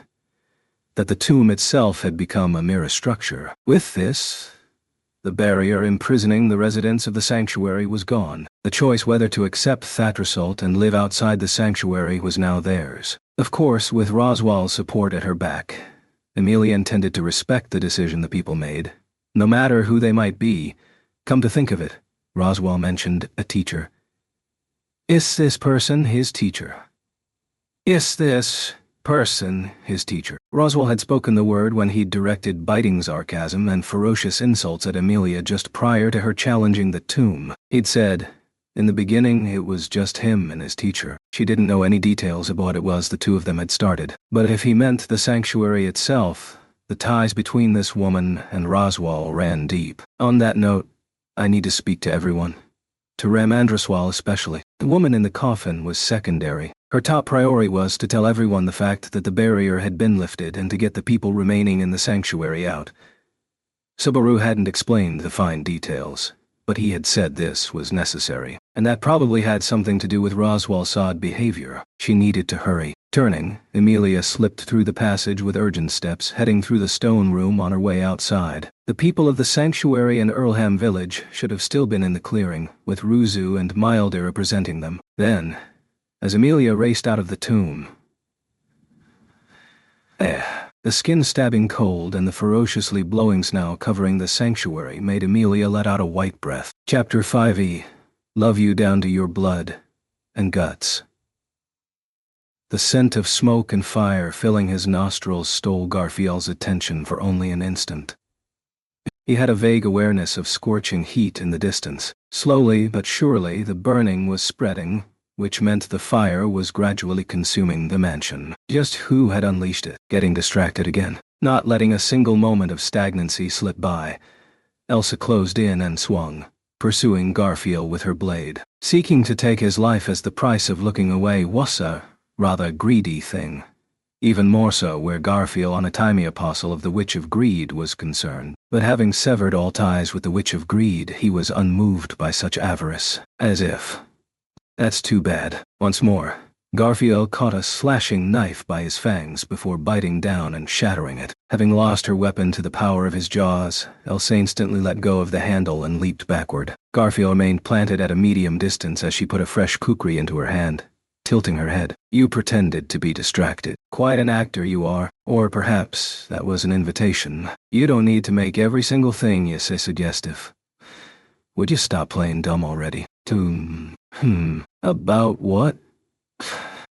That the tomb itself had become a mere structure. With this, the barrier imprisoning the residents of the sanctuary was gone. The choice whether to accept Thatrasult and live outside the sanctuary was now theirs. Of course, with Roswal's support at her back, Amelia intended to respect the decision the people made, no matter who they might be. Come to think of it, Roswal mentioned a teacher. Is this person his teacher? Is this person his teacher? Roswal had spoken the word when he'd directed biting sarcasm and ferocious insults at Amelia just prior to her challenging the tomb. He'd said, in the beginning it was just him and his teacher. She didn't know any details of what it was the two of them had started. But if he meant the sanctuary itself, the ties between this woman and Roswal ran deep. On that note, I need to speak to everyone. To Rem Andraswal especially. The woman in the coffin was secondary. Her top priority was to tell everyone the fact that the barrier had been lifted and to get the people remaining in the sanctuary out. Subaru hadn't explained the fine details, but he had said this was necessary, and that probably had something to do with Roswal's odd behavior. She needed to hurry. Turning, Amelia slipped through the passage with urgent steps, heading through the stone room on her way outside. The people of the sanctuary and Earlham village should have still been in the clearing, with Ruzu and Milder representing them. Then, as Amelia raced out of the tomb, the skin-stabbing cold and the ferociously blowing snow covering the sanctuary made Amelia let out a white breath. Chapter 5e. Love you down to your blood and guts. The scent of smoke and fire filling his nostrils stole Garfiel's attention for only an instant. He had a vague awareness of scorching heat in the distance. Slowly but surely the burning was spreading, which meant the fire was gradually consuming the mansion. Just who had unleashed it? Getting distracted again. Not letting a single moment of stagnancy slip by, Elsa closed in and swung, pursuing Garfield with her blade. Seeking to take his life as the price of looking away was a rather greedy thing. Even more so where Garfield, on a tiny apostle of the Witch of Greed, was concerned. But having severed all ties with the Witch of Greed, he was unmoved by such avarice. As if. That's too bad. Once more, Garfield caught a slashing knife by his fangs before biting down and shattering it. Having lost her weapon to the power of his jaws, Elsa instantly let go of the handle and leaped backward. Garfield remained planted at a medium distance as she put a fresh kukri into her hand, tilting her head. You pretended to be distracted. Quite an actor you are. Or perhaps that was an invitation. You don't need to make every single thing you say suggestive. Would you stop playing dumb already? About what?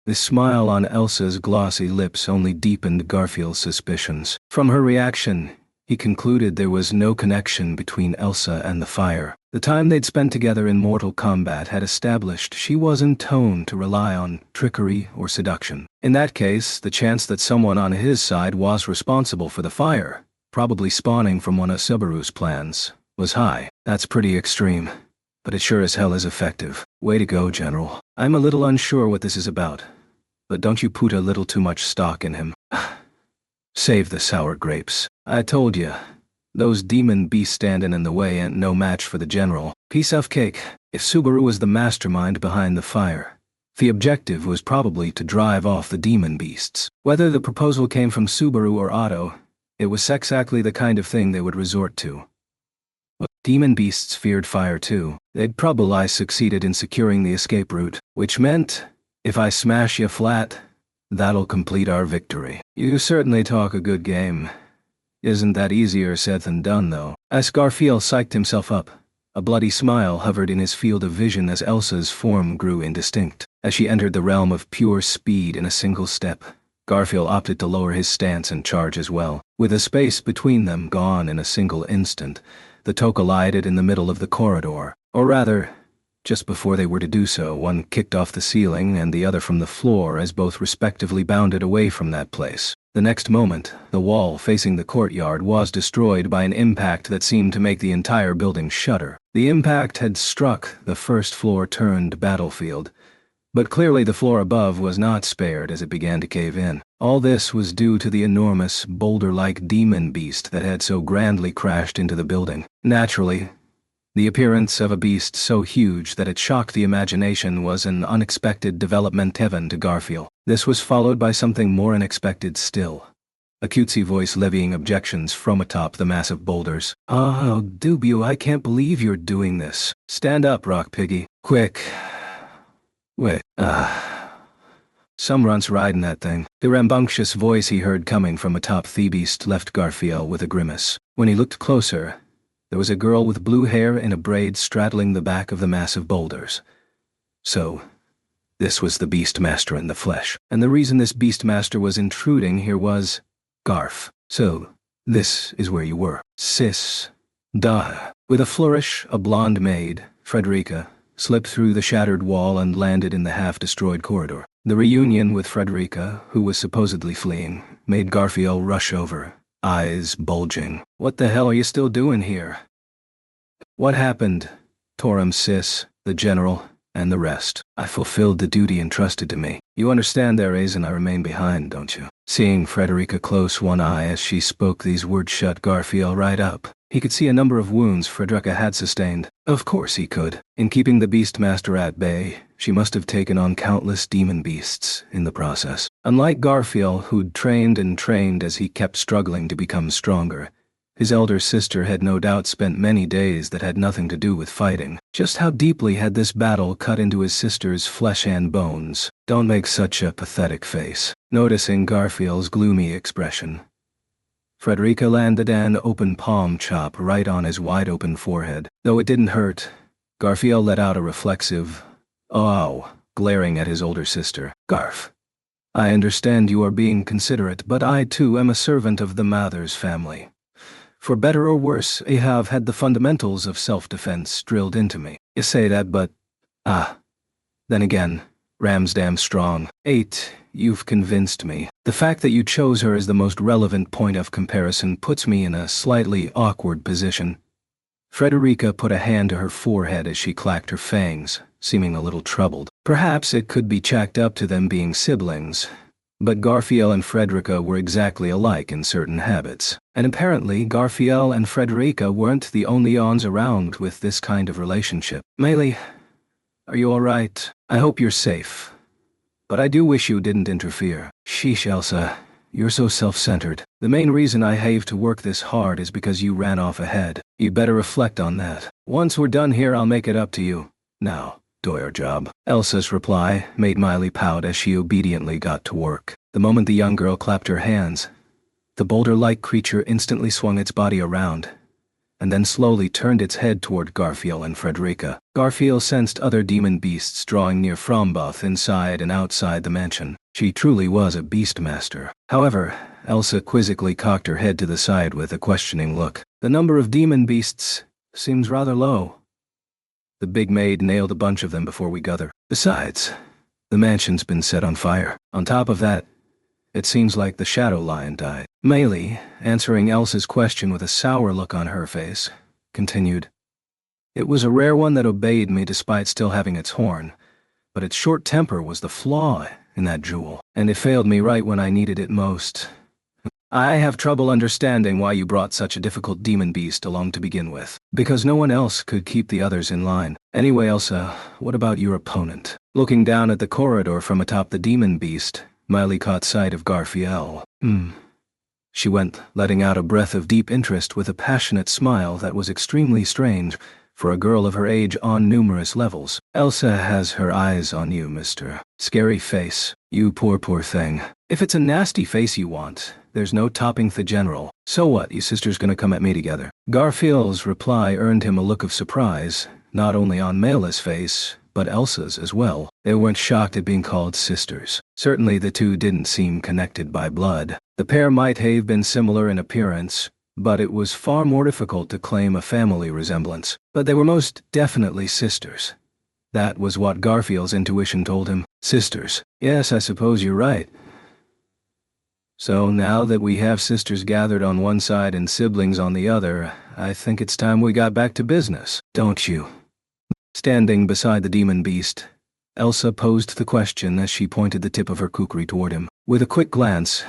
The smile on Elsa's glossy lips only deepened Garfield's suspicions. From her reaction, he concluded there was no connection between Elsa and the fire. The time they'd spent together in Mortal Kombat had established she wasn't toned to rely on trickery or seduction. In that case, the chance that someone on his side was responsible for the fire, probably spawning from one of Subaru's plans, was high. That's pretty extreme, but it sure as hell is effective. Way to go, General. I'm a little unsure what this is about, but don't you put a little too much stock in him. Save the sour grapes. I told ya, those demon beasts standing in the way ain't no match for the General. Piece of cake. If Subaru was the mastermind behind the fire, the objective was probably to drive off the demon beasts. Whether the proposal came from Subaru or Otto, it was exactly the kind of thing they would resort to. But demon beasts feared fire too. They'd probably succeeded in securing the escape route, which meant, if I smash you flat, that'll complete our victory. You certainly talk a good game. Isn't that easier said than done, though? As Garfield psyched himself up, a bloody smile hovered in his field of vision as Elsa's form grew indistinct. As she entered the realm of pure speed in a single step, Garfield opted to lower his stance and charge as well. With the space between them gone in a single instant, the Toa collided in the middle of the corridor. Or rather, just before they were to do so, one kicked off the ceiling and the other from the floor as both respectively bounded away from that place. The next moment, the wall facing the courtyard was destroyed by an impact that seemed to make the entire building shudder. The impact had struck the first-floor-turned battlefield, But clearly the floor above was not spared as it began to cave in. All this was due to the enormous, boulder-like demon beast that had so grandly crashed into the building. Naturally, the appearance of a beast so huge that it shocked the imagination was an unexpected development even to Garfield. This was followed by something more unexpected still. A cutesy voice levying objections from atop the massive boulders. "Oh, Dubio, I can't believe you're doing this. Stand up, Rock Piggy. Quick. Wait, some runt's riding that thing." The rambunctious voice he heard coming from atop the beast left Garfield with a grimace. When he looked closer, there was a girl with blue hair in a braid straddling the back of the massive boulders. So, this was the Beastmaster in the flesh. And the reason this Beastmaster was intruding here was Garf. "So, this is where you were. Sis. Duh." With a flourish, a blonde maid, Frederica, slipped through the shattered wall and landed in the half-destroyed corridor. The reunion with Frederica, who was supposedly fleeing, made Garfield rush over, eyes bulging. "What the hell are you still doing here?" "What happened? Torum, sis, the general, and the rest. I fulfilled the duty entrusted to me. You understand there reason I remain behind, don't you?" Seeing Frederica close one eye as she spoke these words shut Garfield right up. He could see a number of wounds Frederica had sustained. Of course he could. In keeping the Beastmaster at bay, she must have taken on countless demon beasts in the process. Unlike Garfield, who'd trained and trained as he kept struggling to become stronger, his elder sister had no doubt spent many days that had nothing to do with fighting. Just how deeply had this battle cut into his sister's flesh and bones? "Don't make such a pathetic face." Noticing Garfield's gloomy expression, Frederica landed an open palm chop right on his wide-open forehead. Though it didn't hurt, Garfield let out a reflexive, "Oh," glaring at his older sister. "Garf, I understand you are being considerate, but I too am a servant of the Mathers family. For better or worse, I have had the fundamentals of self-defense drilled into me. You say that, but... Then again, Ramsdam strong. 8, you've convinced me. The fact that you chose her as the most relevant point of comparison puts me in a slightly awkward position." Frederica put a hand to her forehead as she clacked her fangs, seeming a little troubled. Perhaps it could be chalked up to them being siblings, but Garfield and Frederica were exactly alike in certain habits. And apparently Garfield and Frederica weren't the only ons around with this kind of relationship. "Melee, are you alright? I hope you're safe. But I do wish you didn't interfere." "Sheesh, Elsa, you're so self-centered. The main reason I have to work this hard is because you ran off ahead. You better reflect on that. Once we're done here, I'll make it up to you. Now, do your job." Elsa's reply made Miley pout as she obediently got to work. The moment the young girl clapped her hands, the boulder-like creature instantly swung its body around, and then slowly turned its head toward Garfield and Frederica. Garfield sensed other demon beasts drawing near from both inside and outside the mansion. She truly was a Beastmaster. However, Elsa quizzically cocked her head to the side with a questioning look. "The number of demon beasts seems rather low. The big maid nailed a bunch of them before we got there. Besides, the mansion's been set on fire. On top of that, it seems like the Shadow Lion died." Melee, answering Elsa's question with a sour look on her face, continued, "It was a rare one that obeyed me despite still having its horn, but its short temper was the flaw in that jewel, and it failed me right when I needed it most. I have trouble understanding why you brought such a difficult demon beast along to begin with, because no one else could keep the others in line. Anyway, Elsa, what about your opponent?" Looking down at the corridor from atop the demon beast, Miley caught sight of Garfield. She went, letting out a breath of deep interest with a passionate smile that was extremely strange for a girl of her age on numerous levels. "Elsa has her eyes on you, Mr. Scary Face. You poor thing. If it's a nasty face you want, there's no topping the general. So what, you sisters gonna come at me together?" Garfield's reply earned him a look of surprise, not only on Mela's face, but Elsa's as well. They weren't shocked at being called sisters. Certainly the two didn't seem connected by blood. The pair might have been similar in appearance, but it was far more difficult to claim a family resemblance. But they were most definitely sisters. That was what Garfield's intuition told him. Sisters. Yes, I suppose you're right. So now that we have sisters gathered on one side and siblings on the other, I think it's time we got back to business, don't you? Standing beside the demon beast, Elsa posed the question as she pointed the tip of her kukri toward him. With a quick glance,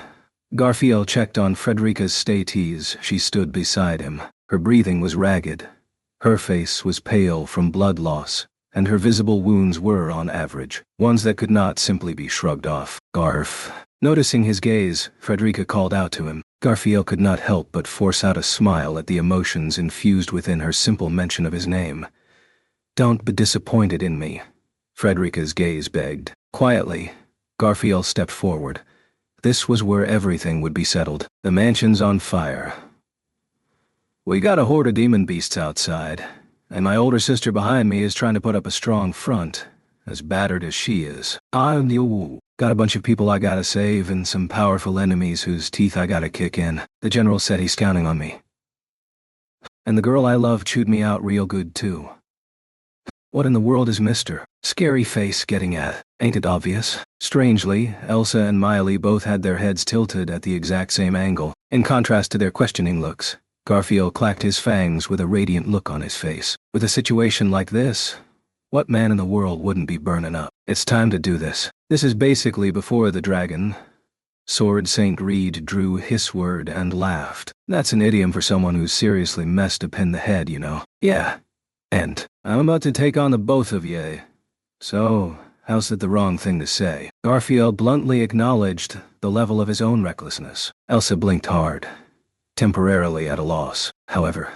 Garfield checked on Frederica's stays. She stood beside him. Her breathing was ragged. Her face was pale from blood loss, and her visible wounds were, on average, ones that could not simply be shrugged off. Garf. Noticing his gaze, Frederica called out to him. Garfield could not help but force out a smile at the emotions infused within her simple mention of his name. "Don't be disappointed in me," Frederica's gaze begged. Quietly, Garfield stepped forward. This was where everything would be settled. The mansion's on fire. We got a horde of demon beasts outside, and my older sister behind me is trying to put up a strong front, as battered as she is. I'm got a bunch of people I gotta save and some powerful enemies whose teeth I gotta kick in. The general said he's counting on me. And the girl I love chewed me out real good too. What in the world is Mr. Scary Face getting at? Ain't it obvious? Strangely, Elsa and Miley both had their heads tilted at the exact same angle. In contrast to their questioning looks, Garfield clacked his fangs with a radiant look on his face. With a situation like this, what man in the world wouldn't be burning up? It's time to do this. This is basically before the dragon. Sword St. Reed drew his word and laughed. That's an idiom for someone who's seriously messed up in the head, you know. Yeah. And I'm about to take on the both of ye. So, how's it the wrong thing to say? Garfield bluntly acknowledged the level of his own recklessness. Elsa blinked hard, temporarily at a loss. However,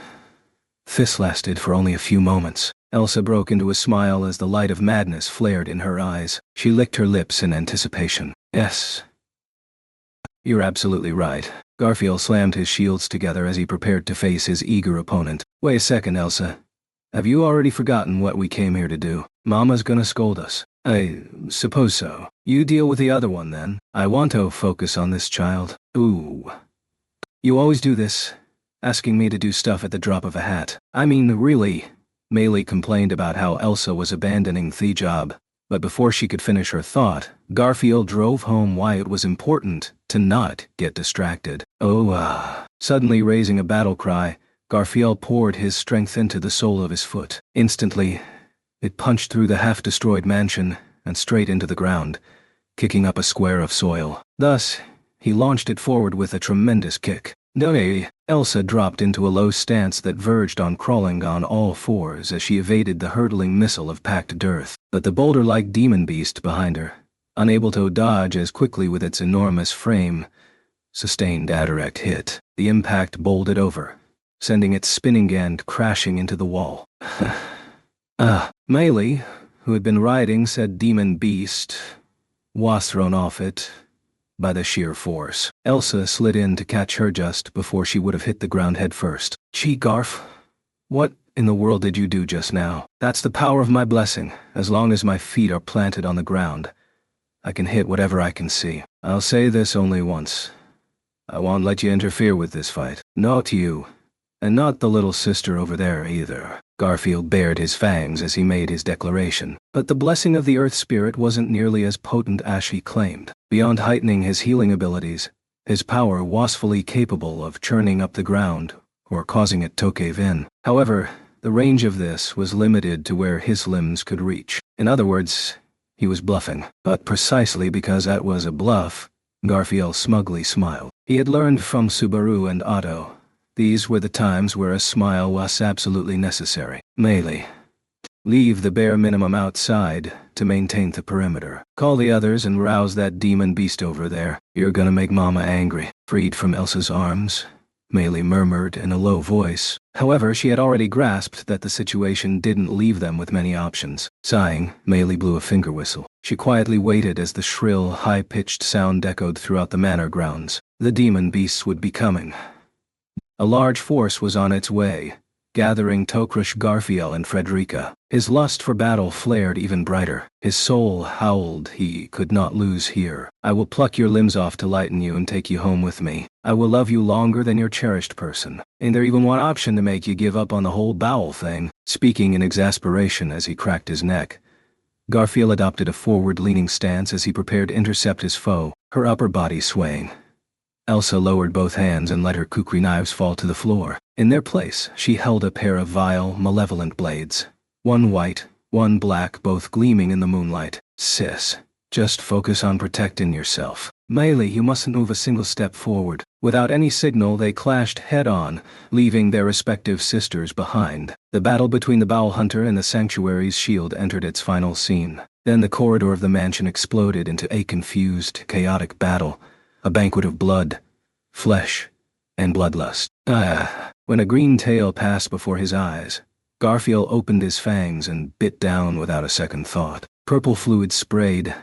this lasted for only a few moments. Elsa broke into a smile as the light of madness flared in her eyes. She licked her lips in anticipation. Yes. You're absolutely right. Garfield slammed his shields together as he prepared to face his eager opponent. Wait a second, Elsa. Have you already forgotten what we came here to do? Mama's gonna scold us. I suppose so. You deal with the other one then. I want to focus on this child. Ooh. You always do this, asking me to do stuff at the drop of a hat. I mean, really. Miley complained about how Elsa was abandoning the job, but before she could finish her thought, Garfield drove home why it was important to not get distracted. Suddenly raising a battle cry, Garfield poured his strength into the sole of his foot. Instantly, it punched through the half-destroyed mansion and straight into the ground, kicking up a square of soil. Thus, he launched it forward with a tremendous kick. Elsa dropped into a low stance that verged on crawling on all fours as she evaded the hurtling missile of packed dirt. But the boulder-like demon beast behind her, unable to dodge as quickly with its enormous frame, sustained a direct hit. The impact bowled it over, sending it spinning and crashing into the wall. Miley, who had been riding said demon beast, was thrown off it by the sheer force. Elsa slid in to catch her just before she would have hit the ground head first. Gee, Garf, what in the world did you do just now? That's the power of my blessing. As long as my feet are planted on the ground, I can hit whatever I can see. I'll say this only once. I won't let you interfere with this fight. Not you. And not the little sister over there either. Garfield bared his fangs as he made his declaration. But the blessing of the Earth Spirit wasn't nearly as potent as she claimed. Beyond heightening his healing abilities, his power was fully capable of churning up the ground or causing it to cave in. However, the range of this was limited to where his limbs could reach. In other words, he was bluffing. But precisely because that was a bluff, Garfield smugly smiled. He had learned from Subaru and Otto. These were the times where a smile was absolutely necessary. Melee. Leave the bare minimum outside to maintain the perimeter. Call the others and rouse that demon beast over there. You're gonna make Mama angry. Freed from Elsa's arms, Melee murmured in a low voice. However, she had already grasped that the situation didn't leave them with many options. Sighing, Melee blew a finger whistle. She quietly waited as the shrill, high-pitched sound echoed throughout the manor grounds. The demon beasts would be coming. A large force was on its way, gathering to crush Garfield and Frederica. His lust for battle flared even brighter. His soul howled he could not lose here. I will pluck your limbs off to lighten you and take you home with me. I will love you longer than your cherished person. Ain't there even one option to make you give up on the whole bowel thing? Speaking in exasperation as he cracked his neck, Garfield adopted a forward-leaning stance as he prepared to intercept his foe, her upper body swaying. Elsa lowered both hands and let her kukri knives fall to the floor. In their place, she held a pair of vile, malevolent blades, one white, one black, both gleaming in the moonlight. "Sis, just focus on protecting yourself. Melee, you mustn't move a single step forward." Without any signal, they clashed head-on, leaving their respective sisters behind. The battle between the Bowl Hunter and the Sanctuary's shield entered its final scene. Then the corridor of the mansion exploded into a confused, chaotic battle, a banquet of blood, flesh, and bloodlust. When a green tail passed before his eyes, Garfield opened his fangs and bit down without a second thought. Purple fluid sprayed,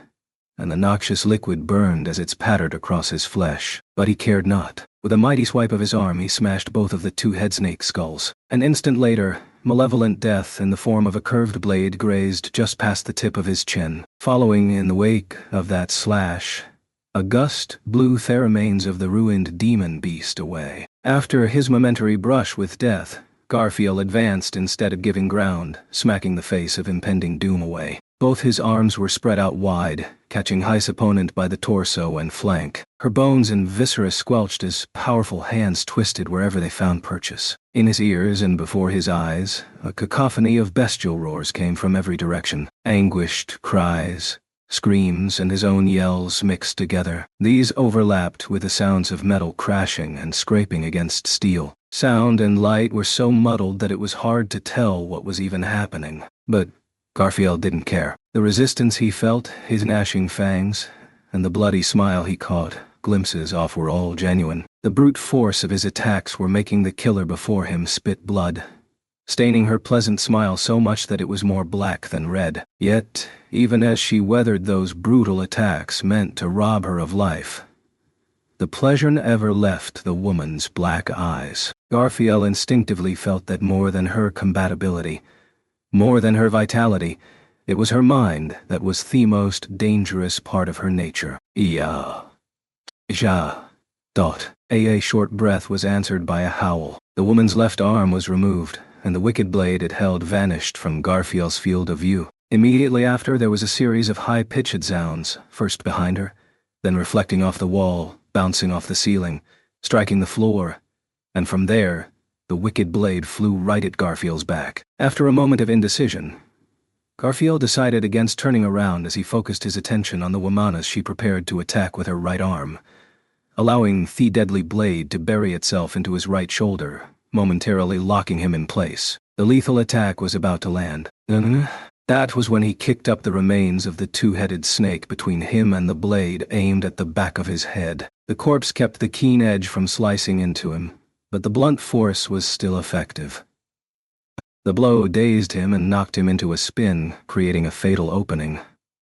and the noxious liquid burned as it pattered across his flesh. But he cared not. With a mighty swipe of his arm, he smashed both of the two head snake skulls. An instant later, malevolent death in the form of a curved blade grazed just past the tip of his chin. Following in the wake of that slash, a gust blew Theramanes of the ruined demon beast away. After his momentary brush with death, Garfield advanced instead of giving ground, smacking the face of impending doom away. Both his arms were spread out wide, catching Heist's opponent by the torso and flank. Her bones and viscera squelched as powerful hands twisted wherever they found purchase. In his ears and before his eyes, a cacophony of bestial roars came from every direction. Anguished cries, screams, and his own yells mixed together. These overlapped with the sounds of metal crashing and scraping against steel. Sound and light were so muddled that it was hard to tell what was even happening. But Garfield didn't care. The resistance he felt, his gnashing fangs, and the bloody smile he caught glimpses of were all genuine. The brute force of his attacks were making the killer before him spit blood, staining her pleasant smile so much that it was more black than red. Yet, even as she weathered those brutal attacks meant to rob her of life, the pleasure never left the woman's black eyes. Garfield instinctively felt that more than her compatibility, more than her vitality, it was her mind that was the most dangerous part of her nature. Ja. A short breath was answered by a howl. The woman's left arm was removed, and the wicked blade it held vanished from Garfield's field of view. Immediately after, there was a series of high-pitched sounds, first behind her, then reflecting off the wall, bouncing off the ceiling, striking the floor, and from there, the wicked blade flew right at Garfield's back. After a moment of indecision, Garfield decided against turning around as he focused his attention on the woman as she prepared to attack with her right arm, allowing the deadly blade to bury itself into his right shoulder, momentarily locking him in place. The lethal attack was about to land. That was when he kicked up the remains of the two-headed snake between him and the blade aimed at the back of his head. The corpse kept the keen edge from slicing into him, but the blunt force was still effective. The blow dazed him and knocked him into a spin, creating a fatal opening.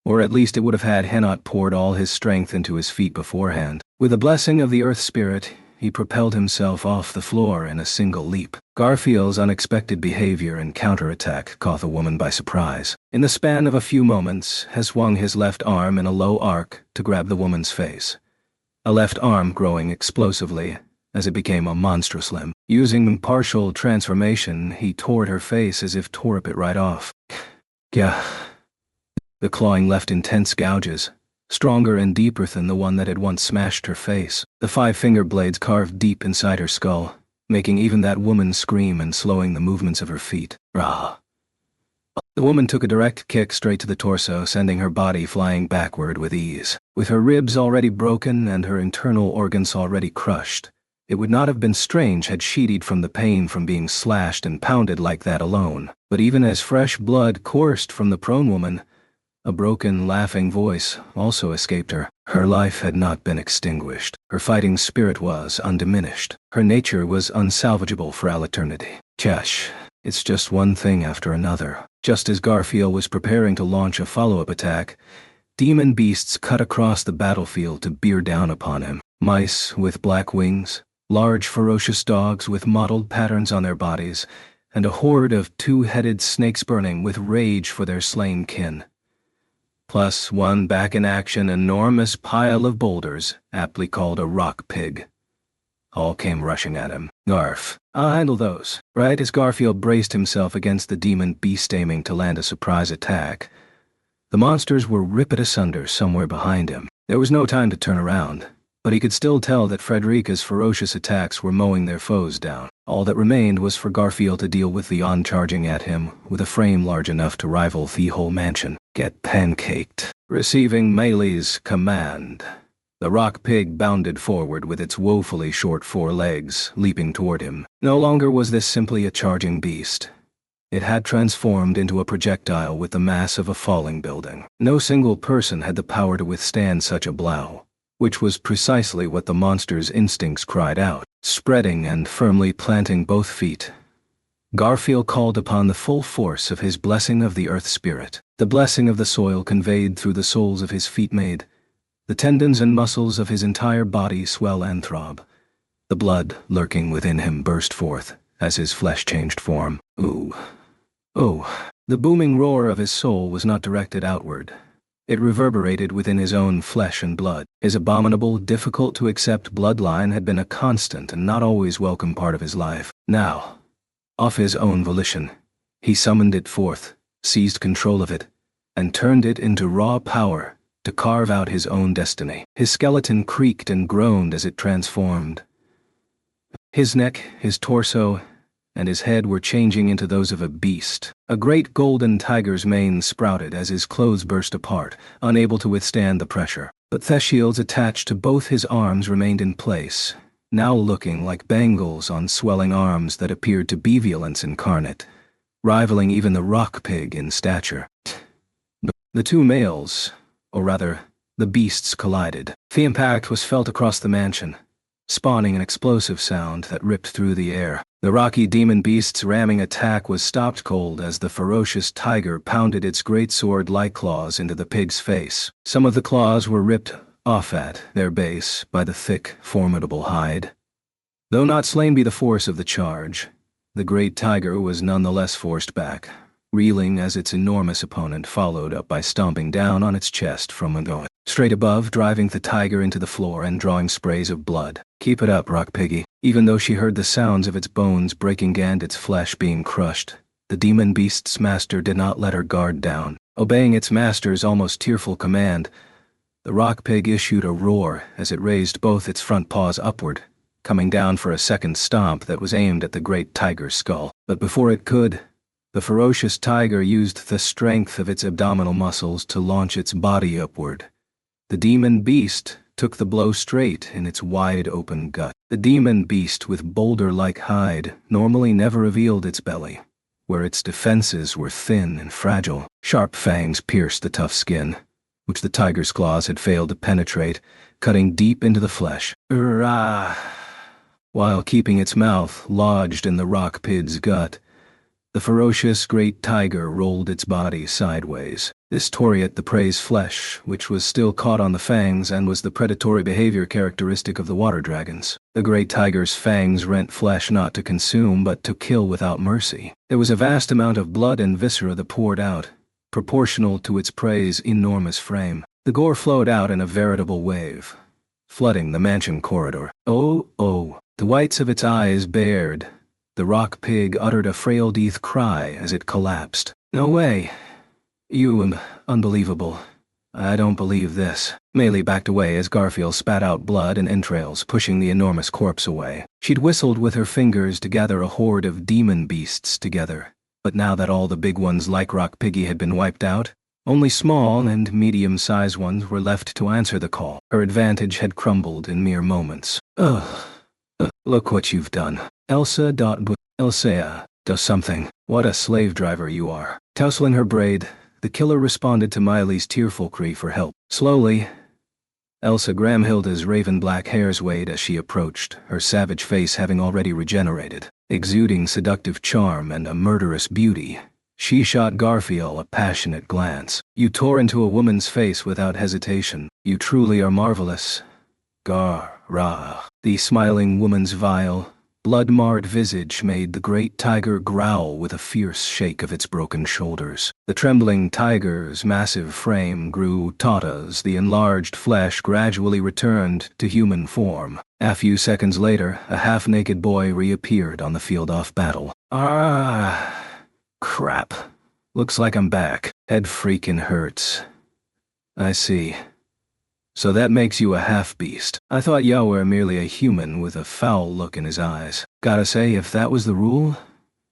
Or at least it would have had Henot poured all his strength into his feet beforehand. With the blessing of the Earth Spirit, he propelled himself off the floor in a single leap. Garfield's unexpected behavior and counterattack caught the woman by surprise. In the span of a few moments, he swung his left arm in a low arc to grab the woman's face, a left arm growing explosively as it became a monstrous limb. Using partial transformation, he tore her face as if to rip it right off. Gah. The clawing left intense gouges, stronger and deeper than the one that had once smashed her face. The 5 finger blades carved deep inside her skull, making even that woman scream and slowing the movements of her feet. Rah. The woman took a direct kick straight to the torso, sending her body flying backward with ease. With her ribs already broken and her internal organs already crushed, it would not have been strange had she died from the pain from being slashed and pounded like that alone. But even as fresh blood coursed from the prone woman, a broken, laughing voice also escaped her. Her life had not been extinguished. Her fighting spirit was undiminished. Her nature was unsalvageable for all eternity. Chash. It's just one thing after another. Just as Garfield was preparing to launch a follow-up attack, demon beasts cut across the battlefield to bear down upon him. Mice with black wings, large ferocious dogs with mottled patterns on their bodies, and a horde of two-headed snakes burning with rage for their slain kin. Plus one back-in-action enormous pile of boulders, aptly called a rock pig. All came rushing at him. Garf. I'll handle those. Right as Garfield braced himself against the demon beast aiming to land a surprise attack, the monsters were ripped asunder somewhere behind him. There was no time to turn around, but he could still tell that Frederica's ferocious attacks were mowing their foes down. All that remained was for Garfield to deal with the on-charging at him with a frame large enough to rival the whole mansion. Get pancaked. Receiving Melee's command, the rock pig bounded forward with its woefully short forelegs, leaping toward him. No longer was this simply a charging beast. It had transformed into a projectile with the mass of a falling building. No single person had the power to withstand such a blow, which was precisely what the monster's instincts cried out. Spreading and firmly planting both feet, Garfield called upon the full force of his blessing of the earth spirit. The blessing of the soil conveyed through the soles of his feet made the tendons and muscles of his entire body swell and throb. The blood lurking within him burst forth as his flesh changed form. Ooh. Oh. The booming roar of his soul was not directed outward. It reverberated within his own flesh and blood. His abominable, difficult-to-accept bloodline had been a constant and not always welcome part of his life. Now, off his own volition, he summoned it forth, seized control of it, and turned it into raw power to carve out his own destiny. His skeleton creaked and groaned as it transformed. His neck, his torso, and his head were changing into those of a beast. A great golden tiger's mane sprouted as his clothes burst apart, unable to withstand the pressure. But the shields attached to both his arms remained in place, now looking like bangles on swelling arms that appeared to be violence incarnate, rivaling even the rock pig in stature. The two males, or rather, the beasts collided. The impact was felt across the mansion, spawning an explosive sound that ripped through the air. The rocky demon beast's ramming attack was stopped cold as the ferocious tiger pounded its great sword-like claws into the pig's face. Some of the claws were ripped off at their base by the thick, formidable hide. Though not slain by the force of the charge, the great tiger was nonetheless forced back, reeling as its enormous opponent followed up by stomping down on its chest from above, straight above, driving the tiger into the floor and drawing sprays of blood. Keep it up, Rock Piggy. Even though she heard the sounds of its bones breaking and its flesh being crushed, the demon beast's master did not let her guard down. Obeying its master's almost tearful command, the rock pig issued a roar as it raised both its front paws upward, coming down for a second stomp that was aimed at the great tiger's skull. But before it could, the ferocious tiger used the strength of its abdominal muscles to launch its body upward. The demon beast took the blow straight in its wide-open gut. The demon beast with boulder-like hide normally never revealed its belly, where its defenses were thin and fragile. Sharp fangs pierced the tough skin, which the tiger's claws had failed to penetrate, cutting deep into the flesh. While keeping its mouth lodged in the rock pig's gut, the ferocious great tiger rolled its body sideways. This tore at the prey's flesh, which was still caught on the fangs and was the predatory behavior characteristic of the water dragons. The great tiger's fangs rent flesh not to consume but to kill without mercy. There was a vast amount of blood and viscera that poured out, proportional to its prey's enormous frame. The gore flowed out in a veritable wave, flooding the mansion corridor. Oh, the whites of its eyes bared. The rock pig uttered a frail death cry as it collapsed. No way. Unbelievable. I don't believe this. Melee backed away as Garfield spat out blood and entrails, pushing the enormous corpse away. She'd whistled with her fingers to gather a horde of demon beasts together. But now that all the big ones like Rock Piggy had been wiped out, only small and medium-sized ones were left to answer the call. Her advantage had crumbled in mere moments. Look what you've done. Elsa does something. What a slave driver you are. Tousling her braid, the killer responded to Miley's tearful cry for help. Slowly, Elsa Gramhilda's raven-black hairs swayed as she approached, her savage face having already regenerated. Exuding seductive charm and a murderous beauty, she shot Garfield a passionate glance. You tore into a woman's face without hesitation. You truly are marvelous. The smiling woman's vile, blood-marred visage made the great tiger growl with a fierce shake of its broken shoulders. The trembling tiger's massive frame grew taut as the enlarged flesh gradually returned to human form. A few seconds later, a half-naked boy reappeared on the field of battle. Crap. Looks like I'm back. Head freaking hurts. I see. So that makes you a half-beast. I thought you were merely a human with a foul look in his eyes. Gotta say, if that was the rule,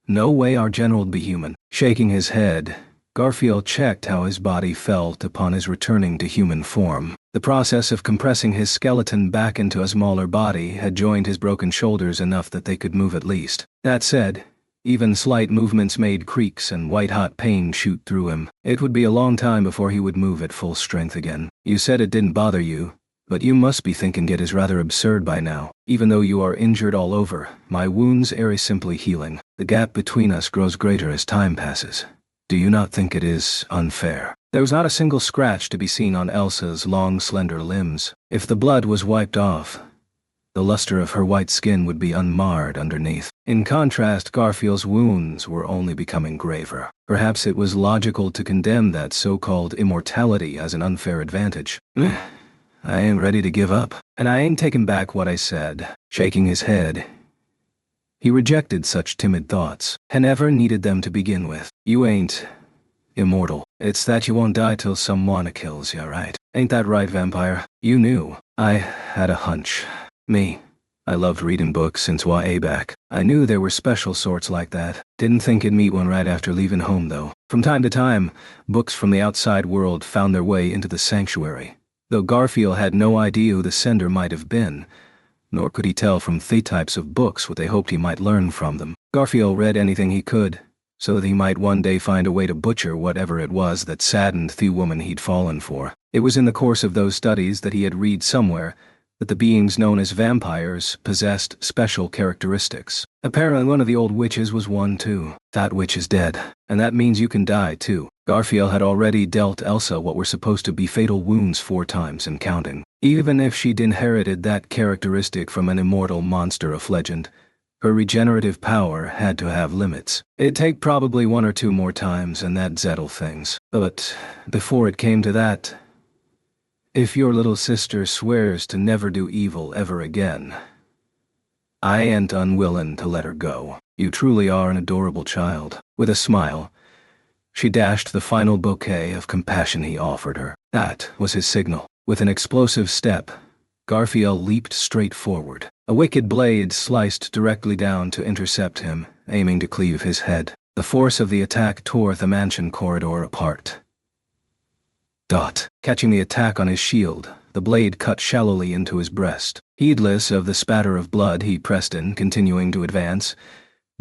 no way our general'd be human. Shaking his head, Garfield checked how his body felt upon his returning to human form. The process of compressing his skeleton back into a smaller body had joined his broken shoulders enough that they could move at least. That said, even slight movements made creaks and white-hot pain shoot through him. It would be a long time before he would move at full strength again. You said it didn't bother you, but you must be thinking it is rather absurd by now. Even though you are injured all over, my wounds are simply healing. The gap between us grows greater as time passes. Do you not think it is unfair? There was not a single scratch to be seen on Elsa's long, slender limbs. If the blood was wiped off, the luster of her white skin would be unmarred underneath. In contrast, Garfield's wounds were only becoming graver. Perhaps it was logical to condemn that so-called immortality as an unfair advantage. I ain't ready to give up, and I ain't taking back what I said. Shaking his head, he rejected such timid thoughts. He never needed them to begin with. You ain't immortal. It's that you won't die till someone kills you, right? Ain't that right, vampire? You knew. I had a hunch. Me. I loved reading books since way back. I knew there were special sorts like that. Didn't think I'd meet one right after leaving home, though. From time to time, books from the outside world found their way into the sanctuary. Though Garfield had no idea who the sender might have been, nor could he tell from the types of books what they hoped he might learn from them. Garfield read anything he could, so that he might one day find a way to butcher whatever it was that saddened the woman he'd fallen for. It was in the course of those studies that he had read somewhere that the beings known as vampires possessed special characteristics. Apparently one of the old witches was one too. That witch is dead, and that means you can die too. Garfield had already dealt Elsa what were supposed to be fatal wounds 4 times and counting. Even if she'd inherited that characteristic from an immortal monster of legend, her regenerative power had to have limits. It'd take probably 1 or 2 more times and that'd settle things. But before it came to that, if your little sister swears to never do evil ever again, I ain't unwilling to let her go. You truly are an adorable child. With a smile, she dashed the final bouquet of compassion he offered her. That was his signal. With an explosive step, Garfield leaped straight forward. A wicked blade sliced directly down to intercept him, aiming to cleave his head. The force of the attack tore the mansion corridor apart. Catching the attack on his shield, the blade cut shallowly into his breast. Heedless of the spatter of blood, he pressed in, continuing to advance.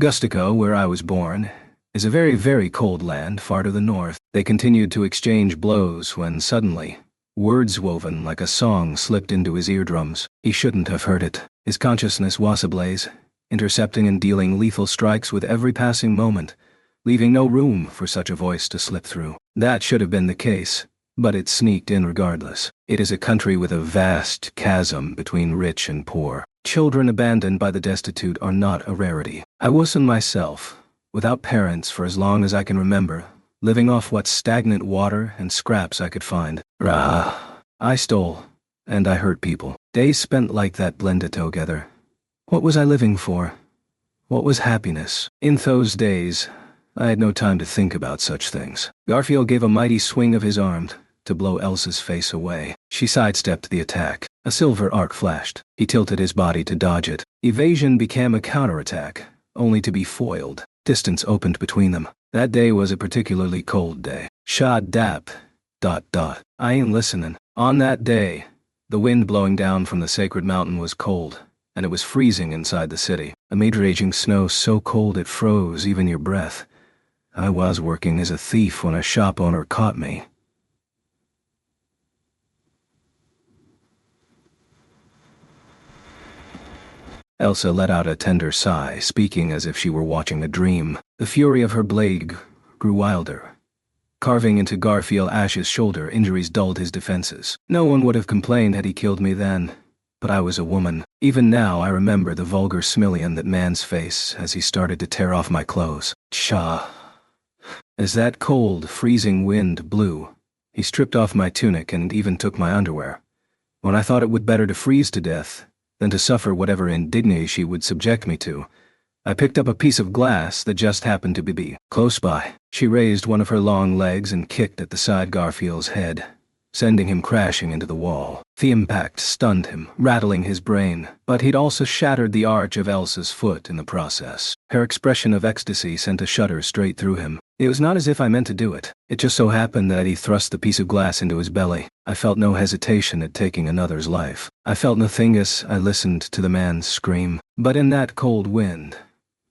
Gustico, where I was born, is a very, very cold land far to the north. They continued to exchange blows when suddenly, words woven like a song slipped into his eardrums. He shouldn't have heard it. His consciousness was ablaze, intercepting and dealing lethal strikes with every passing moment, leaving no room for such a voice to slip through. That should have been the case, but it sneaked in regardless. It is a country with a vast chasm between rich and poor. Children abandoned by the destitute are not a rarity. I wasn't myself, without parents for as long as I can remember, living off what stagnant water and scraps I could find. I stole, and I hurt people. Days spent like that blended together. What was I living for? What was happiness? In those days, I had no time to think about such things. Garfield gave a mighty swing of his arm to blow Elsa's face away. She sidestepped the attack. A silver arc flashed. He tilted his body to dodge it. Evasion became a counterattack, only to be foiled. Distance opened between them. That day was a particularly cold day. Shad dap. ... I ain't listening. On that day, the wind blowing down from the sacred mountain was cold, and it was freezing inside the city. Amid raging snow so cold it froze even your breath. I was working as a thief when a shop owner caught me. Elsa let out a tender sigh, speaking as if she were watching a dream. The fury of her blade grew wilder. Carving into Garfield Ash's shoulder, injuries dulled his defenses. No one would have complained had he killed me then, but I was a woman. Even now I remember the vulgar smile on that man's face as he started to tear off my clothes. Pshaw. As that cold, freezing wind blew, he stripped off my tunic and even took my underwear. When I thought it would better to freeze to death than to suffer whatever indignity she would subject me to, I picked up a piece of glass that just happened to be close by. She raised one of her long legs and kicked at the side Garfield's head, sending him crashing into the wall. The impact stunned him, rattling his brain, but he'd also shattered the arch of Elsa's foot in the process. Her expression of ecstasy sent a shudder straight through him. It was not as if I meant to do it. It just so happened that he thrust the piece of glass into his belly. I felt no hesitation at taking another's life. I felt nothing as I listened to the man scream. But in that cold wind,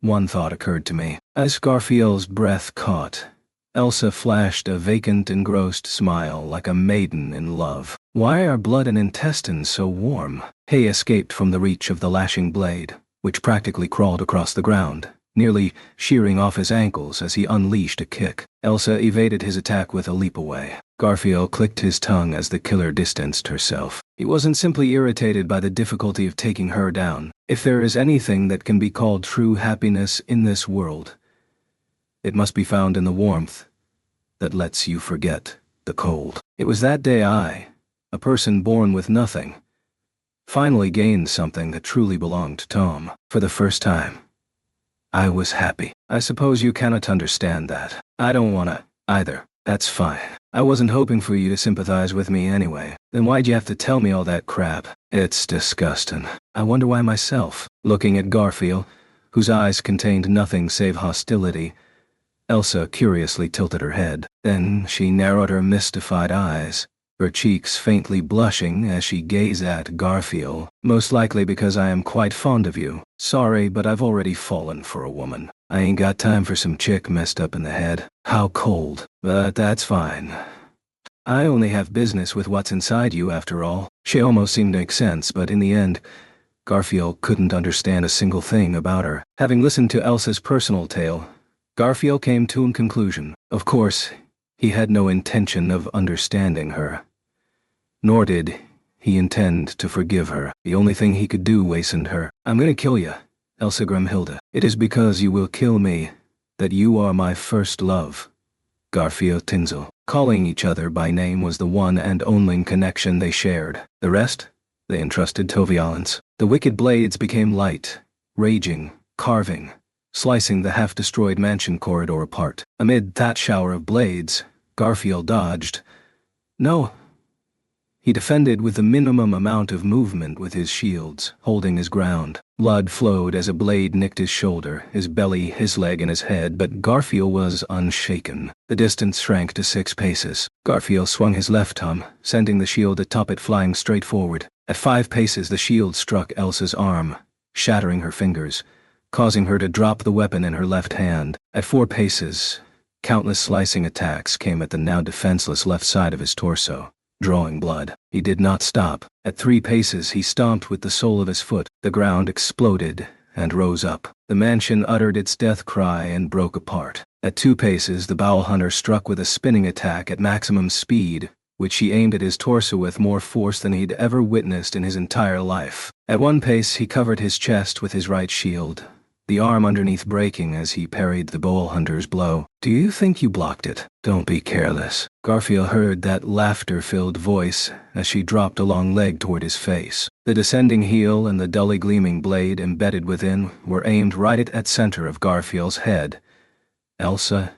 one thought occurred to me. As Garfiel's breath caught, Elsa flashed a vacant, engrossed smile like a maiden in love. Why are blood and intestines so warm? He escaped from the reach of the lashing blade, which practically crawled across the ground, nearly shearing off his ankles as he unleashed a kick. Elsa evaded his attack with a leap away. Garfiel clicked his tongue as the killer distanced herself. He wasn't simply irritated by the difficulty of taking her down. If there is anything that can be called true happiness in this world, it must be found in the warmth that lets you forget the cold. It was that day I, a person born with nothing, finally gained something that truly belonged to Tom. For the first time, I was happy. I suppose you cannot understand that. I don't wanna, either. That's fine. I wasn't hoping for you to sympathize with me anyway. Then why'd you have to tell me all that crap? It's disgusting. I wonder why myself. Looking at Garfiel, whose eyes contained nothing save hostility, Elsa curiously tilted her head. Then she narrowed her mystified eyes, her cheeks faintly blushing as she gazed at Garfiel. Most likely because I am quite fond of you. Sorry, but I've already fallen for a woman. I ain't got time for some chick messed up in the head. How cold. But that's fine. I only have business with what's inside you after all. She almost seemed to make sense, but in the end, Garfiel couldn't understand a single thing about her. Having listened to Elsa's personal tale, Garfiel came to a conclusion. Of course, he had no intention of understanding her. Nor did he intend to forgive her. The only thing he could do wasted her. I'm gonna kill you, Elsa Grimhilda. It is because you will kill me that you are my first love. Garfiel Tinzel. Calling each other by name was the one and only connection they shared. The rest, they entrusted to violence. The wicked blades became light, raging, carving, slicing the half-destroyed mansion corridor apart. Amid that shower of blades, Garfiel dodged. No. He defended with the minimum amount of movement with his shields, holding his ground. Blood flowed as a blade nicked his shoulder, his belly, his leg, and his head, but Garfiel was unshaken. The distance shrank to 6 paces. Garfiel swung his left arm, sending the shield atop it flying straight forward. At 5 paces the shield struck Elsa's arm, shattering her fingers, causing her to drop the weapon in her left hand. At 4 paces, countless slicing attacks came at the now defenseless left side of his torso, drawing blood. He did not stop. At 3 paces he stomped with the sole of his foot. The ground exploded and rose up. The mansion uttered its death cry and broke apart. At 2 paces the Bowel Hunter struck with a spinning attack at maximum speed, which he aimed at his torso with more force than he'd ever witnessed in his entire life. At 1 pace he covered his chest with his right shield, the arm underneath breaking as he parried the Bowel Hunter's blow. Do you think you blocked it? Don't be careless. Garfiel heard that laughter-filled voice as she dropped a long leg toward his face. The descending heel and the dully gleaming blade embedded within were aimed right at center of Garfiel's head. Elsa.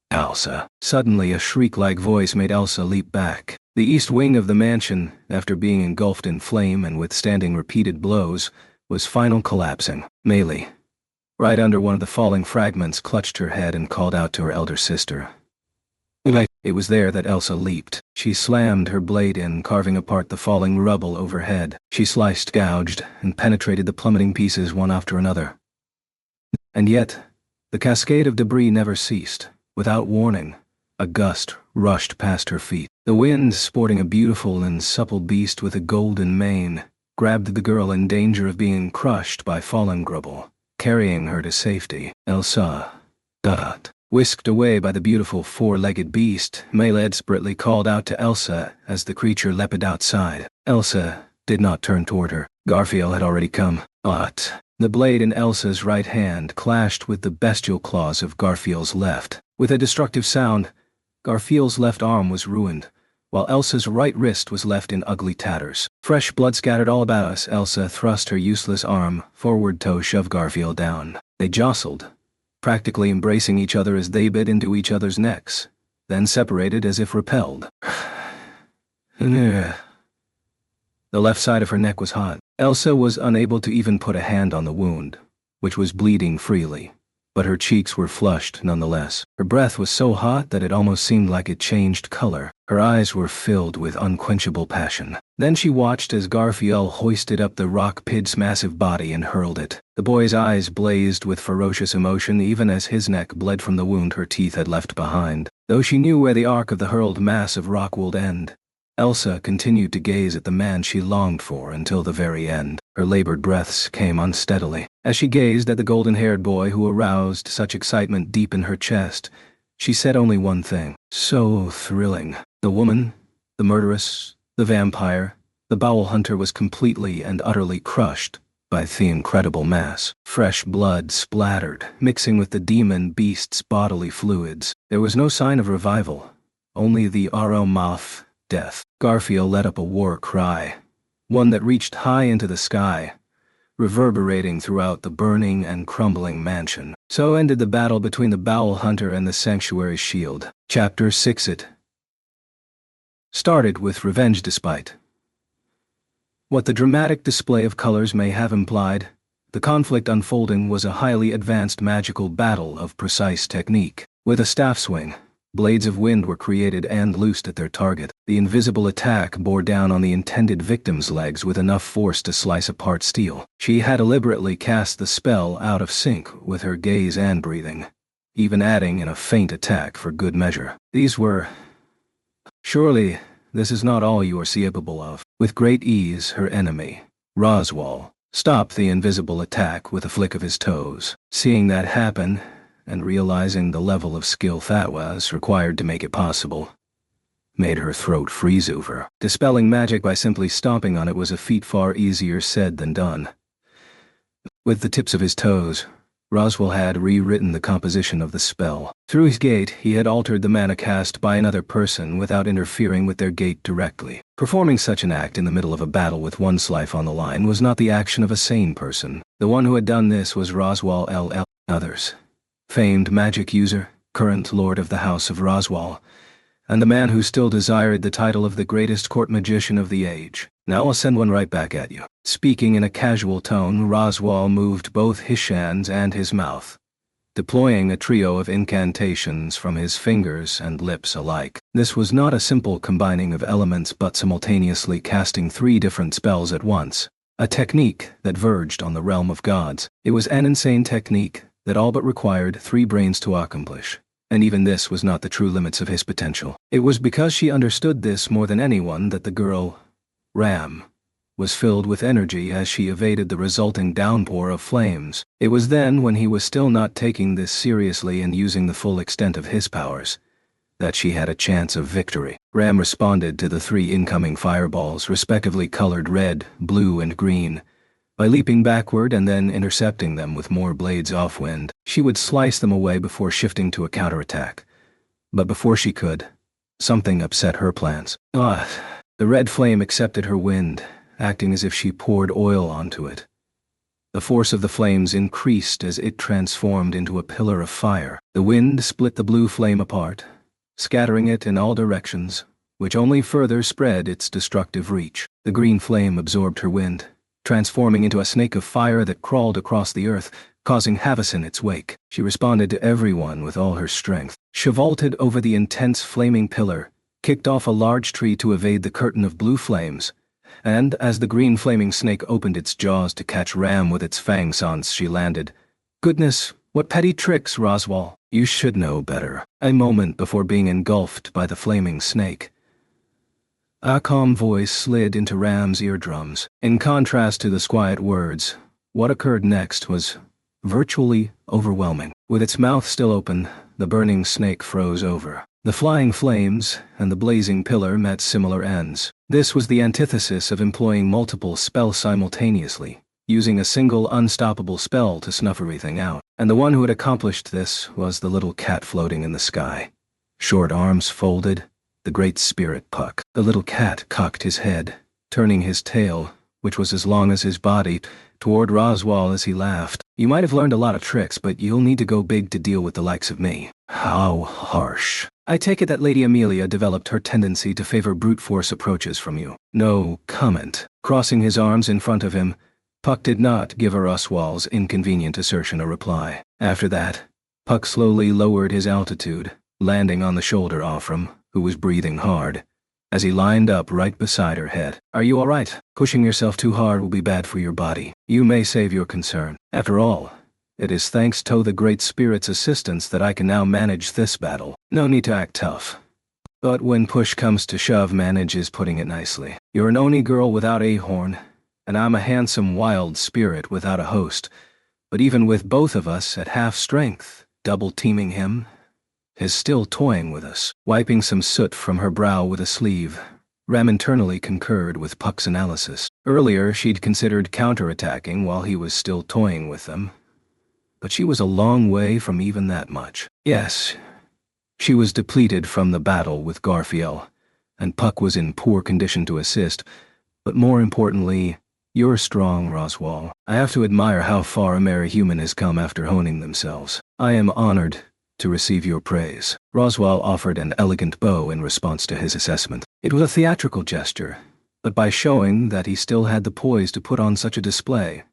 Elsa. Suddenly a shriek-like voice made Elsa leap back. The east wing of the mansion, after being engulfed in flame and withstanding repeated blows, was finally collapsing. Melee, right under one of the falling fragments, clutched her head and called out to her elder sister. It was there that Elsa leaped. She slammed her blade in, carving apart the falling rubble overhead. She sliced, gouged, and penetrated the plummeting pieces one after another. And yet, the cascade of debris never ceased. Without warning, a gust rushed past her feet. The wind, sporting a beautiful and supple beast with a golden mane, grabbed the girl in danger of being crushed by fallen rubble, carrying her to safety. Elsa. Whisked away by the beautiful 4-legged beast, Melee desperately called out to Elsa as the creature leapt outside. Elsa did not turn toward her. Garfiel had already come. The blade in Elsa's right hand clashed with the bestial claws of Garfiel's left. With a destructive sound, Garfiel's left arm was ruined, while Elsa's right wrist was left in ugly tatters. Fresh blood scattered all about us. Elsa thrust her useless arm forward to shove Garfiel down. They jostled, practically embracing each other as they bit into each other's necks, then separated as if repelled. The left side of her neck was hot. Elsa was unable to even put a hand on the wound, which was bleeding freely, but her cheeks were flushed nonetheless. Her breath was so hot that it almost seemed like it changed color. Her eyes were filled with unquenchable passion. Then she watched as Garfield hoisted up the rock pid's massive body and hurled it. The boy's eyes blazed with ferocious emotion even as his neck bled from the wound her teeth had left behind. Though she knew where the arc of the hurled mass of rock would end, Elsa continued to gaze at the man she longed for until the very end. Her labored breaths came unsteadily. As she gazed at the golden-haired boy who aroused such excitement deep in her chest, she said only one thing. So thrilling. The woman, the murderess, the vampire, the bowel hunter was completely and utterly crushed by the incredible mass. Fresh blood splattered, mixing with the demon beast's bodily fluids. There was no sign of revival, only the aroma of death. Garfield let up a war cry, one that reached high into the sky, reverberating throughout the burning and crumbling mansion. So ended the battle between the bowel hunter and the sanctuary shield. Chapter 6. It started with revenge despite what the dramatic display of colors may have implied. The conflict unfolding was a highly advanced magical battle of precise technique. With a staff swing, blades of wind were created and loosed at their target. The invisible attack bore down on the intended victim's legs with enough force to slice apart steel. She had deliberately cast the spell out of sync with her gaze and breathing, even adding in a feint attack for good measure. These were... Surely, this is not all you are capable of. With great ease, her enemy, Roswaal, stopped the invisible attack with a flick of his toes. Seeing that happen, and realizing the level of skill that was required to make it possible, made her throat freeze over. Dispelling magic by simply stomping on it was a feat far easier said than done. With the tips of his toes, Roswaal had rewritten the composition of the spell. Through his gait, he had altered the mana cast by another person without interfering with their gait directly. Performing such an act in the middle of a battle with one's life on the line was not the action of a sane person. The one who had done this was Roswaal LL. Others. Famed magic user, current lord of the House of Roswaal, and the man who still desired the title of the greatest court magician of the age. Now I'll send one right back at you. Speaking in a casual tone, Roswaal moved both his hands and his mouth, deploying a trio of incantations from his fingers and lips alike. This was not a simple combining of elements but simultaneously casting 3 different spells at once, a technique that verged on the realm of gods. It was an insane technique that all but required 3 brains to accomplish. And even this was not the true limits of his potential. It was because she understood this more than anyone that the girl, Ram, was filled with energy as she evaded the resulting downpour of flames. It was then, when he was still not taking this seriously and using the full extent of his powers, that she had a chance of victory. Ram responded to the 3 incoming fireballs, respectively colored red, blue, and green, by leaping backward and then intercepting them with more blades offwind. She would slice them away before shifting to a counterattack. But before she could, something upset her plans. The red flame accepted her wind, acting as if she poured oil onto it. The force of the flames increased as it transformed into a pillar of fire. The wind split the blue flame apart, scattering it in all directions, which only further spread its destructive reach. The green flame absorbed her wind, transforming into a snake of fire that crawled across the earth, causing havoc in its wake. She responded to everyone with all her strength. She vaulted over the intense flaming pillar, kicked off a large tree to evade the curtain of blue flames, and as the green flaming snake opened its jaws to catch Ram with its fangs on, she landed. Goodness, what petty tricks, Roswaal. You should know better. A moment before being engulfed by the flaming snake, a calm voice slid into Ram's eardrums. In contrast to the quiet words, what occurred next was virtually overwhelming. With its mouth still open, the burning snake froze over. The flying flames and the blazing pillar met similar ends. This was the antithesis of employing multiple spells simultaneously, using a single unstoppable spell to snuff everything out. And the one who had accomplished this was the little cat floating in the sky. Short arms folded, the great spirit Puck. The little cat cocked his head, turning his tail, which was as long as his body, toward Roswaal as he laughed. You might have learned a lot of tricks, but you'll need to go big to deal with the likes of me. How harsh. I take it that Lady Amelia developed her tendency to favor brute force approaches from you. No comment. Crossing his arms in front of him, Puck did not give Roswell's inconvenient assertion a reply. After that, Puck slowly lowered his altitude, landing on the shoulder of Offram, who was breathing hard, as he lined up right beside her head. Are you all right? Pushing yourself too hard will be bad for your body. You may save your concern. After all, it is thanks to the Great Spirit's assistance that I can now manage this battle. No need to act tough. But when push comes to shove, manage is putting it nicely. You're an Oni girl without a horn, and I'm a handsome wild spirit without a host. But even with both of us at half strength, double-teaming him is still toying with us. Wiping some soot from her brow with a sleeve, Ram internally concurred with Puck's analysis. Earlier, she'd considered counterattacking while he was still toying with them, but she was a long way from even that much. Yes, she was depleted from the battle with Garfiel, and Puck was in poor condition to assist, but more importantly, you're strong, Roswaal. I have to admire how far a merry human has come after honing themselves. I am honored to receive your praise. Roswaal offered an elegant bow in response to his assessment. It was a theatrical gesture, but by showing that he still had the poise to put on such a display,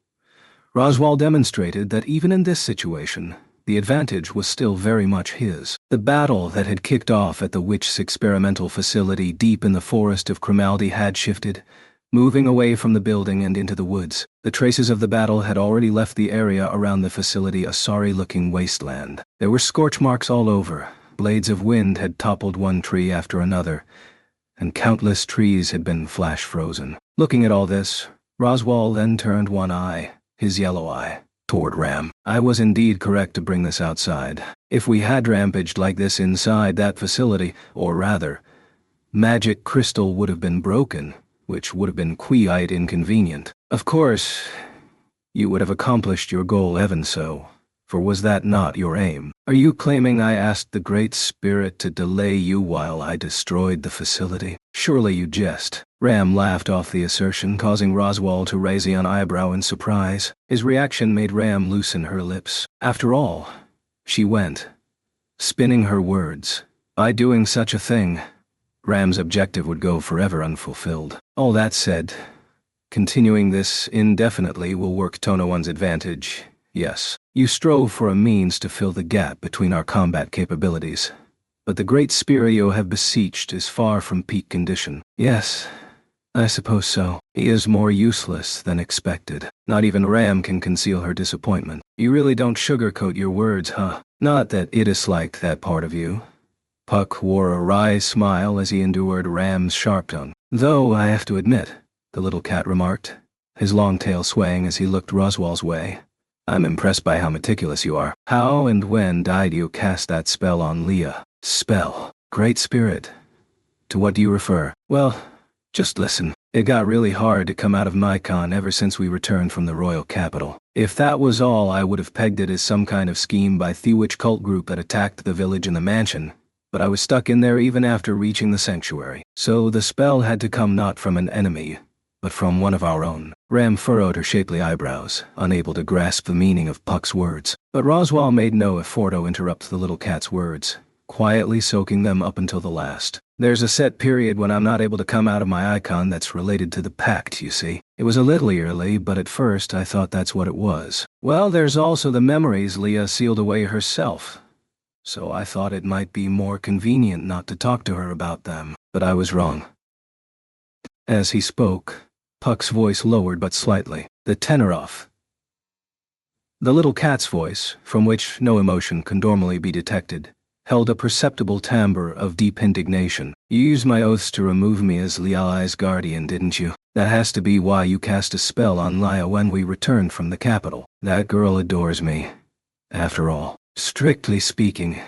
Roswaal demonstrated that even in this situation, the advantage was still very much his. The battle that had kicked off at the Witch's experimental facility deep in the forest of Crimaldi had shifted, moving away from the building and into the woods. The traces of the battle had already left the area around the facility a sorry-looking wasteland. There were scorch marks all over, blades of wind had toppled one tree after another, and countless trees had been flash-frozen. Looking at all this, Roswaal then turned one eye, his yellow eye, toward Ram. I was indeed correct to bring this outside. If we had rampaged like this inside that facility, or rather, magic crystal would have been broken, which would have been quite inconvenient. Of course, you would have accomplished your goal even so, for was that not your aim? Are you claiming I asked the Great Spirit to delay you while I destroyed the facility? Surely you jest. Ram laughed off the assertion, causing Roswaal to raise an eyebrow in surprise. His reaction made Ram loosen her lips. After all, she went, spinning her words. By doing such a thing, Ram's objective would go forever unfulfilled. All that said, continuing this indefinitely will work to no one's advantage. Yes, you strove for a means to fill the gap between our combat capabilities, but the Great Spirit you have beseeched is far from peak condition. Yes, I suppose so. He is more useless than expected. Not even Ram can conceal her disappointment. You really don't sugarcoat your words, huh? Not that it disliked that part of you. Puck wore a wry smile as he endured Ram's sharp tone. Though, I have to admit, the little cat remarked, his long tail swaying as he looked Roswaal's way, I'm impressed by how meticulous you are. How and when did you cast that spell on Leah? Spell. Great Spirit. To what do you refer? Well, just listen. It got really hard to come out of Mycon ever since we returned from the royal capital. If that was all, I would have pegged it as some kind of scheme by the witch cult group that attacked the village and the mansion, but I was stuck in there even after reaching the sanctuary. So the spell had to come not from an enemy, but from one of our own. Ram furrowed her shapely eyebrows, unable to grasp the meaning of Puck's words. But Roswaal made no effort to interrupt the little cat's words, quietly soaking them up until the last. There's a set period when I'm not able to come out of my icon that's related to the pact, you see. It was a little eerily, but at first I thought that's what it was. Well, there's also the memories Leah sealed away herself, so I thought it might be more convenient not to talk to her about them. But I was wrong. As he spoke, Puck's voice lowered but slightly, the tenor off. The little cat's voice, from which no emotion could normally be detected, held a perceptible timbre of deep indignation. You used my oaths to remove me as Liai's guardian, didn't you? That has to be why you cast a spell on Laia when we returned from the capital. That girl adores me. After all, strictly speaking,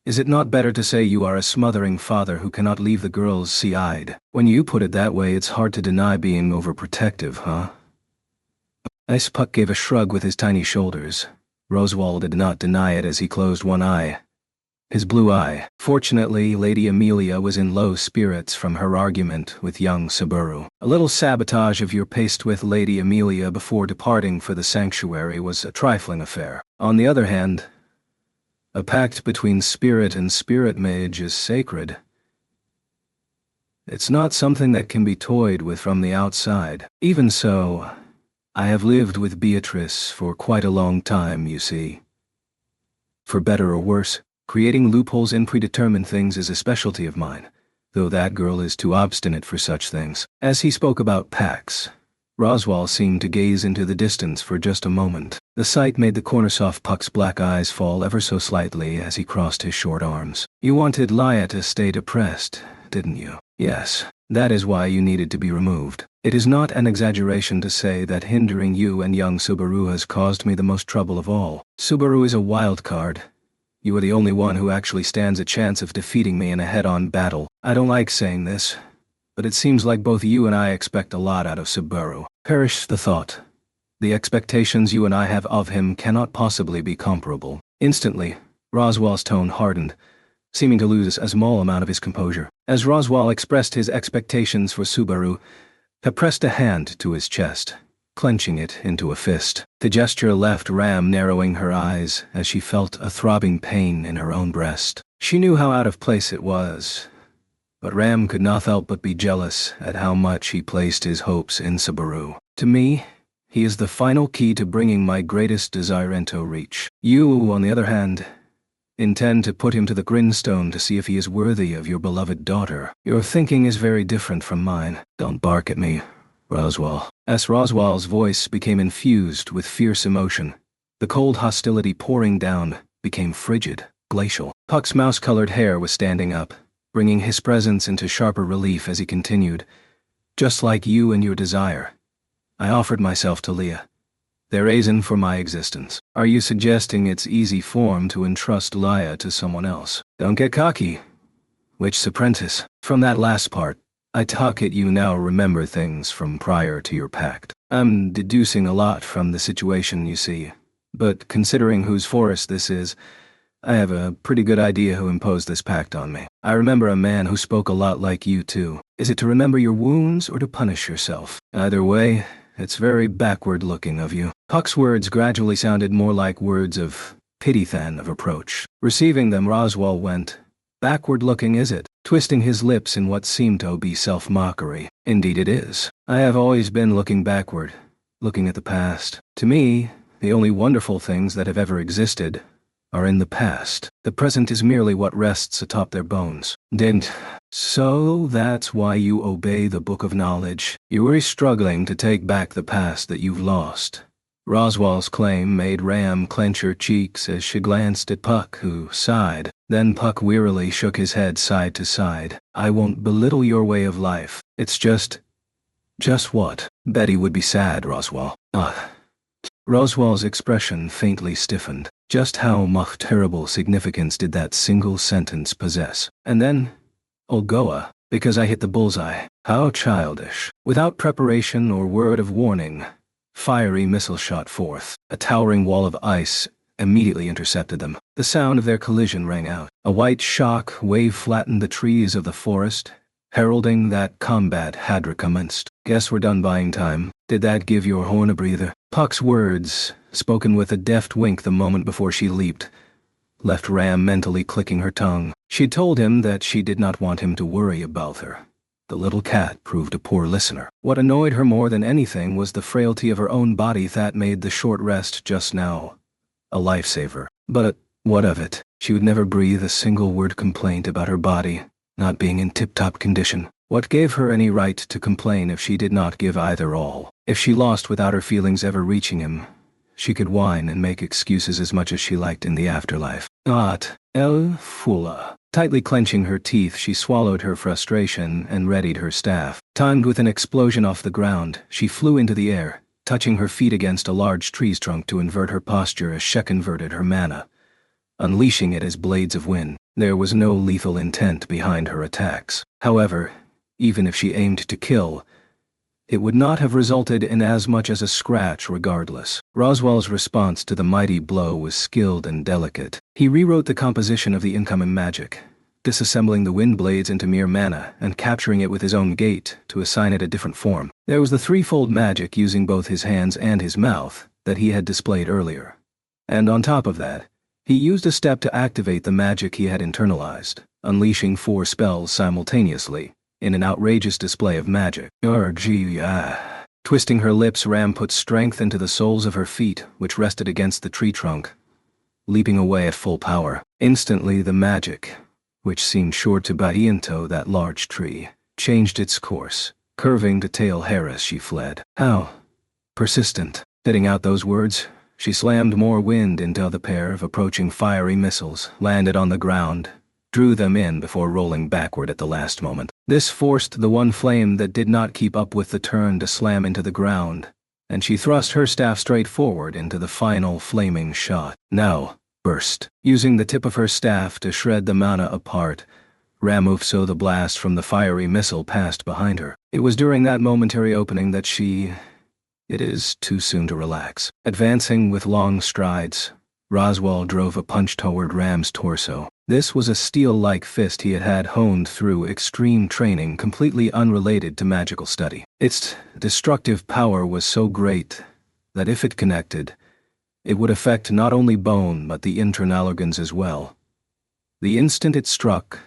is it not better to say you are a smothering father who cannot leave the girls sea-eyed? When you put it that way, it's hard to deny being overprotective, huh? Ice Puck gave a shrug with his tiny shoulders. Roswaal did not deny it as he closed one eye. His blue eye. Fortunately, Lady Amelia was in low spirits from her argument with young Saburo. A little sabotage of your pact with Lady Amelia before departing for the sanctuary was a trifling affair. On the other hand, A pact between spirit and spirit mage is sacred. It's not something that can be toyed with from the outside. Even so, I have lived with Beatrice for quite a long time, you see. For better or worse, creating loopholes in predetermined things is a specialty of mine, though that girl is too obstinate for such things. As he spoke about pacts, Roswaal seemed to gaze into the distance for just a moment. The sight made the corners off Puck's black eyes fall ever so slightly as he crossed his short arms. You wanted Laya to stay depressed, didn't you? Yes, that is why you needed to be removed. It is not an exaggeration to say that hindering you and young Subaru has caused me the most trouble of all. Subaru is a wild card. You are the only one who actually stands a chance of defeating me in a head-on battle. I don't like saying this, but it seems like both you and I expect a lot out of Subaru. Perish the thought. The expectations you and I have of him cannot possibly be comparable. Instantly, Roswaal's tone hardened, seeming to lose a small amount of his composure. As Roswaal expressed his expectations for Subaru, he pressed a hand to his chest, clenching it into a fist. The gesture left Ram narrowing her eyes as she felt a throbbing pain in her own breast. She knew how out of place it was, but Ram could not help but be jealous at how much he placed his hopes in Subaru. To me, he is the final key to bringing my greatest desire into reach. You, on the other hand, intend to put him to the grindstone to see if he is worthy of your beloved daughter. Your thinking is very different from mine. Don't bark at me, Roswaal. As Roswaal's voice became infused with fierce emotion, the cold hostility pouring down became frigid, glacial. Puck's mouse-colored hair was standing up, bringing his presence into sharper relief as he continued. Just like you and your desire, I offered myself to Leah, the reason for my existence. Are you suggesting it's easy form to entrust Laya to someone else? Don't get cocky. Witch's apprentice. From that last part, I talk it you now remember things from prior to your pact. I'm deducing a lot from the situation, you see, but considering whose forest this is, I have a pretty good idea who imposed this pact on me. I remember a man who spoke a lot like you too. Is it to remember your wounds or to punish yourself? Either way, it's very backward-looking of you. Puck's words gradually sounded more like words of pity than of reproach. Receiving them, Roswaal went, "Backward-looking, is it?" twisting his lips in what seemed to be self-mockery. Indeed it is. I have always been looking backward, looking at the past. To me, the only wonderful things that have ever existed are in the past. The present is merely what rests atop their bones. Didn't. So that's why you obey the Book of Knowledge. You were struggling to take back the past that you've lost. Roswaal's claim made Ram clench her cheeks as she glanced at Puck, who sighed. Then Puck wearily shook his head side to side. I won't belittle your way of life. It's just what? Betty would be sad, Roswaal. Roswaal's expression faintly stiffened. Just how much terrible significance did that single sentence possess? And then, Olgoa, because I hit the bullseye. How childish. Without preparation or word of warning, fiery missiles shot forth. A towering wall of ice immediately intercepted them. The sound of their collision rang out. A white shock wave flattened the trees of the forest, heralding that combat had recommenced. Guess we're done buying time. Did that give your horn a breather? Puck's words, spoken with a deft wink the moment before she leaped, left Ram mentally clicking her tongue. She told him that she did not want him to worry about her. The little cat proved a poor listener. What annoyed her more than anything was the frailty of her own body that made the short rest just now a lifesaver. But what of it? She would never breathe a single word complaint about her body not being in tip-top condition. What gave her any right to complain if she did not give either all? If she lost without her feelings ever reaching him, she could whine and make excuses as much as she liked in the afterlife. El Fula. Tightly clenching her teeth, she swallowed her frustration and readied her staff. Timed with an explosion off the ground, she flew into the air, touching her feet against a large tree's trunk to invert her posture as she converted her mana, unleashing it as blades of wind. There was no lethal intent behind her attacks. However, even if she aimed to kill, it would not have resulted in as much as a scratch regardless. Roswaal's response to the mighty blow was skilled and delicate. He rewrote the composition of the incoming magic, disassembling the wind blades into mere mana and capturing it with his own gate to assign it a different form. There was the threefold magic using both his hands and his mouth that he had displayed earlier. And on top of that, He used a step to activate the magic he had internalized, unleashing 4 spells simultaneously, in an outrageous display of magic. Twisting her lips, Ram put strength into the soles of her feet, which rested against the tree trunk, leaping away at full power. Instantly, the magic, which seemed sure to bite into that large tree, changed its course, curving to tail her as she fled. How persistent. Spitting out those words, she slammed more wind into the pair of approaching fiery missiles, landed on the ground, drew them in before rolling backward at the last moment. This forced the one flame that did not keep up with the turn to slam into the ground, and she thrust her staff straight forward into the final flaming shot. Now, burst. Using the tip of her staff to shred the mana apart, Ram moved so the blast from the fiery missile passed behind her. It was during that momentary opening that it is too soon to relax. Advancing with long strides, Roswaal drove a punch toward Ram's torso. This was a steel-like fist he had had honed through extreme training completely unrelated to magical study. Its destructive power was so great that if it connected, it would affect not only bone but the internal organs as well. The instant it struck,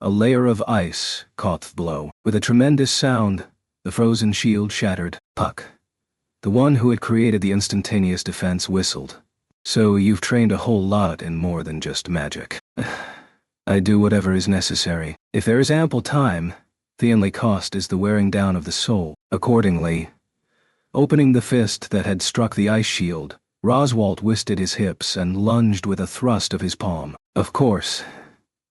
a layer of ice caught the blow. With a tremendous sound, the frozen shield shattered. Puck, the one who had created the instantaneous defense, whistled. So you've trained a whole lot in more than just magic. I do whatever is necessary. If there is ample time, the only cost is the wearing down of the soul. Accordingly, opening the fist that had struck the ice shield, Roswaal twisted his hips and lunged with a thrust of his palm. Of course,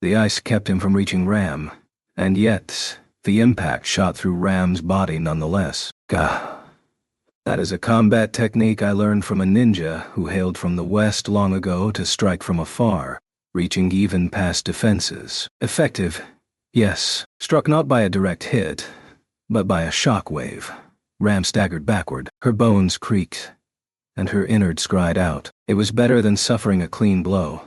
the ice kept him from reaching Ram, and yet the impact shot through Ram's body nonetheless. Gah. That is a combat technique I learned from a ninja who hailed from the west long ago to strike from afar, reaching even past defenses. Effective, yes. Struck not by a direct hit, but by a shockwave. Ram staggered backward, her bones creaked, and her innards cried out. It was better than suffering a clean blow,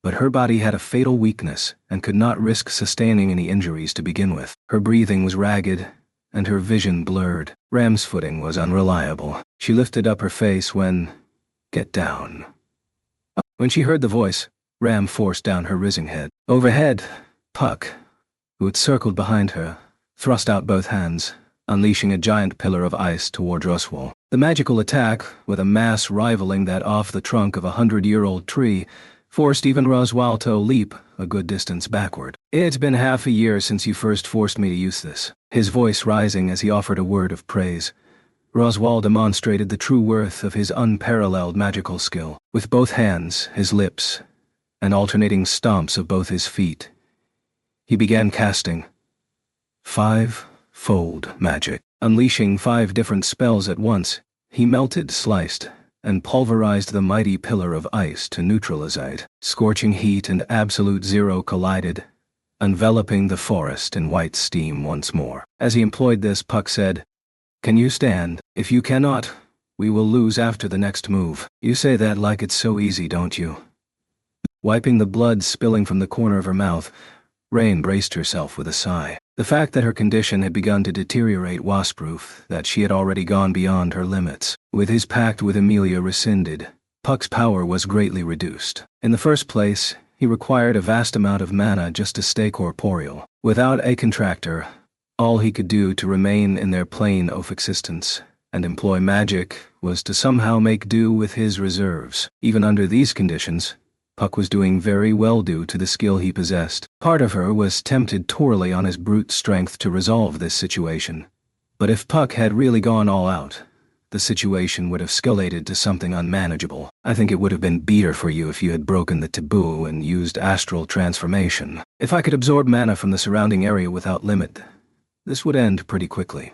but her body had a fatal weakness and could not risk sustaining any injuries to begin with. Her breathing was ragged, and her vision blurred. Ram's footing was unreliable. She lifted up her face when, "Get down." When she heard the voice, Ram forced down her rising head. Overhead, Puck, who had circled behind her, thrust out both hands, unleashing a giant pillar of ice toward Roswaal. The magical attack, with a mass rivaling that off the trunk of a 100-year-old tree, forced even Roswaal to leap a good distance backward. It's been half a year since you first forced me to use this. His voice rising as he offered a word of praise, Roswaal demonstrated the true worth of his unparalleled magical skill. With both hands, his lips, and alternating stomps of both his feet, he began casting 5-fold magic. Unleashing 5 different spells at once, he melted, sliced, and pulverized the mighty pillar of ice to neutralize it. Scorching heat and absolute zero collided, enveloping the forest in white steam once more. As he employed this, Puck said, "Can you stand? If you cannot, we will lose after the next move." You say that like it's so easy, don't you? Wiping the blood spilling from the corner of her mouth, Rain braced herself with a sigh. The fact that her condition had begun to deteriorate was proof that she had already gone beyond her limits. With his pact with Emilia rescinded, Puck's power was greatly reduced. In the first place, he required a vast amount of mana just to stay corporeal. Without a contractor, all he could do to remain in their plane of existence and employ magic was to somehow make do with his reserves. Even under these conditions, Puck was doing very well due to the skill he possessed. Part of her was tempted torely on his brute strength to resolve this situation. But if Puck had really gone all out, the situation would have escalated to something unmanageable. I think it would have been better for you if you had broken the taboo and used astral transformation. If I could absorb mana from the surrounding area without limit, this would end pretty quickly.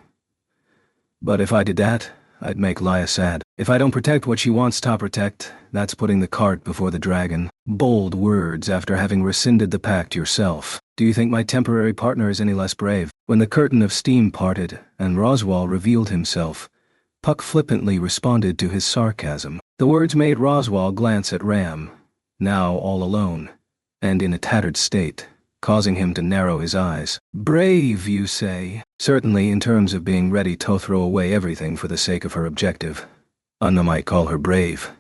But if I did that, I'd make Laya sad. If I don't protect what she wants to protect, that's putting the cart before the dragon. Bold words after having rescinded the pact yourself. Do you think my temporary partner is any less brave? When the curtain of steam parted and Roswaal revealed himself, Puck flippantly responded to his sarcasm. The words made Roswaal glance at Ram, now all alone, and in a tattered state, causing him to narrow his eyes. Brave, you say? Certainly in terms of being ready to throw away everything for the sake of her objective. Anna might call her brave.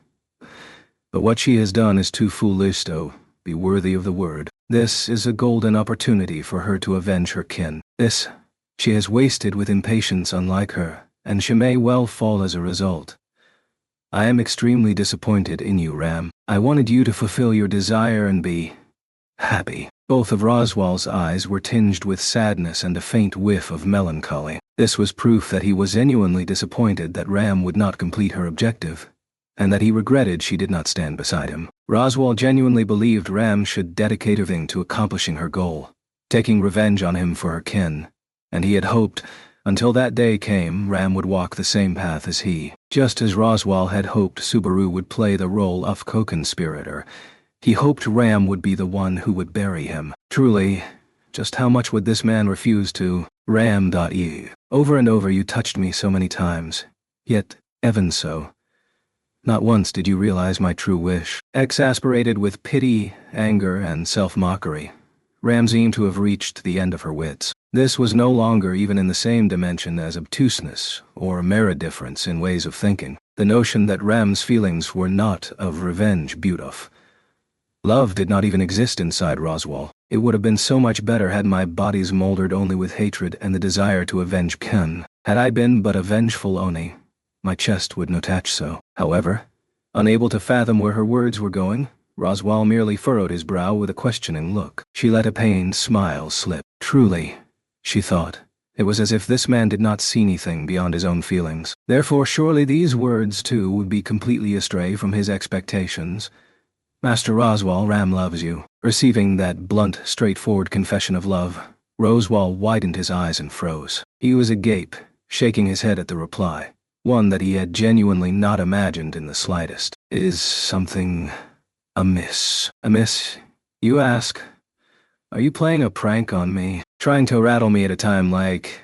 But what she has done is too foolish to be worthy of the word. This is a golden opportunity for her to avenge her kin. This she has wasted with impatience unlike her, and she may well fall as a result. I am extremely disappointed in you, Ram. I wanted you to fulfill your desire and be happy. Both of Roswal's eyes were tinged with sadness and a faint whiff of melancholy. This was proof that he was genuinely disappointed that Ram would not complete her objective, and that he regretted she did not stand beside him. Roswal genuinely believed Ram should dedicate everything to accomplishing her goal, taking revenge on him for her kin, and he had hoped, until that day came, Ram would walk the same path as he. Just as Roswal had hoped Subaru would play the role of co-conspirator, he hoped Ram would be the one who would bury him. Truly, just how much would this man refuse to? Ram.e. Over and over you touched me so many times, yet, even so, not once did you realize my true wish. Exasperated with pity, anger, and self-mockery, Ram seemed to have reached the end of her wits. This was no longer even in the same dimension as obtuseness or a mere difference in ways of thinking. The notion that Ram's feelings were not of revenge beautiful. Love did not even exist inside Roswal. It would have been so much better had my bodies molded only with hatred and the desire to avenge kin. Had I been but a vengeful Oni, my chest would not attach so. However, unable to fathom where her words were going, Roswal merely furrowed his brow with a questioning look. She let a pained smile slip. Truly, she thought, it was as if this man did not see anything beyond his own feelings. Therefore surely these words too would be completely astray from his expectations. Master Roswal, Ram loves you. Receiving that blunt, straightforward confession of love, Roswal widened his eyes and froze. He was agape, shaking his head at the reply, one that he had genuinely not imagined in the slightest. Is something amiss? Amiss, you ask? Are you playing a prank on me? Trying to rattle me at a time like...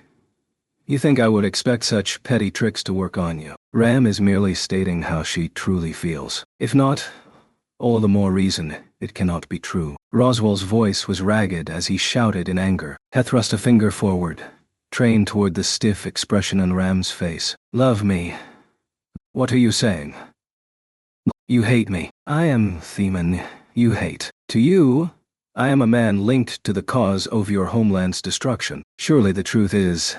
You think I would expect such petty tricks to work on you? Ram is merely stating how she truly feels. If not, all the more reason it cannot be true. Roswal's voice was ragged as he shouted in anger. He thrust a finger forward, trained toward the stiff expression on Ram's face. Love me? What are you saying? You hate me. I am Theman. You hate. To you, I am a man linked to the cause of your homeland's destruction. Surely the truth is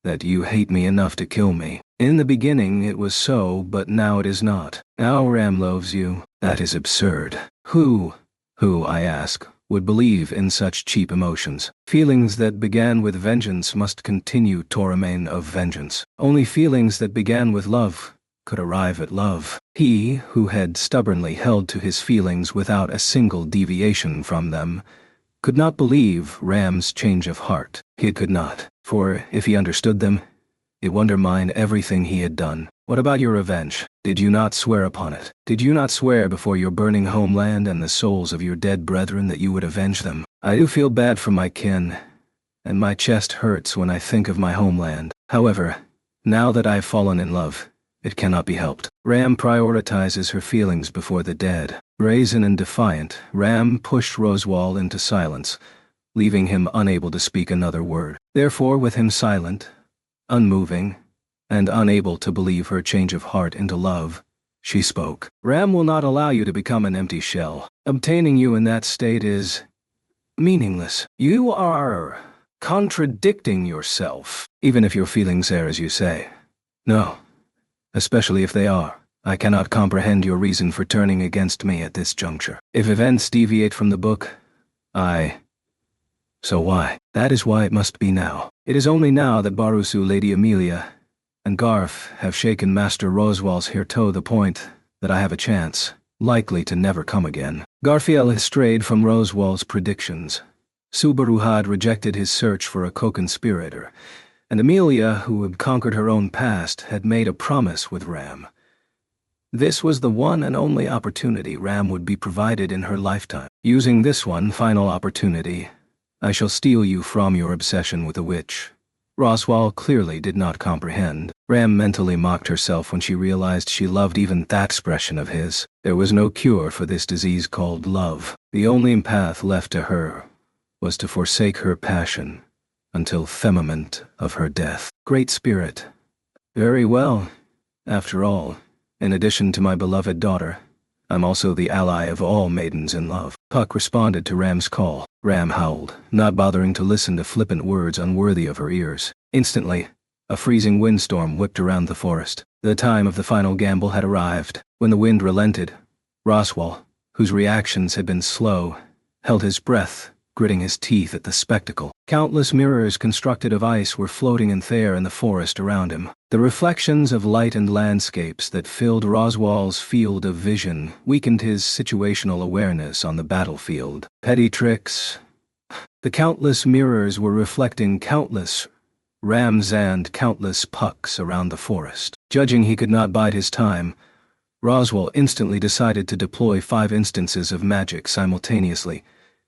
that you hate me enough to kill me. In the beginning it was so, but now it is not. Now Ram loves you. That is absurd. Who, I ask, would believe in such cheap emotions? Feelings that began with vengeance must continue to remain of vengeance. Only feelings that began with love could arrive at love. He, who had stubbornly held to his feelings without a single deviation from them, could not believe Ram's change of heart. He could not, for if he understood them, it would undermine everything he had done. What about your revenge? Did you not swear upon it? Did you not swear before your burning homeland and the souls of your dead brethren that you would avenge them? I do feel bad for my kin, and my chest hurts when I think of my homeland. However, now that I have fallen in love, it cannot be helped. Ram prioritizes her feelings before the dead. Brazen and defiant, Ram pushed Roswal into silence, leaving him unable to speak another word. Therefore, with him silent, unmoving, and unable to believe her change of heart into love, she spoke. Ram will not allow you to become an empty shell. Obtaining you in that state is meaningless. You are contradicting yourself, even if your feelings are as you say. No, especially if they are. I cannot comprehend your reason for turning against me at this juncture. If events deviate from the book, so why? That is why it must be now. It is only now that Barusu, Lady Amelia, and Garf have shaken Master Roswal's hair to the point that I have a chance, likely to never come again. Garfiel has strayed from Roswal's predictions. Subaru had rejected his search for a co-conspirator, and Amelia, who had conquered her own past, had made a promise with Ram. This was the one and only opportunity Ram would be provided in her lifetime. Using this one final opportunity, I shall steal you from your obsession with the witch. Roswal clearly did not comprehend. Ram mentally mocked herself when she realized she loved even that expression of his. There was no cure for this disease called love. The only path left to her was to forsake her passion until the moment of her death. Great Spirit. Very well. After all, in addition to my beloved daughter, I'm also the ally of all maidens in love. Puck responded to Ram's call. Ram howled, not bothering to listen to flippant words unworthy of her ears. Instantly, a freezing windstorm whipped around the forest. The time of the final gamble had arrived. When the wind relented, Roswaal, whose reactions had been slow, held his breath, gritting his teeth at the spectacle. Countless mirrors constructed of ice were floating in the air in the forest around him. The reflections of light and landscapes that filled Roswaal's field of vision weakened his situational awareness on the battlefield. Petty tricks. The countless mirrors were reflecting countless Rams and countless Pucks around the forest. Judging he could not bide his time, Roswaal instantly decided to deploy 5 instances of magic simultaneously,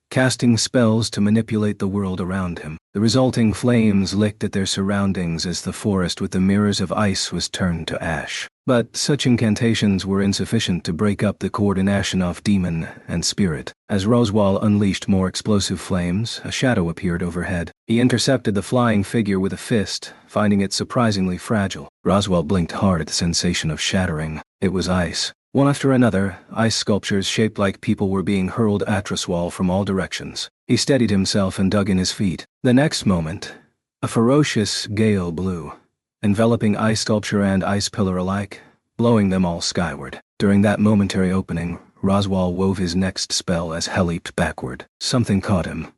casting spells to manipulate the world around him. The resulting flames licked at their surroundings as the forest with the mirrors of ice was turned to ash. But such incantations were insufficient to break up the coordination of demon and spirit. As Roswaal unleashed more explosive flames, a shadow appeared overhead. He intercepted the flying figure with a fist, finding it surprisingly fragile. Roswaal blinked hard at the sensation of shattering. It was ice. One after another, ice sculptures shaped like people were being hurled at Roswaal from all directions. He steadied himself and dug in his feet. The next moment, a ferocious gale blew, enveloping ice sculpture and ice pillar alike, blowing them all skyward. During that momentary opening, Roswaal wove his next spell as hell leaped backward. Something caught him.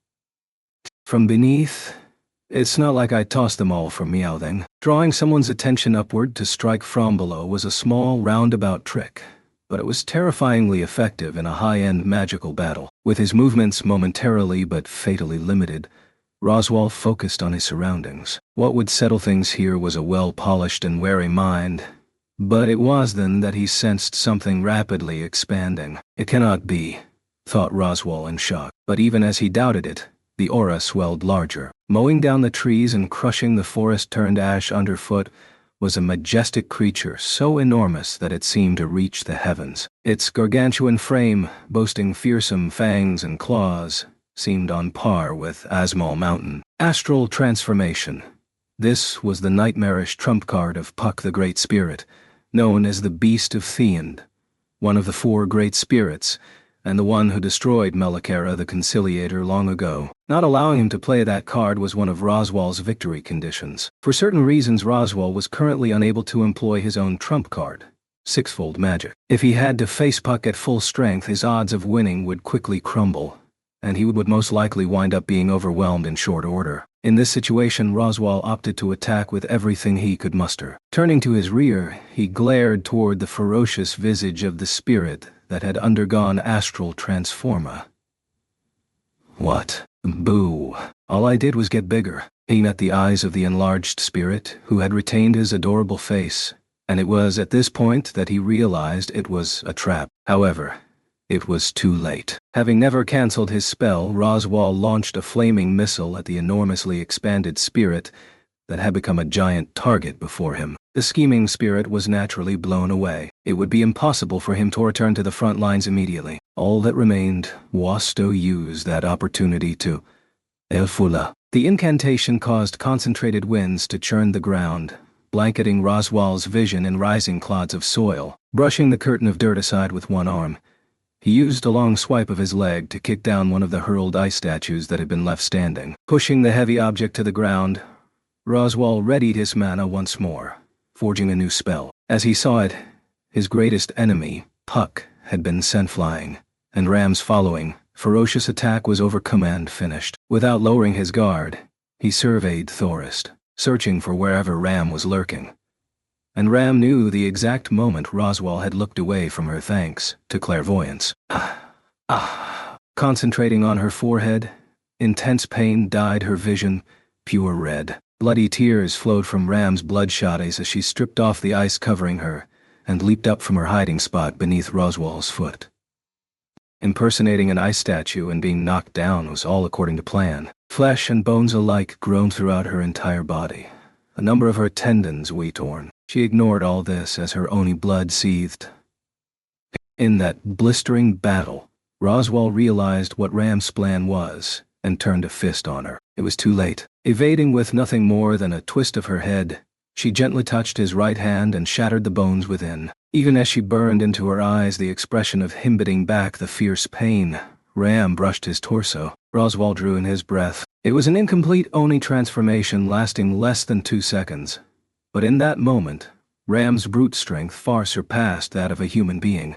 From beneath, it's not like I tossed them all from Meowthing. Drawing someone's attention upward to strike from below was a small, roundabout trick, but it was terrifyingly effective in a high-end magical battle. With his movements momentarily but fatally limited, Roswaal focused on his surroundings. What would settle things here was a well-polished and wary mind, but it was then that he sensed something rapidly expanding. It cannot be, thought Roswaal in shock. But even as he doubted it, the aura swelled larger. Mowing down the trees and crushing the forest turned ash underfoot was a majestic creature so enormous that it seemed to reach the heavens. Its gargantuan frame, boasting fearsome fangs and claws, seemed on par with Asmal Mountain. Astral transformation. This was the nightmarish trump card of Puck the Great Spirit, known as the Beast of Theind, one of the 4 great spirits, and the one who destroyed Melikera the Conciliator long ago. Not allowing him to play that card was one of Roswaal's victory conditions. For certain reasons, Roswaal was currently unable to employ his own trump card, Sixfold Magic. If he had to face Puck at full strength, his odds of winning would quickly crumble, and he would most likely wind up being overwhelmed in short order. In this situation, Roswaal opted to attack with everything he could muster. Turning to his rear, he glared toward the ferocious visage of the spirit that had undergone astral transforma. What? Boo. All I did was get bigger. He met the eyes of the enlarged spirit, who had retained his adorable face, and it was at this point that he realized it was a trap. However, it was too late. Having never cancelled his spell, Roswaal launched a flaming missile at the enormously expanded spirit that had become a giant target before him. The scheming spirit was naturally blown away. It would be impossible for him to return to the front lines immediately. All that remained was to use that opportunity to Elfula. The incantation caused concentrated winds to churn the ground, blanketing Roswaal's vision in rising clods of soil. Brushing the curtain of dirt aside with one arm, he used a long swipe of his leg to kick down one of the hurled ice statues that had been left standing. Pushing the heavy object to the ground, Roswaal readied his mana once more, forging a new spell. As he saw it, his greatest enemy, Puck, had been sent flying, and Ram's following, ferocious attack was overcome and finished. Without lowering his guard, he surveyed Thorist, searching for wherever Ram was lurking. And Ram knew the exact moment Roswaal had looked away from her thanks to clairvoyance. Concentrating on her forehead, intense pain dyed her vision pure red. Bloody tears flowed from Ram's bloodshot eyes as she stripped off the ice covering her and leaped up from her hiding spot beneath Roswaal's foot. Impersonating an ice statue and being knocked down was all according to plan. Flesh and bones alike groaned throughout her entire body, a number of her tendons we-torn. She ignored all this as her Oni blood seethed. In that blistering battle, Roswaal realized what Ram's plan was and turned a fist on her. It was too late. Evading with nothing more than a twist of her head, she gently touched his right hand and shattered the bones within. Even as she burned into her eyes the expression of him biting back the fierce pain, Ram brushed his torso. Roswaal drew in his breath. It was an incomplete Oni transformation lasting less than 2 seconds. But in that moment, Ram's brute strength far surpassed that of a human being,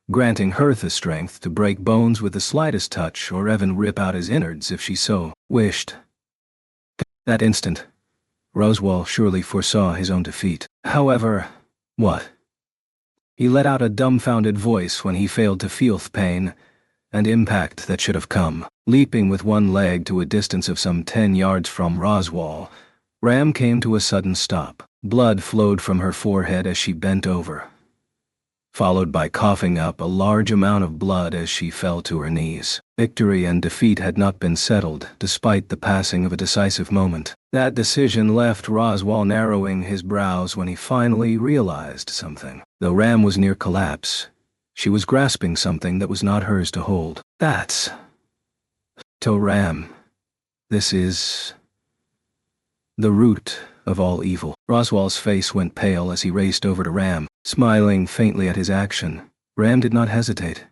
granting her the strength to break bones with the slightest touch or even rip out his innards if she so wished. That instant, Roswaal surely foresaw his own defeat. However, what? He let out a dumbfounded voice when he failed to feel the pain and impact that should have come. Leaping with one leg to a distance of some 10 yards from Roswaal, Ram came to a sudden stop. Blood flowed from her forehead as she bent over, followed by coughing up a large amount of blood as she fell to her knees. Victory and defeat had not been settled, despite the passing of a decisive moment. That decision left Roswaal narrowing his brows when he finally realized something. Though Ram was near collapse, she was grasping something that was not hers to hold. That's... To Ram, this is... the root of all evil. Roswaal's face went pale as he raced over to Ram, smiling faintly at his action. Ram did not hesitate.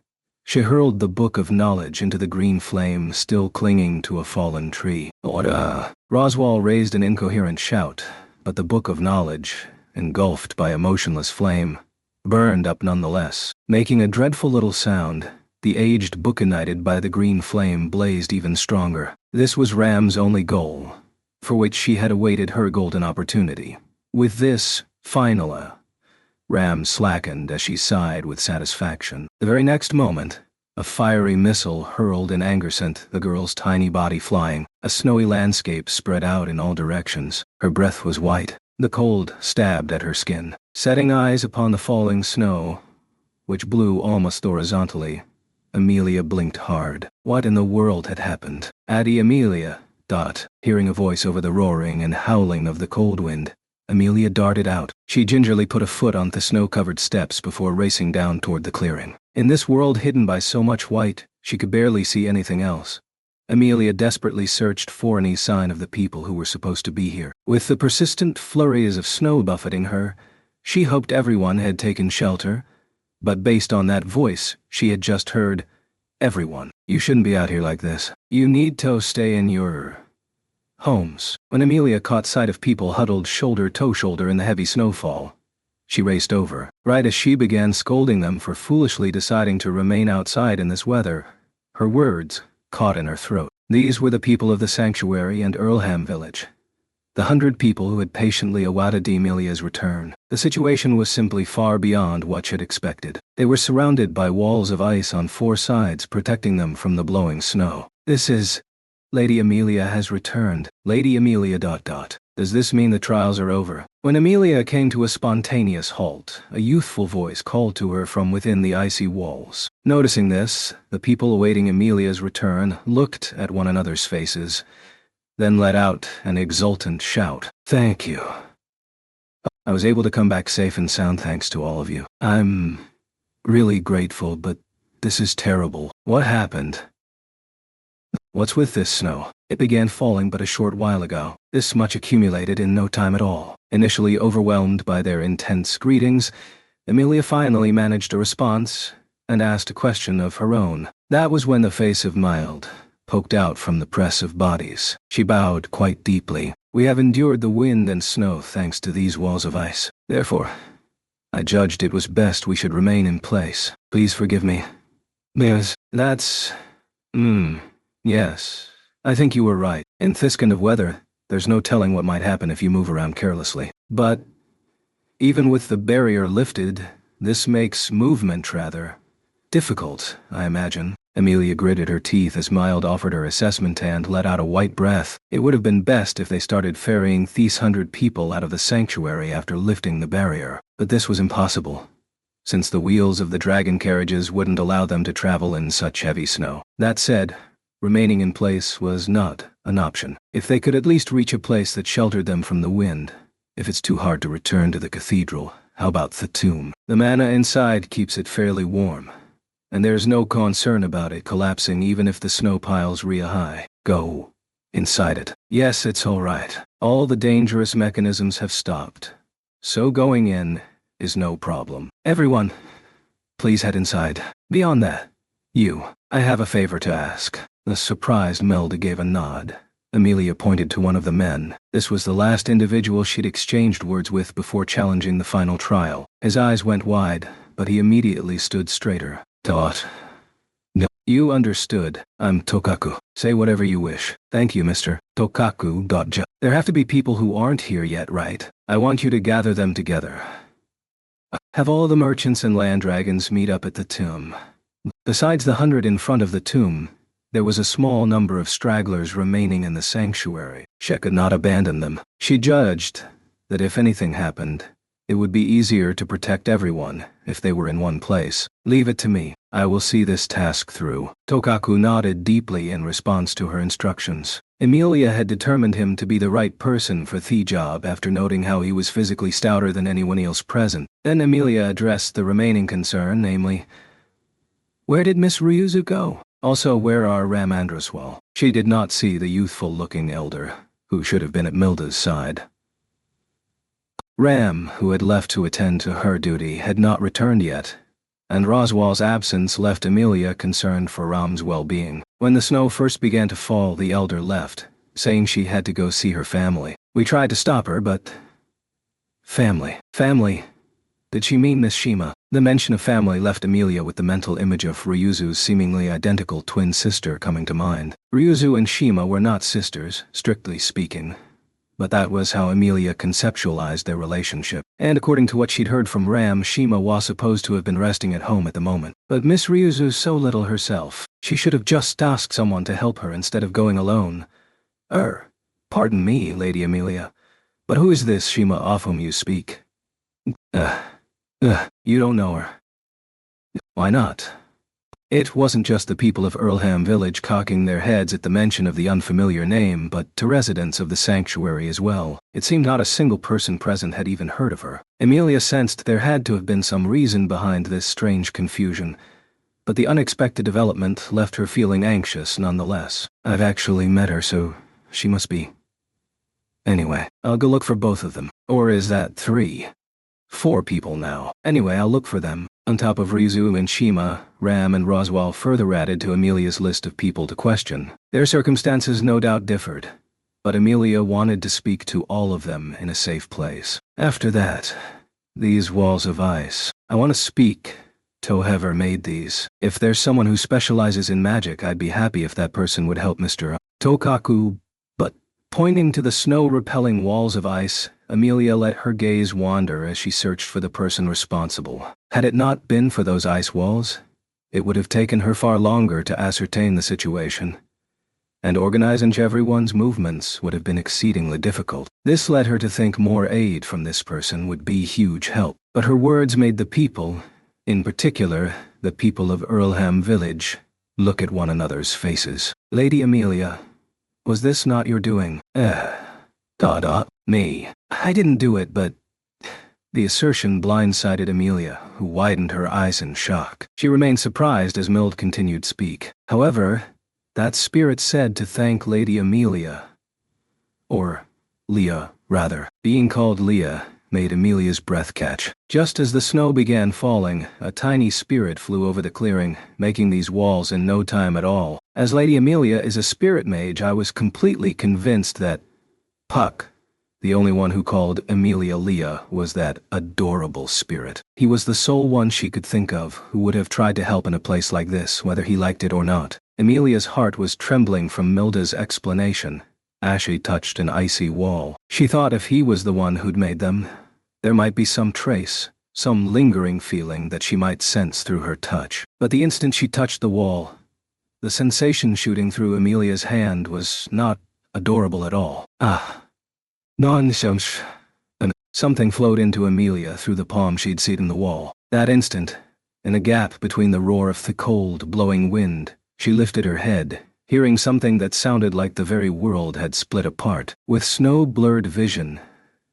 She hurled the Book of Knowledge into the green flame still clinging to a fallen tree. Order! Roswaal raised an incoherent shout, but the Book of Knowledge, engulfed by a motionless flame, burned up nonetheless. Making a dreadful little sound, the aged book ignited by the green flame blazed even stronger. This was Ram's only goal, for which she had awaited her golden opportunity. With this, finally, Ram slackened as she sighed with satisfaction. The very next moment, a fiery missile hurled in anger sent the girl's tiny body flying. A snowy landscape spread out in all directions. Her breath was white. The cold stabbed at her skin. Setting eyes upon the falling snow, which blew almost horizontally, Amelia blinked hard. What in the world had happened? Addie Amelia, hearing a voice over the roaring and howling of the cold wind, Amelia darted out. She gingerly put a foot on the snow-covered steps before racing down toward the clearing. In this world hidden by so much white, she could barely see anything else. Amelia desperately searched for any sign of the people who were supposed to be here. With the persistent flurries of snow buffeting her, she hoped everyone had taken shelter, but based on that voice she had just heard, everyone. You shouldn't be out here like this. You need to stay in your homes. When Amelia caught sight of people huddled shoulder to shoulder in the heavy snowfall, she raced over. Right as she began scolding them for foolishly deciding to remain outside in this weather, her words caught in her throat. These were the people of the sanctuary and Earlham village. The 100 people who had patiently awaited Amelia's return. The situation was simply far beyond what she had expected. They were surrounded by walls of ice on 4 sides protecting them from the blowing snow. This is... Lady Amelia has returned. Lady Amelia... Does this mean the trials are over? When Amelia came to a spontaneous halt, a youthful voice called to her from within the icy walls. Noticing this, the people awaiting Amelia's return looked at one another's faces, then let out an exultant shout. Thank you. I was able to come back safe and sound thanks to all of you. I'm really grateful, but this is terrible. What happened? What's with this snow? It began falling but a short while ago. This much accumulated in no time at all. Initially overwhelmed by their intense greetings, Amelia finally managed a response and asked a question of her own. That was when the face of Mild poked out from the press of bodies. She bowed quite deeply. We have endured the wind and snow thanks to these walls of ice. Therefore, I judged it was best we should remain in place. Please forgive me. That's... Yes, I think you were right. In this kind of weather, there's no telling what might happen if you move around carelessly. But, even with the barrier lifted, this makes movement rather difficult, I imagine. Amelia gritted her teeth as Mild offered her assessment and let out a white breath. It would have been best if they started ferrying these 100 people out of the sanctuary after lifting the barrier. But this was impossible, since the wheels of the dragon carriages wouldn't allow them to travel in such heavy snow. That said, remaining in place was not an option. If they could at least reach a place that sheltered them from the wind. If it's too hard to return to the cathedral, how about the tomb? The manna inside keeps it fairly warm, and there's no concern about it collapsing even if the snow piles real high. Go inside it. Yes, it's all right. All the dangerous mechanisms have stopped. So going in is no problem. Everyone, please head inside. Beyond that, I have a favor to ask." The surprised Melda gave a nod. Amelia pointed to one of the men. This was the last individual she'd exchanged words with before challenging the final trial. His eyes went wide, but he immediately stood straighter. "Taught. No. You understood. I'm Tokaku. Say whatever you wish." "Thank you, Mr. Tokaku. There have to be people who aren't here yet, right? I want you to gather them together. Have all the merchants and land dragons meet up at the tomb." Besides the 100 in front of the tomb, there was a small number of stragglers remaining in the sanctuary. She could not abandon them. She judged that if anything happened, it would be easier to protect everyone if they were in one place. "Leave it to me. I will see this task through." Tokaku nodded deeply in response to her instructions. Amelia had determined him to be the right person for the job after noting how he was physically stouter than anyone else present. Then Amelia addressed the remaining concern, namely, "Where did Miss Ryuzu go? Also, where are Ram Andraswal?" She did not see the youthful-looking elder, who should have been at Milda's side. Ram, who had left to attend to her duty, had not returned yet, and Roswal's absence left Amelia concerned for Ram's well-being. When the snow first began to fall, the elder left, saying she had to go see her family. We tried to stop her, but... Family. Did she mean Miss Shima? The mention of family left Amelia with the mental image of Ryuzu's seemingly identical twin sister coming to mind. Ryuzu and Shima were not sisters, strictly speaking, but that was how Amelia conceptualized their relationship. And according to what she'd heard from Ram, Shima was supposed to have been resting at home at the moment. But Miss Ryuzu's so little herself. She should have just asked someone to help her instead of going alone. Pardon me, Lady Amelia, but who is this Shima of whom you speak?" You don't know her." "Why not?" It wasn't just the people of Earlham Village cocking their heads at the mention of the unfamiliar name, but to residents of the sanctuary as well. It seemed not a single person present had even heard of her. Amelia sensed there had to have been some reason behind this strange confusion, but the unexpected development left her feeling anxious nonetheless. "I've actually met her, so she must be... Anyway, I'll go look for both of them. Or is that 3? 4 people now. Anyway, I'll look for them." On top of Ryuzu and Shima, Ram and Roswal further added to Amelia's list of people to question. Their circumstances no doubt differed, but Amelia wanted to speak to all of them in a safe place. After that, these walls of ice. I want to speak. Tohever made these. If there's someone who specializes in magic, I'd be happy if that person would help Mr. Tokaku. But, pointing to the snow-repelling walls of ice, Amelia let her gaze wander as she searched for the person responsible. Had it not been for those ice walls, it would have taken her far longer to ascertain the situation, and organizing everyone's movements would have been exceedingly difficult. This led her to think more aid from this person would be huge help. But her words made the people, in particular the people of Earlham Village, look at one another's faces. "Lady Amelia, was this not your doing?" Me. I didn't do it, but..." The assertion blindsided Amelia, who widened her eyes in shock. She remained surprised as Mild continued to speak. However, that spirit said to thank Lady Amelia. Or Leah, rather. Being called Leah made Amelia's breath catch. Just as the snow began falling, a tiny spirit flew over the clearing, making these walls in no time at all. As Lady Amelia is a spirit mage, I was completely convinced that Puck, the only one who called Amelia Leah, was that adorable spirit. He was the sole one she could think of who would have tried to help in a place like this, whether he liked it or not. Amelia's heart was trembling from Milda's explanation. Ashley touched an icy wall. She thought if he was the one who'd made them, there might be some trace, some lingering feeling that she might sense through her touch. But the instant she touched the wall, the sensation shooting through Amelia's hand was not adorable at all. Nonsense. Something flowed into Amelia through the palm she'd seen in the wall. That instant, in a gap between the roar of the cold, blowing wind, she lifted her head, hearing something that sounded like the very world had split apart. With snow-blurred vision,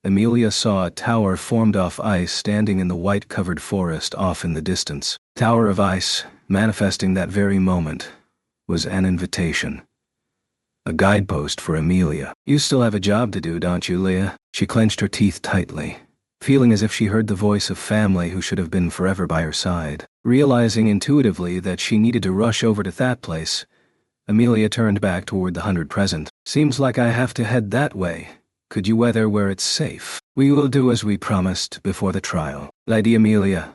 Amelia saw a tower formed off ice standing in the white-covered forest off in the distance. Tower of ice, manifesting that very moment, was an invitation. A guidepost for Amelia. "You still have a job to do, don't you, Leah?" She clenched her teeth tightly. feeling as if she heard the voice of family who should have been forever by her side. Realizing intuitively that she needed to rush over to that place, Amelia turned back toward the 100 present. Seems like I have to head that way. Could you weather where it's safe? We will do as we promised before the trial. Lady Amelia,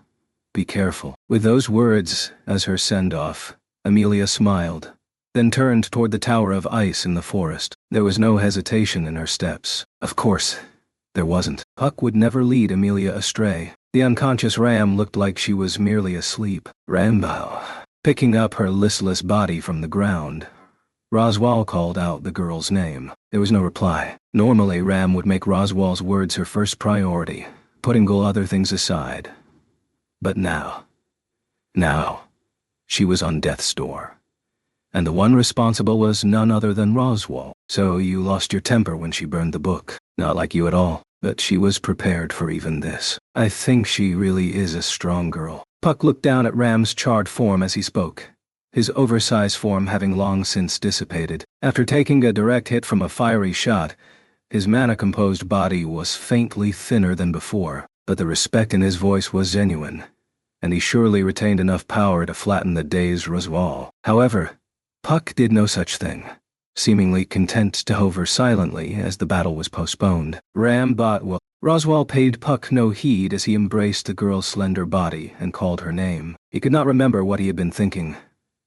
be careful. With those words as her send-off, Amelia smiled, then turned toward the tower of ice in the forest. There was no hesitation in her steps. Of course, there wasn't. Puck would never lead Amelia astray. The unconscious Ram looked like she was merely asleep. Rambo. Picking up her listless body from the ground, Roswaal called out the girl's name. There was no reply. Normally, Ram would make Roswaal's words her first priority, putting all other things aside. But now, she was on death's door. And the one responsible was none other than Roswaal. So you lost your temper when she burned the book. Not like you at all, but she was prepared for even this. I think she really is a strong girl. Puck looked down at Ram's charred form as he spoke, his oversized form having long since dissipated. After taking a direct hit from a fiery shot, his mana-composed body was faintly thinner than before, but the respect in his voice was genuine, and he surely retained enough power to flatten the dazed Roswaal. However, Puck did no such thing, seemingly content to hover silently as the battle was postponed. Roswaal paid Puck no heed as he embraced the girl's slender body and called her name. He could not remember what he had been thinking,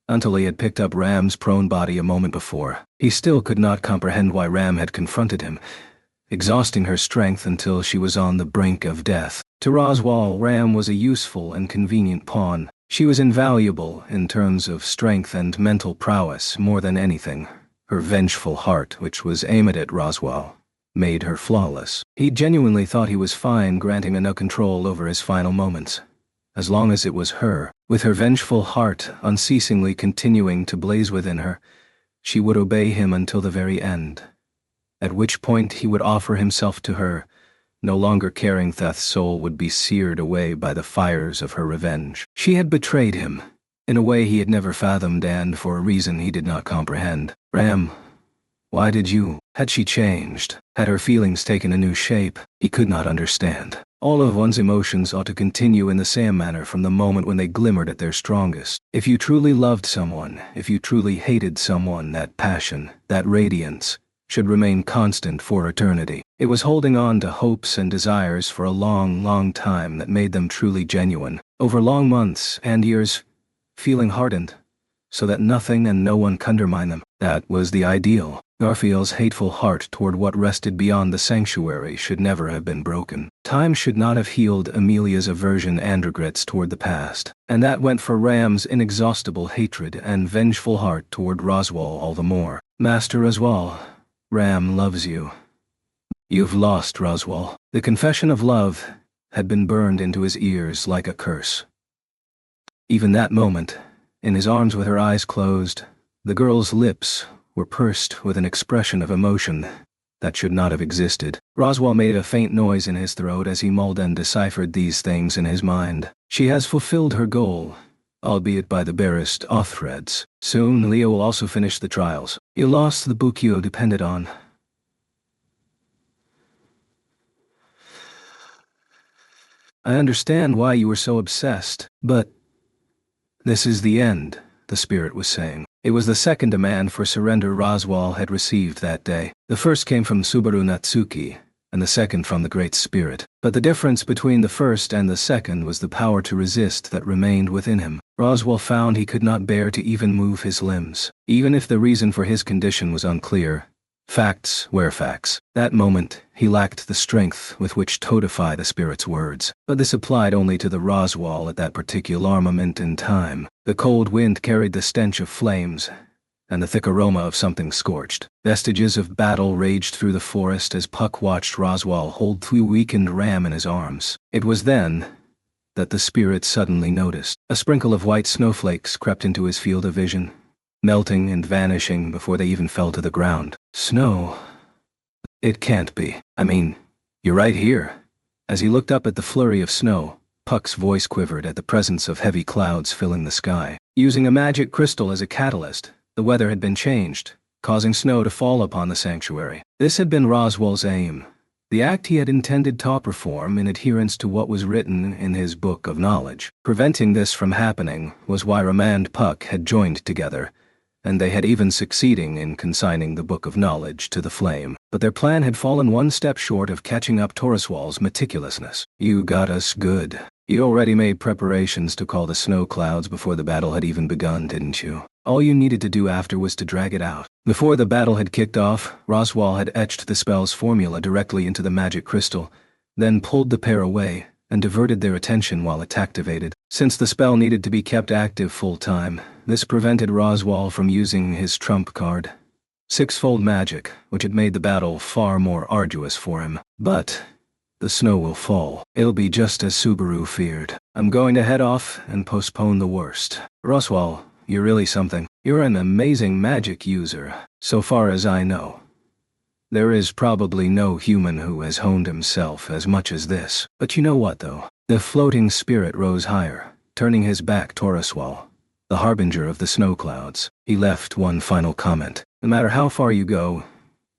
until he had picked up Ram's prone body a moment before. He still could not comprehend why Ram had confronted him, exhausting her strength until she was on the brink of death. To Roswaal, Ram was a useful and convenient pawn. She was invaluable in terms of strength and mental prowess more than anything. Her vengeful heart, which was aimed at Roswaal, made her flawless. He genuinely thought he was fine granting her no control over his final moments, as long as it was her. With her vengeful heart unceasingly continuing to blaze within her, she would obey him until the very end, at which point he would offer himself to her, no longer caring Theth's soul would be seared away by the fires of her revenge. She had betrayed him, in a way he had never fathomed and for a reason he did not comprehend. Ram, why did you? Had she changed? Had her feelings taken a new shape? He could not understand. All of one's emotions ought to continue in the same manner from the moment when they glimmered at their strongest. If you truly loved someone, if you truly hated someone, that passion, that radiance, should remain constant for eternity. It was holding on to hopes and desires for a long, long time that made them truly genuine. Over long months and years, feeling hardened, so that nothing and no one could undermine them. That was the ideal. Garfiel's hateful heart toward what rested beyond the sanctuary should never have been broken. Time should not have healed Amelia's aversion and regrets toward the past, and that went for Ram's inexhaustible hatred and vengeful heart toward Roswaal all the more. Master Roswaal, Ram loves you. You've lost, Roswaal. The confession of love had been burned into his ears like a curse. Even that moment, in his arms with her eyes closed, the girl's lips were pursed with an expression of emotion that should not have existed. Roswaal made a faint noise in his throat as he mulled and deciphered these things in his mind. She has fulfilled her goal, albeit by the barest of threads. Soon Leo will also finish the trials. You lost the book you depended on. I understand why you were so obsessed, but this is the end, the spirit was saying. It was the second demand for surrender Roswaal had received that day. The first came from Subaru Natsuki, and the second from the Great Spirit. But the difference between the first and the second was the power to resist that remained within him. Roswaal found he could not bear to even move his limbs. Even if the reason for his condition was unclear, facts were facts. That moment, he lacked the strength with which to codify the spirit's words. But this applied only to the Roswaal at that particular moment in time. The cold wind carried the stench of flames, and the thick aroma of something scorched. Vestiges of battle raged through the forest as Puck watched Roswaal hold the weakened Ram in his arms. It was then that the spirit suddenly noticed. A sprinkle of white snowflakes crept into his field of vision, melting and vanishing before they even fell to the ground. Snow? It can't be. I mean, you're right here. As he looked up at the flurry of snow, Puck's voice quivered at the presence of heavy clouds filling the sky. Using a magic crystal as a catalyst, the weather had been changed, causing snow to fall upon the sanctuary. This had been Roswaal's aim, The act he had intended to perform in adherence to what was written in his book of knowledge. Preventing this from happening was why Ram and Puck had joined together, and they had even succeeding in consigning the book of knowledge to the flame. But their plan had fallen one step short of catching up Toroswal's meticulousness. "You got us good. You already made preparations to call the snow clouds before the battle had even begun, didn't you? All you needed to do after was to drag it out." Before the battle had kicked off, Roswaal had etched the spell's formula directly into the magic crystal, then pulled the pair away and diverted their attention while it activated. Since the spell needed to be kept active full-time, this prevented Roswaal from using his trump card, sixfold magic, which had made the battle far more arduous for him. But the snow will fall. It'll be just as Subaru feared. I'm going to head off and postpone the worst. Roswaal, you're really something. You're an amazing magic user, so far as I know. There is probably no human who has honed himself as much as this. But you know what, though? The floating spirit rose higher, turning his back to Roswaal, the harbinger of the snow clouds. He left one final comment. No matter how far you go,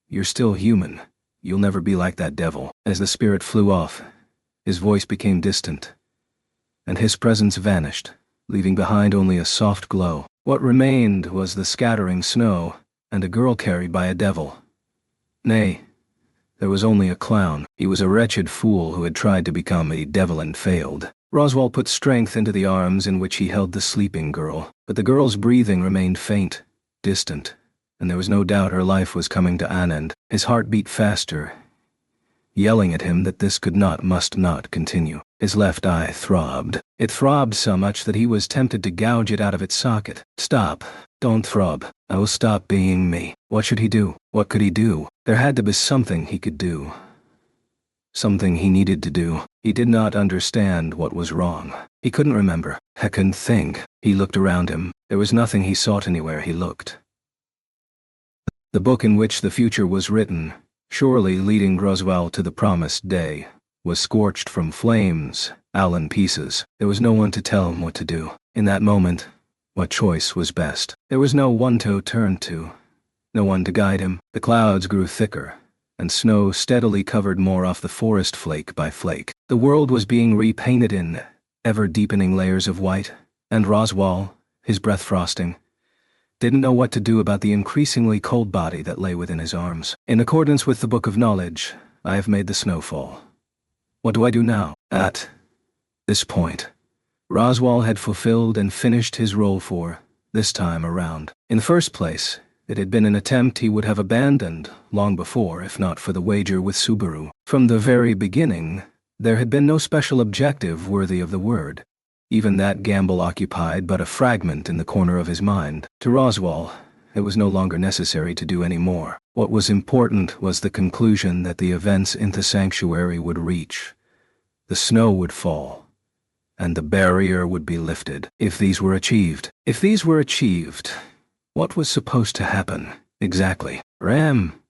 you're still human. You'll never be like that devil. As the spirit flew off, his voice became distant, and his presence vanished, leaving behind only a soft glow. What remained was the scattering snow and a girl carried by a devil. Nay, there was only a clown. He was a wretched fool who had tried to become a devil and failed. Roswaal put strength into the arms in which he held the sleeping girl, but the girl's breathing remained faint, distant, and there was no doubt her life was coming to an end. His heart beat faster, yelling at him that this must not continue. His left eye throbbed. It throbbed so much that he was tempted to gouge it out of its socket. Stop. Don't throb. I will stop being me. What should he do? What could he do? There had to be something he could do. Something he needed to do. He did not understand what was wrong. He couldn't remember. He couldn't think. He looked around him. There was nothing he sought anywhere he looked. The book in which the future was written, surely leading Roswaal to the promised day, was scorched from flames, all in pieces. There was no one to tell him what to do. In that moment, what choice was best? There was no one to turn to, no one to guide him. The clouds grew thicker, and snow steadily covered more off the forest flake by flake. The world was being repainted in ever-deepening layers of white, and Roswaal, his breath frosting, didn't know what to do about the increasingly cold body that lay within his arms. In accordance with the Book of Knowledge, I have made the snow fall. What do I do now? At this point, Roswaal had fulfilled and finished his role for this time around. In the first place, it had been an attempt he would have abandoned long before if not for the wager with Subaru. From the very beginning, there had been no special objective worthy of the word. Even that gamble occupied but a fragment in the corner of his mind. To Roswaal, it was no longer necessary to do any more. What was important was the conclusion that the events in the sanctuary would reach. The snow would fall, and the barrier would be lifted. If these were achieved, what was supposed to happen exactly? Ram.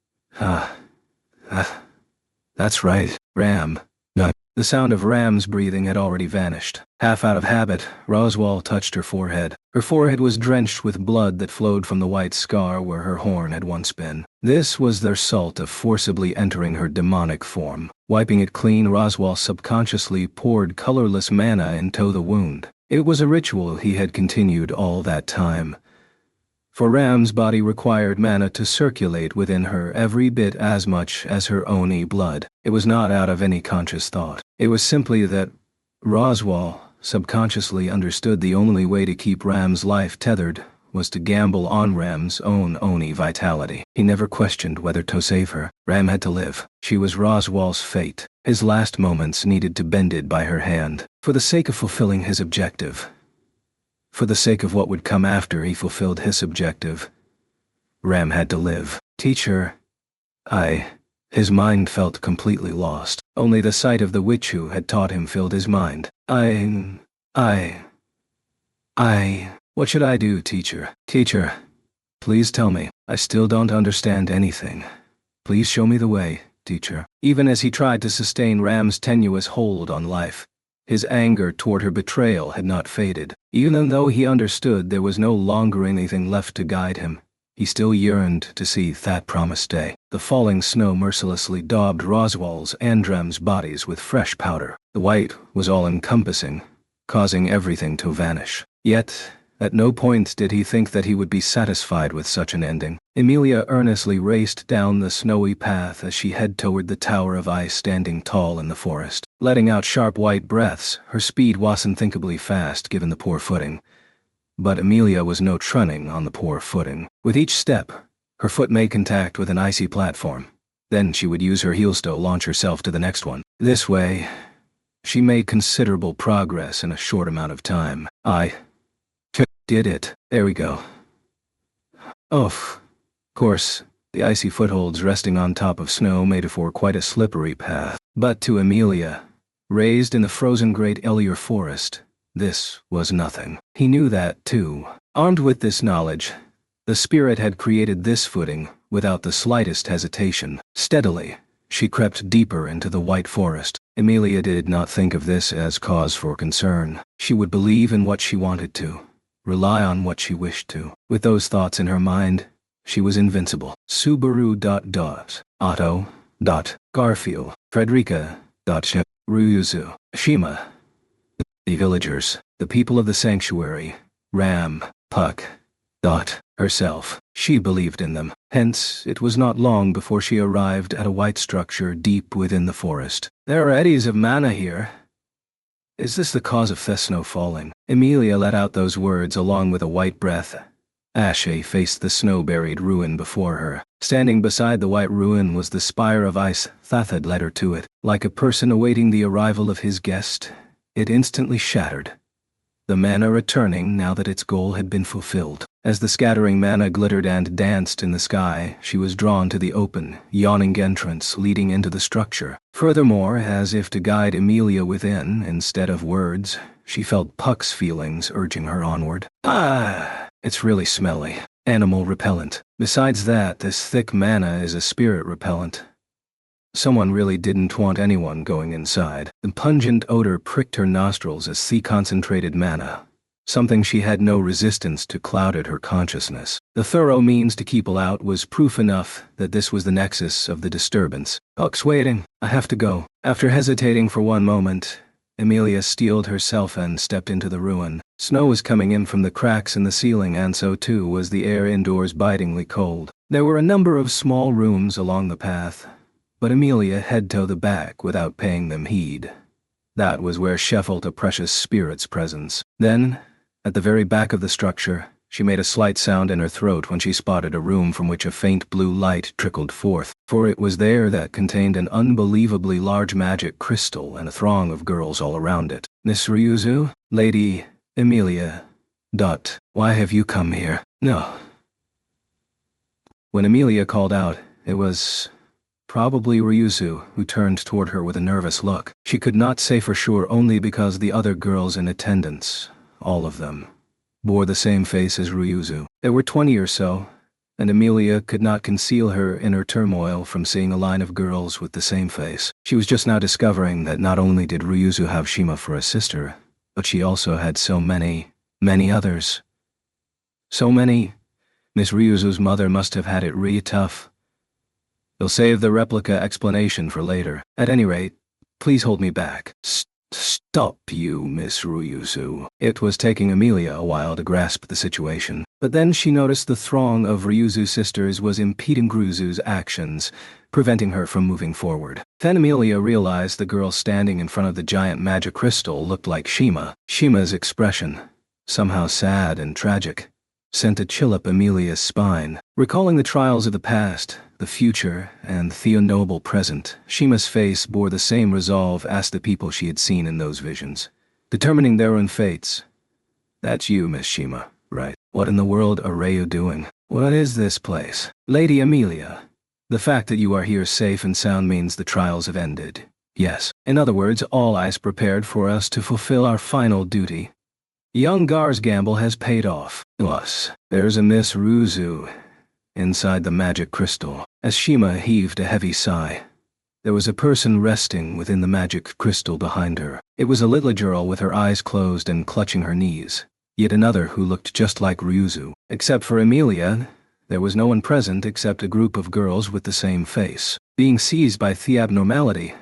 That's right, Ram. No. The sound of Ram's breathing had already vanished. Half out of habit, Roswaal touched her forehead. Her forehead was drenched with blood that flowed from the white scar where her horn had once been. This was the result of forcibly entering her demonic form. Wiping it clean, Roswaal subconsciously poured colorless mana into the wound. It was a ritual he had continued all that time. For Ram's body required mana to circulate within her every bit as much as her own blood. It was not out of any conscious thought. It was simply that Roswaal subconsciously understood the only way to keep Ram's life tethered was to gamble on Ram's own Oni vitality. He never questioned whether to save her. Ram had to live. She was Roswaal's fate. His last moments needed to bend it by her hand. For the sake of fulfilling his objective. For the sake of what would come after he fulfilled his objective. Ram had to live. Teacher. His mind felt completely lost. Only the sight of the witch who had taught him filled his mind. What should I do, teacher? Teacher, please tell me. I still don't understand anything. Please show me the way, teacher. Even as he tried to sustain Ram's tenuous hold on life, his anger toward her betrayal had not faded. Even though he understood there was no longer anything left to guide him, He still yearned to see that promised day. The falling snow mercilessly daubed Roswal's and Drem's bodies with fresh powder. The white was all-encompassing, causing everything to vanish. Yet, at no point did he think that he would be satisfied with such an ending. Emilia earnestly raced down the snowy path as she headed toward the tower of ice standing tall in the forest. Letting out sharp white breaths, her speed was unthinkably fast given the poor footing. But Emilia was no trunning on the poor footing. With each step, her foot made contact with an icy platform. Then she would use her heels to launch herself to the next one. This way, she made considerable progress in a short amount of time. I did it. There we go. Of course, the icy footholds resting on top of snow made for quite a slippery path. But to Emilia, raised in the frozen Great Elier forest, this was nothing. He knew that, too. Armed with this knowledge, the spirit had created this footing without the slightest hesitation. Steadily, she crept deeper into the white forest. Emilia did not think of this as cause for concern. She would believe in what she wanted to, rely on what she wished to. With those thoughts in her mind, she was invincible. Subaru. Otto. Garfield. Frederica. Ryuzu. Shima. The villagers, the people of the sanctuary, Ram, Puck. Herself. She believed in them. Hence, it was not long before she arrived at a white structure deep within the forest. There are eddies of mana here. Is this the cause of the snow falling? Emilia let out those words along with a white breath. Ashe faced the snow-buried ruin before her. Standing beside the white ruin was the spire of ice that had led her to it. Like a person awaiting the arrival of his guest, it instantly shattered, the mana returning now that its goal had been fulfilled. As the scattering mana glittered and danced in the sky, she was drawn to the open, yawning entrance leading into the structure. Furthermore, as if to guide Emilia within instead of words, she felt Puck's feelings urging her onward. It's really smelly. Animal repellent. Besides that, this thick mana is a spirit repellent. Someone really didn't want anyone going inside. The pungent odor pricked her nostrils as the concentrated mana. Something she had no resistance to clouded her consciousness. The thorough means to keep out was proof enough that this was the nexus of the disturbance. Puck's waiting. I have to go. After hesitating for one moment, Emilia steeled herself and stepped into the ruin. Snow was coming in from the cracks in the ceiling, and so too was the air indoors bitingly cold. There were a number of small rooms along the path, but Emilia headed to the back without paying them heed. That was where she felt a precious spirit's presence. Then, at the very back of the structure, she made a slight sound in her throat when she spotted a room from which a faint blue light trickled forth, for it was there that contained an unbelievably large magic crystal and a throng of girls all around it. Miss Ryuzu? Lady Emilia. Why have you come here? No. When Emilia called out, it was probably Ryuzu, who turned toward her with a nervous look. She could not say for sure only because the other girls in attendance, all of them, bore the same face as Ryuzu. There were 20 or so, and Emilia could not conceal her inner turmoil from seeing a line of girls with the same face. She was just now discovering that not only did Ryuzu have Shima for a sister, but she also had so many others. So many. Miss Ryuzu's mother must have had it really tough. They'll save the replica explanation for later. At any rate, please hold me back. Stop you, Miss Ryuzu. It was taking Emilia a while to grasp the situation, but then she noticed the throng of Ryuzu's sisters was impeding Ryuzu's actions, preventing her from moving forward. Then Emilia realized the girl standing in front of the giant magic crystal looked like Shima. Shima's expression, somehow sad and tragic, sent a chill up Emilia's spine. Recalling the trials of the past, the future, and the unknowable present, Shima's face bore the same resolve as the people she had seen in those visions, determining their own fates. That's you, Miss Shima, right? What in the world are you doing? What is this place? Lady Emilia, the fact that you are here safe and sound means the trials have ended. Yes. In other words, all ice prepared for us to fulfill our final duty. Young Gar's gamble has paid off. Us. There's a Miss Ryuzu inside the magic crystal. As Shima heaved a heavy sigh, there was a person resting within the magic crystal behind her. It was a little girl with her eyes closed and clutching her knees, yet another who looked just like Ryuzu. Except for Emilia, There was no one present except a group of girls with the same face. Being seized by the abnormality,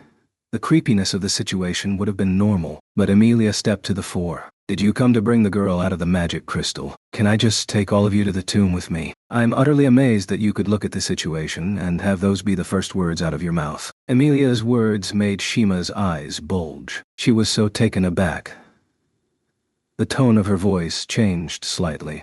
the creepiness of the situation would have been normal, but Emilia stepped to the fore. Did you come to bring the girl out of the magic crystal? Can I just take all of you to the tomb with me? I'm utterly amazed that you could look at the situation and have those be the first words out of your mouth. Emilia's words made Shima's eyes bulge. She was so taken aback. The tone of her voice changed slightly.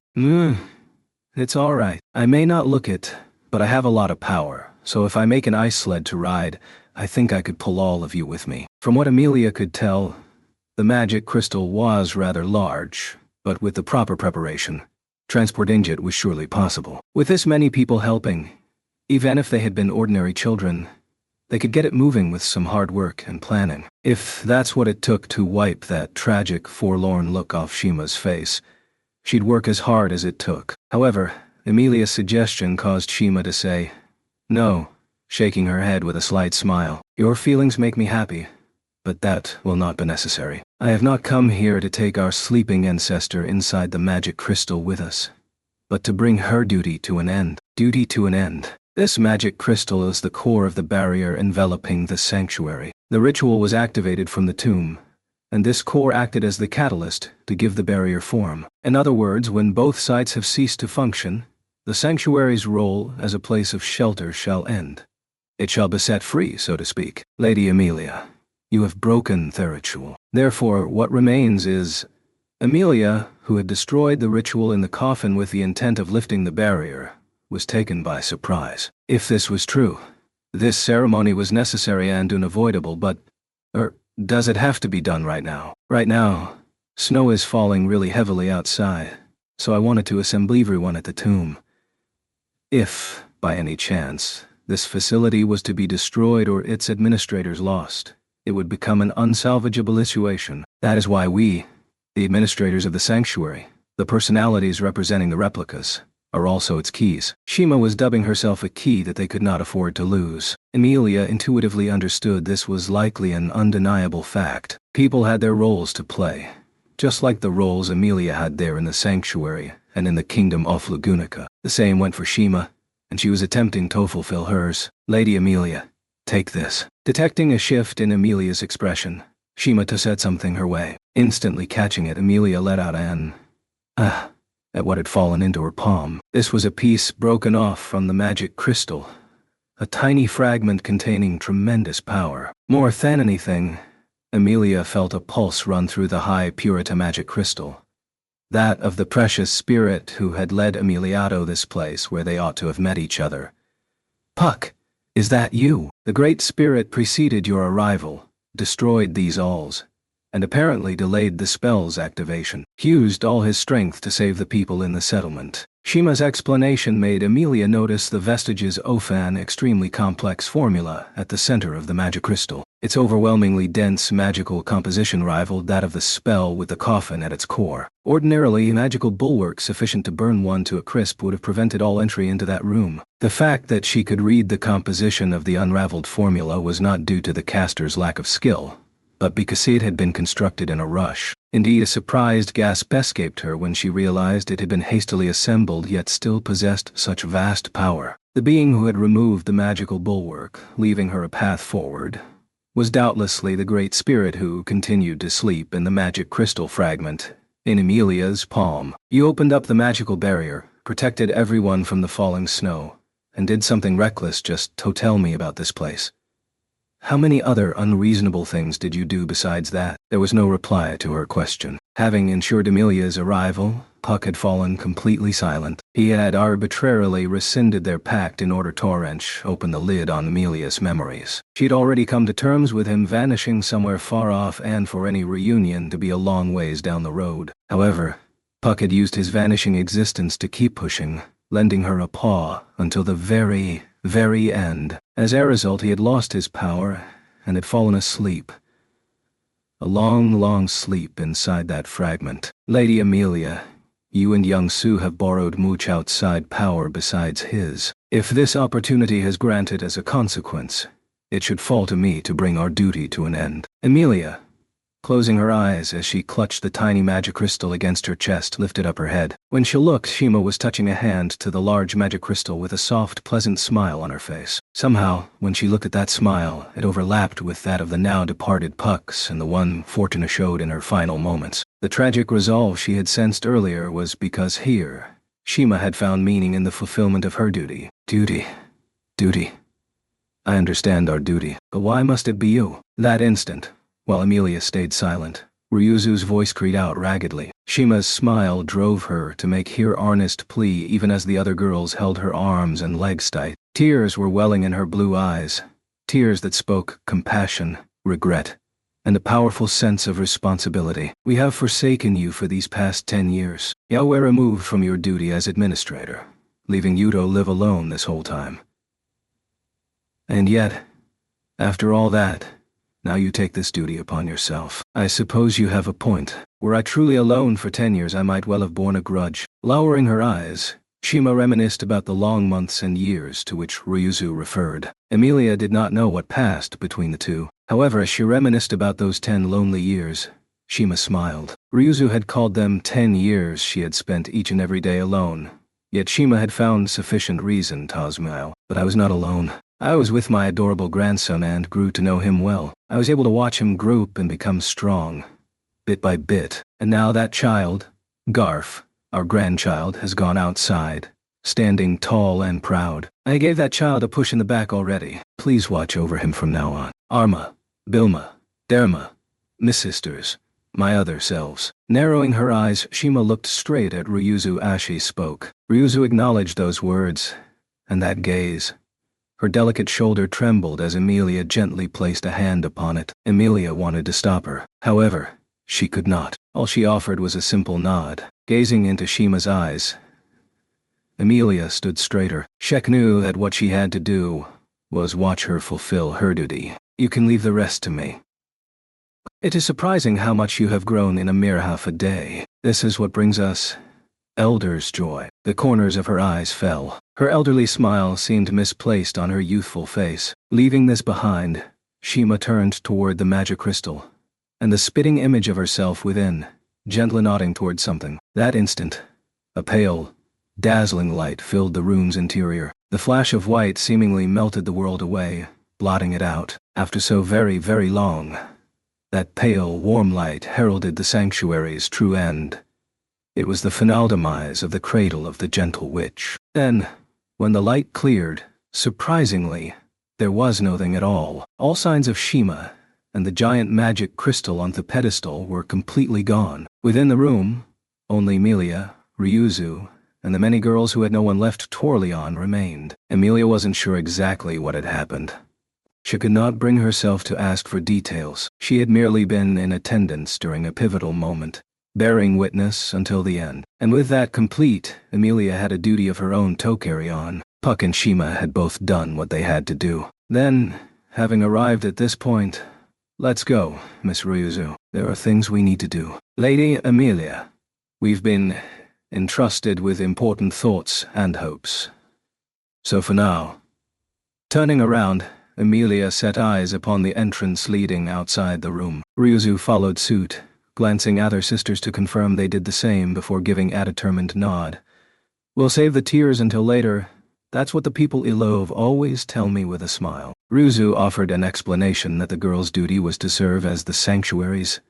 It's all right. I may not look it, but I have a lot of power, so if I make an ice sled to ride, I think I could pull all of you with me. From what Emilia could tell, the magic crystal was rather large, but with the proper preparation, transporting it was surely possible. With this many people helping, even if they had been ordinary children, they could get it moving with some hard work and planning. If that's what it took to wipe that tragic, forlorn look off Shima's face, she'd work as hard as it took. However, Emilia's suggestion caused Shima to say, "No," shaking her head with a slight smile. "Your feelings make me happy, but that will not be necessary. I have not come here to take our sleeping ancestor inside the magic crystal with us, but to bring her duty to an end. Duty to an end. This magic crystal is the core of the barrier enveloping the sanctuary. The ritual was activated from the tomb, and this core acted as the catalyst to give the barrier form. In other words, when both sides have ceased to function, the sanctuary's role as a place of shelter shall end. It shall be set free, so to speak. Lady Emilia, you have broken the ritual. Therefore, what remains is..." Emilia, who had destroyed the ritual in the coffin with the intent of lifting the barrier, was taken by surprise. If this was true, this ceremony was necessary and unavoidable, but, does it have to be done right now? Right now, snow is falling really heavily outside, so I wanted to assemble everyone at the tomb. If, by any chance, this facility was to be destroyed or its administrators lost, it would become an unsalvageable situation. That is why we, the administrators of the sanctuary, the personalities representing the replicas, are also its keys. Shima was dubbing herself a key that they could not afford to lose. Emilia intuitively understood this was likely an undeniable fact. People had their roles to play, just like the roles Emilia had there in the sanctuary and in the kingdom of Lagunica. The same went for Shima, and she was attempting to fulfill hers. "Lady Emilia, take this." Detecting a shift in Emilia's expression, Shima said something her way. Instantly catching it, Emilia let out an "ah" at what had fallen into her palm. This was a piece broken off from the magic crystal, a tiny fragment containing tremendous power. More than anything, Emilia felt a pulse run through the high purity magic crystal, that of the precious spirit who had led Emiliato this place where they ought to have met each other. "Puck, is that you? The great spirit preceded your arrival, destroyed these alls, and apparently delayed the spell's activation. He used all his strength to save the people in the settlement." Shima's explanation made Emilia notice the vestiges of an extremely complex formula at the center of the magic crystal. Its overwhelmingly dense magical composition rivaled that of the spell with the coffin at its core. Ordinarily, a magical bulwark sufficient to burn one to a crisp would have prevented all entry into that room. The fact that she could read the composition of the unraveled formula was not due to the caster's lack of skill, but because it had been constructed in a rush. Indeed, a surprised gasp escaped her when she realized it had been hastily assembled yet still possessed such vast power. The being who had removed the magical bulwark, leaving her a path forward, was doubtlessly the great spirit who continued to sleep in the magic crystal fragment in Emilia's palm. You opened up the magical barrier, protected everyone from the falling snow, and did something reckless just to tell me about this place. How many other unreasonable things did you do besides that? There was no reply to her question. Having ensured Emilia's arrival, Puck had fallen completely silent. He had arbitrarily rescinded their pact in order to wrench open the lid on Emilia's memories. She'd already come to terms with him vanishing somewhere far off and for any reunion to be a long ways down the road. However, Puck had used his vanishing existence to keep pushing, lending her a paw until the very end. As a result, he had lost his power and had fallen asleep. A long sleep inside that fragment. Lady Emilia, you and young Sue have borrowed much outside power besides his. If this opportunity has granted as a consequence, it should fall to me to bring our duty to an end. Emilia, closing her eyes as she clutched the tiny magic crystal against her chest, lifted up her head. When she looked, Shima was touching a hand to the large magic crystal with a soft, pleasant smile on her face. Somehow, when she looked at that smile, it overlapped with that of the now departed Pux and the one Fortuna showed in her final moments. The tragic resolve she had sensed earlier was because here, Shima had found meaning in the fulfillment of her duty. Duty. I understand our duty, but why must it be you? That instant, while Emilia stayed silent, Ryuzu's voice cried out raggedly. Shima's smile drove her to make her earnest plea even as the other girls held her arms and legs tight. Tears were welling in her blue eyes, tears that spoke compassion, regret, and a powerful sense of responsibility. We have forsaken you for these past 10 years. You were removed from your duty as administrator, leaving you to live alone this whole time. And yet, after all that, now you take this duty upon yourself. I suppose you have a point. Were I truly alone for 10 years, I might well have borne a grudge. Lowering her eyes, Shima reminisced about the long months and years to which Ryuzu referred. Emilia did not know what passed between the two. However, as she reminisced about those 10 lonely years, Shima smiled. Ryuzu had called them 10 years she had spent each and every day alone. Yet Shima had found sufficient reason to smile. But I was not alone. I was with my adorable grandson and grew to know him well. I was able to watch him grow up and become strong, bit by bit. And now that child, Garf, our grandchild, has gone outside, standing tall and proud. I gave that child a push in the back already. Please watch over him from now on. Arma, Bilma, Derma, Miss Sisters, my other selves. Narrowing her eyes, Shima looked straight at Ryuzu as she spoke. Ryuzu acknowledged those words, and that gaze. Her delicate shoulder trembled as Emilia gently placed a hand upon it. Emilia wanted to stop her. However, she could not. All she offered was a simple nod. Gazing into Shima's eyes, Emilia stood straighter. Shek knew that what she had to do was watch her fulfill her duty. You can leave the rest to me. It is surprising how much you have grown in a mere half a day. This is what brings us Elder's joy. The corners of her eyes fell. Her elderly smile seemed misplaced on her youthful face. Leaving this behind, Shima turned toward the magic crystal, and the spitting image of herself within, gently nodding toward something. That instant, a pale, dazzling light filled the room's interior. The flash of white seemingly melted the world away, blotting it out. After so very, very long, that pale, warm light heralded the sanctuary's true end. It was the final demise of the cradle of the gentle witch. Then, when the light cleared, surprisingly, there was nothing at all. All signs of Shima and the giant magic crystal on the pedestal were completely gone. Within the room, only Emilia, Ryuzu, and the many girls who had no one left to rely on remained. Emilia wasn't sure exactly what had happened. She could not bring herself to ask for details. She had merely been in attendance during a pivotal moment, bearing witness until the end. And with that complete, Emilia had a duty of her own to carry on. Puck and Shima had both done what they had to do. Then, having arrived at this point, let's go, Miss Ryuzu. There are things we need to do. Lady Emilia, we've been entrusted with important thoughts and hopes. So for now. Turning around, Emilia set eyes upon the entrance leading outside the room. Ryuzu followed suit, glancing at her sisters to confirm they did the same before giving a determined nod. We'll save the tears until later. That's what the people Ilove always tell me with a smile. Ryuzu offered an explanation that the girl's duty was to serve as the sanctuary's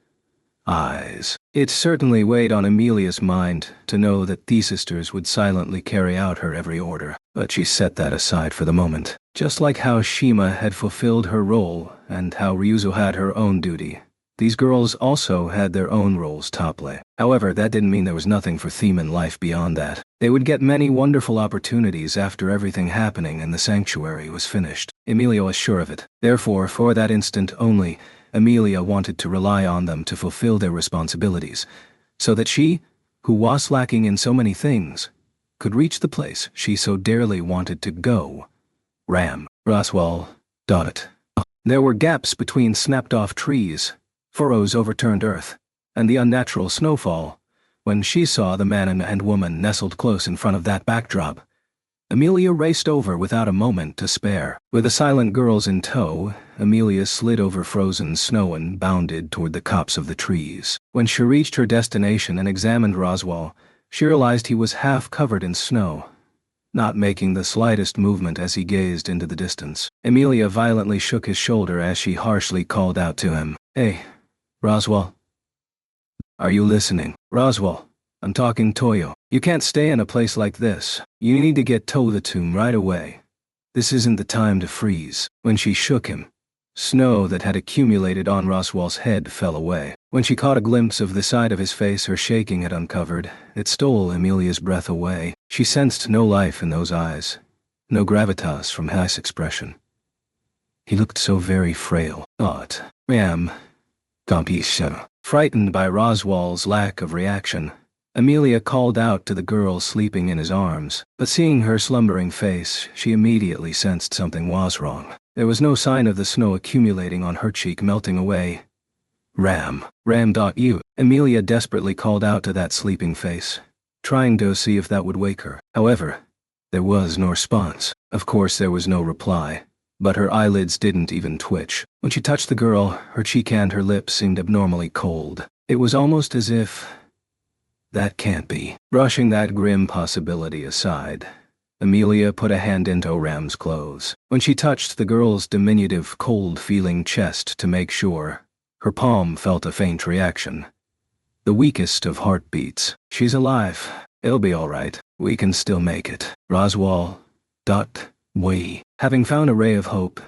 eyes. It certainly weighed on Emilia's mind to know that these sisters would silently carry out her every order, but she set that aside for the moment. Just like how Shima had fulfilled her role and how Ryuzu had her own duty, these girls also had their own roles to play. However, that didn't mean there was nothing for them in life beyond that. They would get many wonderful opportunities after everything happening and the sanctuary was finished. Emilia was sure of it. Therefore, for that instant only, Emilia wanted to rely on them to fulfill their responsibilities, so that she, who was lacking in so many things, could reach the place she so dearly wanted to go. Ram. Roswell. Dot. There were gaps between snapped-off trees, furrows overturned earth, and the unnatural snowfall. When she saw the man and woman nestled close in front of that backdrop, Amelia raced over without a moment to spare. With the silent girls in tow, Amelia slid over frozen snow and bounded toward the copse of the trees. When she reached her destination and examined Roswaal, she realized he was half covered in snow, not making the slightest movement as he gazed into the distance. Amelia violently shook his shoulder as she harshly called out to him, "Hey, Roswaal. Are you listening? Roswaal, I'm talking Toyo. You can't stay in a place like this. You need to get to the tomb right away. This isn't the time to freeze." When she shook him, snow that had accumulated on Roswaal's head fell away. When she caught a glimpse of the side of his face her shaking had uncovered, it stole Amelia's breath away. She sensed no life in those eyes, no gravitas from his expression. He looked so very frail. Ram. Compisha. Frightened by Roswaal's lack of reaction, Amelia called out to the girl sleeping in his arms, but seeing her slumbering face, she immediately sensed something was wrong. There was no sign of the snow accumulating on her cheek melting away. Ram. Ram.u. Amelia desperately called out to that sleeping face, trying to see if that would wake her. However, there was no response. Of course there was no reply, but her eyelids didn't even twitch. When she touched the girl, her cheek and her lips seemed abnormally cold. It was almost as if... That can't be. Brushing that grim possibility aside, Amelia put a hand into Ram's clothes. When she touched the girl's diminutive, cold-feeling chest to make sure, her palm felt a faint reaction. The weakest of heartbeats. She's alive. It'll be all right. We can still make it. Roswaal. Having found a ray of hope,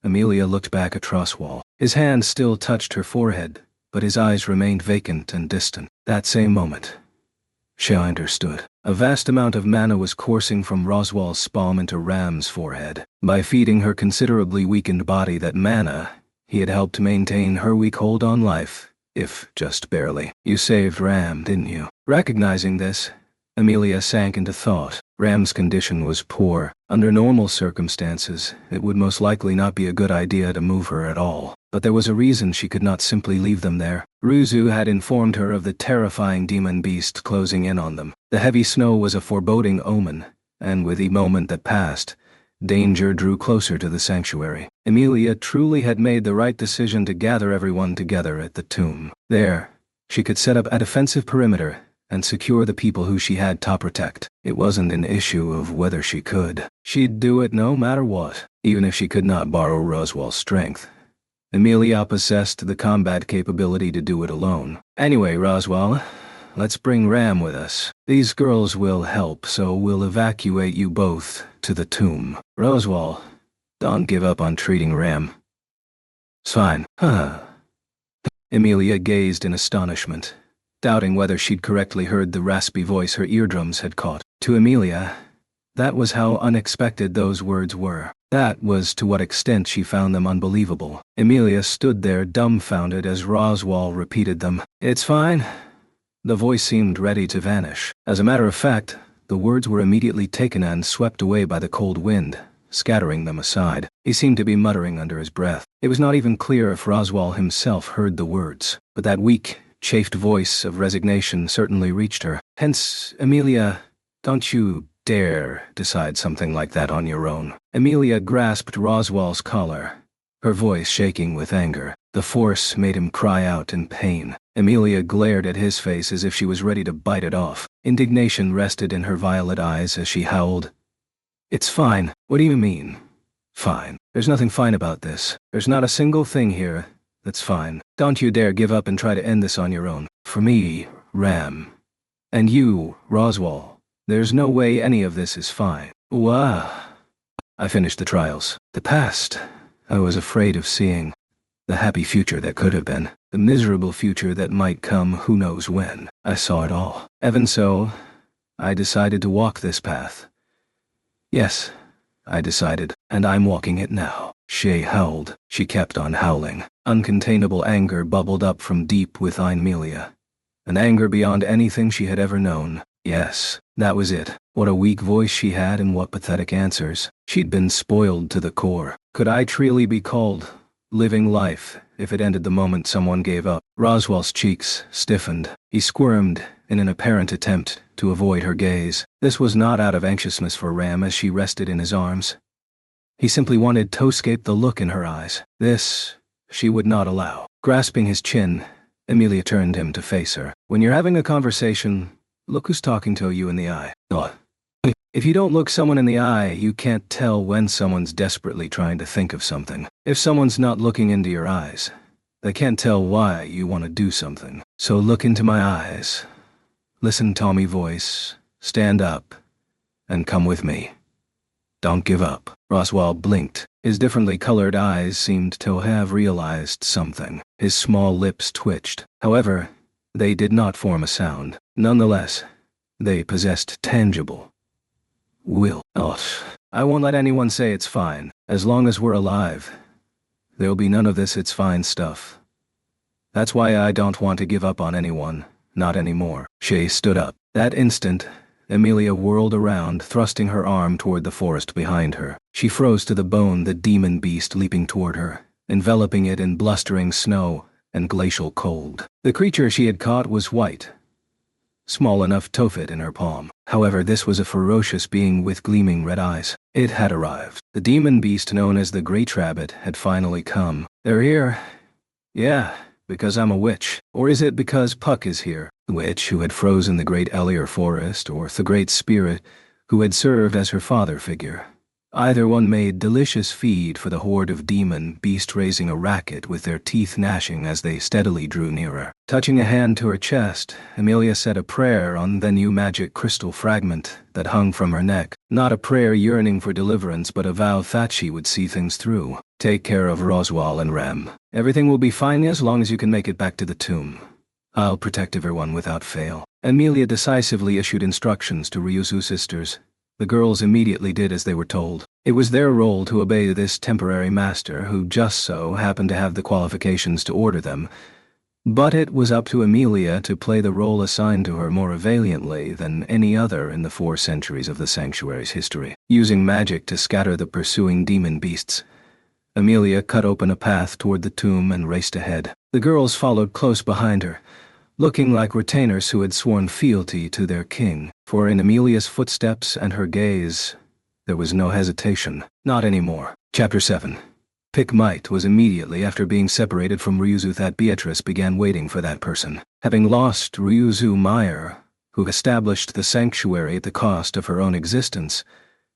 Amelia looked back at Roswaal. His hand still touched her forehead, but his eyes remained vacant and distant. That same moment, she understood. A vast amount of mana was coursing from Roswaal's palm into Ram's forehead. By feeding her considerably weakened body that mana, he had helped maintain her weak hold on life, if just barely. You saved Ram, didn't you? Recognizing this, Amelia sank into thought. Ram's condition was poor. Under normal circumstances, it would most likely not be a good idea to move her at all. But there was a reason she could not simply leave them there. Ruzu had informed her of the terrifying demon beast closing in on them. The heavy snow was a foreboding omen, and with the moment that passed, danger drew closer to the sanctuary. Amelia truly had made the right decision to gather everyone together at the tomb. There, she could set up a defensive perimeter and secure the people who she had to protect. It wasn't an issue of whether she could. She'd do it no matter what, even if she could not borrow Roswaal's strength. Amelia possessed the combat capability to do it alone. Anyway, Roswaal, let's bring Ram with us. These girls will help, so we'll evacuate you both to the tomb. Roswaal, don't give up on treating Ram. It's fine. Amelia gazed in astonishment, doubting whether she'd correctly heard the raspy voice her eardrums had caught. To Amelia, that was how unexpected those words were. That was to what extent she found them unbelievable. Amelia stood there dumbfounded as Roswaal repeated them. It's fine. The voice seemed ready to vanish. As a matter of fact, the words were immediately taken and swept away by the cold wind, scattering them aside. He seemed to be muttering under his breath. It was not even clear if Roswaal himself heard the words, but that weak, chafed voice of resignation certainly reached her. Hence, Amelia, don't you dare decide something like that on your own. Amelia grasped Roswaal's collar, her voice shaking with anger. The force made him cry out in pain. Amelia glared at his face as if she was ready to bite it off. Indignation rested in her violet eyes as she howled. It's fine. What do you mean? Fine. There's nothing fine about this. There's not a single thing here that's fine. Don't you dare give up and try to end this on your own. For me, Ram. And you, Roswaal. There's no way any of this is fine. I finished the trials. The past, I was afraid of seeing. The happy future that could have been. The miserable future that might come who knows when. I saw it all. Even so, I decided to walk this path. Yes, I decided, and I'm walking it now. She howled. She kept on howling. Uncontainable anger bubbled up from deep within Amelia. An anger beyond anything she had ever known. Yes, that was it. What a weak voice she had and what pathetic answers. She'd been spoiled to the core. Could I truly be called living life if it ended the moment someone gave up? Roswaal's cheeks stiffened. He squirmed, in an apparent attempt to avoid her gaze. This was not out of anxiousness for Ram as she rested in his arms. He simply wanted to escape the look in her eyes. This she would not allow. Grasping his chin, Amelia turned him to face her. When you're having a conversation, look who's talking to you in the eye. If you don't look someone in the eye, you can't tell when someone's desperately trying to think of something. If someone's not looking into your eyes, they can't tell why you want to do something. So look into my eyes. Listen to Tommy's voice. Stand up and come with me. Don't give up. Roswaal blinked. His differently colored eyes seemed to have realized something. His small lips twitched. However, they did not form a sound. Nonetheless, they possessed tangible will. I won't let anyone say it's fine. As long as we're alive, there'll be none of this it's fine stuff. That's why I don't want to give up on anyone. Not anymore. She stood up. That instant, Amelia whirled around, thrusting her arm toward the forest behind her. She froze to the bone, the demon beast leaping toward her, enveloping it in blustering snow and glacial cold. The creature she had caught was white, small enough to fit in her palm. However, this was a ferocious being with gleaming red eyes. It had arrived. The demon beast known as the Great Rabbit had finally come. They're here. Yeah, because I'm a witch. Or is it because Puck is here? The witch who had frozen the Great Elier Forest, or the Great Spirit who had served as her father figure. Either one made delicious feed for the horde of demon beast, raising a racket with their teeth gnashing as they steadily drew nearer. Touching a hand to her chest, Amelia said a prayer on the new magic crystal fragment that hung from her neck. Not a prayer yearning for deliverance, but a vow that she would see things through. Take care of Roswaal and Ram. Everything will be fine as long as you can make it back to the tomb. I'll protect everyone without fail. Amelia decisively issued instructions to Ryuzu's sisters. The girls immediately did as they were told. It was their role to obey this temporary master who just so happened to have the qualifications to order them, but it was up to Amelia to play the role assigned to her more valiantly than any other in the 4 centuries of the sanctuary's history. Using magic to scatter the pursuing demon beasts, Amelia cut open a path toward the tomb and raced ahead. The girls followed close behind her, looking like retainers who had sworn fealty to their king. For in Amelia's footsteps and her gaze, there was no hesitation. Not anymore. Chapter 7. Pick Might was immediately after being separated from Ryuzu that Beatrice began waiting for that person. Having lost Ryuzu Meyer, who established the sanctuary at the cost of her own existence,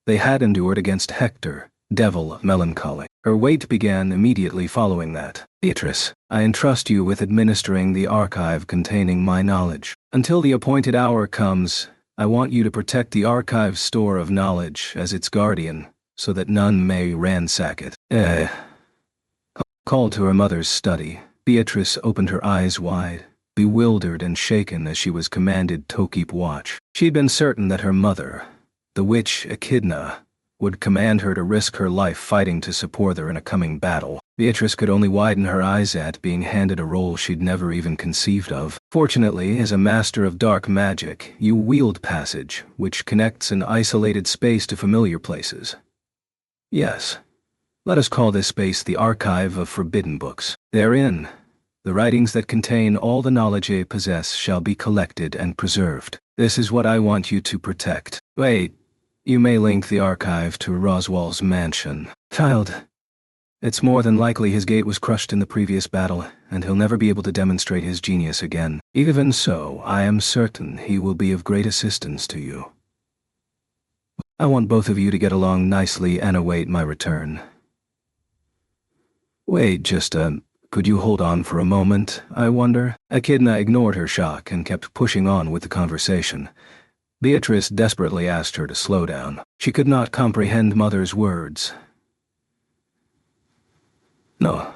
they had endured against Hector, devil of melancholy. Her wait began immediately following that. Beatrice, I entrust you with administering the archive containing my knowledge. Until the appointed hour comes, I want you to protect the archive's store of knowledge as its guardian, so that none may ransack it. Called to her mother's study, Beatrice opened her eyes wide, bewildered and shaken as she was commanded to keep watch. She'd been certain that her mother, the witch Echidna, would command her to risk her life fighting to support her in a coming battle. Beatrice could only widen her eyes at being handed a role she'd never even conceived of. Fortunately, as a master of dark magic, you wield passage, which connects an isolated space to familiar places. Yes, let us call this space the Archive of Forbidden Books. Therein, the writings that contain all the knowledge I possess shall be collected and preserved. This is what I want you to protect. Wait. You may link the archive to Roswaal's mansion. Child, it's more than likely his gate was crushed in the previous battle, and he'll never be able to demonstrate his genius again. Even so, I am certain he will be of great assistance to you. I want both of you to get along nicely and await my return. Wait, could you hold on for a moment, I wonder? Echidna ignored her shock and kept pushing on with the conversation. Beatrice desperately asked her to slow down. She could not comprehend Mother's words. No.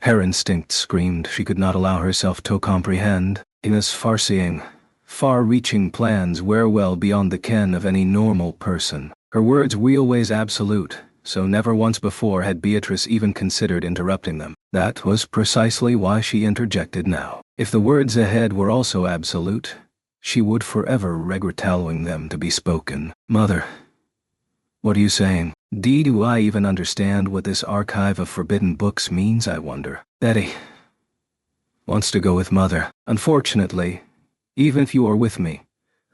Her instinct screamed she could not allow herself to comprehend. Ina's far-seeing, far-reaching plans were well beyond the ken of any normal person. Her words were always absolute, so never once before had Beatrice even considered interrupting them. That was precisely why she interjected now. If the words ahead were also absolute, she would forever regret allowing them to be spoken. Mother, what are you saying? Do I even understand what this archive of forbidden books means, I wonder? Daddy wants to go with Mother. Unfortunately, Even if you are with me,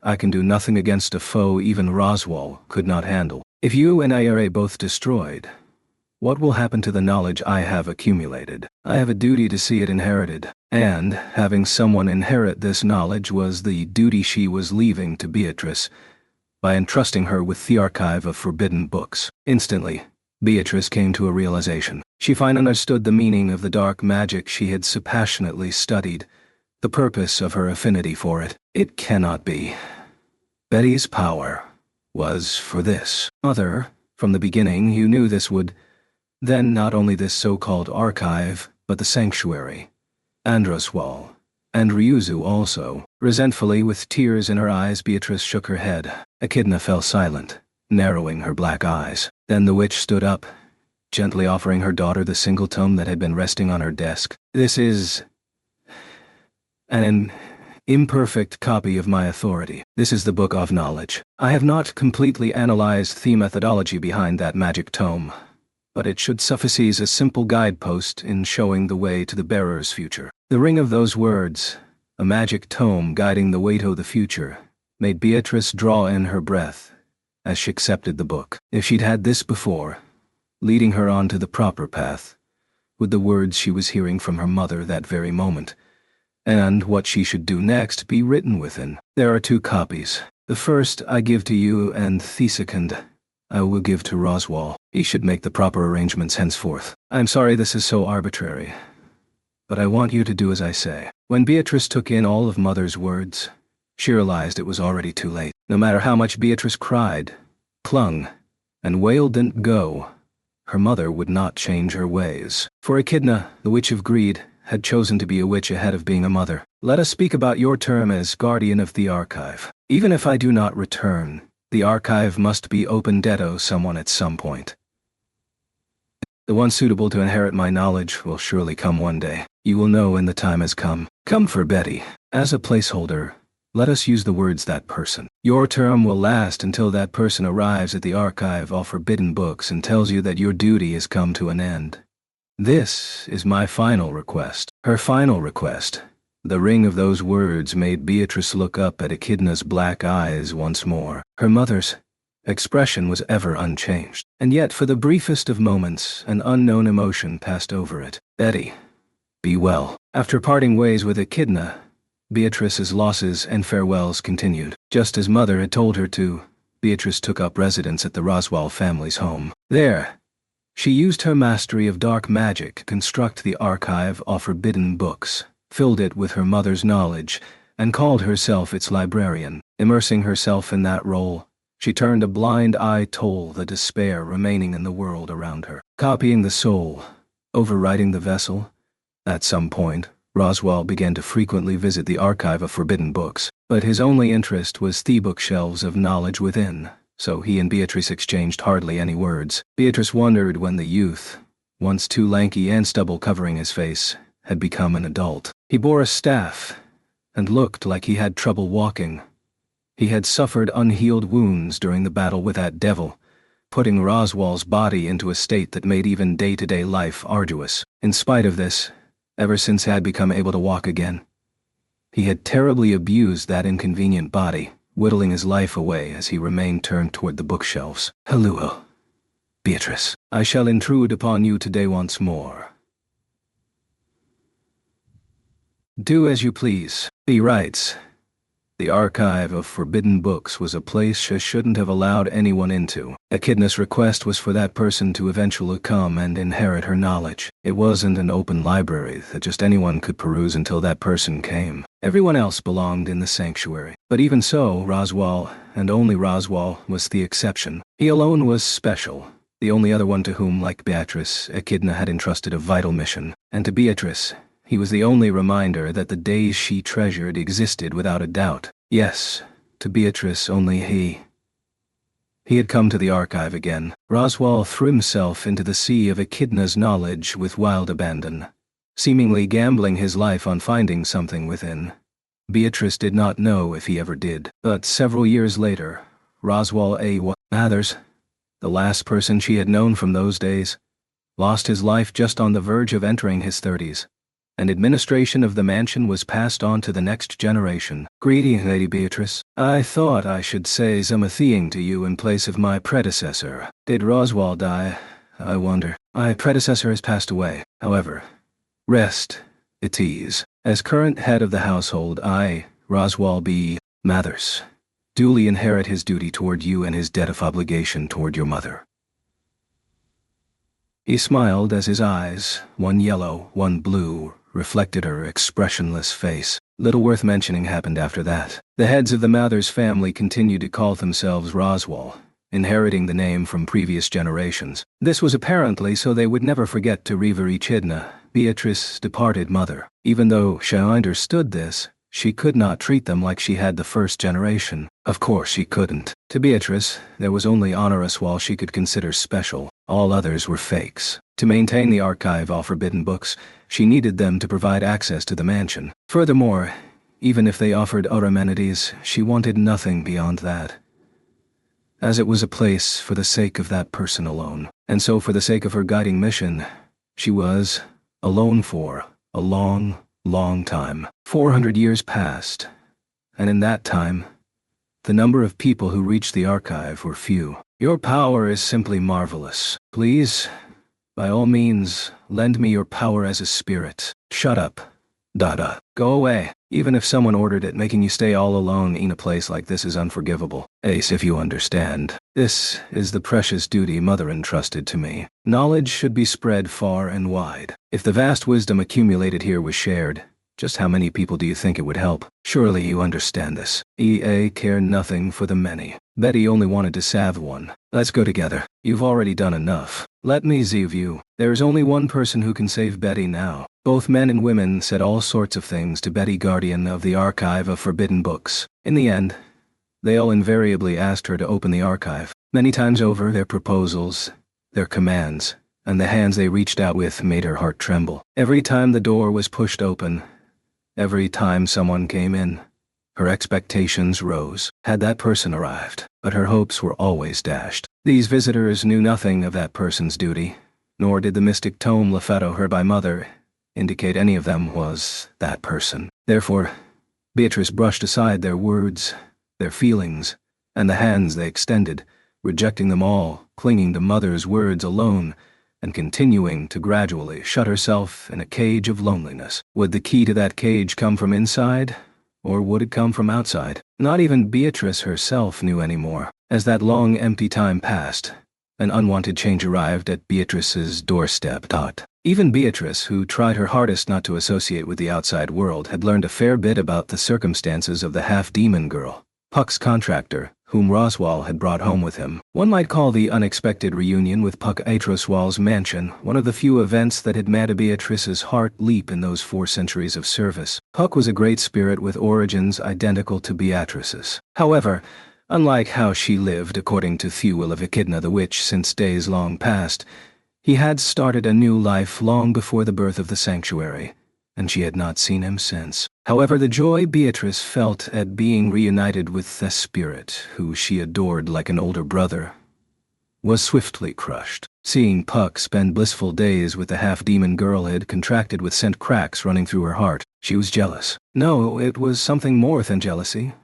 I can do nothing against a foe even Roswaal could not handle. If you and I are both destroyed, what will happen to the knowledge I have accumulated? I have a duty to see it inherited, and having someone inherit this knowledge was the duty she was leaving to Beatrice by entrusting her with the archive of forbidden books. Instantly, Beatrice came to a realization. She finally understood the meaning of the dark magic she had so passionately studied, the purpose of her affinity for it. It cannot be. Betty's power was for this. Mother, from the beginning you knew this would, then not only this so-called archive, but the sanctuary, Andraswal, and Ryuzu also. Resentfully, with tears in her eyes, Beatrice shook her head. Echidna fell silent, narrowing her black eyes. Then the witch stood up, gently offering her daughter the single tome that had been resting on her desk. This is an imperfect copy of my authority. This is the Book of Knowledge. I have not completely analyzed the methodology behind that magic tome, but it should suffice as a simple guidepost in showing the way to the bearer's future. The ring of those words, a magic tome guiding the way to the future, made Beatrice draw in her breath as she accepted the book. If she'd had this before, leading her on to the proper path, with the words she was hearing from her mother that very moment, and what she should do next be written within. There are 2 copies. The first I give to you, and the second I will give to Roswaal. He should make the proper arrangements henceforth. I'm sorry this is so arbitrary, but I want you to do as I say. When Beatrice took in all of Mother's words, she realized it was already too late. No matter how much Beatrice cried, clung, and wailed didn't go, her mother would not change her ways. For Echidna, the Witch of Greed, had chosen to be a witch ahead of being a mother. Let us speak about your term as guardian of the archive. Even if I do not return, the archive must be opened to someone at some point. The one suitable to inherit my knowledge will surely come one day. You will know when the time has come. Come for Betty. As a placeholder, let us use the words that person. Your term will last until that person arrives at the archive of forbidden books and tells you that your duty has come to an end. This is my final request. Her final request. The ring of those words made Beatrice look up at Echidna's black eyes once more. Her mother's expression was ever unchanged, and yet for the briefest of moments an unknown emotion passed over it. Betty, be well. After parting ways with Echidna, Beatrice's losses and farewells continued. Just as Mother had told her to, Beatrice took up residence at the Roswaal family's home. There, she used her mastery of dark magic to construct the archive of forbidden books, filled it with her mother's knowledge, and called herself its librarian. Immersing herself in that role, she turned a blind eye to the despair remaining in the world around her. Copying the soul, overriding the vessel. At some point, Roswaal began to frequently visit the archive of forbidden books, but his only interest was the bookshelves of knowledge within, so he and Beatrice exchanged hardly any words. Beatrice wondered when the youth, once too lanky and stubble covering his face, had become an adult. He bore a staff, and looked like he had trouble walking. He had suffered unhealed wounds during the battle with that devil, putting Roswaal's body into a state that made even day-to-day life arduous. In spite of this, ever since he had become able to walk again, he had terribly abused that inconvenient body, whittling his life away as he remained turned toward the bookshelves. Hello, Beatrice. I shall intrude upon you today once more. Do as you please. He writes, the archive of forbidden books was a place she shouldn't have allowed anyone into. Echidna's request was for that person to eventually come and inherit her knowledge. It wasn't an open library that just anyone could peruse until that person came. Everyone else belonged in the sanctuary. But even so, Roswaal, and only Roswaal, was the exception. He alone was special, the only other one to whom, like Beatrice, Echidna had entrusted a vital mission. And to Beatrice, he was the only reminder that the days she treasured existed without a doubt. Yes, to Beatrice only he. He had come to the archive again. Roswaal threw himself into the sea of Echidna's knowledge with wild abandon, seemingly gambling his life on finding something within. Beatrice did not know if he ever did. But several years later, Roswaal A. Mathers, the last person she had known from those days, lost his life just on the verge of entering his 30s. and administration of the mansion was passed on to the next generation. Greeting, Lady Beatrice. I thought I should say something to you in place of my predecessor. Did Roswell die, I wonder? My predecessor has passed away, however. Rest at ease. As current head of the household, I, Roswell B. Mathers, duly inherit his duty toward you and his debt of obligation toward your mother. He smiled as his eyes, one yellow, one blue, reflected her expressionless face. Little worth mentioning happened after that. The heads of the Mathers family continued to call themselves Roswell, inheriting the name from previous generations. This was apparently so they would never forget to revere Echidna, Beatrice's departed mother. Even though she understood this, she could not treat them like she had the first generation. Of course she couldn't. To Beatrice, there was only Honoroswell she could consider special. All others were fakes. To maintain the archive of forbidden books, she needed them to provide access to the mansion. Furthermore, even if they offered other amenities, she wanted nothing beyond that, as it was a place for the sake of that person alone. And so for the sake of her guiding mission, she was alone for a long, long time. 400 years passed, and in that time, the number of people who reached the archive were few. Your power is simply marvelous. Please, by all means, lend me your power as a spirit. Shut up. Dada. Go away. Even if someone ordered it, making you stay all alone in a place like this is unforgivable. Ace, if you understand. This is the precious duty Mother entrusted to me. Knowledge should be spread far and wide. If the vast wisdom accumulated here was shared, just how many people do you think it would help? Surely you understand this. EA care nothing for the many. Betty only wanted to save one. Let's go together. You've already done enough. Let me save you. There is only one person who can save Betty now. Both men and women said all sorts of things to Betty, guardian of the archive of forbidden books. In the end, they all invariably asked her to open the archive. Many times over, their proposals, their commands, and the hands they reached out with made her heart tremble. Every time the door was pushed open, every time someone came in, her expectations rose. Had that person arrived, but her hopes were always dashed. These visitors knew nothing of that person's duty, nor did the mystic tome left her by Mother indicate any of them was that person. Therefore, Beatrice brushed aside their words, their feelings, and the hands they extended, rejecting them all, clinging to Mother's words alone, and continuing to gradually shut herself in a cage of loneliness. Would the key to that cage come from inside, or would it come from outside? Not even Beatrice herself knew anymore. As that long empty time passed, an unwanted change arrived at Beatrice's doorstep. Even Beatrice, who tried her hardest not to associate with the outside world, had learned a fair bit about the circumstances of the half-demon girl, Puck's contractor, whom Roswell had brought home with him. One might call the unexpected reunion with Puck at Roswell's mansion one of the few events that had made Beatrice's heart leap in those 4 centuries of service. Puck was a great spirit with origins identical to Beatrice's. However, unlike how she lived according to Thewil of Echidna the Witch since days long past, he had started a new life long before the birth of the sanctuary, and she had not seen him since. However, the joy Beatrice felt at being reunited with the spirit, who she adored like an older brother, was swiftly crushed. Seeing Puck spend blissful days with the half-demon girl had contracted with sent cracks running through her heart. She was jealous. No, it was something more than jealousy.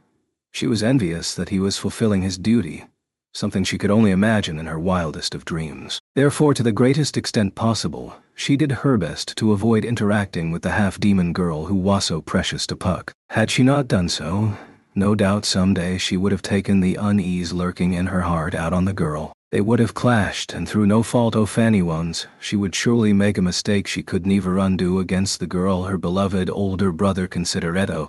She was envious that he was fulfilling his duty, something she could only imagine in her wildest of dreams. Therefore, to the greatest extent possible, she did her best to avoid interacting with the half-demon girl who was so precious to Puck. Had she not done so, no doubt someday she would have taken the unease lurking in her heart out on the girl. They would have clashed, and through no fault of anyone's, she would surely make a mistake she could never undo against the girl her beloved older brother considered to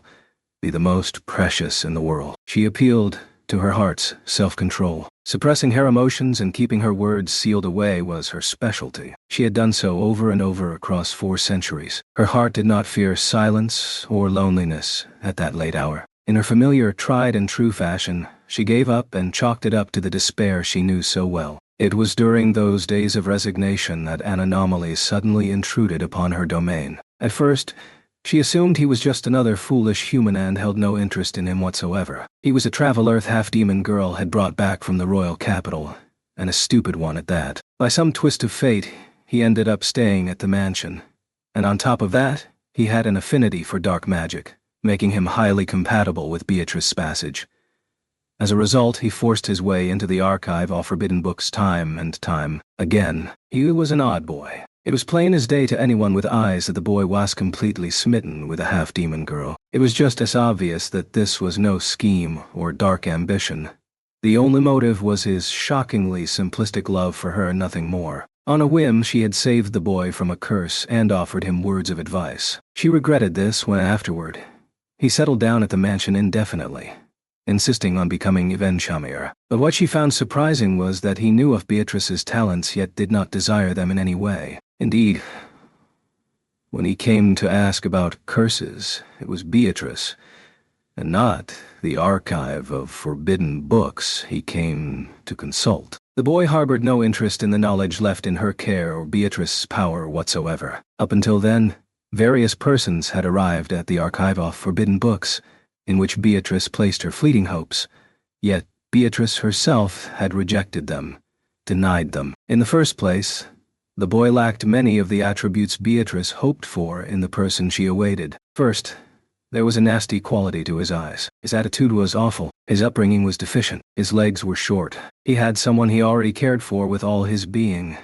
be the most precious in the world. She appealed to her heart's self-control. Suppressing her emotions and keeping her words sealed away was her specialty. She had done so over and over across 4 centuries. Her heart did not fear silence or loneliness at that late hour. In her familiar tried-and-true fashion, she gave up and chalked it up to the despair she knew so well. It was during those days of resignation that an anomaly suddenly intruded upon her domain. At first, she assumed he was just another foolish human and held no interest in him whatsoever. He was a travel-earth half-demon girl had brought back from the royal capital, and a stupid one at that. By some twist of fate, he ended up staying at the mansion. And on top of that, he had an affinity for dark magic, making him highly compatible with Beatrice Spasage. As a result, he forced his way into the archive of forbidden books time and time again. He was an odd boy. It was plain as day to anyone with eyes that the boy was completely smitten with a half-demon girl. It was just as obvious that this was no scheme or dark ambition. The only motive was his shockingly simplistic love for her, nothing more. On a whim, she had saved the boy from a curse and offered him words of advice. She regretted this when afterward he settled down at the mansion indefinitely, insisting on becoming Yvenshamir. But what she found surprising was that he knew of Beatrice's talents yet did not desire them in any way. Indeed, when he came to ask about curses, it was Beatrice, and not the archive of forbidden books, he came to consult. The boy harbored no interest in the knowledge left in her care or Beatrice's power whatsoever. Up until then, various persons had arrived at the archive of forbidden books, in which Beatrice placed her fleeting hopes, yet Beatrice herself had rejected them, denied them. In the first place, the boy lacked many of the attributes Beatrice hoped for in the person she awaited. First, there was a nasty quality to his eyes. His attitude was awful. His upbringing was deficient. His legs were short. He had someone he already cared for with all his being,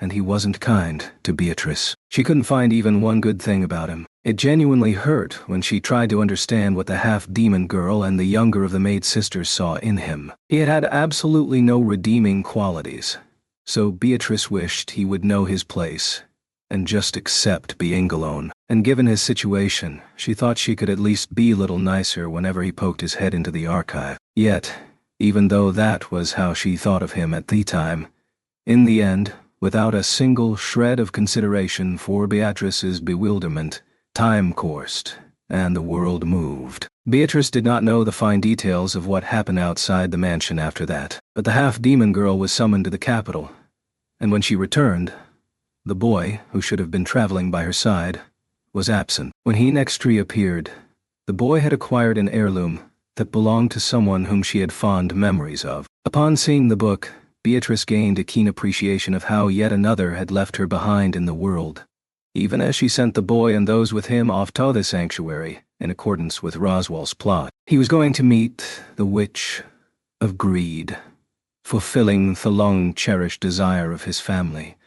and he wasn't kind to Beatrice. She couldn't find even one good thing about him. It genuinely hurt when she tried to understand what the half-demon girl and the younger of the maid sisters saw in him. He had had absolutely no redeeming qualities, so Beatrice wished he would know his place and just accept being alone. And given his situation, she thought she could at least be a little nicer whenever he poked his head into the archive. Yet, even though that was how she thought of him at the time, in the end, without a single shred of consideration for Beatrice's bewilderment, time coursed, and the world moved. Beatrice did not know the fine details of what happened outside the mansion after that, but the half-demon girl was summoned to the capital, and when she returned, the boy, who should have been traveling by her side, was absent. When he next reappeared, the boy had acquired an heirloom that belonged to someone whom she had fond memories of. Upon seeing the book, Beatrice gained a keen appreciation of how yet another had left her behind in the world, even as she sent the boy and those with him off to the sanctuary, in accordance with Roswell's plot. He was going to meet the Witch of Greed, fulfilling the long-cherished desire of his family.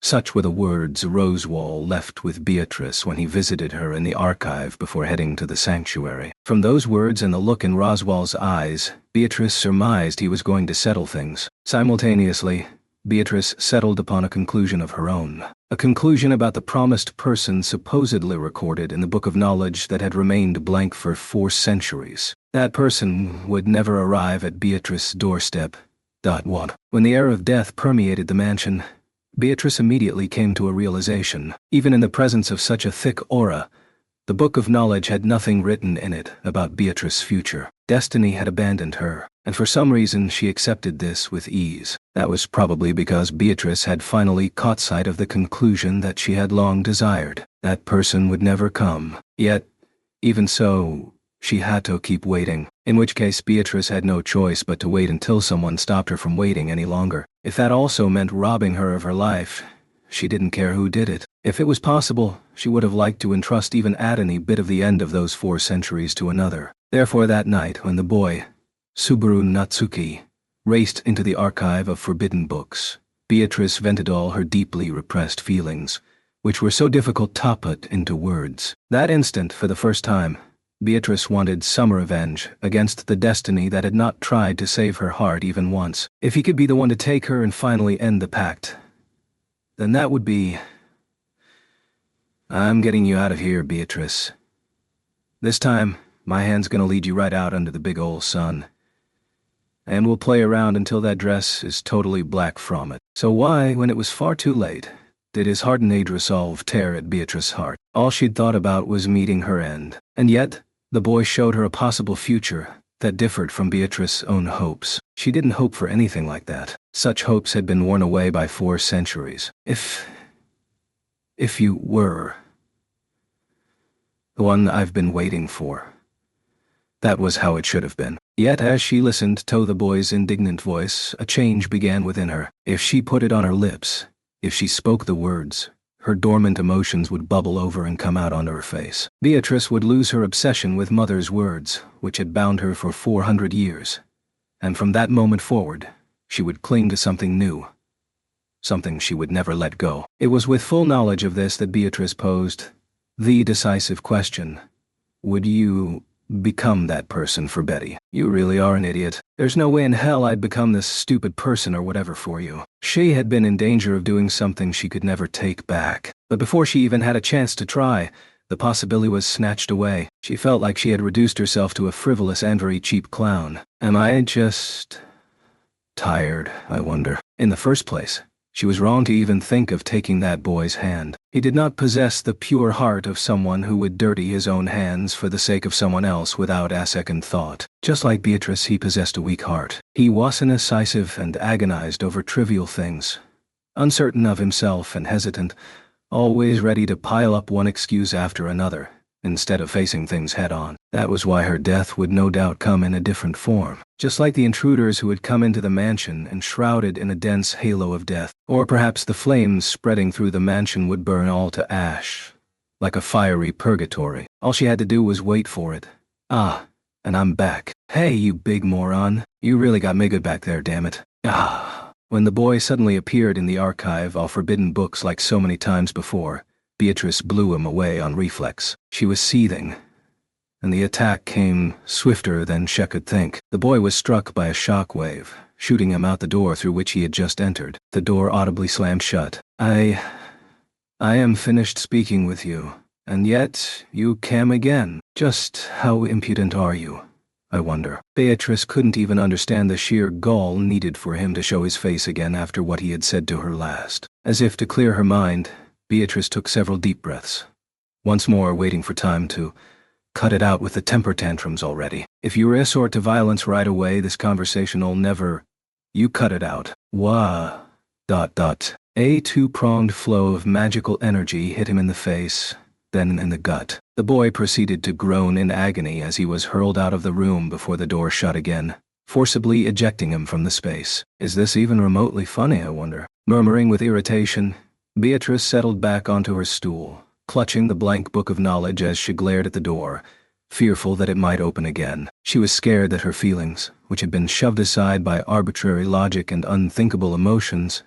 Such were the words Roswell left with Beatrice when he visited her in the archive before heading to the sanctuary. From those words and the look in Roswell's eyes, Beatrice surmised he was going to settle things. Simultaneously, Beatrice settled upon a conclusion of her own. A conclusion about the promised person supposedly recorded in the Book of Knowledge that had remained blank for 4 centuries. That person would never arrive at Beatrice's doorstep. When the air of death permeated the mansion, Beatrice immediately came to a realization. Even in the presence of such a thick aura, the Book of Knowledge had nothing written in it about Beatrice's future. Destiny had abandoned her, and for some reason she accepted this with ease. That was probably because Beatrice had finally caught sight of the conclusion that she had long desired. That person would never come. Yet, even so, she had to keep waiting, in which case Beatrice had no choice but to wait until someone stopped her from waiting any longer. If that also meant robbing her of her life, she didn't care who did it. If it was possible, she would have liked to entrust even a tiny bit of the end of those 4 centuries to another. Therefore that night, when the boy, Subaru Natsuki, raced into the archive of forbidden books, Beatrice vented all her deeply repressed feelings, which were so difficult to put into words. That instant, for the first time, Beatrice wanted some revenge against the destiny that had not tried to save her heart even once. If he could be the one to take her and finally end the pact, then that would be... I'm getting you out of here, Beatrice. This time, my hand's gonna lead you right out under the big ol' sun. And we'll play around until that dress is totally black from it. So why, when it was far too late, did his hardened resolve tear at Beatrice's heart? All she'd thought about was meeting her end. And yet, the boy showed her a possible future that differed from Beatrice's own hopes. She didn't hope for anything like that. Such hopes had been worn away by 4 centuries. If you were the one I've been waiting for. That was how it should have been. Yet as she listened to the boy's indignant voice, a change began within her. If she put it on her lips, if she spoke the words, her dormant emotions would bubble over and come out onto her face. Beatrice would lose her obsession with Mother's words, which had bound her for 400 years. And from that moment forward, she would cling to something new. Something she would never let go. It was with full knowledge of this that Beatrice posed the decisive question: would you become that person for Betty? You really are an idiot. There's no way in hell I'd become this stupid person or whatever for you. She had been in danger of doing something she could never take back. But before she even had a chance to try, the possibility was snatched away. She felt like she had reduced herself to a frivolous and very cheap clown. Am I just tired, I wonder? In the first place, she was wrong to even think of taking that boy's hand. He did not possess the pure heart of someone who would dirty his own hands for the sake of someone else without a second thought. Just like Beatrice, he possessed a weak heart. He was indecisive and agonized over trivial things, uncertain of himself and hesitant, always ready to pile up one excuse after another, instead of facing things head-on. That was why her death would no doubt come in a different form, just like the intruders who had come into the mansion and shrouded in a dense halo of death. Or perhaps the flames spreading through the mansion would burn all to ash, like a fiery purgatory. All she had to do was wait for it. Ah, and I'm back. Hey, you big moron. You really got me good back there, damn it. Ah. When the boy suddenly appeared in the archive of forbidden books like so many times before, Beatrice blew him away on reflex. She was seething, and the attack came swifter than she could think. The boy was struck by a shock wave, shooting him out the door through which he had just entered. The door audibly slammed shut. I am finished speaking with you, and yet you came again. Just how impudent are you, I wonder? Beatrice couldn't even understand the sheer gall needed for him to show his face again after what he had said to her last. As if to clear her mind, Beatrice took several deep breaths, once more waiting for time to cut it out with the temper tantrums already. If you resort to violence right away, this conversation'll never... You cut it out. Wah... ... A two-pronged flow of magical energy hit him in the face, then in the gut. The boy proceeded to groan in agony as he was hurled out of the room before the door shut again, forcibly ejecting him from the space. Is this even remotely funny, I wonder? Murmuring with irritation, Beatrice settled back onto her stool, clutching the blank book of knowledge as she glared at the door, fearful that it might open again. She was scared that her feelings, which had been shoved aside by arbitrary logic and unthinkable emotions,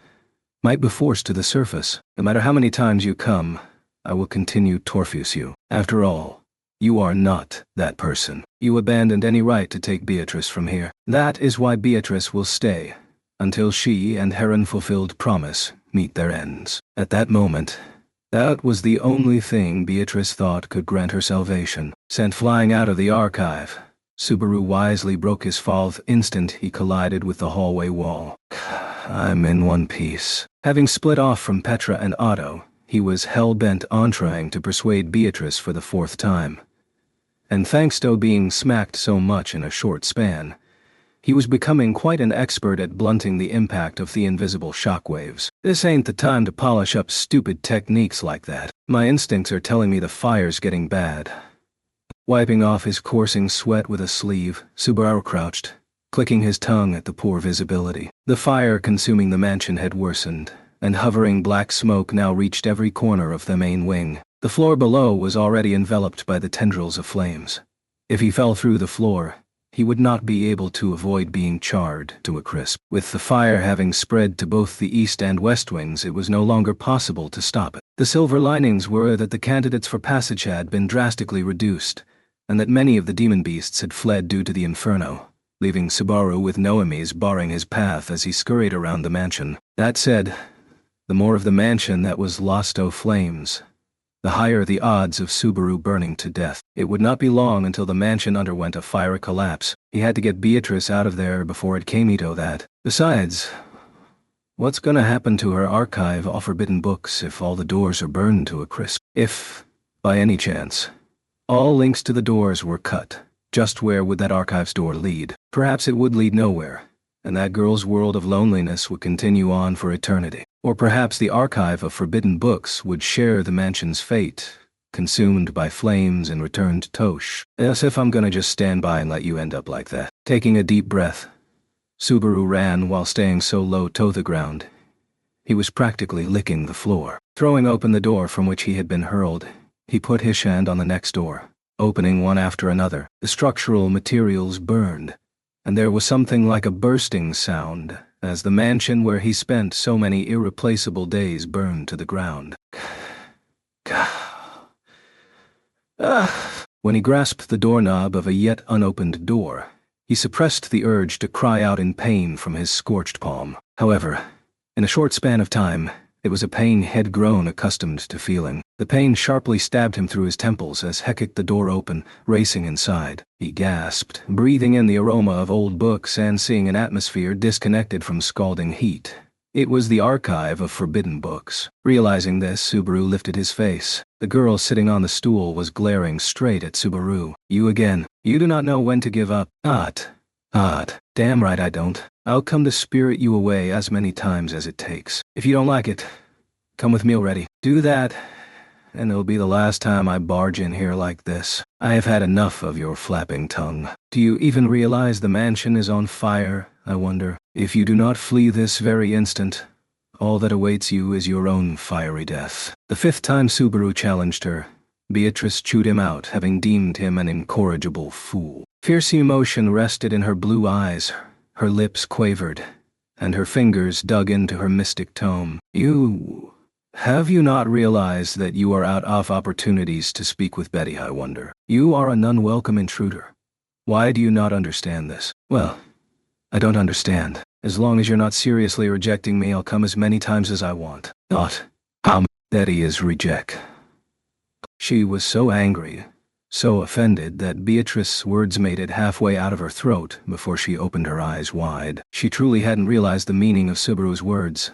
might be forced to the surface. No matter how many times you come, I will continue to torfuse you. After all, you are not that person. You abandoned any right to take Beatrice from here. That is why Beatrice will stay, until she and her unfulfilled promise meet their ends. At that moment, that was the only thing Beatrice thought could grant her salvation. Sent flying out of the archive, Subaru wisely broke his fall the instant he collided with the hallway wall. I'm in one piece. Having split off from Petra and Otto, he was hell-bent on trying to persuade Beatrice for the fourth time. And thanks to being smacked so much in a short span, he was becoming quite an expert at blunting the impact of the invisible shockwaves. This ain't the time to polish up stupid techniques like that. My instincts are telling me the fire's getting bad. Wiping off his coursing sweat with a sleeve, Subaru crouched, clicking his tongue at the poor visibility. The fire consuming the mansion had worsened, and hovering black smoke now reached every corner of the main wing. The floor below was already enveloped by the tendrils of flames. If he fell through the floor, he would not be able to avoid being charred to a crisp. With the fire having spread to both the east and west wings, it was no longer possible to stop it. The silver linings were that the candidates for passage had been drastically reduced, and that many of the demon beasts had fled due to the inferno, leaving Subaru with no enemies barring his path as he scurried around the mansion. That said, the more of the mansion that was lost to flames, the higher the odds of Subaru burning to death. It would not be long until the mansion underwent a fire collapse. He had to get Beatrice out of there before it came to that. Besides, what's gonna happen to her archive of forbidden books if all the doors are burned to a crisp? If, by any chance, all links to the doors were cut, just where would that archive's door lead? Perhaps it would lead nowhere, and that girl's world of loneliness would continue on for eternity. Or perhaps the archive of forbidden books would share the mansion's fate, consumed by flames and returned to Tosh. As if I'm gonna just stand by and let you end up like that. Taking a deep breath, Subaru ran while staying so low to the ground. He was practically licking the floor. Throwing open the door from which he had been hurled, he put his hand on the next door, opening one after another. The structural materials burned, and there was something like a bursting sound as the mansion where he spent so many irreplaceable days burned to the ground. When he grasped the doorknob of a yet unopened door, he suppressed the urge to cry out in pain from his scorched palm. However, in a short span of time, it was a pain he had grown accustomed to feeling. The pain sharply stabbed him through his temples as he kicked the door open, racing inside. He gasped, breathing in the aroma of old books and seeing an atmosphere disconnected from scalding heat. It was the archive of forbidden books. Realizing this, Subaru lifted his face. The girl sitting on the stool was glaring straight at Subaru. "You again. You do not know when to give up." Odd. Damn right I don't. I'll come to spirit you away as many times as it takes. If you don't like it, come with me already. Do that, and it'll be the last time I barge in here like this. I have had enough of your flapping tongue. Do you even realize the mansion is on fire, I wonder? If you do not flee this very instant, all that awaits you is your own fiery death. The fifth time Subaru challenged her, Beatrice chewed him out, having deemed him an incorrigible fool. Fierce emotion rested in her blue eyes, her lips quavered, and her fingers dug into her mystic tome. Have you not realized that you are out of opportunities to speak with Betty, I wonder? You are an unwelcome intruder. Why do you not understand this? Well, I don't understand. As long as you're not seriously rejecting me, I'll come as many times as I want. Not. Betty is reject. She was so angry, so offended that Beatrice's words made it halfway out of her throat before she opened her eyes wide. She truly hadn't realized the meaning of Subaru's words.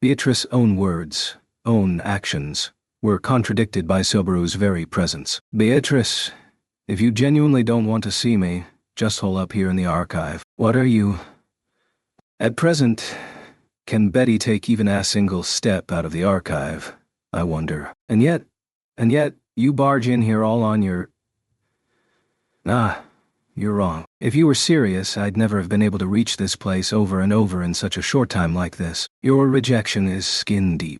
Beatrice's own words, own actions, were contradicted by Subaru's very presence. "Beatrice, if you genuinely don't want to see me, just hole up here in the archive. What are you? At present, can Betty take even a single step out of the archive, I wonder? And yet, you barge in here all on your... You're wrong. If you were serious, I'd never have been able to reach this place over and over in such a short time like this. Your rejection is skin deep."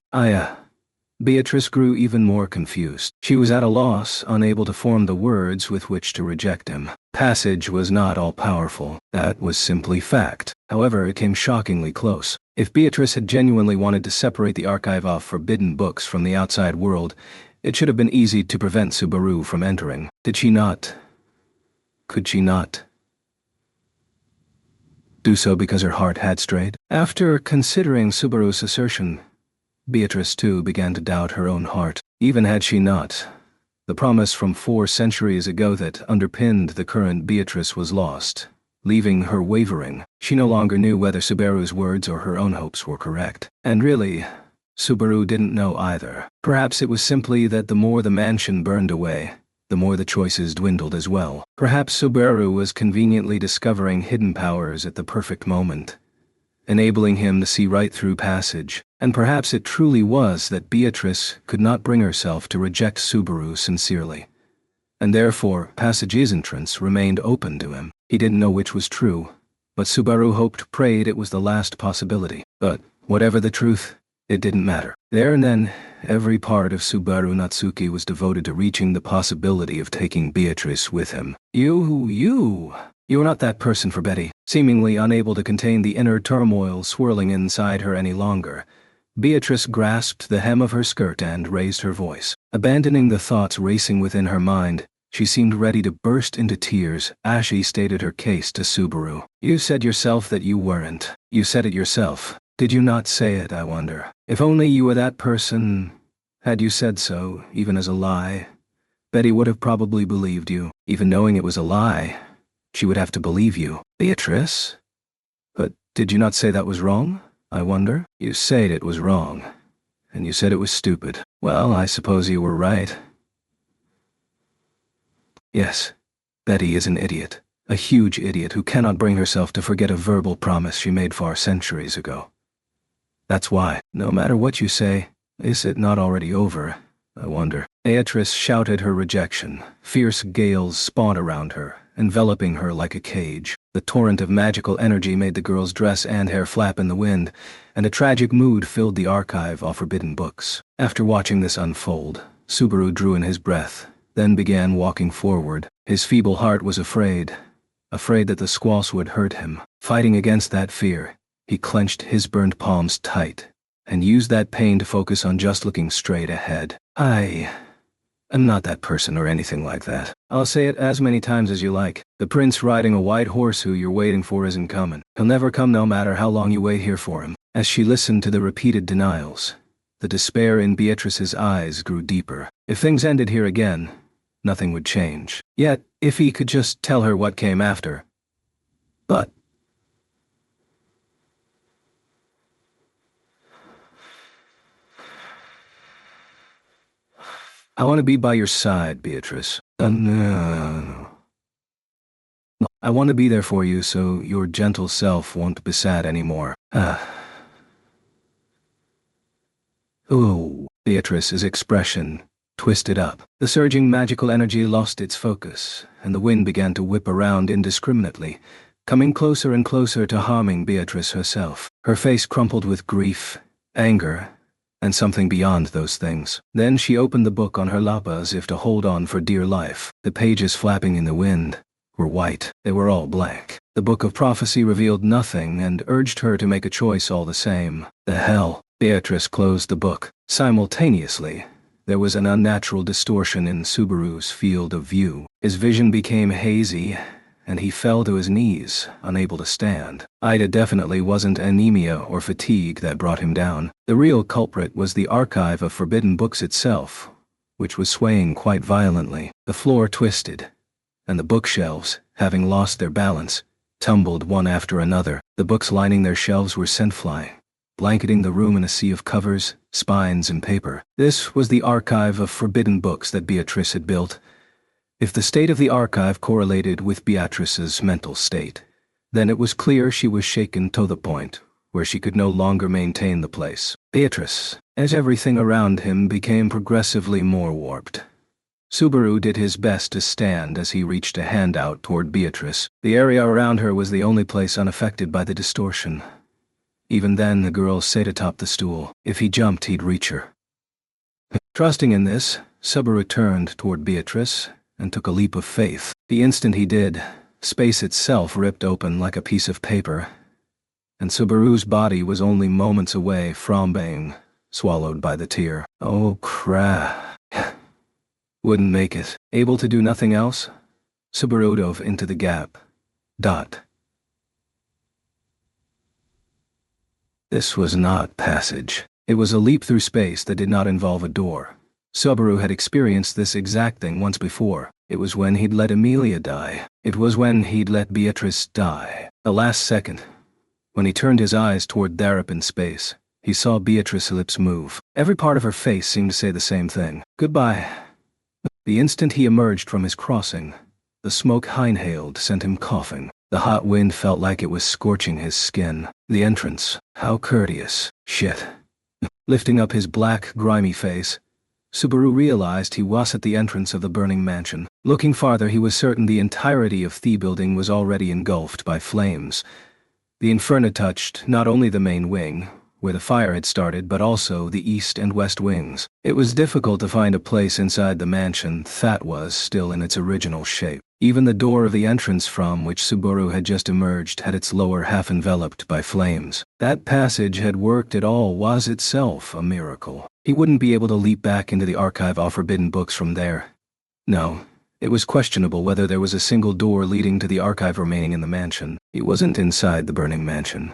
Beatrice grew even more confused. She was at a loss, unable to form the words with which to reject him. Passage was not all-powerful. That was simply fact. However, it came shockingly close. If Beatrice had genuinely wanted to separate the archive of forbidden books from the outside world, it should have been easy to prevent Subaru from entering. Did she not? Could she not do so because her heart had strayed? After considering Subaru's assertion, Beatrice too began to doubt her own heart. Even had she not, the promise from 4 centuries ago that underpinned the current Beatrice was lost, leaving her wavering. She no longer knew whether Subaru's words or her own hopes were correct. And really, Subaru didn't know either. Perhaps it was simply that the more the mansion burned away, the more the choices dwindled as well. Perhaps Subaru was conveniently discovering hidden powers at the perfect moment, enabling him to see right through Passage. And perhaps it truly was that Beatrice could not bring herself to reject Subaru sincerely, and therefore Passage's entrance remained open to him. He didn't know which was true, but Subaru prayed it was the last possibility. But whatever the truth, it didn't matter. There and then, every part of Subaru Natsuki was devoted to reaching the possibility of taking Beatrice with him. You're not that person for Betty. Seemingly unable to contain the inner turmoil swirling inside her any longer, Beatrice grasped the hem of her skirt and raised her voice. Abandoning the thoughts racing within her mind, she seemed ready to burst into tears as she stated her case to Subaru. You said yourself that you weren't. You said it yourself. Did you not say it, I wonder? If only you were that person. Had you said so, even as a lie, Betty would have probably believed you. Even knowing it was a lie, she would have to believe you. Beatrice? But did you not say that was wrong, I wonder? You said it was wrong, and you said it was stupid. Well, I suppose you were right. Yes, Betty is an idiot. A huge idiot who cannot bring herself to forget a verbal promise she made 4 centuries ago. That's why, no matter what you say, is it not already over, I wonder? Beatrice shouted her rejection. Fierce gales spawned around her, enveloping her like a cage. The torrent of magical energy made the girl's dress and hair flap in the wind, and a tragic mood filled the archive of forbidden books. After watching this unfold, Subaru drew in his breath, then began walking forward. His feeble heart was afraid that the squalls would hurt him. Fighting against that fear, he clenched his burned palms tight and used that pain to focus on just looking straight ahead. I'm not that person or anything like that. I'll say it as many times as you like. The prince riding a white horse who you're waiting for isn't coming. He'll never come no matter how long you wait here for him. As she listened to the repeated denials, the despair in Beatrice's eyes grew deeper. If things ended here again, nothing would change. Yet, if he could just tell her what came after. But I want to be by your side, Beatrice. No. I want to be there for you so your gentle self won't be sad anymore. Oh, Beatrice's expression twisted up. The surging magical energy lost its focus, and the wind began to whip around indiscriminately, coming closer and closer to harming Beatrice herself. Her face crumpled with grief, anger, and something beyond those things. Then she opened the book on her lap as if to hold on for dear life. The pages flapping in the wind were white. They were all blank. The book of prophecy revealed nothing and urged her to make a choice all the same. The hell? Beatrice closed the book. Simultaneously, there was an unnatural distortion in Subaru's field of view. His vision became hazy, and he fell to his knees, unable to stand. It definitely wasn't anemia or fatigue that brought him down. The real culprit was the archive of forbidden books itself, which was swaying quite violently. The floor twisted, and the bookshelves, having lost their balance, tumbled one after another. The books lining their shelves were sent flying, blanketing the room in a sea of covers, spines, and paper. This was the archive of forbidden books that Beatrice had built. If the state of the archive correlated with Beatrice's mental state, then it was clear she was shaken to the point where she could no longer maintain the place. Beatrice, as everything around him became progressively more warped. Subaru did his best to stand as he reached a hand out toward Beatrice. The area around her was the only place unaffected by the distortion. Even then, the girl sat atop the stool. If he jumped, he'd reach her. Trusting in this, Subaru turned toward Beatrice and took a leap of faith. The instant he did, space itself ripped open like a piece of paper, and Subaru's body was only moments away from being swallowed by the tear. Oh crap. Wouldn't make it. Able to do nothing else, Subaru dove into the gap. This was not passage. It was a leap through space that did not involve a door. Subaru had experienced this exact thing once before. It was when he'd let Emilia die. It was when he'd let Beatrice die. The last second, when he turned his eyes toward Tharap in space, he saw Beatrice's lips move. Every part of her face seemed to say the same thing. Goodbye. The instant he emerged from his crossing, the smoke he inhaled sent him coughing. The hot wind felt like it was scorching his skin. The entrance, how courteous. Shit. Lifting up his black, grimy face, Subaru realized he was at the entrance of the burning mansion. Looking farther, he was certain the entirety of the building was already engulfed by flames. The inferno touched not only the main wing, where the fire had started, but also the east and west wings. It was difficult to find a place inside the mansion that was still in its original shape. Even the door of the entrance from which Subaru had just emerged had its lower half enveloped by flames. That passage had worked at all was itself a miracle. He wouldn't be able to leap back into the archive of forbidden books from there. No, it was questionable whether there was a single door leading to the archive remaining in the mansion. He wasn't inside the burning mansion.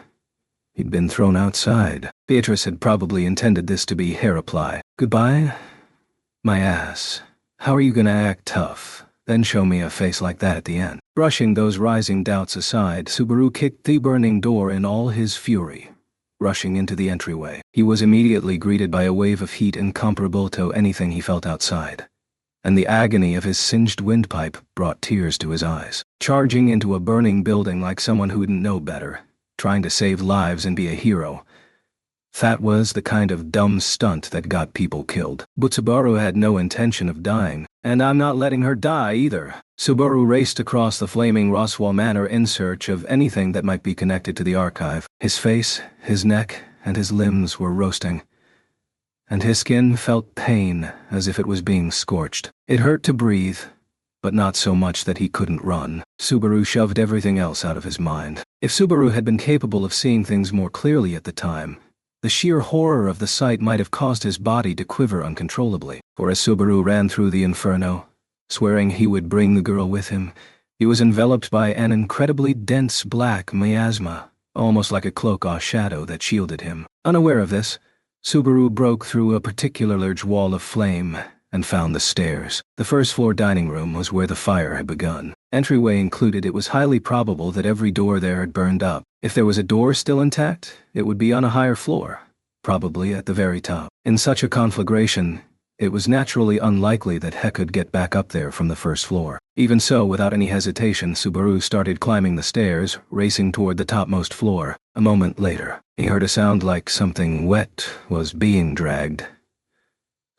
He'd been thrown outside. Beatrice had probably intended this to be her reply. Goodbye? My ass. How are you gonna act tough, then show me a face like that at the end? Brushing those rising doubts aside, Subaru kicked the burning door in all his fury. Rushing into the entryway, he was immediately greeted by a wave of heat incomparable to anything he felt outside, and the agony of his singed windpipe brought tears to his eyes. Charging into a burning building like someone who didn't know better, trying to save lives and be a hero. That was the kind of dumb stunt that got people killed. But Subaru had no intention of dying, And I'm not letting her die either. Subaru raced across the flaming Roswell Manor in search of anything that might be connected to the archive. His face, his neck, and his limbs were roasting, and his skin felt pain as if it was being scorched. It hurt to breathe, but not so much that he couldn't run. Subaru shoved everything else out of his mind. If Subaru had been capable of seeing things more clearly at the time, the sheer horror of the sight might have caused his body to quiver uncontrollably. For as Subaru ran through the inferno, swearing he would bring the girl with him, he was enveloped by an incredibly dense black miasma, almost like a cloak or shadow that shielded him. Unaware of this, Subaru broke through a particular large wall of flame and found the stairs. The first-floor dining room was where the fire had begun. Entryway included, it was highly probable that every door there had burned up. If there was a door still intact, it would be on a higher floor, probably at the very top. In such a conflagration, it was naturally unlikely that Heck could get back up there from the first floor. Even so, without any hesitation, Subaru started climbing the stairs, racing toward the topmost floor. A moment later, he heard a sound like something wet was being dragged.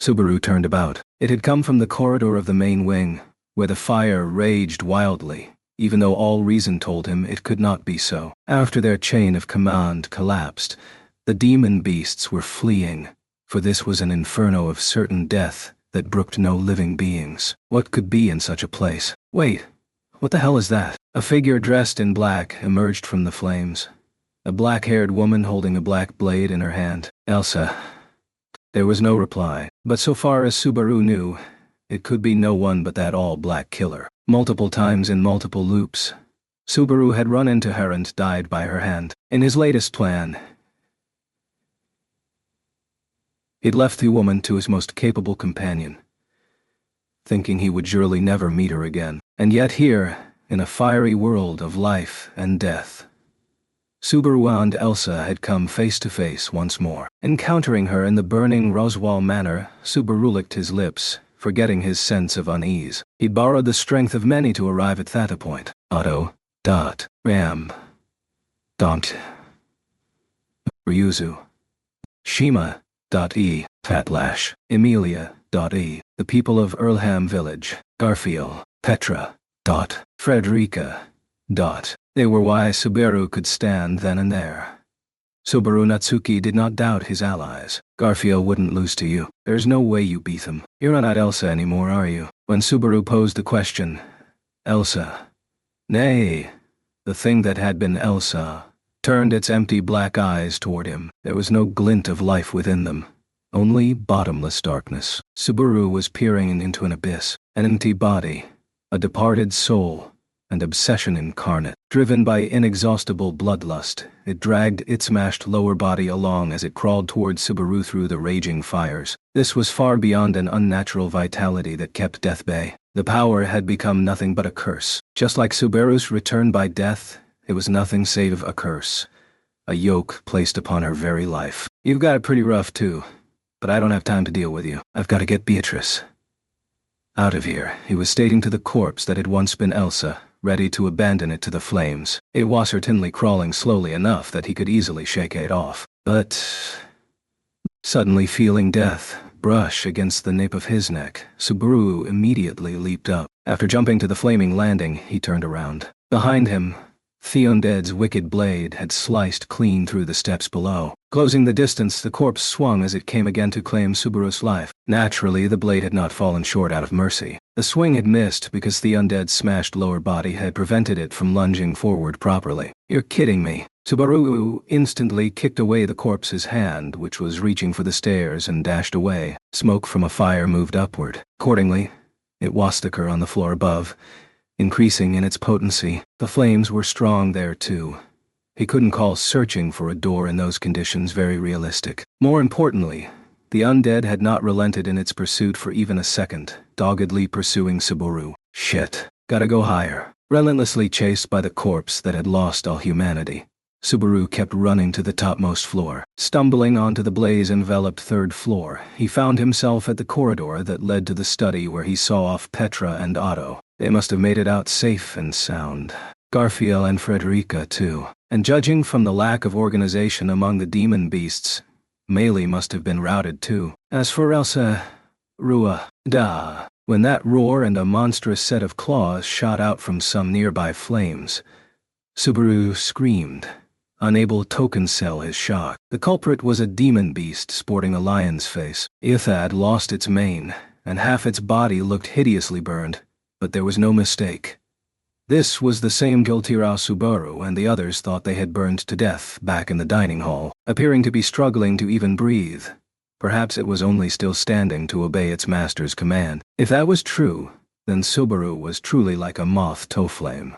Subaru turned about. It had come from the corridor of the main wing, where the fire raged wildly, even though all reason told him it could not be so. After their chain of command collapsed, the demon beasts were fleeing, for this was an inferno of certain death that brooked no living beings. What could be in such a place? Wait, what the hell is that? A figure dressed in black emerged from the flames. A black-haired woman holding a black blade in her hand. Elsa. There was no reply, but so far as Subaru knew, it could be no one but that all-black killer. Multiple times in multiple loops, Subaru had run into her and died by her hand. In his latest plan, he'd left the woman to his most capable companion, thinking he would surely never meet her again. And yet here, in a fiery world of life and death, Subaru and Elsa had come face to face once more. Encountering her in the burning Roswell Manor, Subaru licked his lips, forgetting his sense of unease. He'd borrowed the strength of many to arrive at that point. Otto. Ram. Ryuzu. Shima. Fatlash. Emilia. The people of Earlham Village. Garfield. Petra. Frederica. They were why Subaru could stand then and there. Subaru Natsuki did not doubt his allies. Garfield wouldn't lose to you. There's no way you beat him. You're not Elsa anymore, are you? When Subaru posed the question, Elsa. Nay, the thing that had been Elsa turned its empty black eyes toward him. There was no glint of life within them, only bottomless darkness. Subaru was peering into an abyss, an empty body, a departed soul, and obsession incarnate. Driven by inexhaustible bloodlust, it dragged its smashed lower body along as it crawled toward Subaru through the raging fires. This was far beyond an unnatural vitality that kept death bay. The power had become nothing but a curse. Just like Subaru's return by death, it was nothing save a curse, a yoke placed upon her very life. You've got it pretty rough too, but I don't have time to deal with you. I've got to get Beatrice out of here, he was stating to the corpse that had once been Elsa, ready to abandon it to the flames. It was certainly crawling slowly enough that he could easily shake it off. But suddenly feeling death brush against the nape of his neck, Subaru immediately leaped up. After jumping to the flaming landing, he turned around. Behind him, the undead's wicked blade had sliced clean through the steps below. Closing the distance, the corpse swung as it came again to claim Subaru's life. Naturally, the blade had not fallen short out of mercy. The swing had missed because the undead's smashed lower body had prevented it from lunging forward properly. You're kidding me. Subaru instantly kicked away the corpse's hand, which was reaching for the stairs, and dashed away. Smoke from a fire moved upward. Accordingly, it washed her on the floor above, increasing in its potency. The flames were strong there too. He couldn't call searching for a door in those conditions very realistic. More importantly, the undead had not relented in its pursuit for even a second, doggedly pursuing Subaru. Shit. Gotta go higher. Relentlessly chased by the corpse that had lost all humanity, Subaru kept running to the topmost floor. Stumbling onto the blaze-enveloped third floor, he found himself at the corridor that led to the study where he saw off Petra and Otto. They must have made it out safe and sound. Garfield and Frederica, too. And judging from the lack of organization among the demon beasts, Melee must have been routed too. As for Elsa, when that roar and a monstrous set of claws shot out from some nearby flames. Subaru screamed, unable to tokensell his shock. The culprit was a demon beast sporting a lion's face. Ithad lost its mane, and half its body looked hideously burned, but there was no mistake. This was the same Giltirao Subaru, and the others thought they had burned to death back in the dining hall, appearing to be struggling to even breathe. Perhaps it was only still standing to obey its master's command. If that was true, then Subaru was truly like a moth to flame.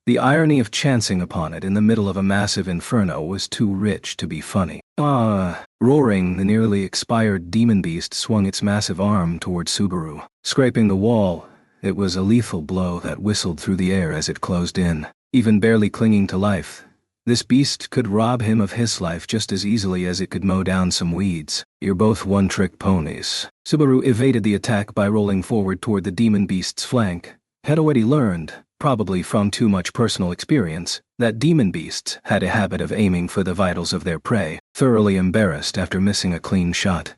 The irony of chancing upon it in the middle of a massive inferno was too rich to be funny. Roaring, the nearly expired demon beast swung its massive arm toward Subaru. Scraping the wall, it was a lethal blow that whistled through the air as it closed in. Even barely clinging to life, this beast could rob him of his life just as easily as it could mow down some weeds. You're both one-trick ponies. Subaru evaded the attack by rolling forward toward the demon beast's flank. Had already learned, probably from too much personal experience, that demon beasts had a habit of aiming for the vitals of their prey. Thoroughly embarrassed after missing a clean shot,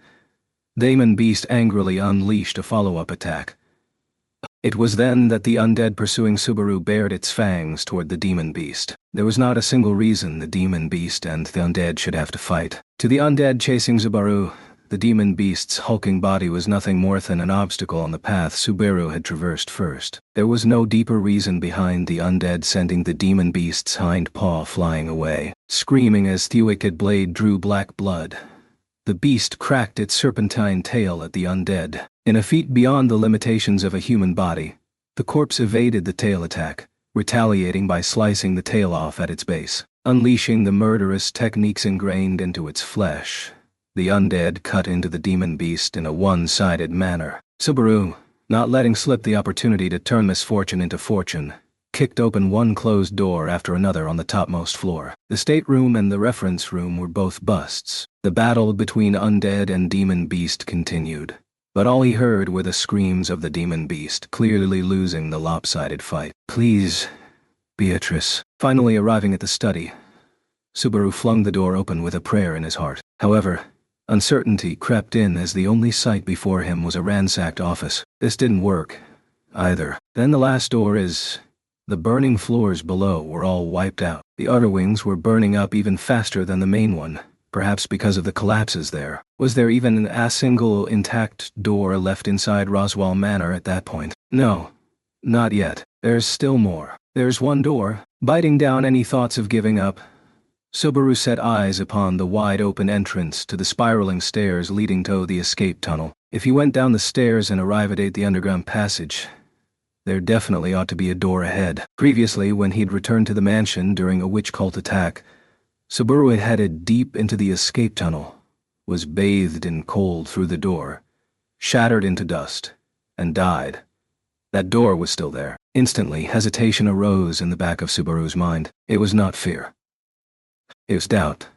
Demon Beast angrily unleashed a follow-up attack. It was then that the undead pursuing Subaru bared its fangs toward the demon beast. There was not a single reason the demon beast and the undead should have to fight. To the undead chasing Subaru, the demon beast's hulking body was nothing more than an obstacle on the path Subaru had traversed first. There was no deeper reason behind the undead sending the demon beast's hind paw flying away. Screaming as the wicked blade drew black blood, the beast cracked its serpentine tail at the undead. In a feat beyond the limitations of a human body, the corpse evaded the tail attack, retaliating by slicing the tail off at its base. Unleashing the murderous techniques ingrained into its flesh, the undead cut into the demon beast in a one-sided manner. Subaru, not letting slip the opportunity to turn misfortune into fortune, kicked open one closed door after another on the topmost floor. The stateroom and the reference room were both busts. The battle between undead and demon beast continued, but all he heard were the screams of the demon beast, clearly losing the lopsided fight. "Please, Beatrice." Finally arriving at the study, Subaru flung the door open with a prayer in his heart. However, uncertainty crept in as the only sight before him was a ransacked office. This didn't work, either. Then the last door is... The burning floors below were all wiped out. The outer wings were burning up even faster than the main one, perhaps because of the collapses there. Was there even a single intact door left inside Roswell Manor at that point? No, not yet. There's still more. There's one door. Biting down any thoughts of giving up, Subaru set eyes upon the wide-open entrance to the spiraling stairs leading to the escape tunnel. If he went down the stairs and arrived at the underground passage, there definitely ought to be a door ahead. Previously, when he'd returned to the mansion during a witch cult attack, Subaru had headed deep into the escape tunnel, was bathed in cold through the door, shattered into dust, and died. That door was still there. Instantly, hesitation arose in the back of Subaru's mind. It was not fear. It was doubt.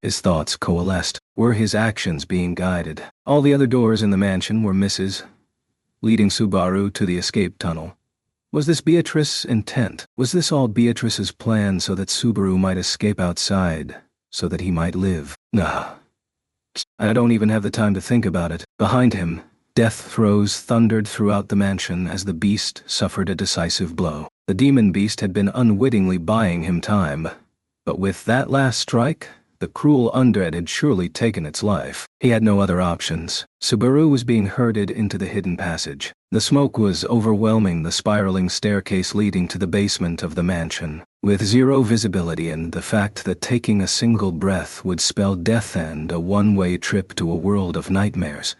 His thoughts coalesced. Were his actions being guided? All the other doors in the mansion were misses, leading Subaru to the escape tunnel. Was this Beatrice's intent? Was this all Beatrice's plan so that Subaru might escape outside, so that he might live? Nah. I don't even have the time to think about it. Behind him, death throes thundered throughout the mansion as the beast suffered a decisive blow. The demon beast had been unwittingly buying him time, but with that last strike, the cruel undead had surely taken its life. He had no other options. Subaru was being herded into the hidden passage. The smoke was overwhelming the spiraling staircase leading to the basement of the mansion. With zero visibility and the fact that taking a single breath would spell death and a one-way trip to a world of nightmares,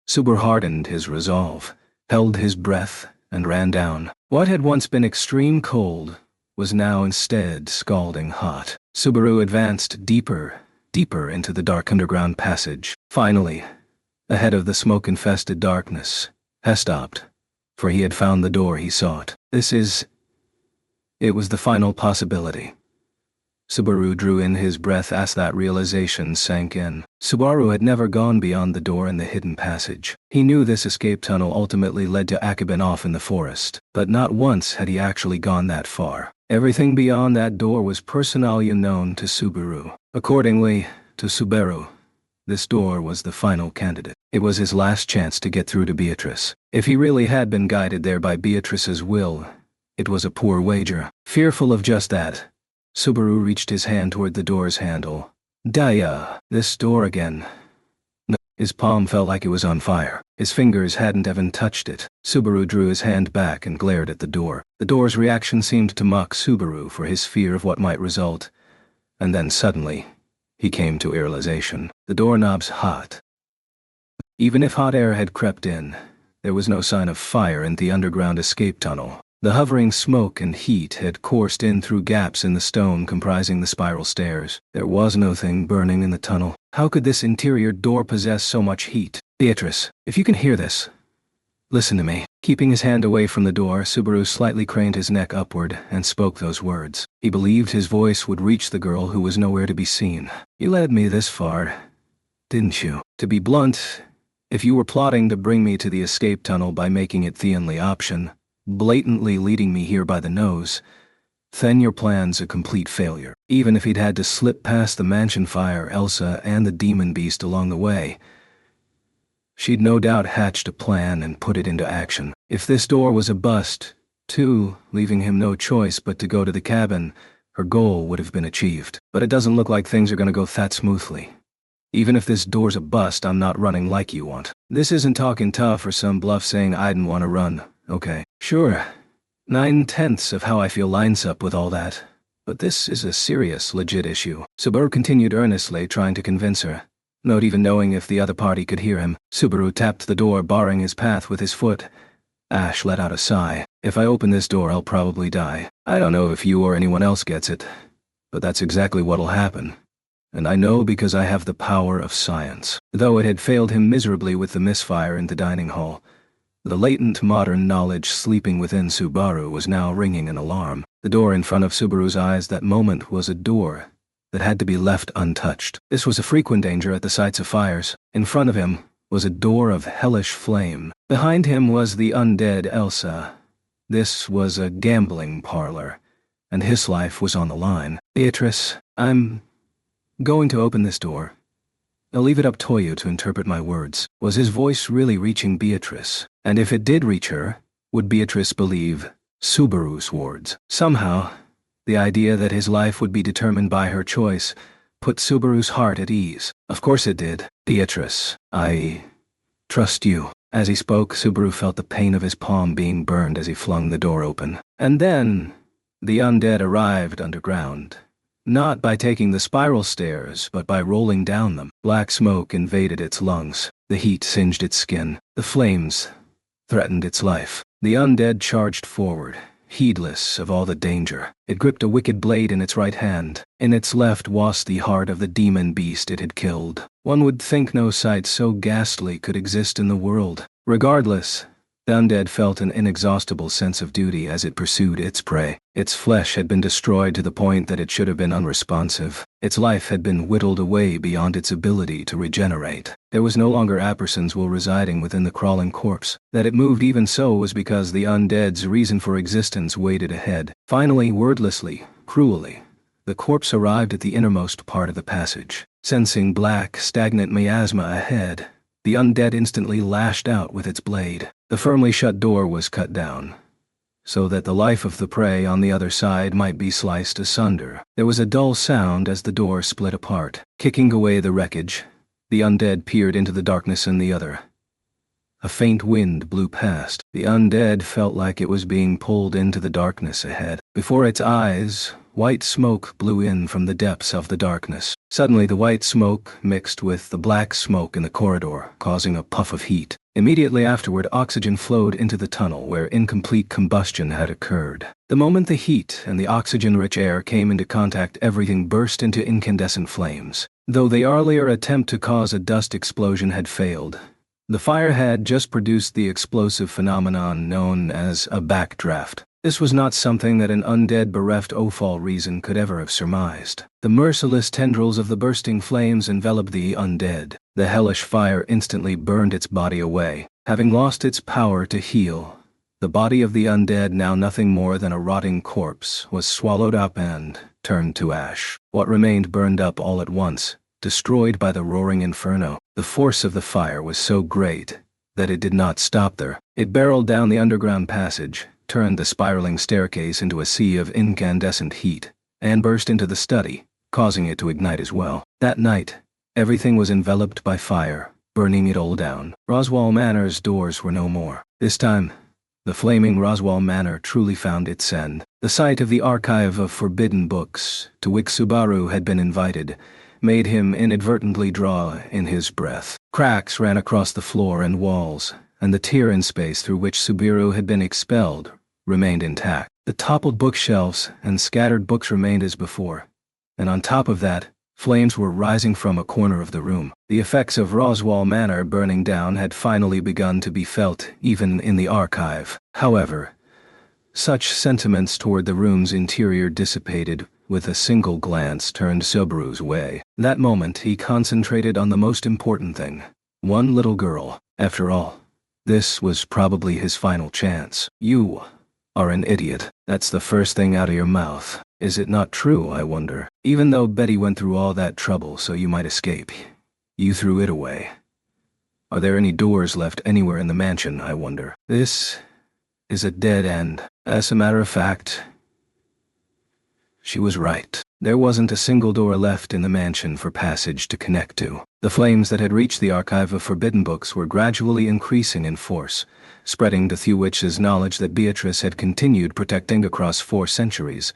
Subaru hardened his resolve, held his breath, and ran down. What had once been extreme cold was now instead scalding hot. Subaru advanced deeper into the dark underground passage. Finally, ahead of the smoke-infested darkness, he stopped, for he had found the door he sought. It was the final possibility. Subaru drew in his breath as that realization sank in. Subaru had never gone beyond the door in the hidden passage. He knew this escape tunnel ultimately led to Akabin off in the forest, but not once had he actually gone that far. Everything beyond that door was personally unknown to Subaru. Accordingly, to Subaru, this door was the final candidate. It was his last chance to get through to Beatrice. If he really had been guided there by Beatrice's will, it was a poor wager. Fearful of just that, Subaru reached his hand toward the door's handle. Daya, this door again. No, his palm felt like it was on fire. His fingers hadn't even touched it. Subaru drew his hand back and glared at the door. The door's reaction seemed to mock Subaru for his fear of what might result. And then suddenly, he came to realization. The doorknob's hot. Even if hot air had crept in, there was no sign of fire in the underground escape tunnel. The hovering smoke and heat had coursed in through gaps in the stone comprising the spiral stairs. There was no thing burning in the tunnel. How could this interior door possess so much heat? Beatrice, if you can hear this, listen to me. Keeping his hand away from the door, Subaru slightly craned his neck upward and spoke those words. He believed his voice would reach the girl who was nowhere to be seen. You led me this far, didn't you? To be blunt, if you were plotting to bring me to the escape tunnel by making it the only option, blatantly leading me here by the nose, then your plan's a complete failure. Even if he'd had to slip past the mansion fire, Elsa, and the demon beast along the way, she'd no doubt hatched a plan and put it into action. If this door was a bust, too, leaving him no choice but to go to the cabin, her goal would have been achieved. But it doesn't look like things are gonna go that smoothly. Even if this door's a bust, I'm not running like you want. This isn't talking tough or some bluff saying I didn't want to run. Okay, sure, 9/10 of how I feel lines up with all that. But this is a serious, legit issue. Subaru continued earnestly, trying to convince her. Not even knowing if the other party could hear him, Subaru tapped the door, barring his path with his foot. Ash let out a sigh. If I open this door, I'll probably die. I don't know if you or anyone else gets it, but that's exactly what'll happen. And I know because I have the power of science. Though it had failed him miserably with the misfire in the dining hall, the latent modern knowledge sleeping within Subaru was now ringing an alarm. The door in front of Subaru's eyes that moment was a door that had to be left untouched. This was a frequent danger at the sites of fires. In front of him was a door of hellish flame. Behind him was the undead Elsa. This was a gambling parlor, and his life was on the line. Beatrice, I'm going to open this door. I'll leave it up to you to interpret my words. Was his voice really reaching Beatrice? And if it did reach her, would Beatrice believe Subaru's words? Somehow, the idea that his life would be determined by her choice put Subaru's heart at ease. Of course it did. Beatrice, I trust you. As he spoke, Subaru felt the pain of his palm being burned as he flung the door open. And then, the undead arrived underground. Not by taking the spiral stairs, but by rolling down them. Black smoke invaded its lungs. The heat singed its skin. The flames threatened its life. The undead charged forward, heedless of all the danger. It gripped a wicked blade in its right hand. In its left was the heart of the demon beast it had killed. One would think no sight so ghastly could exist in the world. Regardless, the undead felt an inexhaustible sense of duty as it pursued its prey. Its flesh had been destroyed to the point that it should have been unresponsive. Its life had been whittled away beyond its ability to regenerate. There was no longer Apperson's will residing within the crawling corpse. That it moved even so was because the undead's reason for existence waited ahead. Finally, wordlessly, cruelly, the corpse arrived at the innermost part of the passage. Sensing black, stagnant miasma ahead, the undead instantly lashed out with its blade. The firmly shut door was cut down, so that the life of the prey on the other side might be sliced asunder. There was a dull sound as the door split apart. Kicking away the wreckage, the undead peered into the darkness in the other. A faint wind blew past. The undead felt like it was being pulled into the darkness ahead. Before its eyes, white smoke blew in from the depths of the darkness. Suddenly the white smoke mixed with the black smoke in the corridor, causing a puff of heat. Immediately afterward, oxygen flowed into the tunnel where incomplete combustion had occurred. The moment the heat and the oxygen-rich air came into contact, everything burst into incandescent flames. Though the earlier attempt to cause a dust explosion had failed, the fire had just produced the explosive phenomenon known as a backdraft. This was not something that an undead bereft Ophal reason could ever have surmised. The merciless tendrils of the bursting flames enveloped the undead. The hellish fire instantly burned its body away. Having lost its power to heal, the body of the undead, now nothing more than a rotting corpse, was swallowed up and turned to ash. What remained burned up all at once, destroyed by the roaring inferno. The force of the fire was so great that it did not stop there. It barreled down the underground passage, turned the spiraling staircase into a sea of incandescent heat, and burst into the study, causing it to ignite as well. That night, everything was enveloped by fire, burning it all down. Roswell Manor's doors were no more. This time, the flaming Roswell Manor truly found its end. The sight of the archive of forbidden books, to which Subaru had been invited, made him inadvertently draw in his breath. Cracks ran across the floor and walls, and the tier-in space through which Subaru had been expelled remained intact. The toppled bookshelves and scattered books remained as before, and on top of that, flames were rising from a corner of the room. The effects of Roswell Manor burning down had finally begun to be felt even in the archive. However, such sentiments toward the room's interior dissipated with a single glance turned Subaru's way. That moment he concentrated on the most important thing. One little girl. After all, this was probably his final chance. You are an idiot. That's the first thing out of your mouth. Is it not true, I wonder? Even though Betty went through all that trouble so you might escape, you threw it away. Are there any doors left anywhere in the mansion, I wonder? This is a dead end. As a matter of fact, she was right. There wasn't a single door left in the mansion for passage to connect to. The flames that had reached the archive of forbidden books were gradually increasing in force, spreading to Thewitch's knowledge that Beatrice had continued protecting across 4 centuries,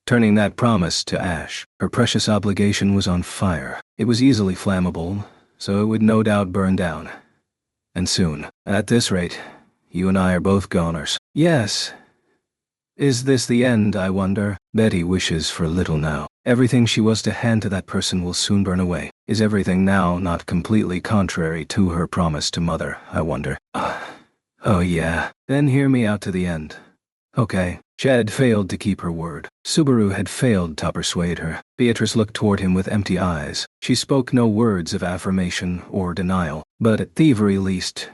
turning that promise to ash. Her precious obligation was on fire. It was easily flammable, so it would no doubt burn down. And soon. At this rate, you and I are both goners. Yes. Is this the end, I wonder? Betty wishes for little now. Everything she was to hand to that person will soon burn away. Is everything now not completely contrary to her promise to Mother, I wonder? Oh yeah. Then hear me out to the end. Okay. She had failed to keep her word. Subaru had failed to persuade her. Beatrice looked toward him with empty eyes. She spoke no words of affirmation or denial, but at the very least,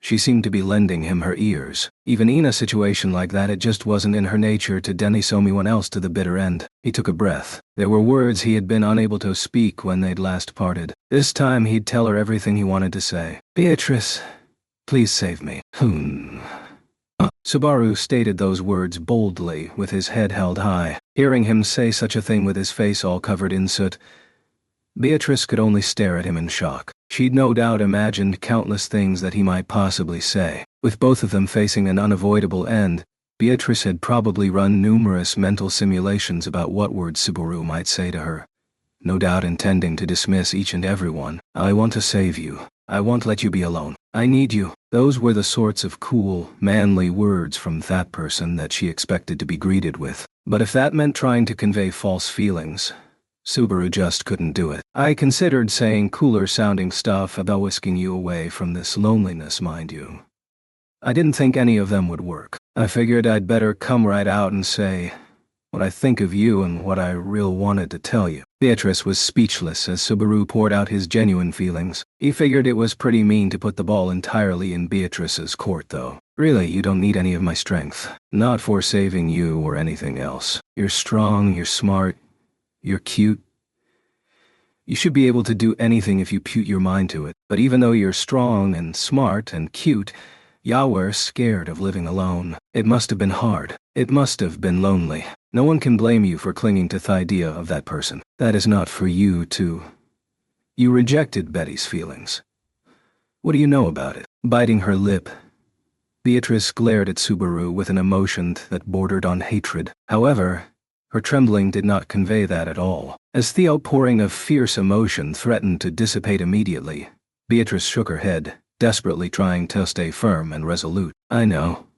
she seemed to be lending him her ears. Even in a situation like that, it just wasn't in her nature to deny someone else to the bitter end. He took a breath. There were words he had been unable to speak when they'd last parted. This time he'd tell her everything he wanted to say. Beatrice, please save me. Subaru stated those words boldly, with his head held high. Hearing him say such a thing with his face all covered in soot, Beatrice could only stare at him in shock. She'd no doubt imagined countless things that he might possibly say. With both of them facing an unavoidable end, Beatrice had probably run numerous mental simulations about what words Subaru might say to her, no doubt intending to dismiss each and every one. I want to save you. I won't let you be alone. I need you. Those were the sorts of cool, manly words from that person that she expected to be greeted with. But if that meant trying to convey false feelings, Subaru just couldn't do it. I considered saying cooler-sounding stuff about whisking you away from this loneliness, mind you. I didn't think any of them would work. I figured I'd better come right out and say what I think of you and what I real wanted to tell you. Beatrice was speechless as Subaru poured out his genuine feelings. He figured it was pretty mean to put the ball entirely in Beatrice's court, though. Really, you don't need any of my strength. Not for saving you or anything else. You're strong, you're smart, you're cute. You should be able to do anything if you put your mind to it. But even though you're strong and smart and cute, you were scared of living alone. It must have been hard. It must have been lonely. No one can blame you for clinging to the idea of that person. That is not for you to... You rejected Betty's feelings. What do you know about it? Biting her lip, Beatrice glared at Subaru with an emotion that bordered on hatred. However, her trembling did not convey that at all. As the outpouring of fierce emotion threatened to dissipate immediately, Beatrice shook her head, desperately trying to stay firm and resolute. I know.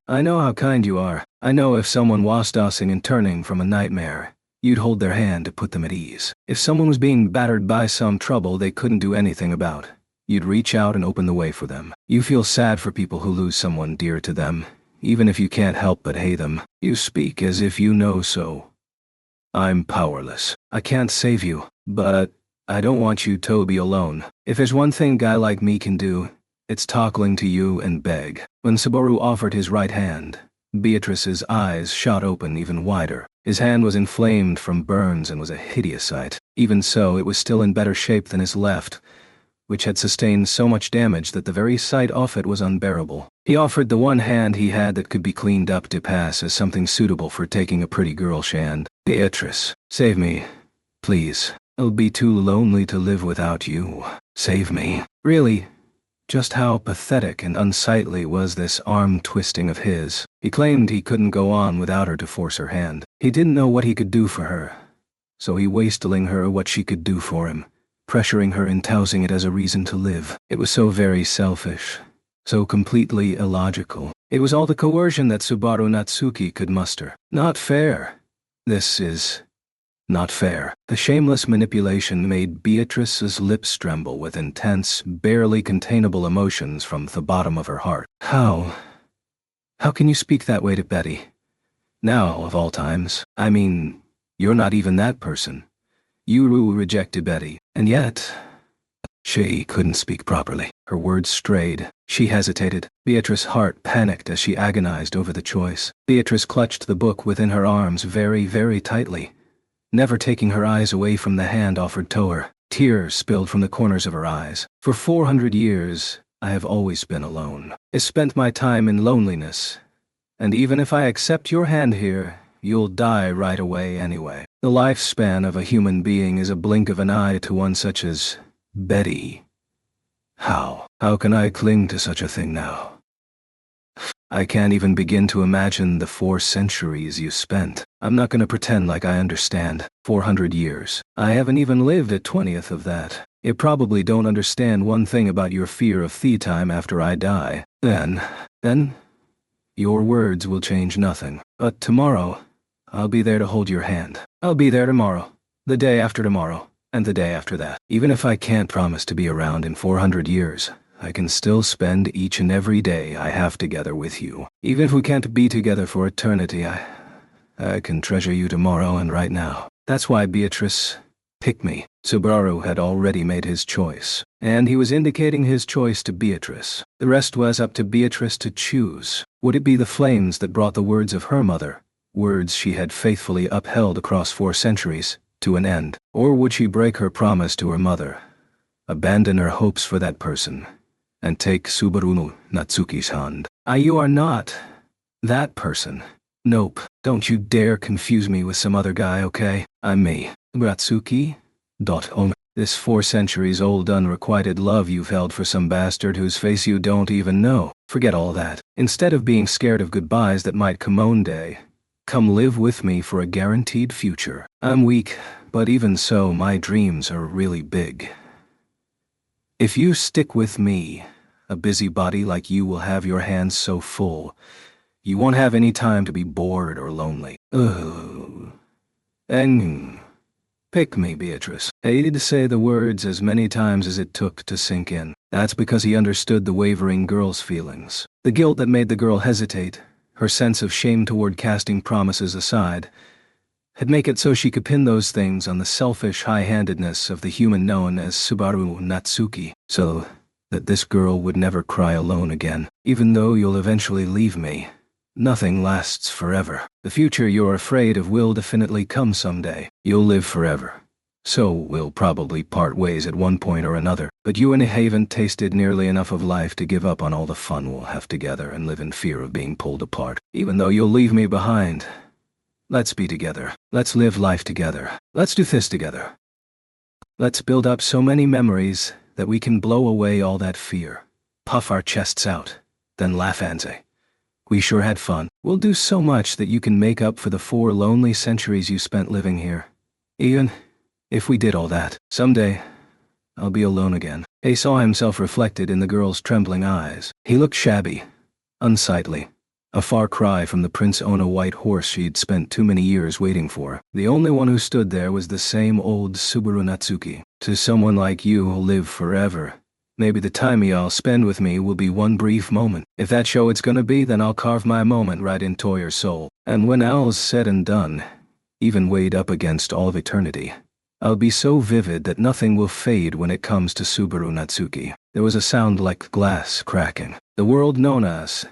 I know how kind you are. I know if someone was tossing and turning from a nightmare, you'd hold their hand to put them at ease. If someone was being battered by some trouble they couldn't do anything about, you'd reach out and open the way for them. You feel sad for people who lose someone dear to them, even if you can't help but hate them. You speak as if you know so. I'm powerless. I can't save you, but I don't want you to be alone. If there's one thing a guy like me can do, it's talking to you and beg. When Subaru offered his right hand, Beatrice's eyes shot open even wider. His hand was inflamed from burns and was a hideous sight. Even so, it was still in better shape than his left, which had sustained so much damage that the very sight of it was unbearable. He offered the one hand he had that could be cleaned up to pass as something suitable for taking a pretty girl's hand. Beatrice, save me, please. I'll be too lonely to live without you. Save me. Really, just how pathetic and unsightly was this arm twisting of his. He claimed he couldn't go on without her to force her hand. He didn't know what he could do for her, so he wastling her what she could do for him, pressuring her and tousing it as a reason to live. It was so very selfish, so completely illogical. It was all the coercion that Subaru Natsuki could muster. Not fair. This is not fair. The shameless manipulation made Beatrice's lips tremble with intense, barely containable emotions from the bottom of her heart. How can you speak that way to Betty? Now, of all times. I mean, you're not even that person. You rejected Betty, and yet... She couldn't speak properly. Her words strayed. She hesitated. Beatrice's heart panicked as she agonized over the choice. Beatrice clutched the book within her arms very, very tightly, never taking her eyes away from the hand offered to her. Tears spilled from the corners of her eyes. For 400 years, I have always been alone. I spent my time in loneliness, and even if I accept your hand here, you'll die right away anyway. The lifespan of a human being is a blink of an eye to one such as Betty. How can I cling to such a thing now? I can't even begin to imagine the 4 centuries you spent. I'm not gonna pretend like I understand. 400 years. I haven't even lived a 20th of that. You probably don't understand one thing about your fear of tea time after I die. Then, your words will change nothing. But tomorrow, I'll be there to hold your hand. I'll be there tomorrow, the day after tomorrow, and the day after that. Even if I can't promise to be around in 400 years, I can still spend each and every day I have together with you. Even if we can't be together for eternity, I can treasure you tomorrow and right now. That's why, Beatrice, pick me. Subaru had already made his choice, and he was indicating his choice to Beatrice. The rest was up to Beatrice to choose. Would it be the flames that brought the words of her mother, words she had faithfully upheld across 4 centuries, to an end? Or would she break her promise to her mother, abandon her hopes for that person, and take Subaru Natsuki's hand? You are not that person. Nope. Don't you dare confuse me with some other guy, okay? I'm me. Natsuki? This 4 centuries old unrequited love you've held for some bastard whose face you don't even know. Forget all that. Instead of being scared of goodbyes that might come one day, come live with me for a guaranteed future. I'm weak, but even so, my dreams are really big. If you stick with me, a busybody like you will have your hands so full, you won't have any time to be bored or lonely. And pick me, Beatrice. He did say the words as many times as it took to sink in. That's because he understood the wavering girl's feelings. The guilt that made the girl hesitate, her sense of shame toward casting promises aside, had made it so she could pin those things on the selfish high-handedness of the human known as Subaru Natsuki, so that this girl would never cry alone again. Even though you'll eventually leave me, nothing lasts forever. The future you're afraid of will definitely come someday. You'll live forever. So we'll probably part ways at one point or another, but you and I haven't tasted nearly enough of life to give up on all the fun we'll have together and live in fear of being pulled apart. Even though you'll leave me behind, let's be together. Let's live life together. Let's do this together. Let's build up so many memories that we can blow away all that fear. Puff our chests out, then laugh and say, we sure had fun. We'll do so much that you can make up for the 4 lonely centuries you spent living here. Even if we did all that, someday, I'll be alone again. He saw himself reflected in the girl's trembling eyes. He looked shabby, unsightly, a far cry from the Prince Ono white horse she'd spent too many years waiting for. The only one who stood there was the same old Subaru Natsuki. To someone like you who'll live forever, maybe the time y'all spend with me will be one brief moment. If that's show it's gonna be, then I'll carve my moment right into your soul. And when all's said and done, even weighed up against all of eternity, I'll be so vivid that nothing will fade when it comes to Subaru Natsuki. There was a sound like glass cracking. The world known as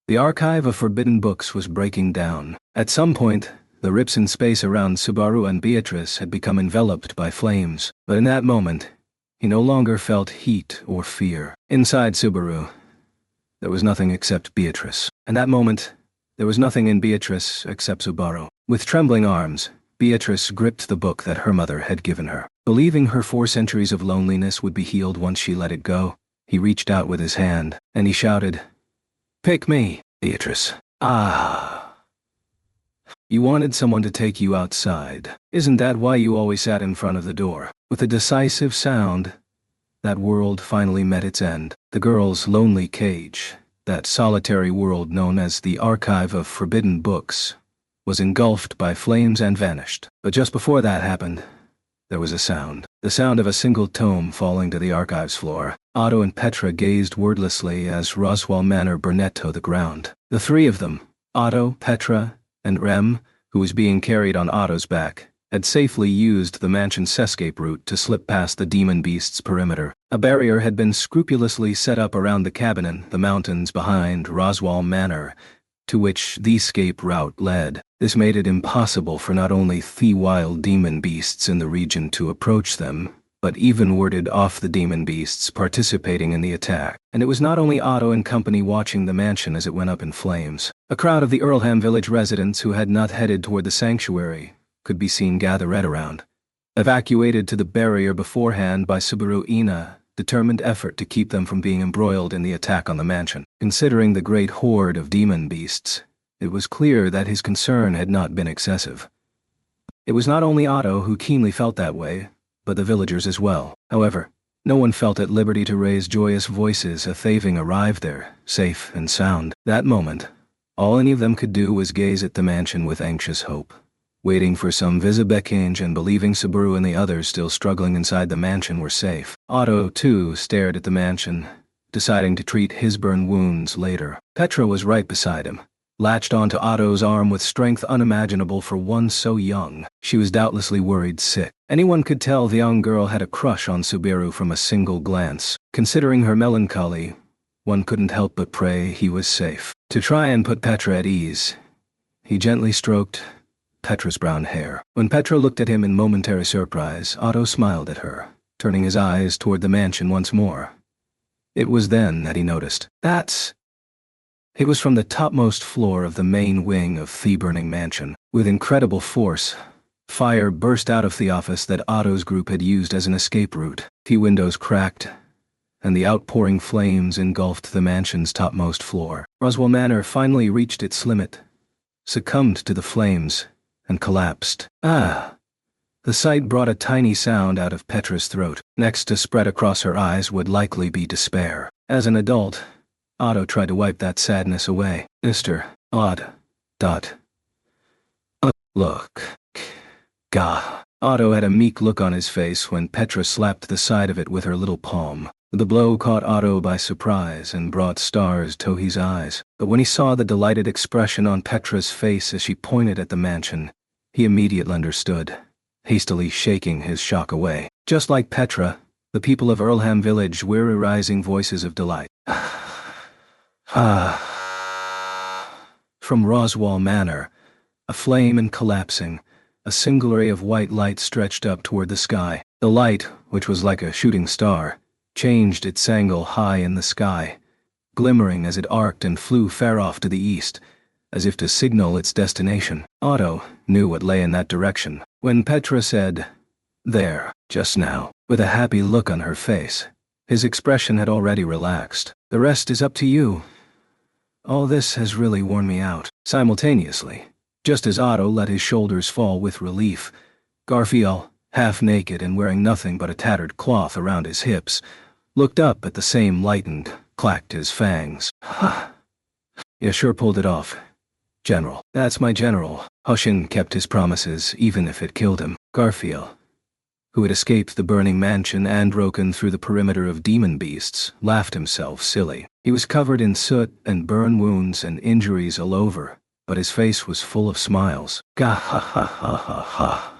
The archive of forbidden books was breaking down. At some point, the rips in space around Subaru and Beatrice had become enveloped by flames, but in that moment, he no longer felt heat or fear. Inside Subaru, there was nothing except Beatrice. In that moment, there was nothing in Beatrice except Subaru. With trembling arms, Beatrice gripped the book that her mother had given her. Believing her 4 centuries of loneliness would be healed once she let it go, he reached out with his hand, and he shouted, "Pick me, Beatrice." "Ah. You wanted someone to take you outside. Isn't that why you always sat in front of the door?" With a decisive sound, that world finally met its end. The girl's lonely cage, that solitary world known as the Archive of Forbidden Books, was engulfed by flames and vanished. But just before that happened, there was a sound. The sound of a single tome falling to the archive's floor. Otto and Petra gazed wordlessly as Roswell Manor burned to the ground. The 3 of them, Otto, Petra, and Rem, who was being carried on Otto's back, had safely used the mansion's escape route to slip past the demon beast's perimeter. A barrier had been scrupulously set up around the cabin in the mountains behind Roswell Manor, to which the escape route led. This made it impossible for not only the wild demon beasts in the region to approach them, but even warded off the demon beasts participating in the attack. And it was not only Otto and company watching the mansion as it went up in flames. A crowd of the Earlham village residents who had not headed toward the sanctuary could be seen gathered around. Evacuated to the barrier beforehand by Subaru Ina, determined effort to keep them from being embroiled in the attack on the mansion. Considering the great horde of demon beasts, it was clear that his concern had not been excessive. It was not only Otto who keenly felt that way, but the villagers as well. However, no one felt at liberty to raise joyous voices as Thaving arrived there, safe and sound. That moment, all any of them could do was gaze at the mansion with anxious hope, waiting for some visibechange and believing Subaru and the others still struggling inside the mansion were safe. Otto, too, stared at the mansion, deciding to treat his burn wounds later. Petra was right beside him, latched onto Otto's arm with strength unimaginable for one so young. She was doubtlessly worried sick. Anyone could tell the young girl had a crush on Subaru from a single glance. Considering her melancholy, one couldn't help but pray he was safe. To try and put Petra at ease, he gently stroked Petra's brown hair. When Petra looked at him in momentary surprise, Otto smiled at her, turning his eyes toward the mansion once more. It was then that he noticed. It was from the topmost floor of the main wing of the burning mansion. With incredible force, fire burst out of the office that Otto's group had used as an escape route. The windows cracked, and the outpouring flames engulfed the mansion's topmost floor. Roswell Manor finally reached its limit, succumbed to the flames, and collapsed. "Ah!" The sight brought a tiny sound out of Petra's throat. Next to spread across her eyes would likely be despair. As an adult, Otto tried to wipe that sadness away. "Mr. Odd. Look. Gah." Otto had a meek look on his face when Petra slapped the side of it with her little palm. The blow caught Otto by surprise and brought stars to his eyes. But when he saw the delighted expression on Petra's face as she pointed at the mansion, he immediately understood, hastily shaking his shock away. Just like Petra, the people of Earlham village were rising voices of delight. From Roswell Manor, aflame and collapsing, a single ray of white light stretched up toward the sky. The light, which was like a shooting star, changed its angle high in the sky, glimmering as it arced and flew far off to the east, as if to signal its destination. Otto knew what lay in that direction. When Petra said, "There," just now, with a happy look on her face, his expression had already relaxed. "The rest is up to you. All this has really worn me out." Simultaneously, just as Otto let his shoulders fall with relief, Garfield, half naked and wearing nothing but a tattered cloth around his hips, looked up at the same light and clacked his fangs. "You sure pulled it off, General." "That's my general." Hushin kept his promises even if it killed him. Garfield, who had escaped the burning mansion and broken through the perimeter of demon beasts, laughed himself silly. He was covered in soot and burn wounds and injuries all over, but his face was full of smiles. "Gah ha ha ha ha ha.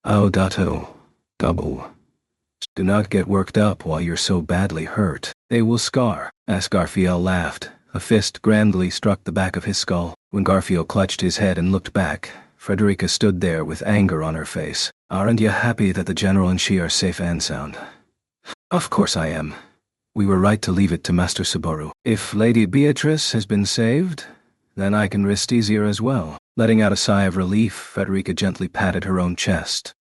Oh, Dato. Double. Do not get worked up while you're so badly hurt. They will scar." As Garfield laughed, A fist grandly struck the back of his skull. When Garfield clutched his head and looked back, Frederica stood there with anger on her face. "Aren't you happy that the General and she are safe and sound?" "Of course I am. We were right to leave it to Master Subaru. If Lady Beatrice has been saved, then I can rest easier as well." Letting out a sigh of relief, Frederica gently patted her own chest.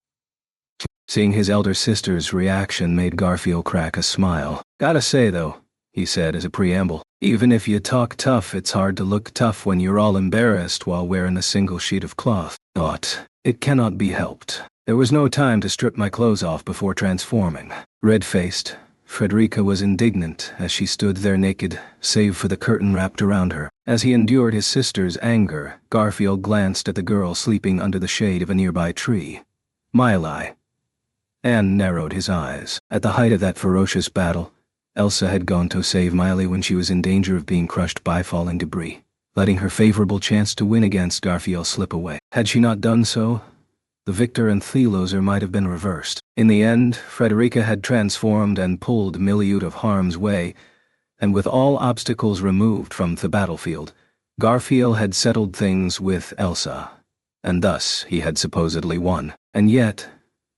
Seeing his elder sister's reaction made Garfield crack a smile. "Gotta say, though," he said as a preamble, "even if you talk tough, it's hard to look tough when you're all embarrassed while wearing a single sheet of cloth. But it cannot be helped. There was no time to strip my clothes off before transforming." Red-faced, Frederica was indignant as she stood there naked, save for the curtain wrapped around her. As he endured his sister's anger, Garfield glanced at the girl sleeping under the shade of a nearby tree. Miley. Anne narrowed his eyes. At the height of that ferocious battle, Elsa had gone to save Miley when she was in danger of being crushed by falling debris, letting her favorable chance to win against Garfield slip away. Had she not done so, the victor and Theloser might have been reversed. In the end, Frederica had transformed and pulled Millie out of harm's way, and with all obstacles removed from the battlefield, Garfield had settled things with Elsa, and thus he had supposedly won. And yet,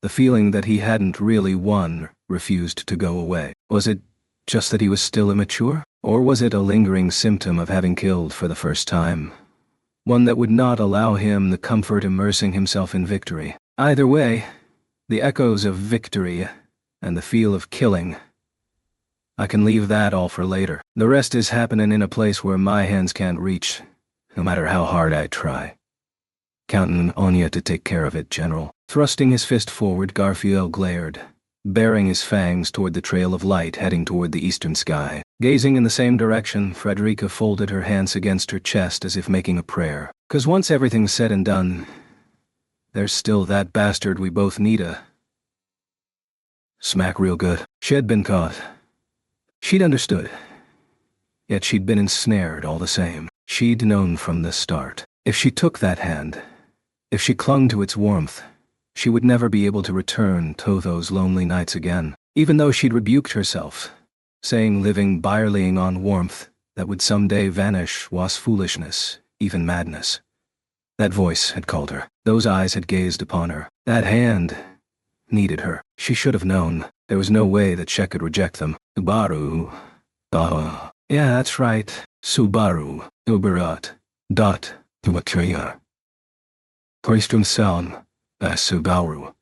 the feeling that he hadn't really won refused to go away. Was it just that he was still immature? Or was it a lingering symptom of having killed for the first time? One that would not allow him the comfort immersing himself in victory. Either way, the echoes of victory and the feel of killing, I can leave that all for later. The rest is happening in a place where my hands can't reach, no matter how hard I try. Counting on you to take care of it, General. Thrusting his fist forward, Garfield glared, baring his fangs toward the trail of light heading toward the eastern sky. Gazing in the same direction, Frederica folded her hands against her chest as if making a prayer. 'Cause once everything's said and done, there's still that bastard we both need a smack real good. She'd been caught. She'd understood. Yet she'd been ensnared all the same. She'd known from the start. If she took that hand, if she clung to its warmth, she would never be able to return to those lonely nights again. Even though she'd rebuked herself, saying living barleying on warmth that would someday vanish was foolishness, even madness. That voice had called her. Those eyes had gazed upon her. That hand needed her. She should have known. There was no way that she could reject them. Subaru. Yeah, that's right. Subaru. Uberat. Dot. Tuakaya. Koistrum Salm. Subaru.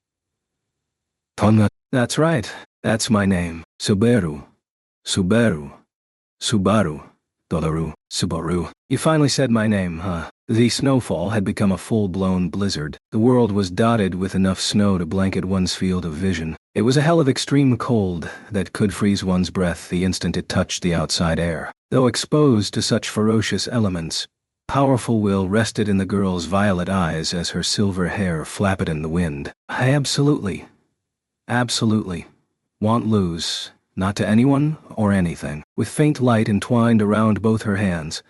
Tonga. That's right. That's my name. Subaru. Subaru. Subaru. Dolaru. Subaru. You finally said my name, huh? The snowfall had become a full-blown blizzard. The world was dotted with enough snow to blanket one's field of vision. It was a hell of extreme cold that could freeze one's breath the instant it touched the outside air. Though exposed to such ferocious elements, powerful will rested in the girl's violet eyes as her silver hair flapped in the wind. I absolutely won't lose, not to anyone or anything. With faint light entwined around both her hands,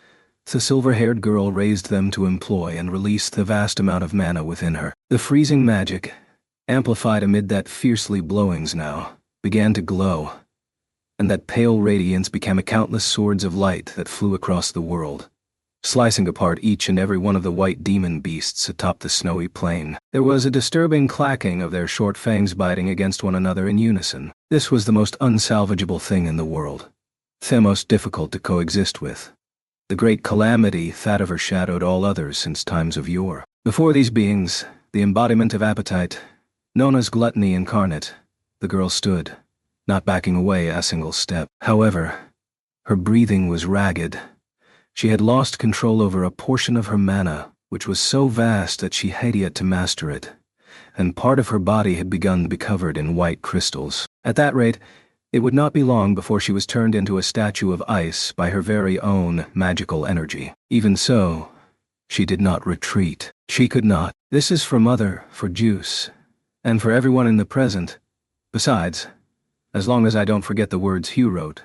the silver-haired girl raised them to employ and released the vast amount of mana within her. The freezing magic, amplified amid that fiercely blowings now, began to glow, and that pale radiance became countless swords of light that flew across the world, slicing apart each and every one of the white demon beasts atop the snowy plain. There was a disturbing clacking of their short fangs biting against one another in unison. This was the most unsalvageable thing in the world, the most difficult to coexist with. The great calamity that overshadowed all others since times of yore. Before these beings, the embodiment of appetite, known as gluttony incarnate, the girl stood, not backing away a single step. However, her breathing was ragged. She had lost control over a portion of her mana, which was so vast that she had yet to master it, and part of her body had begun to be covered in white crystals. At that rate, it would not be long before she was turned into a statue of ice by her very own magical energy. Even so, she did not retreat. She could not. This is for Mother, for Juice, and for everyone in the present. Besides, as long as I don't forget the words Hugh wrote,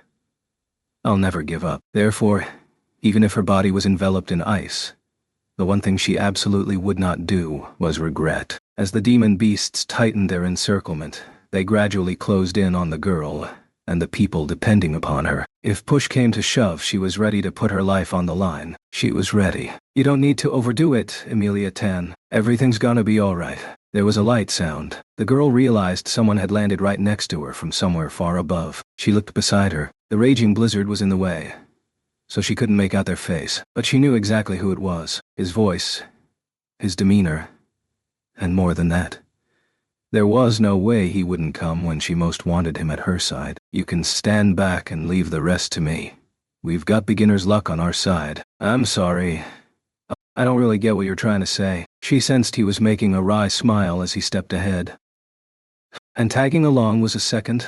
I'll never give up. Therefore, even if her body was enveloped in ice, the one thing she absolutely would not do was regret. As the demon beasts tightened their encirclement, they gradually closed in on the girl, and the people depending upon her. If push came to shove, she was ready to put her life on the line. She was ready. You don't need to overdo it, Emilia Tan. Everything's gonna be alright. There was a light sound. The girl realized someone had landed right next to her from somewhere far above. She looked beside her. The raging blizzard was in the way, so she couldn't make out their face. But she knew exactly who it was. His voice, his demeanor, and more than that. There was no way he wouldn't come when she most wanted him at her side. You can stand back and leave the rest to me. We've got beginner's luck on our side. I'm sorry. I don't really get what you're trying to say. She sensed he was making a wry smile as he stepped ahead. And tagging along was a second,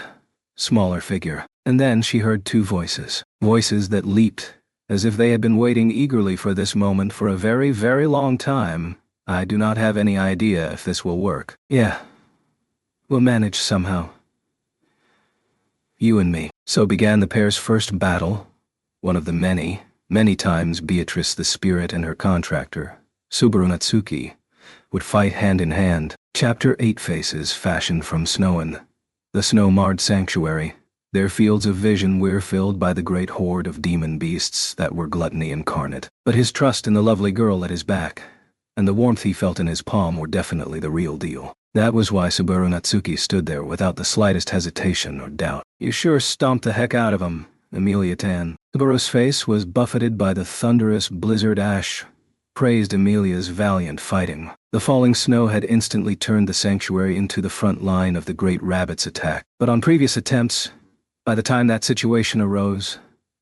smaller figure. And then she heard two voices. Voices that leaped, as if they had been waiting eagerly for this moment for a very, very long time. I do not have any idea if this will work. Yeah. We'll manage somehow. You and me. So began the pair's first battle, one of the many, many times Beatrice the Spirit and her contractor, Subaru Natsuki, would fight hand in hand. Chapter 8. Faces fashioned from Snowen. The snow-marred sanctuary. Their fields of vision were filled by the great horde of demon beasts that were gluttony incarnate. But his trust in the lovely girl at his back, and the warmth he felt in his palm were definitely the real deal. That was why Subaru Natsuki stood there without the slightest hesitation or doubt. You sure stomped the heck out of him, Emilia Tan. Subaru's face was buffeted by the thunderous blizzard ash, praised Emilia's valiant fighting. The falling snow had instantly turned the sanctuary into the front line of the Great Rabbit's attack. But on previous attempts, by the time that situation arose,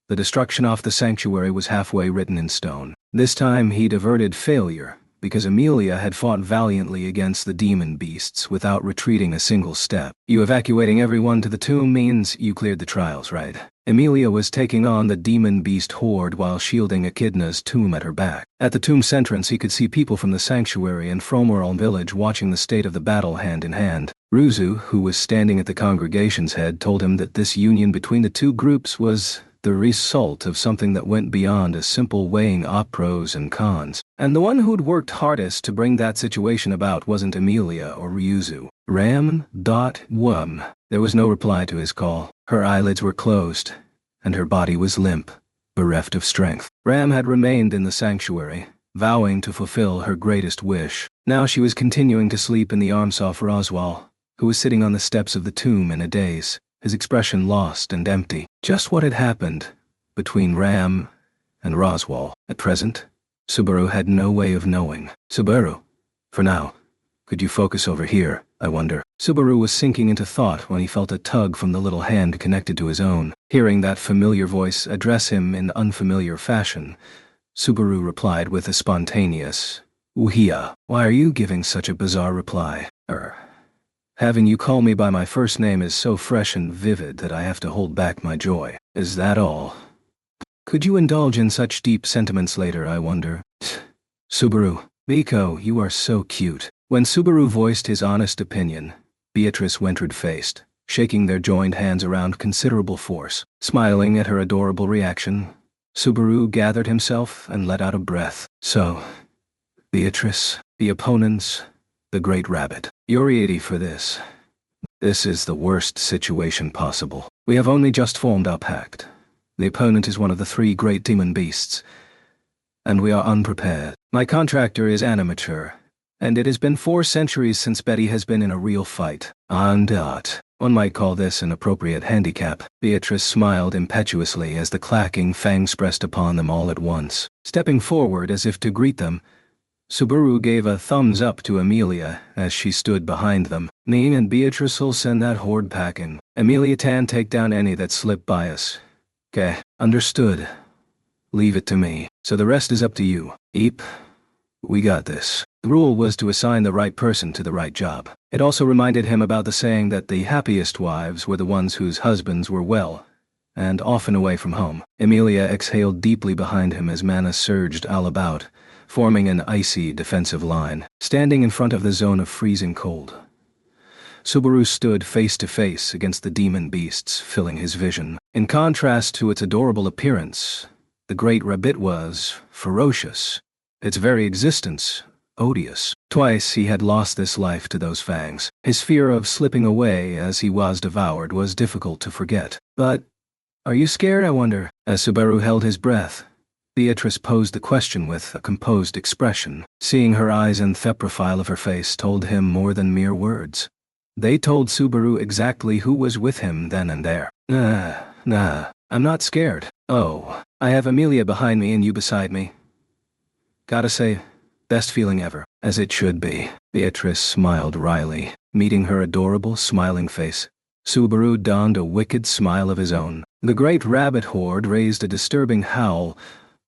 the destruction of the sanctuary was halfway written in stone. This time he'd averted failure, because Emilia had fought valiantly against the demon beasts without retreating a single step. You evacuating everyone to the tomb means you cleared the trials, right? Emilia was taking on the demon beast horde while shielding Echidna's tomb at her back. At the tomb's entrance he could see people from the sanctuary and Fromerl village watching the state of the battle hand in hand. Ruzu, who was standing at the congregation's head, told him that this union between the two groups was the result of something that went beyond a simple weighing of pros and cons. And the one who'd worked hardest to bring that situation about wasn't Emilia or Ryuzu. Ram.Wum. There was no reply to his call. Her eyelids were closed, and her body was limp, bereft of strength. Ram had remained in the sanctuary, vowing to fulfill her greatest wish. Now she was continuing to sleep in the arms of Roswal, who was sitting on the steps of the tomb in a daze, his expression lost and empty. Just what had happened between Ram and Roswal. At present, Subaru had no way of knowing. Subaru, for now, could you focus over here, I wonder? Subaru was sinking into thought when he felt a tug from the little hand connected to his own. Hearing that familiar voice address him in unfamiliar fashion, Subaru replied with a spontaneous, "Uhia, why are you giving such a bizarre reply? Having you call me by my first name is so fresh and vivid that I have to hold back my joy. Is that all? Could you indulge in such deep sentiments later, I wonder?" Subaru, Miko, you are so cute. When Subaru voiced his honest opinion, Beatrice Wentred-faced, shaking their joined hands around considerable force. Smiling at her adorable reaction, Subaru gathered himself and let out a breath. So, Beatrice, the opponents, the Great Rabbit. You're ready for this. This is the worst situation possible. We have only just formed our pact. The opponent is one of the three great demon beasts, and we are unprepared. My contractor is an amateur, and it has been 4 centuries since Betty has been in a real fight. One might call this an appropriate handicap. Beatrice smiled impetuously as the clacking fangs pressed upon them all at once. Stepping forward as if to greet them, Subaru gave a thumbs up to Emilia as she stood behind them. Me and Beatrice'll send that horde packing. Emilia Tan, take down any that slip by us. 'Kay, understood. Leave it to me. So the rest is up to you. Eep. We got this. The rule was to assign the right person to the right job. It also reminded him about the saying that the happiest wives were the ones whose husbands were well, and often away from home. Emilia exhaled deeply behind him as mana surged all about, forming an icy defensive line. Standing in front of the zone of freezing cold, Subaru stood face to face against the demon beasts filling his vision. In contrast to its adorable appearance, the Great Rabbit was ferocious. Its very existence odious. Twice he had lost this life to those fangs. His fear of slipping away as he was devoured was difficult to forget. But, are you scared, I wonder? As Subaru held his breath, Beatrice posed the question with a composed expression. Seeing her eyes and the profile of her face told him more than mere words. They told Subaru exactly who was with him then and there. Nah, I'm not scared. Oh, I have Amelia behind me and you beside me. Gotta say, best feeling ever. As it should be. Beatrice smiled wryly, meeting her adorable, smiling face. Subaru donned a wicked smile of his own. The great rabbit horde raised a disturbing howl,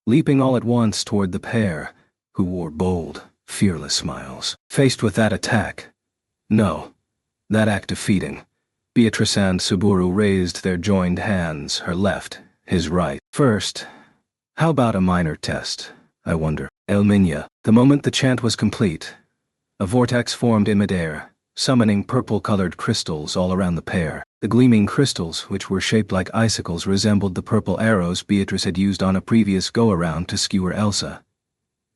leaping all at once toward the pair, who wore bold, fearless smiles. Faced with that attack, no, that act of feeding, Beatrice and Subaru raised their joined hands, her left, his right. First, how about a minor test, I wonder? Elminia. The moment the chant was complete, a vortex formed in midair, summoning purple-colored crystals all around the pair. The gleaming crystals, which were shaped like icicles, resembled the purple arrows Beatrice had used on a previous go-around to skewer Elsa.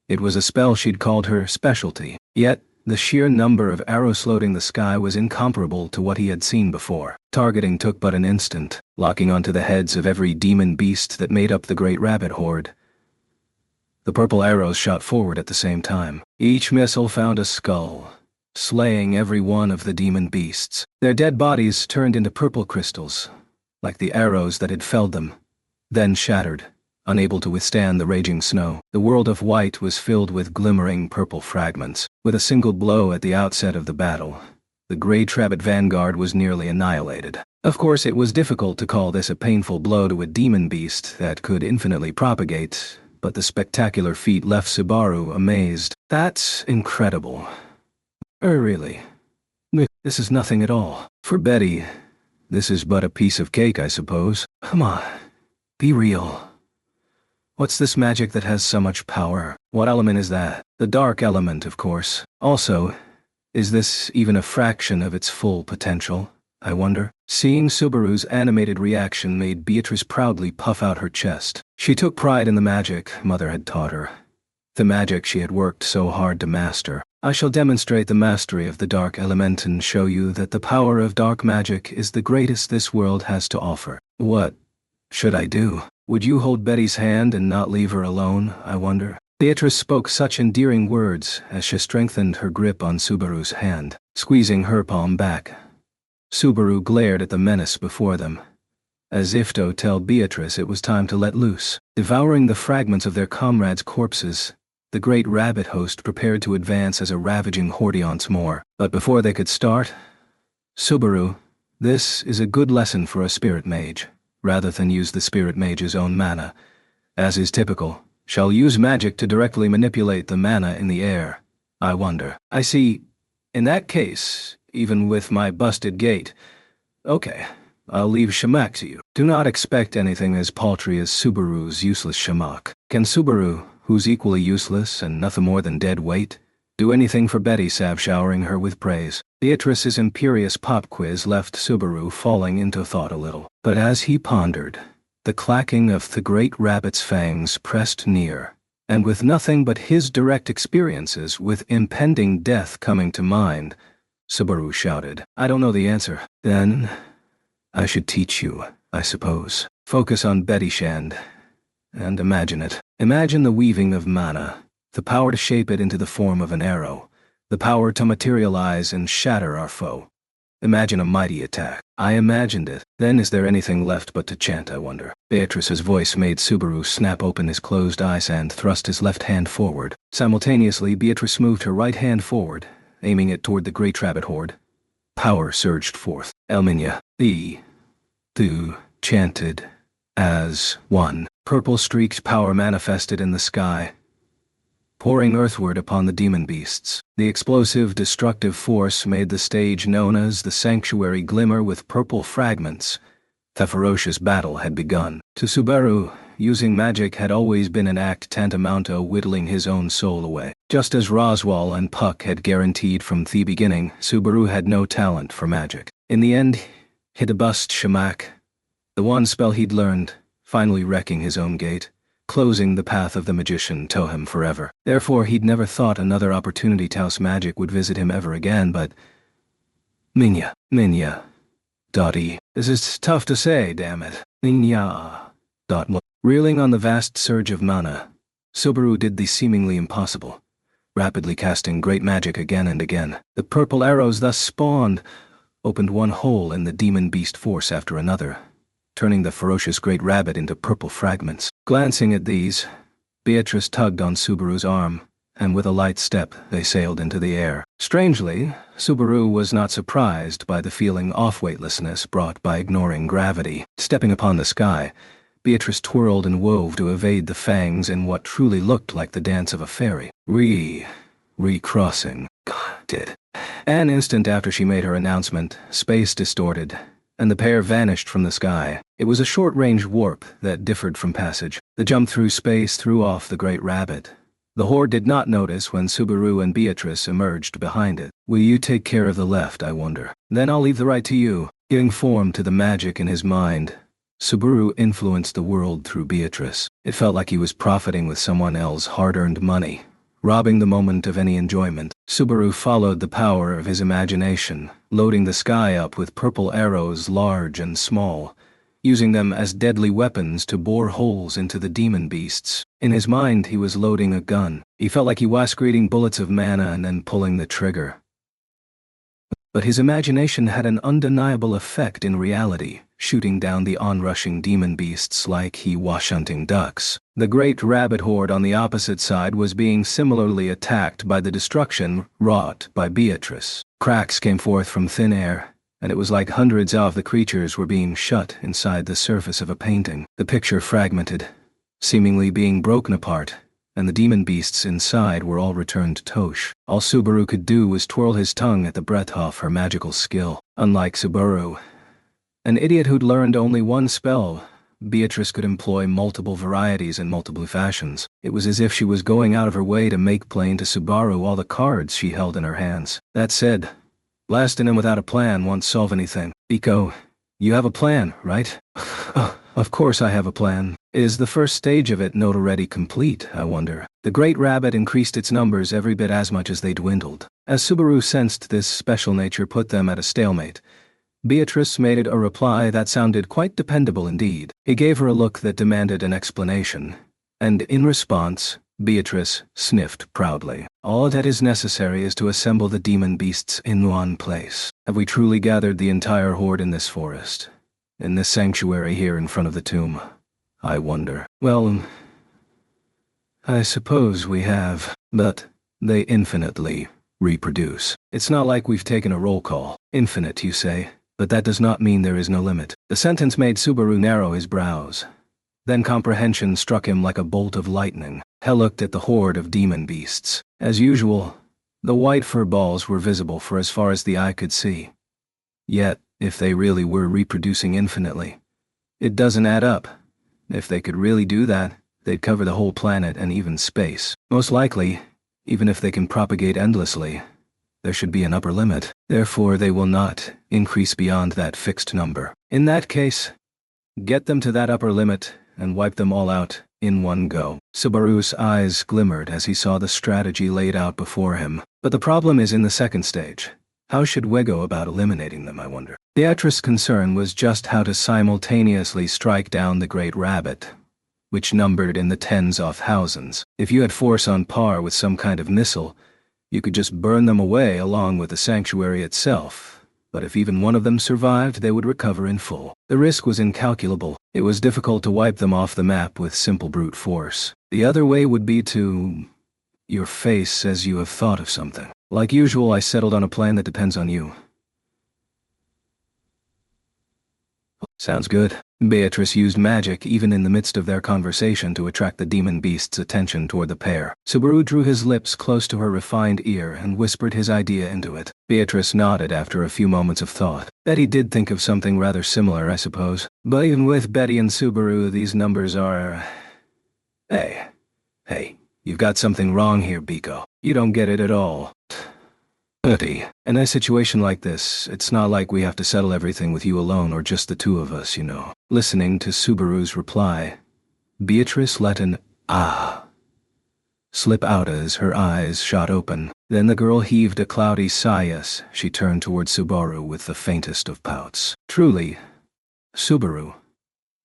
It was a spell she'd called her specialty, yet the sheer number of arrows floating the sky was incomparable to what he had seen before. Targeting took but an instant, locking onto the heads of every demon beast that made up the great rabbit horde. The purple arrows shot forward at the same time. Each missile found a skull, slaying every one of the demon beasts. Their dead bodies turned into purple crystals, like the arrows that had felled them, then shattered, unable to withstand the raging snow. The world of white was filled with glimmering purple fragments. With a single blow at the outset of the battle, the Great Rabbit vanguard was nearly annihilated. Of course, it was difficult to call this a painful blow to a demon beast that could infinitely propagate, but the spectacular feat left Subaru amazed. That's incredible. Really? This is nothing at all. For Betty, this is but a piece of cake, I suppose. Come on, be real. What's this magic that has so much power? What element is that? The dark element, of course. Also, is this even a fraction of its full potential, I wonder? Seeing Subaru's animated reaction made Beatrice proudly puff out her chest. She took pride in the magic Mother had taught her, the magic she had worked so hard to master. I shall demonstrate the mastery of the dark element and show you that the power of dark magic is the greatest this world has to offer. What should I do? Would you hold Betty's hand and not leave her alone, I wonder? Beatrice spoke such endearing words as she strengthened her grip on Subaru's hand, squeezing her palm back. Subaru glared at the menace before them, as if to tell Beatrice it was time to let loose. Devouring the fragments of their comrades' corpses, the great rabbit host prepared to advance as a ravaging horde once more. But before they could start, Subaru, this is a good lesson for a spirit mage. Rather than use the spirit mage's own mana, as is typical, shall use magic to directly manipulate the mana in the air. I wonder. I see. In that case, even with my busted gait, okay, I'll leave Shamak to you. Do not expect anything as paltry as Subaru's useless Shamak. Can Subaru, who's equally useless and nothing more than dead weight, do anything for Betty? Sav showering her with praise. Beatrice's imperious pop quiz left Subaru falling into thought a little. But as he pondered, the clacking of the great rabbit's fangs pressed near, and with nothing but his direct experiences with impending death coming to mind, Subaru shouted, I don't know the answer. Then, I should teach you, I suppose. Focus on Betty Shand, and imagine it. Imagine the weaving of mana, the power to shape it into the form of an arrow, the power to materialize and shatter our foe. Imagine a mighty attack. I imagined it. Then is there anything left but to chant, I wonder? Beatrice's voice made Subaru snap open his closed eyes and thrust his left hand forward. Simultaneously, Beatrice moved her right hand forward, aiming it toward the great rabbit horde. Power surged forth. Elminia, the two chanted as one. Purple-streaked power manifested in the sky, pouring earthward upon the demon beasts. The explosive, destructive force made the stage known as the Sanctuary glimmer with purple fragments. The ferocious battle had begun. To Subaru, using magic had always been an act tantamount to whittling his own soul away. Just as Roswaal and Puck had guaranteed from the beginning, Subaru had no talent for magic. In the end, he'd bust Shamak, the one spell he'd learned, finally wrecking his own gait. closing the path of the magician Tohem forever. Therefore, he'd never thought another opportunity Taos magic would visit him ever again, but... Minya. .e. This is tough to say, damn it. Minya. Reeling on the vast surge of mana, Subaru did the seemingly impossible, rapidly casting great magic again and again. The purple arrows thus spawned opened one hole in the demon beast force after another, turning the ferocious great rabbit into purple fragments. Glancing at these, Beatrice tugged on Subaru's arm, and with a light step they sailed into the air. Strangely, Subaru was not surprised by the feeling of weightlessness brought by ignoring gravity. Stepping upon the sky, Beatrice twirled and wove to evade the fangs in what truly looked like the dance of a fairy. Recrossing. Did. An instant after she made her announcement, space distorted, and the pair vanished from the sky. It was a short-range warp that differed from passage. The jump through space threw off the great rabbit. The horde did not notice when Subaru and Beatrice emerged behind it. Will you take care of the left, I wonder? Then I'll leave the right to you. Giving form to the magic in his mind, Subaru influenced the world through Beatrice. It felt like he was profiting with someone else's hard-earned money, robbing the moment of any enjoyment. Subaru followed the power of his imagination, loading the sky up with purple arrows large and small, using them as deadly weapons to bore holes into the demon beasts. In his mind, he was loading a gun. He felt like he was creating bullets of mana and then pulling the trigger. But his imagination had an undeniable effect in reality, shooting down the onrushing demon beasts like he was hunting ducks. The great rabbit horde on the opposite side was being similarly attacked by the destruction wrought by Beatrice. Cracks came forth from thin air, and it was like hundreds of the creatures were being shut inside the surface of a painting. The picture fragmented, seemingly being broken apart, and the demon beasts inside were all returned to Tosh. All Subaru could do was twirl his tongue at the breath of her magical skill. Unlike Subaru, an idiot who'd learned only one spell, Beatrice could employ multiple varieties in multiple fashions. It was as if she was going out of her way to make plain to Subaru all the cards she held in her hands. That said, blasting him without a plan won't solve anything. Biko, you have a plan, right? Of course I have a plan. Is the first stage of it not already complete, I wonder? The great rabbit increased its numbers every bit as much as they dwindled. As Subaru sensed this special nature put them at a stalemate, Beatrice made it a reply that sounded quite dependable indeed. He gave her a look that demanded an explanation, and in response, Beatrice sniffed proudly. All that is necessary is to assemble the demon beasts in one place. Have we truly gathered the entire horde in this forest? In this sanctuary here in front of the tomb? I wonder. Well, I suppose we have, but they infinitely reproduce. It's not like we've taken a roll call. Infinite, you say, but that does not mean there is no limit. The sentence made Subaru narrow his brows. Then comprehension struck him like a bolt of lightning. Hell looked at the horde of demon beasts. As usual, the white fur balls were visible for as far as the eye could see. Yet, if they really were reproducing infinitely, it doesn't add up. If they could really do that, they'd cover the whole planet and even space. Most likely, even if they can propagate endlessly, there should be an upper limit. Therefore, they will not increase beyond that fixed number. In that case, get them to that upper limit and wipe them all out in one go. Subaru's eyes glimmered as he saw the strategy laid out before him. But the problem is in the second stage. How should we go about eliminating them, I wonder? Beatrice's concern was just how to simultaneously strike down the great rabbit, which numbered in the tens of thousands. If you had force on par with some kind of missile, you could just burn them away along with the sanctuary itself. But if even one of them survived, they would recover in full. The risk was incalculable. It was difficult to wipe them off the map with simple brute force. The other way would be to... Your face says you have thought of something. Like usual, I settled on a plan that depends on you. Sounds good. Beatrice used magic even in the midst of their conversation to attract the demon beast's attention toward the pair. Subaru drew his lips close to her refined ear and whispered his idea into it. Beatrice nodded after a few moments of thought. Betty did think of something rather similar, I suppose. But even with Betty and Subaru, these numbers are... Hey, you've got something wrong here, Biko. You don't get it at all. Betty, in a situation like this, it's not like we have to settle everything with you alone or just the two of us, you know. Listening to Subaru's reply, Beatrice let an "ah" slip out as her eyes shot open. Then the girl heaved a cloudy sigh as she turned toward Subaru with the faintest of pouts. Truly, Subaru,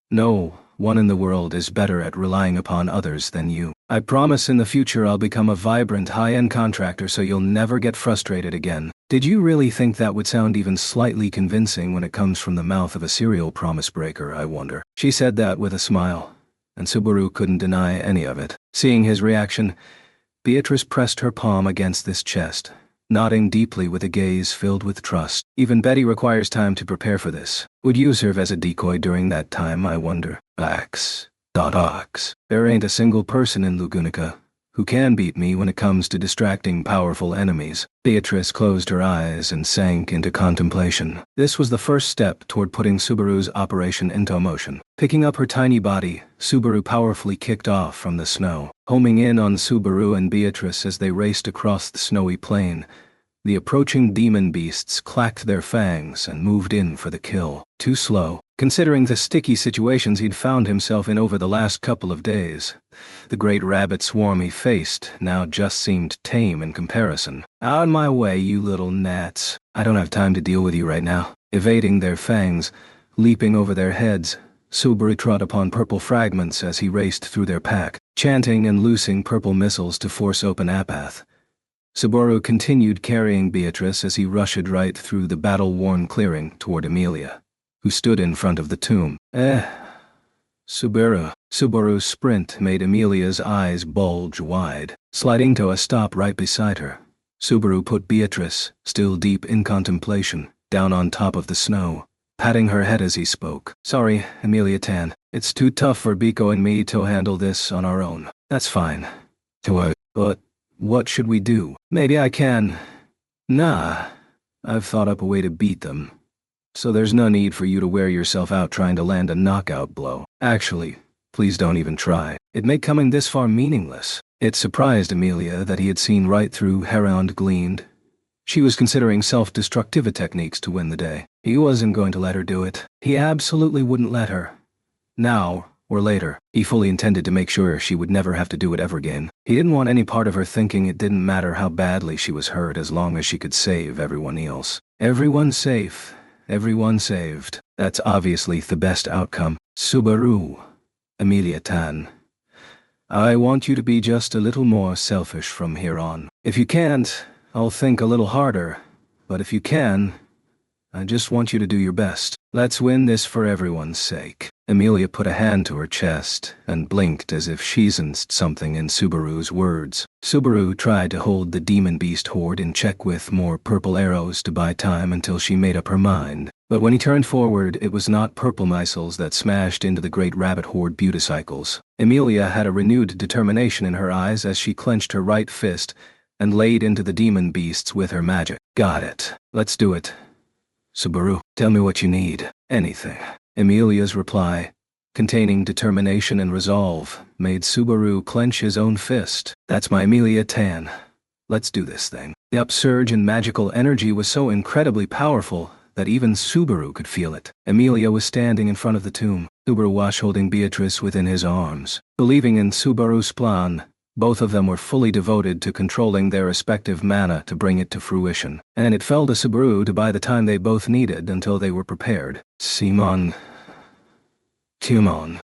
no one in the world is better at relying upon others than you. I promise in the future I'll become a vibrant high-end contractor so you'll never get frustrated again. Did you really think that would sound even slightly convincing when it comes from the mouth of a serial promise breaker, I wonder? She said that with a smile, and Subaru couldn't deny any of it. Seeing his reaction, Beatrice pressed her palm against this chest, nodding deeply with a gaze filled with trust. Even Betty requires time to prepare for this. Would you serve as a decoy during that time, I wonder? Ox. There ain't a single person in Lugunica who can beat me when it comes to distracting powerful enemies. Beatrice closed her eyes and sank into contemplation. This was the first step toward putting Subaru's operation into motion. Picking up her tiny body, Subaru powerfully kicked off from the snow. Homing in on Subaru and Beatrice as they raced across the snowy plain, the approaching demon beasts clacked their fangs and moved in for the kill. Too slow, considering the sticky situations he'd found himself in over the last couple of days. The great rabbit swarm he faced now just seemed tame in comparison. Out of my way, you little gnats. I don't have time to deal with you right now. Evading their fangs, leaping over their heads, Subaru trod upon purple fragments as he raced through their pack, chanting and loosing purple missiles to force open a path. Subaru continued carrying Beatrice as he rushed right through the battle-worn clearing toward Amelia, who stood in front of the tomb. Subaru's sprint made Amelia's eyes bulge wide. Sliding to a stop right beside her, Subaru put Beatrice, still deep in contemplation, down on top of the snow, patting her head as he spoke. Sorry, Amelia Tan. It's too tough for Biko and me to handle this on our own. That's fine. But what should we do? Maybe I can. Nah, I've thought up a way to beat them. So there's no need for you to wear yourself out trying to land a knockout blow. Actually, please don't even try. It'd make coming this far meaningless. It surprised Amelia that he had seen right through Herond gleaned. She was considering self-destructive techniques to win the day. He wasn't going to let her do it. He absolutely wouldn't let her. Now or later, he fully intended to make sure she would never have to do it ever again. He didn't want any part of her thinking it didn't matter how badly she was hurt as long as she could save everyone else. Everyone safe, everyone saved. That's obviously the best outcome. Subaru, Amelia Tan, I want you to be just a little more selfish from here on. If you can't, I'll think a little harder. But if you can, I just want you to do your best. Let's win this for everyone's sake. Amelia put a hand to her chest and blinked as if she sensed something in Subaru's words. Subaru tried to hold the demon beast horde in check with more purple arrows to buy time until she made up her mind. But when he turned forward, it was not purple missiles that smashed into the great rabbit horde beauticycles. Amelia had a renewed determination in her eyes as she clenched her right fist and laid into the demon beasts with her magic. Got it. Let's do it. Subaru, tell me what you need. Anything. Amelia's reply, containing determination and resolve, made Subaru clench his own fist. That's my Amelia Tan. Let's do this thing. The upsurge in magical energy was so incredibly powerful that even Subaru could feel it. Amelia was standing in front of the tomb, Subaru was holding Beatrice within his arms. Believing in Subaru's plan, both of them were fully devoted to controlling their respective mana to bring it to fruition, and it fell to Subaru to buy the time they both needed until they were prepared. Timon,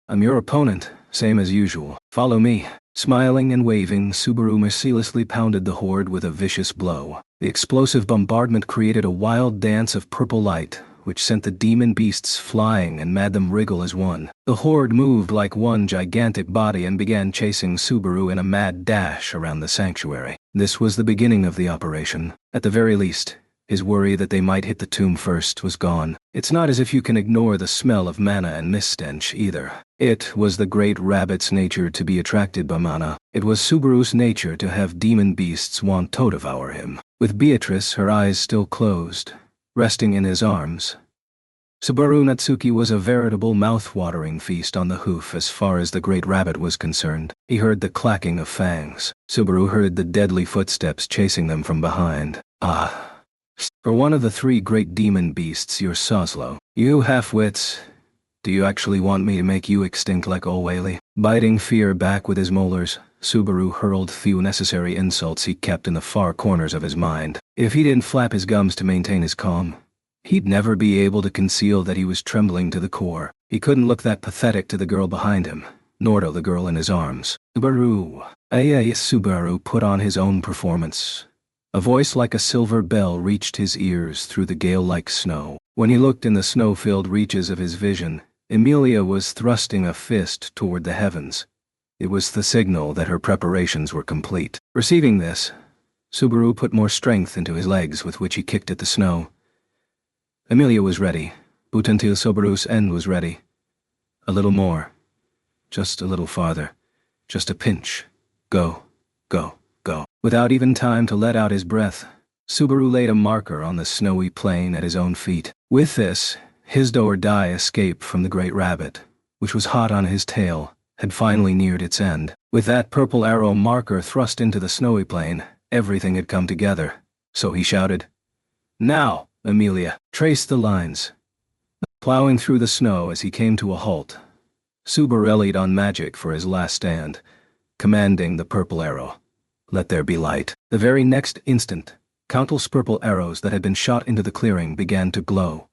I'm your opponent, same as usual. Follow me. Smiling and waving, Subaru mercilessly pounded the horde with a vicious blow. The explosive bombardment created a wild dance of purple light, which sent the demon beasts flying and made them wriggle as one. The horde moved like one gigantic body and began chasing Subaru in a mad dash around the sanctuary. This was the beginning of the operation. At the very least, his worry that they might hit the tomb first was gone. It's not as if you can ignore the smell of mana and mist stench either. It was the great rabbit's nature to be attracted by mana. It was Subaru's nature to have demon beasts want to devour him. With Beatrice, her eyes still closed, resting in his arms, Subaru Natsuki was a veritable mouth-watering feast on the hoof as far as the great rabbit was concerned. He heard the clacking of fangs. Subaru heard the deadly footsteps chasing them from behind. For one of the three great demon beasts, you're Soslo. You half-wits, Do you actually want me to make you extinct like Olwaylee? Biting fear back with his molars, Subaru hurled few necessary insults he kept in the far corners of his mind. If he didn't flap his gums to maintain his calm, he'd never be able to conceal that he was trembling to the core. He couldn't look that pathetic to the girl behind him, nor to the girl in his arms. Subaru. Subaru put on his own performance. A voice like a silver bell reached his ears through the gale-like snow. When he looked in the snow-filled reaches of his vision, Emilia was thrusting a fist toward the heavens. It was the signal that her preparations were complete. Receiving this, Subaru put more strength into his legs with which he kicked at the snow. Emilia was ready, but until Subaru's end was ready. A little more. Just a little farther. Just a pinch. Go, go, go. Without even time to let out his breath, Subaru laid a marker on the snowy plain at his own feet. With this, his do-or-die escape from the great rabbit, which was hot on his tail, had finally neared its end. With that purple arrow marker thrust into the snowy plain, everything had come together. So he shouted, "Now, Emilia, trace the lines." Plowing through the snow as he came to a halt, Subaru relied on magic for his last stand, commanding the purple arrow, "Let there be light." The very next instant, countless purple arrows that had been shot into the clearing began to glow,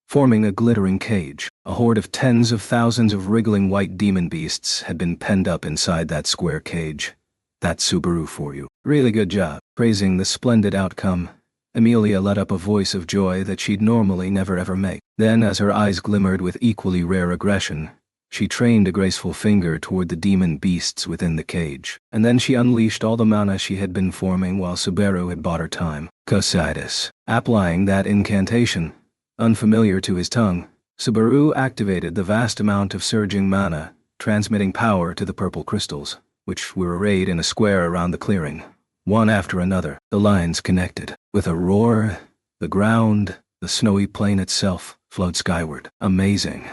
forming a glittering cage. A horde of tens of thousands of wriggling white demon beasts had been penned up inside that square cage. "That's Subaru for you. Really good job." Praising the splendid outcome, Emilia let up a voice of joy that she'd normally never ever make. Then, as her eyes glimmered with equally rare aggression, she trained a graceful finger toward the demon beasts within the cage. And then she unleashed all the mana she had been forming while Subaru had bought her time. Cositis. Applying that incantation, unfamiliar to his tongue, Subaru activated the vast amount of surging mana, transmitting power to the purple crystals, which were arrayed in a square around the clearing. One after another, the lines connected. With a roar, the ground, the snowy plain itself, flowed skyward. Amazing.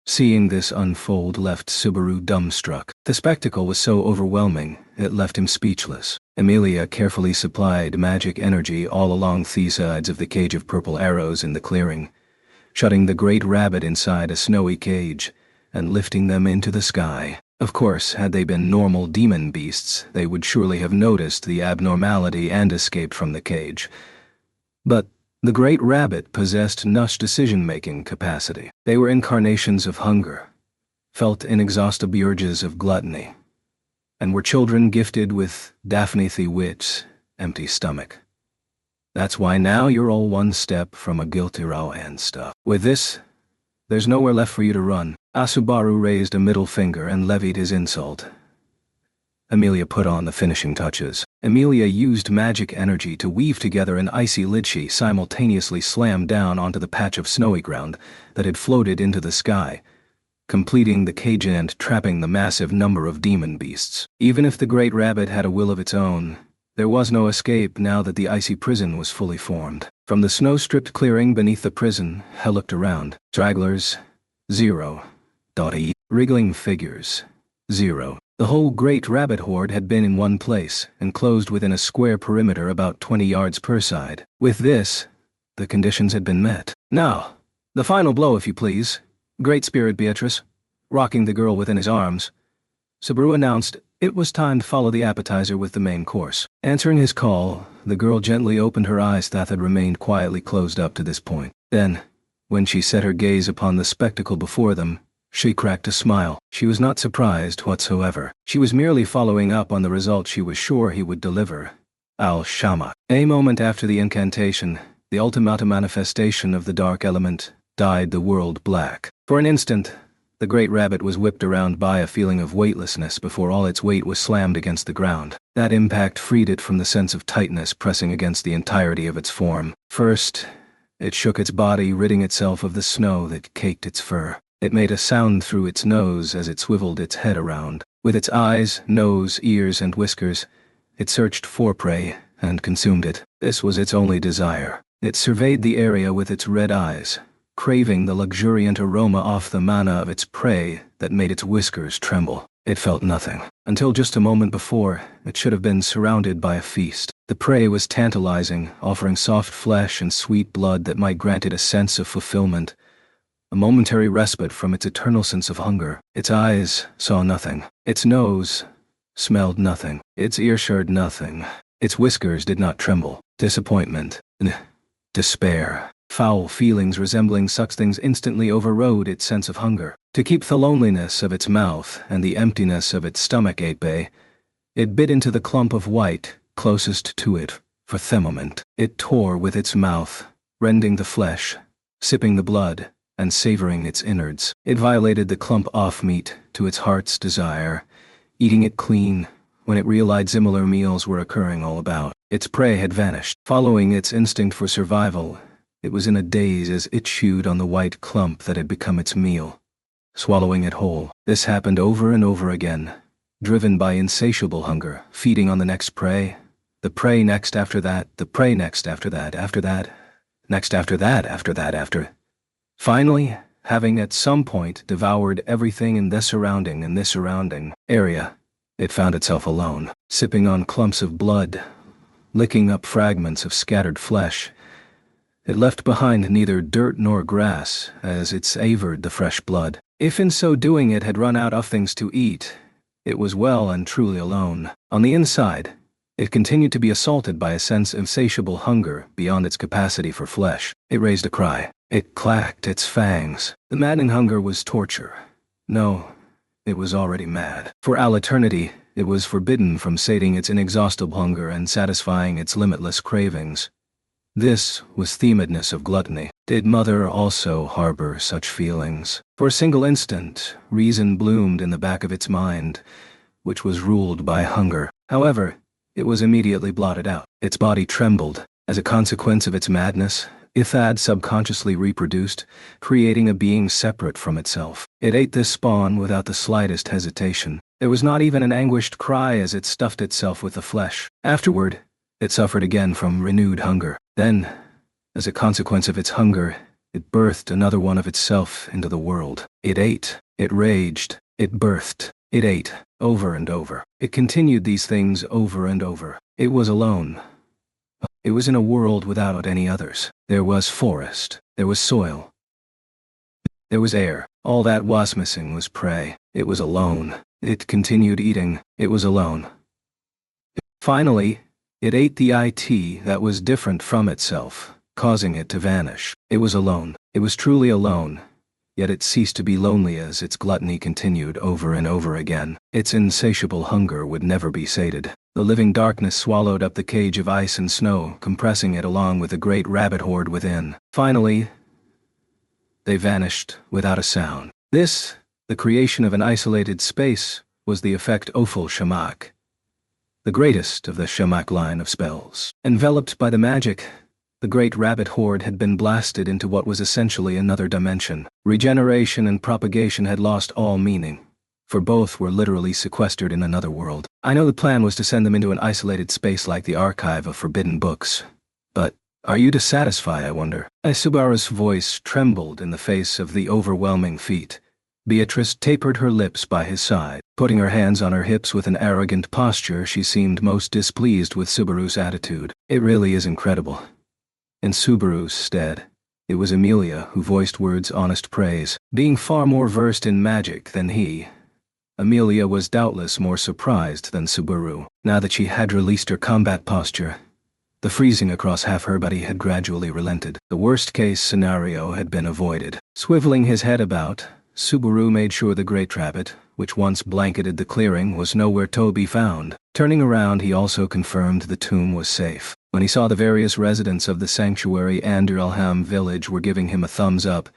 Seeing this unfold left Subaru dumbstruck. The spectacle was so overwhelming, it left him speechless. Emilia carefully supplied magic energy all along the sides of the cage of purple arrows in the clearing, shutting the great rabbit inside a snowy cage and lifting them into the sky. Of course, had they been normal demon beasts, they would surely have noticed the abnormality and escaped from the cage. But the great rabbit possessed nush decision-making capacity. They were incarnations of hunger, felt inexhaustible urges of gluttony, and were children gifted with Daphne the Wit's empty stomach. That's why now you're all one step from a guilty row and stuff. With this, there's nowhere left for you to run. Subaru raised a middle finger and levied his insult. Emilia put on the finishing touches. Emilia used magic energy to weave together an icy lid she simultaneously slammed down onto the patch of snowy ground that had floated into the sky, completing the cage and trapping the massive number of demon beasts. Even if the great rabbit had a will of its own, there was no escape now that the icy prison was fully formed. From the snow-stripped clearing beneath the prison, Hel looked around. Stragglers, 0. Wriggling figures, 0. The whole great rabbit horde had been in one place, enclosed within a square perimeter about 20 yards per side. With this, the conditions had been met. "Now, the final blow, if you please, Great Spirit Beatrice." Rocking the girl within his arms, Subaru announced it was time to follow the appetizer with the main course. Answering his call, the girl gently opened her eyes that had remained quietly closed up to this point. Then, when she set her gaze upon the spectacle before them, she cracked a smile. She was not surprised whatsoever. She was merely following up on the result she was sure he would deliver. Al-Shamak. A moment after the incantation, the ultimate manifestation of the dark element dyed the world black. For an instant, the great rabbit was whipped around by a feeling of weightlessness before all its weight was slammed against the ground. That impact freed it from the sense of tightness pressing against the entirety of its form. First, it shook its body, ridding itself of the snow that caked its fur. It made a sound through its nose as it swiveled its head around. With its eyes, nose, ears, and whiskers, it searched for prey and consumed it. This was its only desire. It surveyed the area with its red eyes, craving the luxuriant aroma off the mana of its prey that made its whiskers tremble. It felt nothing. Until just a moment before, it should have been surrounded by a feast. The prey was tantalizing, offering soft flesh and sweet blood that might grant it a sense of fulfillment. a momentary respite from its eternal sense of hunger. Its eyes saw nothing. Its nose smelled nothing. Its ears heard nothing. Its whiskers did not tremble. Disappointment, despair, foul feelings resembling such things instantly overrode its sense of hunger. To keep the loneliness of its mouth and the emptiness of its stomach at bay, it bit into the clump of white closest to it for the moment. It tore with its mouth, rending the flesh, sipping the blood, and savoring its innards. It violated the clump off meat to its heart's desire, eating it clean when it realized similar meals were occurring all about. Its prey had vanished. Following its instinct for survival, it was in a daze as it chewed on the white clump that had become its meal, swallowing it whole. This happened over and over again, driven by insatiable hunger, feeding on the next prey, the prey next after that, the prey next after that, after that, next after that, after that, after. Finally, having at some point devoured everything in this surrounding area, it found itself alone, sipping on clumps of blood, licking up fragments of scattered flesh. It left behind neither dirt nor grass as it savored the fresh blood. If in so doing it had run out of things to eat, it was well and truly alone. On the inside, it continued to be assaulted by a sense of insatiable hunger beyond its capacity for flesh. It raised a cry. It clacked its fangs. The maddening hunger was torture. No, it was already mad. For all eternity, it was forbidden from sating its inexhaustible hunger and satisfying its limitless cravings. This was themedness of gluttony. Did Mother also harbor such feelings? For a single instant, reason bloomed in the back of its mind, which was ruled by hunger. However, it was immediately blotted out. Its body trembled. As a consequence of its madness, Ithad subconsciously reproduced, creating a being separate from itself. It ate this spawn without the slightest hesitation. There was not even an anguished cry as it stuffed itself with the flesh. Afterward, it suffered again from renewed hunger. Then, as a consequence of its hunger, it birthed another one of itself into the world. It ate, it raged, it birthed, it ate, over and over. It continued these things over and over. It was alone. It was in a world without any others. There was forest, there was soil, there was air. All that was missing was prey. It was alone. It continued eating. It was alone. Finally, it ate the IT that was different from itself, causing it to vanish. It was alone. It was truly alone. Yet it ceased to be lonely as its gluttony continued over and over again. Its insatiable hunger would never be sated. The living darkness swallowed up the cage of ice and snow, compressing it along with the great rabbit horde within. Finally, they vanished without a sound. This, the creation of an isolated space, was the effect Ophel Shamak, the greatest of the Shamak line of spells. Enveloped by the magic, the great rabbit horde had been blasted into what was essentially another dimension. Regeneration and propagation had lost all meaning, for both were literally sequestered in another world. I know the plan was to send them into an isolated space like the archive of forbidden books. But, are you to satisfy, I wonder? As Subaru's voice trembled in the face of the overwhelming feat, Beatrice tapered her lips by his side. Putting her hands on her hips with an arrogant posture, she seemed most displeased with Subaru's attitude. It really is incredible. In Subaru's stead, it was Amelia who voiced Word's honest praise. Being far more versed in magic than he, Amelia was doubtless more surprised than Subaru. Now that she had released her combat posture, the freezing across half her body had gradually relented. The worst-case scenario had been avoided. Swiveling his head about, Subaru made sure the great rabbit, which once blanketed the clearing, was nowhere to be found. Turning around, he also confirmed the tomb was safe. When he saw the various residents of the sanctuary and Elham village were giving him a thumbs up,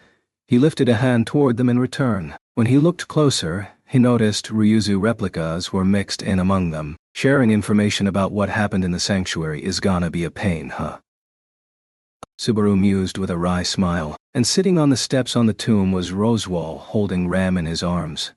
he lifted a hand toward them in return. When he looked closer, he noticed Ryuzu replicas were mixed in among them. Sharing information about what happened in the sanctuary is gonna be a pain, huh? Subaru mused with a wry smile. And sitting on the steps on the tomb was Roswal, holding Ram in his arms.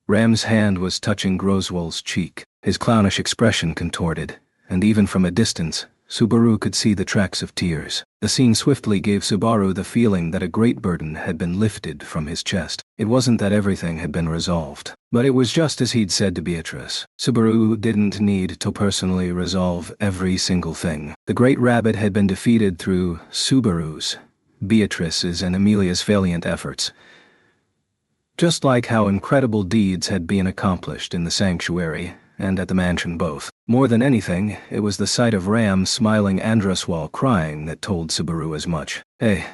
Ram's hand was touching Groswal's cheek. His clownish expression contorted, and even from a distance, Subaru could see the tracks of tears. The scene swiftly gave Subaru the feeling that a great burden had been lifted from his chest. It wasn't that everything had been resolved, but it was just as he'd said to Beatrice. Subaru didn't need to personally resolve every single thing. The Great Rabbit had been defeated through Subaru's Beatrice's and Amelia's valiant efforts. Just like how incredible deeds had been accomplished in the sanctuary and at the mansion both. More than anything, it was the sight of Ram smiling Andras while crying that told Subaru as much. "Hey,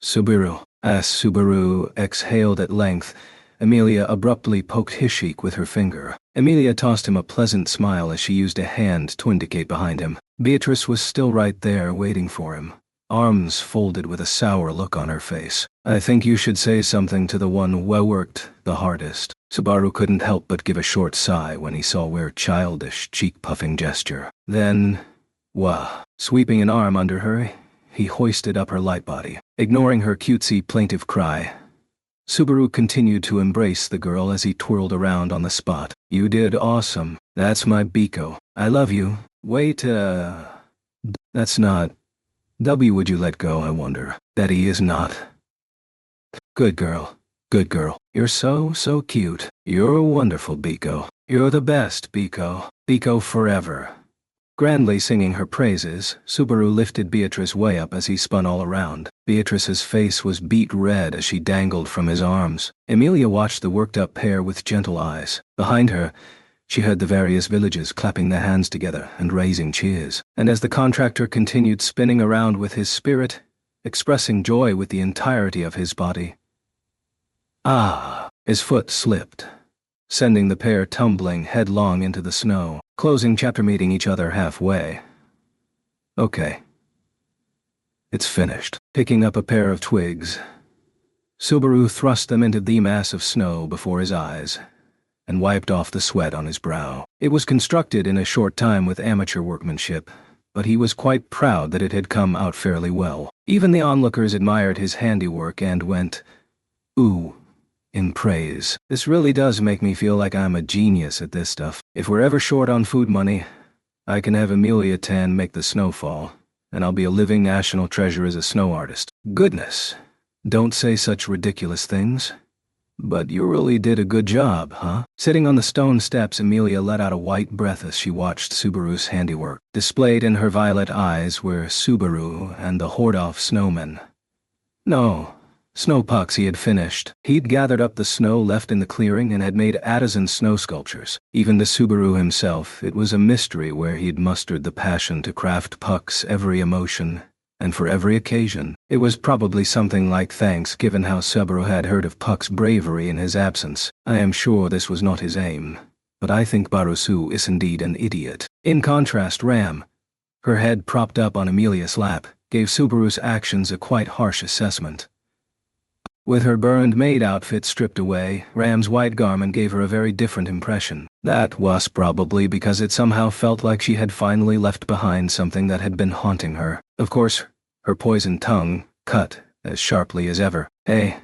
Subaru." As Subaru exhaled at length, Amelia abruptly poked his cheek with her finger. Amelia tossed him a pleasant smile as she used a hand to indicate behind him. Beatrice was still right there waiting for him, arms folded with a sour look on her face. "I think you should say something to the one who worked the hardest." Subaru couldn't help but give a short sigh when he saw her childish, cheek-puffing gesture. Then, sweeping an arm under her, he hoisted up her light body. Ignoring her cutesy plaintive cry, Subaru continued to embrace the girl as he twirled around on the spot. "You did awesome. That's my Biko. I love you. Wait, that's not... W, would you let go, I wonder? That he is not. Good girl. Good girl. You're so cute. You're wonderful, Biko. You're the best, Biko. Biko forever." Grandly singing her praises, Subaru lifted Beatrice way up as he spun all around. Beatrice's face was beet red as she dangled from his arms. Amelia watched the worked-up pair with gentle eyes. Behind her, she heard the various villagers clapping their hands together and raising cheers. And as the contractor continued spinning around with his spirit, expressing joy with the entirety of his body, his foot slipped, sending the pair tumbling headlong into the snow. Closing chapter, meeting each other halfway. "Okay. It's finished." Picking up a pair of twigs, Subaru thrust them into the mass of snow before his eyes and wiped off the sweat on his brow. It was constructed in a short time with amateur workmanship, but he was quite proud that it had come out fairly well. Even the onlookers admired his handiwork and went, "Ooh," in praise. "This really does make me feel like I'm a genius at this stuff. If we're ever short on food money, I can have Amelia Tan make the snowfall, and I'll be a living national treasure as a snow artist." Goodness, don't say such ridiculous things. But you really did a good job, huh? Sitting on the stone steps, Amelia let out a white breath as she watched Subaru's handiwork. Displayed in her violet eyes were Subaru and the Hordolf snowmen. No, snow pucks he had finished. He'd gathered up the snow left in the clearing and had made artisan snow sculptures. Even to Subaru himself, it was a mystery where he'd mustered the passion to craft pucks every emotion and for every occasion. It was probably something like thanks, given how Subaru had heard of Puck's bravery in his absence. I am sure this was not his aim, but I think Barusu is indeed an idiot. In contrast, Ram, her head propped up on Amelia's lap, gave Subaru's actions a quite harsh assessment. With her burned maid outfit stripped away, Ram's white garment gave her a very different impression. That was probably because it somehow felt like she had finally left behind something that had been haunting her. Of course, her poisoned tongue cut as sharply as ever. "Hey,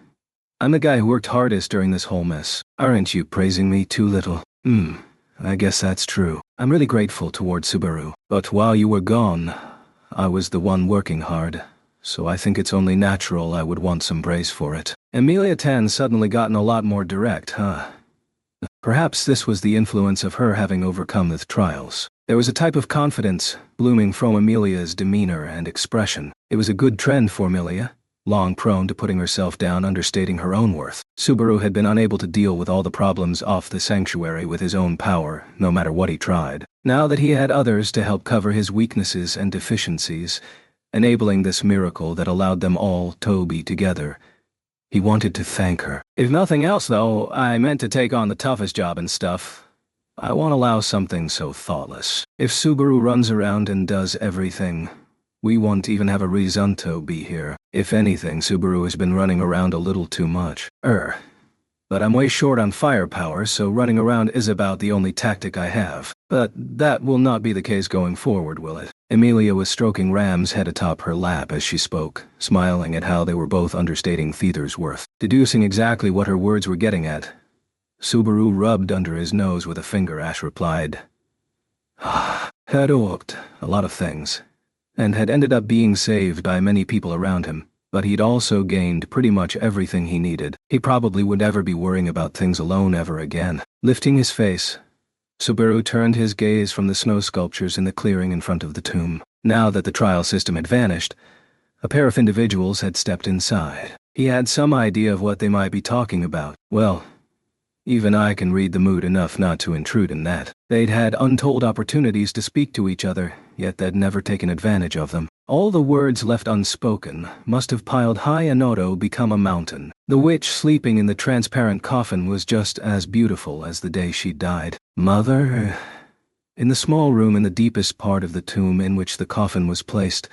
I'm the guy who worked hardest during this whole mess. Aren't you praising me too little?" I guess that's true. I'm really grateful toward Subaru. But while you were gone, I was the one working hard. So I think it's only natural I would want some praise for it. Amelia Tan suddenly gotten a lot more direct, huh? Perhaps this was the influence of her having overcome the trials. There was a type of confidence blooming from Amelia's demeanor and expression. It was a good trend for Amelia, long prone to putting herself down, understating her own worth. Subaru had been unable to deal with all the problems off the sanctuary with his own power, no matter what he tried. Now that he had others to help cover his weaknesses and deficiencies, enabling this miracle that allowed them all to be together, he wanted to thank her. If nothing else, though, I meant to take on the toughest job and stuff. I won't allow something so thoughtless. If Subaru runs around and does everything, we won't even have a reason to be here. If anything, Subaru has been running around a little too much. But I'm way short on firepower, so running around is about the only tactic I have. But that will not be the case going forward, will it? Amelia was stroking Ram's head atop her lap as she spoke, smiling at how they were both understating Thether's worth. Deducing exactly what her words were getting at, Subaru rubbed under his nose with a finger as replied, had worked a lot of things, and had ended up being saved by many people around him. But he'd also gained pretty much everything he needed. He probably would never be worrying about things alone ever again. Lifting his face, Subaru turned his gaze from the snow sculptures in the clearing in front of the tomb. Now that the trial system had vanished, A pair of individuals had stepped inside. He had some idea of what they might be talking about. Well, even I can read the mood enough not to intrude in that. They'd had untold opportunities to speak to each other, yet they'd never taken advantage of them. All the words left unspoken must have piled high in Odo become a mountain. The witch sleeping in the transparent coffin was just as beautiful as the day she died. Mother? In the small room in the deepest part of the tomb in which the coffin was placed,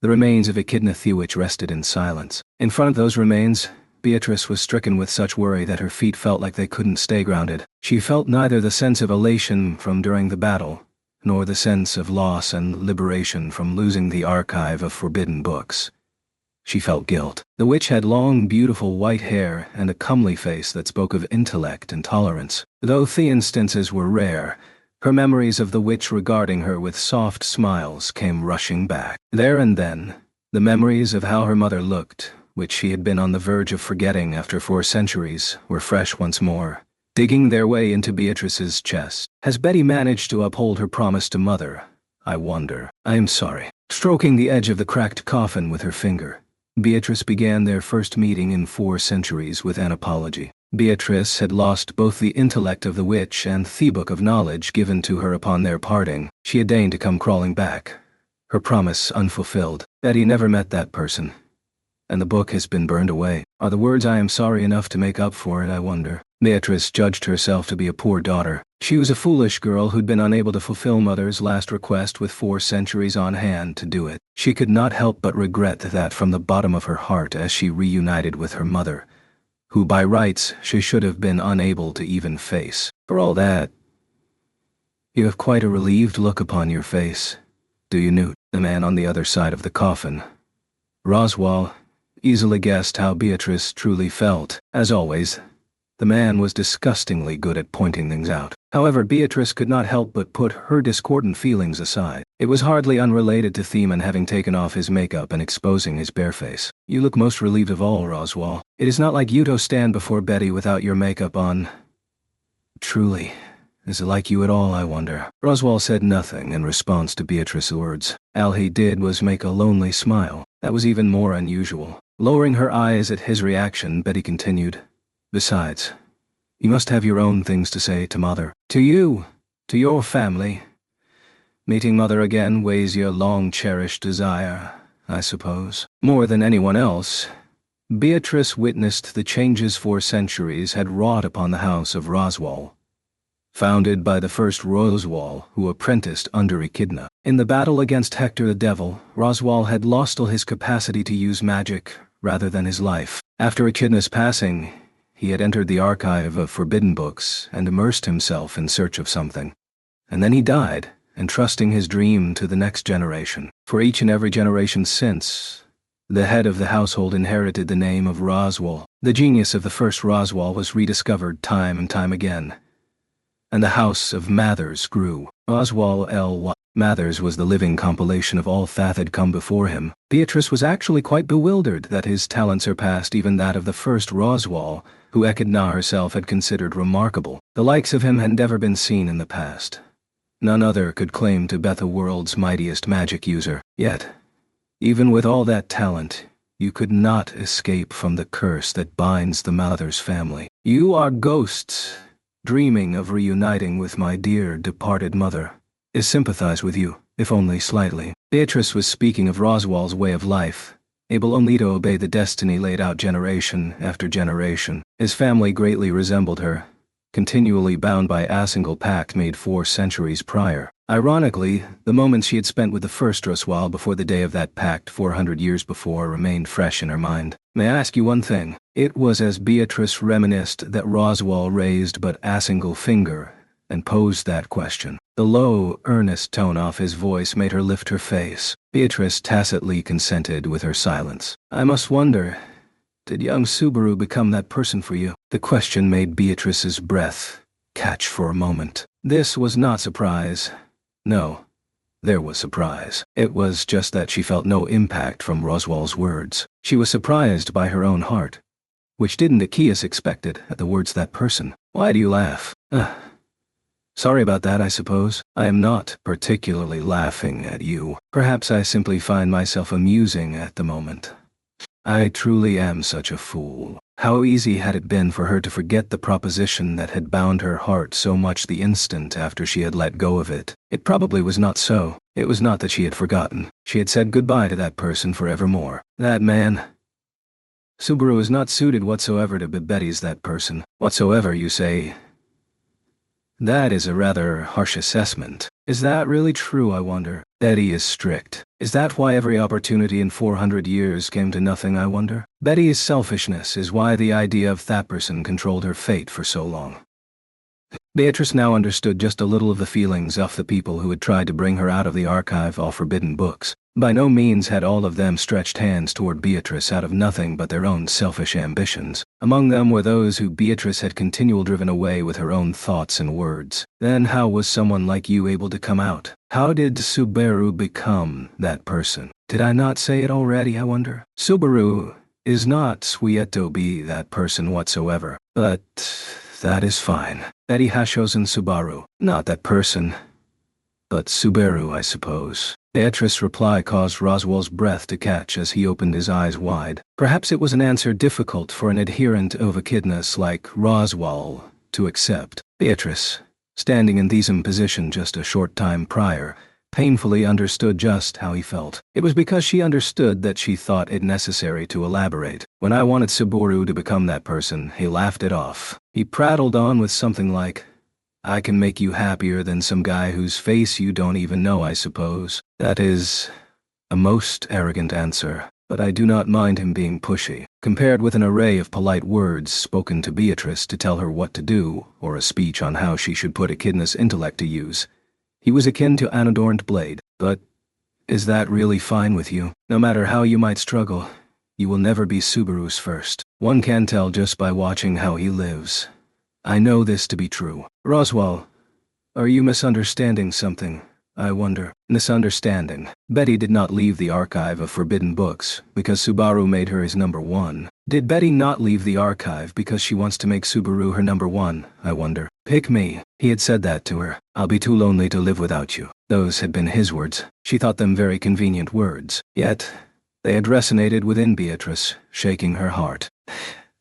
the remains of Echidna Thewich rested in silence. In front of those remains, Beatrice was stricken with such worry that her feet felt like they couldn't stay grounded. She felt neither the sense of elation from during the battle, nor the sense of loss and liberation from losing the archive of forbidden books. She felt guilt. The witch had long, beautiful white hair and a comely face that spoke of intellect and tolerance. Though the instances were rare, her memories of the witch regarding her with soft smiles came rushing back. There and then, the memories of how her mother looked, which she had been on the verge of forgetting after 4 centuries, were fresh once more, digging their way into Beatrice's chest. Has Betty managed to uphold her promise to Mother? I wonder. I am sorry. Stroking the edge of the cracked coffin with her finger, Beatrice began their first meeting in 4 centuries with anthropology. Beatrice had lost both the intellect of the witch and the book of knowledge given to her upon their parting. She had deigned to come crawling back, her promise unfulfilled. Betty never met that person, and the book has been burned away. Are the words I am sorry enough to make up for it, I wonder? Beatrice judged herself to be a poor daughter. She was a foolish girl who'd been unable to fulfill Mother's last request with 4 centuries on hand to do it. She could not help but regret that from the bottom of her heart as she reunited with her mother, who by rights she should have been unable to even face. For all that, you have quite a relieved look upon your face, do you, Newt? The man on the other side of the coffin, Roswaal, easily guessed how Beatrice truly felt. As always, the man was disgustingly good at pointing things out. However, Beatrice could not help but put her discordant feelings aside. It was hardly unrelated to Theman having taken off his makeup and exposing his bare face. You look most relieved of all, Roswaal. It is not like you to stand before Betty without your makeup on. Truly, is it like you at all, I wonder? Roswaal said nothing in response to Beatrice's words. All he did was make a lonely smile. That was even more unusual. Lowering her eyes at his reaction, Betty continued, Besides, you must have your own things to say to Mother. To you, to your family. Meeting Mother again weighs your long-cherished desire, I suppose. More than anyone else, Beatrice witnessed the changes 4 centuries had wrought upon the house of Roswaal, founded by the first Roswaal who apprenticed under Echidna. In the battle against Hector the Devil, Roswaal had lost all his capacity to use magic rather than his life. After Echidna's passing, he had entered the archive of forbidden books and immersed himself in search of something. And then he died, entrusting his dream to the next generation. For each and every generation since, the head of the household inherited the name of Roswaal. The genius of the first Roswaal was rediscovered time and time again, and the house of Mathers grew. Roswaal L. Mathers was the living compilation of all that had come before him. Beatrice was actually quite bewildered that his talent surpassed even that of the first Roswaal, who Echidna herself had considered remarkable. The likes of him had never been seen in the past. None other could claim to be the world's mightiest magic user. Yet, even with all that talent, you could not escape from the curse that binds the Mathers family. You are ghosts, dreaming of reuniting with my dear departed mother. I sympathize with you, if only slightly. Beatrice was speaking of Roswaal's way of life, able only to obey the destiny laid out generation after generation. His family greatly resembled her, continually bound by a single pact made 4 centuries prior. Ironically, the moments she had spent with the first Roswaal before the day of that pact 400 years before remained fresh in her mind. May I ask you one thing? It was as Beatrice reminisced that Roswaal raised but a single finger and posed that question. The low, earnest tone off his voice made her lift her face. Beatrice tacitly consented with her silence. I must wonder, did young Subaru become that person for you? The question made Beatrice's breath catch for a moment. This was not surprise. No, there was surprise. It was just that she felt no impact from Roswaal's words. She was surprised by her own heart, which didn't Achaeus expected at the words that person. Why do you laugh? Sorry about that, I suppose. I am not particularly laughing at you. Perhaps I simply find myself amusing at the moment. I truly am such a fool. How easy had it been for her to forget the proposition that had bound her heart so much the instant after she had let go of it. It probably was not so. It was not that she had forgotten. She had said goodbye to that person forevermore. That man. Subaru is not suited whatsoever to be Betty's that person. Whatsoever, you say? That is a rather harsh assessment. Is that really true, I wonder? Betty is strict. Is that why every opportunity in 400 years came to nothing, I wonder? Betty's selfishness is why the idea of Thapperson controlled her fate for so long. Beatrice now understood just a little of the feelings of the people who had tried to bring her out of the archive of forbidden books. By no means had all of them stretched hands toward Beatrice out of nothing but their own selfish ambitions. Among them were those who Beatrice had continually driven away with her own thoughts and words. Then how was someone like you able to come out? How did Subaru become that person? Did I not say it already, I wonder? Subaru is not Suieto be that person whatsoever. But that is fine. Betty has chosen Subaru. Not that person, but Subaru, I suppose. Beatrice's reply caused Roswell's breath to catch as he opened his eyes wide. Perhaps it was an answer difficult for an adherent of Echidnas like Roswell to accept. Beatrice, standing in Theseum position just a short time prior, painfully understood just how he felt. It was because she understood that she thought it necessary to elaborate. When I wanted Subaru to become that person, he laughed it off. He prattled on with something like, I can make you happier than some guy whose face you don't even know, I suppose. That is a most arrogant answer, but I do not mind him being pushy. Compared with an array of polite words spoken to Beatrice to tell her what to do, or a speech on how she should put Echidna's intellect to use, he was akin to an adorned blade. But is that really fine with you? No matter how you might struggle, you will never be Subaru's first. One can tell just by watching how he lives. I know this to be true. Roswell, are you misunderstanding something, I wonder? Misunderstanding. Betty did not leave the archive of forbidden books because Subaru made her his number one. Did Betty not leave the archive because she wants to make Subaru her number one, I wonder? Pick me. He had said that to her. I'll be too lonely to live without you. Those had been his words. She thought them very convenient words. Yet, they had resonated within Beatrice, shaking her heart.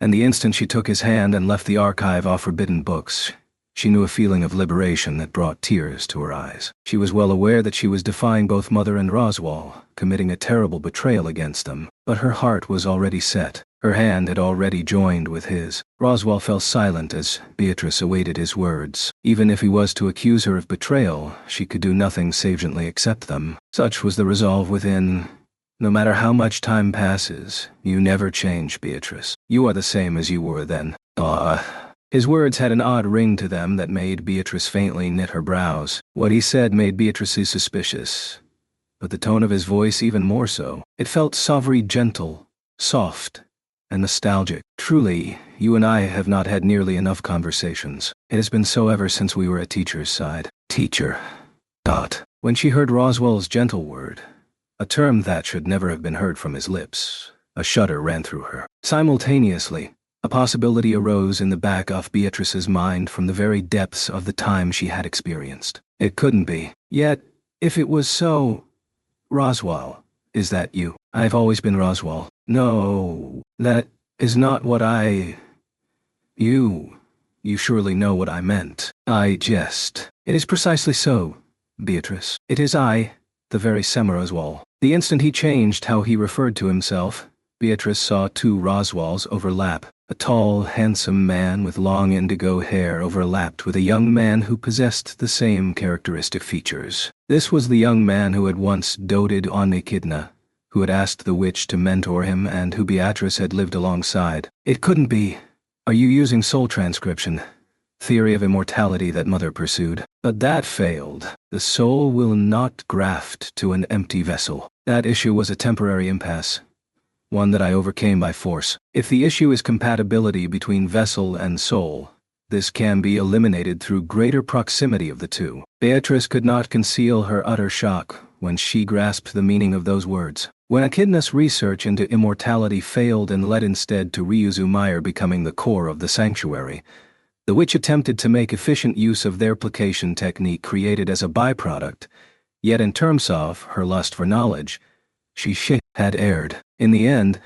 And the instant she took his hand and left the archive of forbidden books, she knew a feeling of liberation that brought tears to her eyes. She was well aware that she was defying both Mother and Roswell, committing a terrible betrayal against them, but her heart was already set. Her hand had already joined with his. Roswell fell silent as Beatrice awaited his words. Even if he was to accuse her of betrayal, she could do nothing save gently accept them. Such was the resolve within. No matter how much time passes, you never change, Beatrice. You are the same as you were then. His words had an odd ring to them that made Beatrice faintly knit her brows. What he said made Beatrice suspicious, but the tone of his voice even more so. It felt sovereignly gentle, soft, and nostalgic. Truly, you and I have not had nearly enough conversations. It has been so ever since we were at teacher's side. Teacher. When she heard Roswell's gentle word, a term that should never have been heard from his lips, a shudder ran through her. Simultaneously, a possibility arose in the back of Beatrice's mind from the very depths of the time she had experienced. It couldn't be. Yet, if it was so, Roswell, is that you? I've always been Roswell. No, that is not what You surely know what I meant. I jest. It is precisely so, Beatrice. It is I, the very Sam Roswell. The instant he changed how he referred to himself, Beatrice saw two Roswells overlap. A tall, handsome man with long indigo hair overlapped with a young man who possessed the same characteristic features. This was the young man who had once doted on Echidna, who had asked the witch to mentor him and who Beatrice had lived alongside. It couldn't be. Are you using soul transcription? Theory of immortality that Mother pursued. But that failed. The soul will not graft to an empty vessel. That issue was a temporary impasse, one that I overcame by force. If the issue is compatibility between vessel and soul, this can be eliminated through greater proximity of the two. Beatrice could not conceal her utter shock when she grasped the meaning of those words. When Echidna's research into immortality failed and led instead to Ryuzu Meyer becoming the core of the sanctuary, The witch attempted to make efficient use of their placation technique created as a byproduct, yet in terms of her lust for knowledge, she had erred. In the end,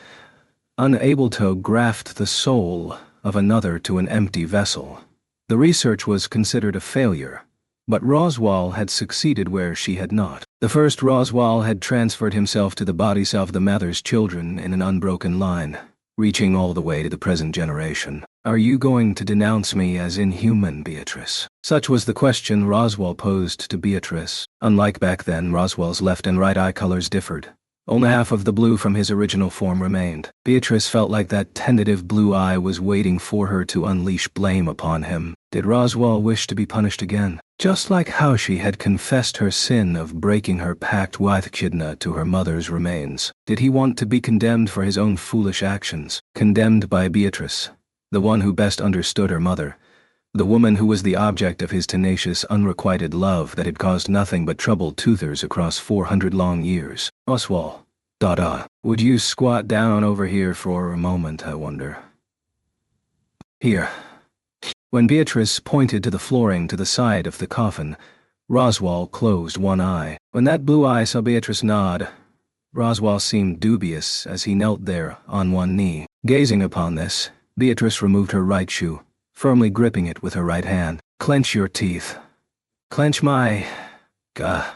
unable to graft the soul of another to an empty vessel. The research was considered a failure, but Roswaal had succeeded where she had not. The first Roswaal had transferred himself to the bodies of the mother's children in an unbroken line, reaching all the way to the present generation. Are you going to denounce me as inhuman, Beatrice? Such was the question Roswaal posed to Beatrice. Unlike back then, Roswaal's left and right eye colors differed. Only half of the blue from his original form remained. Beatrice felt like that tentative blue eye was waiting for her to unleash blame upon him. Did Roswaal wish to be punished again? Just like how she had confessed her sin of breaking her pact with Echidna to her mother's remains. Did he want to be condemned for his own foolish actions? Condemned by Beatrice, the one who best understood her mother, the woman who was the object of his tenacious, unrequited love that had caused nothing but troubled toothers across 400 long years. Roswaal. Would you squat down over here for a moment, I wonder? Here. When Beatrice pointed to the flooring to the side of the coffin, Roswaal closed one eye. When that blue eye saw Beatrice nod, Roswaal seemed dubious as he knelt there on one knee. Gazing upon this, Beatrice removed her right shoe, firmly gripping it with her right hand. Clench your teeth. Clench my... Gah.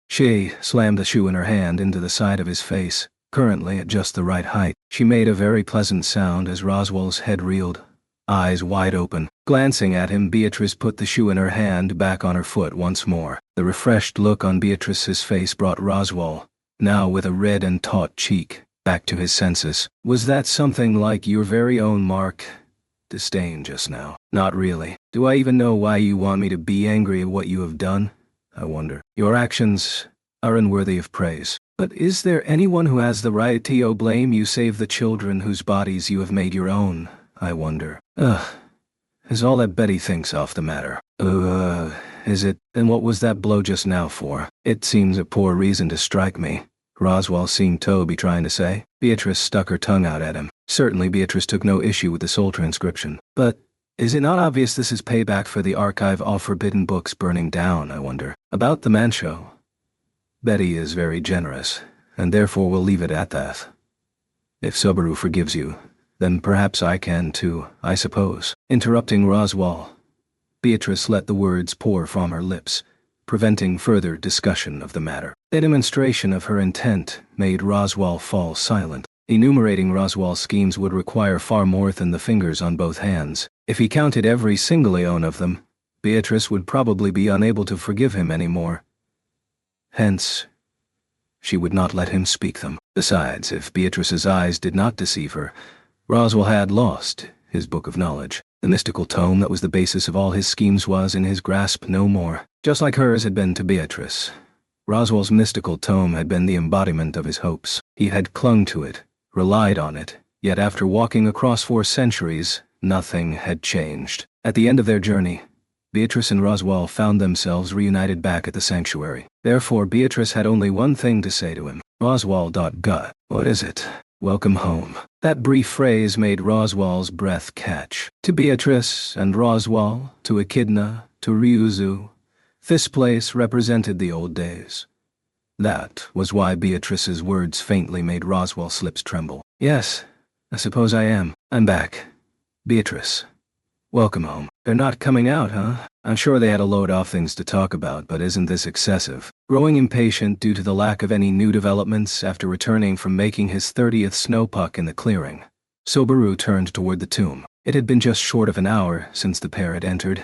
She slammed the shoe in her hand into the side of his face, currently at just the right height. She made a very pleasant sound as Roswaal's head reeled, eyes wide open. Glancing at him, Beatrice put the shoe in her hand back on her foot once more. The refreshed look on Beatrice's face brought Roswaal, now with a red and taut cheek, back to his senses. Was that something like your very own mark? Disdain just now. Not really. Do I even know why you want me to be angry at what you have done? I wonder. Your actions are unworthy of praise. But is there anyone who has the right to blame you save the children whose bodies you have made your own? I wonder. Is all that Betty thinks off the matter? Is it? Then what was that blow just now for? It seems a poor reason to strike me, Roswaal seemed to be trying to say. Beatrice stuck her tongue out at him. Certainly Beatrice took no issue with the soul transcription. But is it not obvious this is payback for the archive of forbidden books burning down, I wonder? About the man show. Betty is very generous, and therefore we'll leave it at that. If Subaru forgives you, then perhaps I can too, I suppose. Interrupting Roswaal, Beatrice let the words pour from her lips, preventing further discussion of the matter. The demonstration of her intent made Roswaal fall silent. Enumerating Roswaal's schemes would require far more than the fingers on both hands. If he counted every single ion of them, Beatrice would probably be unable to forgive him anymore. Hence, she would not let him speak them. Besides, if Beatrice's eyes did not deceive her, Roswaal had lost his book of knowledge. The mystical tome that was the basis of all his schemes was in his grasp no more, just like hers had been to Beatrice. Roswaal's mystical tome had been the embodiment of his hopes. He had clung to it, relied on it, yet after walking across 4 centuries, nothing had changed. At the end of their journey, Beatrice and Roswaal found themselves reunited back at the sanctuary. Therefore, Beatrice had only one thing to say to him. Roswaal. What is it? Welcome home. That brief phrase made Roswaal's breath catch. To Beatrice and Roswaal, to Echidna, to Ryuzu, this place represented the old days. That was why Beatrice's words faintly made Roswaal's lips tremble. Yes, I suppose I am. I'm back. Beatrice. Welcome home. They're not coming out, huh? I'm sure they had a load of things to talk about, but isn't this excessive? Growing impatient due to the lack of any new developments after returning from making his 30th snowpuck in the clearing, Subaru turned toward the tomb. It had been just short of an hour since the pair had entered,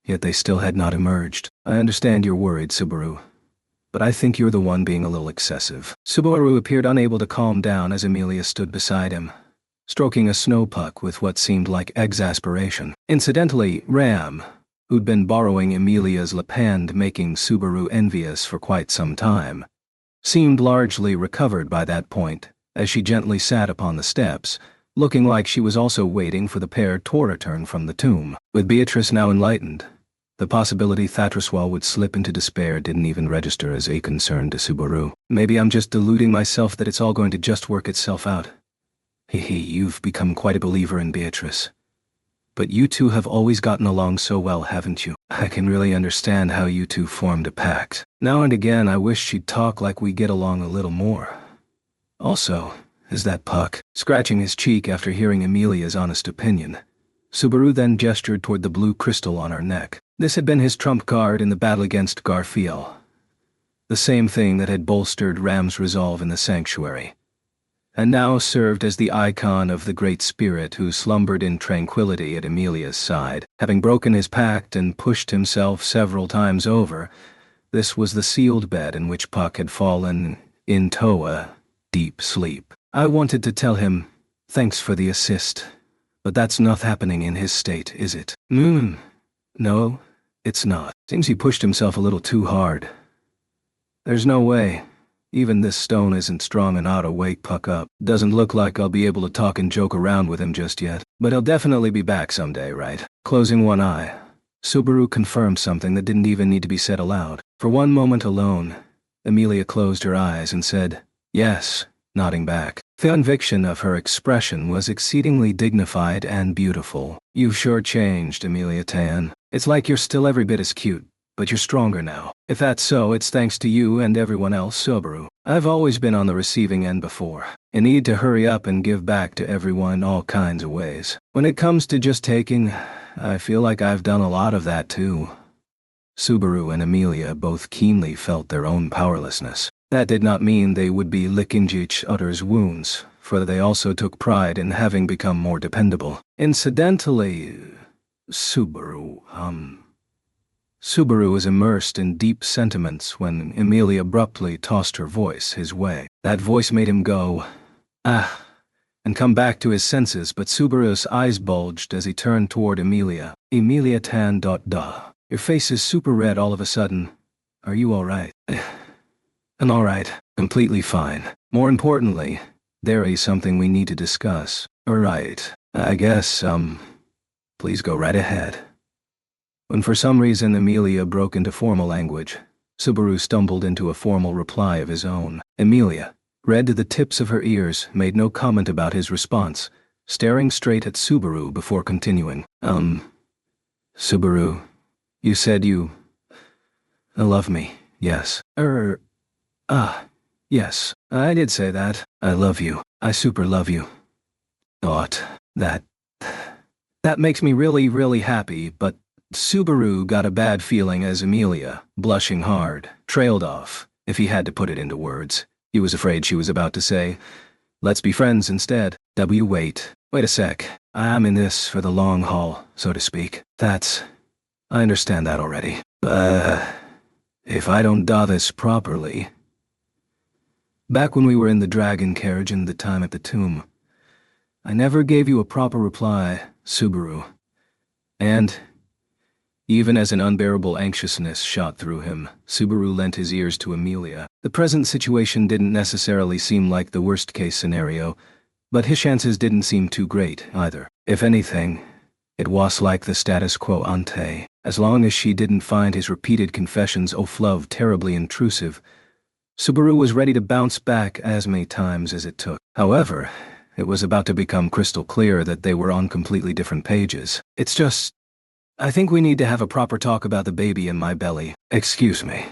yet they still had not emerged. I understand you're worried, Subaru, but I think you're the one being a little excessive. Subaru appeared unable to calm down as Emilia stood beside him, stroking a snowpuck with what seemed like exasperation. Incidentally, Ram, who'd been borrowing Emilia's lapand, making Subaru envious for quite some time, seemed largely recovered by that point, as she gently sat upon the steps, looking like she was also waiting for the pair to return from the tomb. With Beatrice now enlightened, the possibility Thatraswal would slip into despair didn't even register as a concern to Subaru. Maybe I'm just deluding myself that it's all going to just work itself out. You've become quite a believer in Beatrice. But you two have always gotten along so well, haven't you? I can really understand how you two formed a pact. Now and again, I wish she'd talk like we get along a little more. Also, is that Puck, scratching his cheek after hearing Emilia's honest opinion. Subaru then gestured toward the blue crystal on her neck. This had been his trump card in the battle against Garfiel. The same thing that had bolstered Ram's resolve in the sanctuary, and now served as the icon of the Great Spirit who slumbered in tranquility at Emilia's side. Having broken his pact and pushed himself several times over, this was the sealed bed in which Puck had fallen into a deep sleep. I wanted to tell him, thanks for the assist, but that's not happening in his state, is it? No, it's not. Seems he pushed himself a little too hard. There's no way. Even this stone isn't strong enough to wake Puck up. Doesn't look like I'll be able to talk and joke around with him just yet. But he'll definitely be back someday, right? Closing one eye, Subaru confirmed something that didn't even need to be said aloud. For one moment alone, Emilia closed her eyes and said, yes, nodding back. The conviction of her expression was exceedingly dignified and beautiful. You've sure changed, Emilia Tan. It's like you're still every bit as cute, but you're stronger now. If that's so, it's thanks to you and everyone else, Subaru. I've always been on the receiving end before. A need to hurry up and give back to everyone all kinds of ways. When it comes to just taking, I feel like I've done a lot of that too. Subaru and Emilia both keenly felt their own powerlessness. That did not mean they would be licking each other's wounds, for they also took pride in having become more dependable. Incidentally, Subaru was immersed in deep sentiments when Emilia abruptly tossed her voice his way. That voice made him go, ah, and come back to his senses, but Subaru's eyes bulged as he turned toward Emilia. Emilia Tan. Your face is super red all of a sudden. Are you alright? I'm alright. Completely fine. More importantly, there is something we need to discuss. Alright. I guess, please go right ahead. When for some reason Emilia broke into formal language, Subaru stumbled into a formal reply of his own. Emilia, red to the tips of her ears, made no comment about his response, staring straight at Subaru before continuing. Subaru, you said you love me, yes. Yes, I did say that. I love you. I super love you. That makes me really, really happy, but Subaru got a bad feeling as Emilia, blushing hard, trailed off, if he had to put it into words. He was afraid she was about to say, let's be friends instead. Wait a sec. I'm in this for the long haul, so to speak. I understand that already. If I don't do this properly... Back when we were in the dragon carriage and the time at the tomb, I never gave you a proper reply, Subaru. And, even as an unbearable anxiousness shot through him, Subaru lent his ears to Emilia. The present situation didn't necessarily seem like the worst-case scenario, but his chances didn't seem too great, either. If anything, it was like the status quo ante. As long as she didn't find his repeated confessions of love terribly intrusive, Subaru was ready to bounce back as many times as it took. However, it was about to become crystal clear that they were on completely different pages. It's just... I think we need to have a proper talk about the baby in my belly. Excuse me.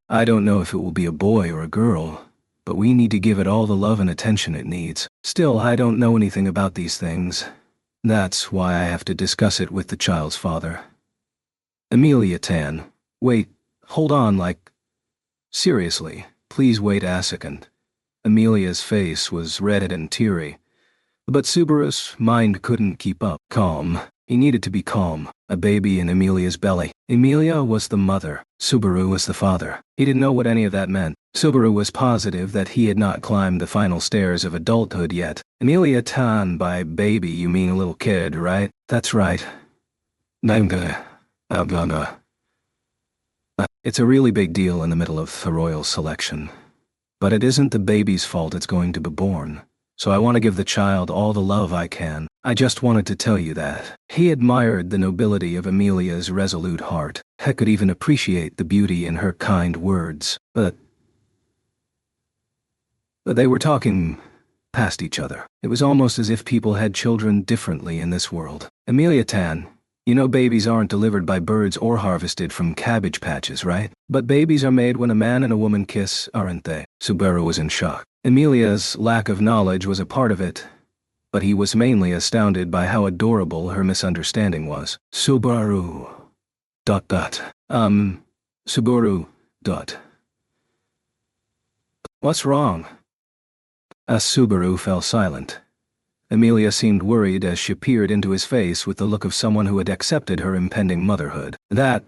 I don't know if it will be a boy or a girl, but we need to give it all the love and attention it needs. Still, I don't know anything about these things. That's why I have to discuss it with the child's father. Emilia Tan. Wait, hold on, seriously, please wait a second. Emilia's face was red and teary, but Subaru's mind couldn't keep up. Calm. He needed to be calm. A baby in Emilia's belly. Emilia was the mother. Subaru was the father. He didn't know what any of that meant. Subaru was positive that he had not climbed the final stairs of adulthood yet. Emilia Tan, by baby you mean a little kid, right? That's right. It's a really big deal in the middle of the royal selection. But it isn't the baby's fault it's going to be born. So I want to give the child all the love I can. I just wanted to tell you that. He admired the nobility of Emilia's resolute heart. He could even appreciate the beauty in her kind words. But they were talking past each other. It was almost as if people had children differently in this world. Emilia-tan, you know babies aren't delivered by birds or harvested from cabbage patches, right? But babies are made when a man and a woman kiss, aren't they? Subaru was in shock. Emilia's lack of knowledge was a part of it, but he was mainly astounded by how adorable her misunderstanding was. Subaru. ... Subaru. ... What's wrong? Subaru fell silent. Emilia seemed worried as she peered into his face with the look of someone who had accepted her impending motherhood. That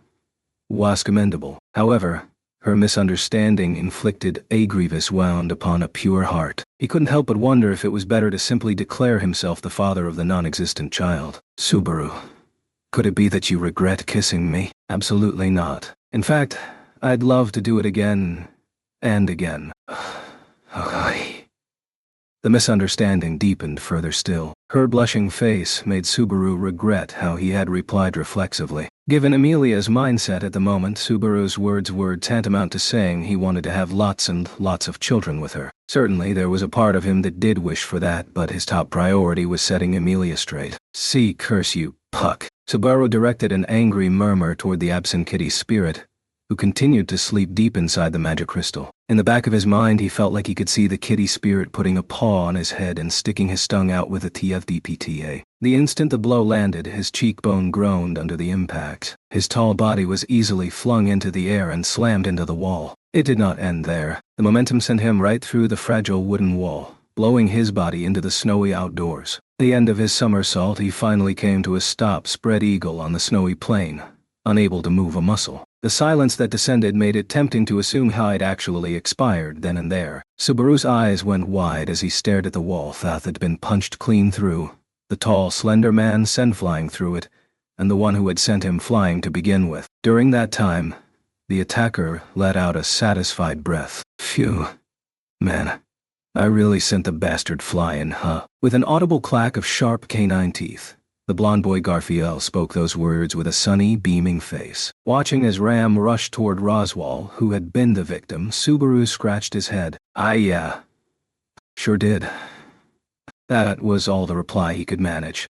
was commendable. However, her misunderstanding inflicted a grievous wound upon a pure heart. He couldn't help but wonder if it was better to simply declare himself the father of the non-existent child. Subaru, could it be that you regret kissing me? Absolutely not. In fact, I'd love to do it again and again. Okay. The misunderstanding deepened further still. Her blushing face made Subaru regret how he had replied reflexively. Given Emilia's mindset at the moment, Subaru's words were tantamount to saying he wanted to have lots and lots of children with her. Certainly, there was a part of him that did wish for that, but his top priority was setting Emilia straight. See, curse you, Puck. Subaru directed an angry murmur toward the absent kitty's spirit, who continued to sleep deep inside the magic crystal. In the back of his mind, he felt like he could see the kitty spirit putting a paw on his head and sticking his tongue out with a TFDPTA. The instant the blow landed, his cheekbone groaned under the impact. His tall body was easily flung into the air and slammed into the wall. It did not end there. The momentum sent him right through the fragile wooden wall, blowing his body into the snowy outdoors. At the end of his somersault, he finally came to a stop spread eagle on the snowy plain, unable to move a muscle. The silence that descended made it tempting to assume Hyde actually expired then and there. Subaru's eyes went wide as he stared at the wall that had been punched clean through, the tall, slender man sent flying through it, and the one who had sent him flying to begin with. During that time, the attacker let out a satisfied breath. Phew. Man, I really sent the bastard flying, huh? With an audible clack of sharp canine teeth, the blond boy Garfiel spoke those words with a sunny, beaming face. Watching as Ram rushed toward Roswell, who had been the victim, Subaru scratched his head. Yeah. Sure did. That was all the reply he could manage.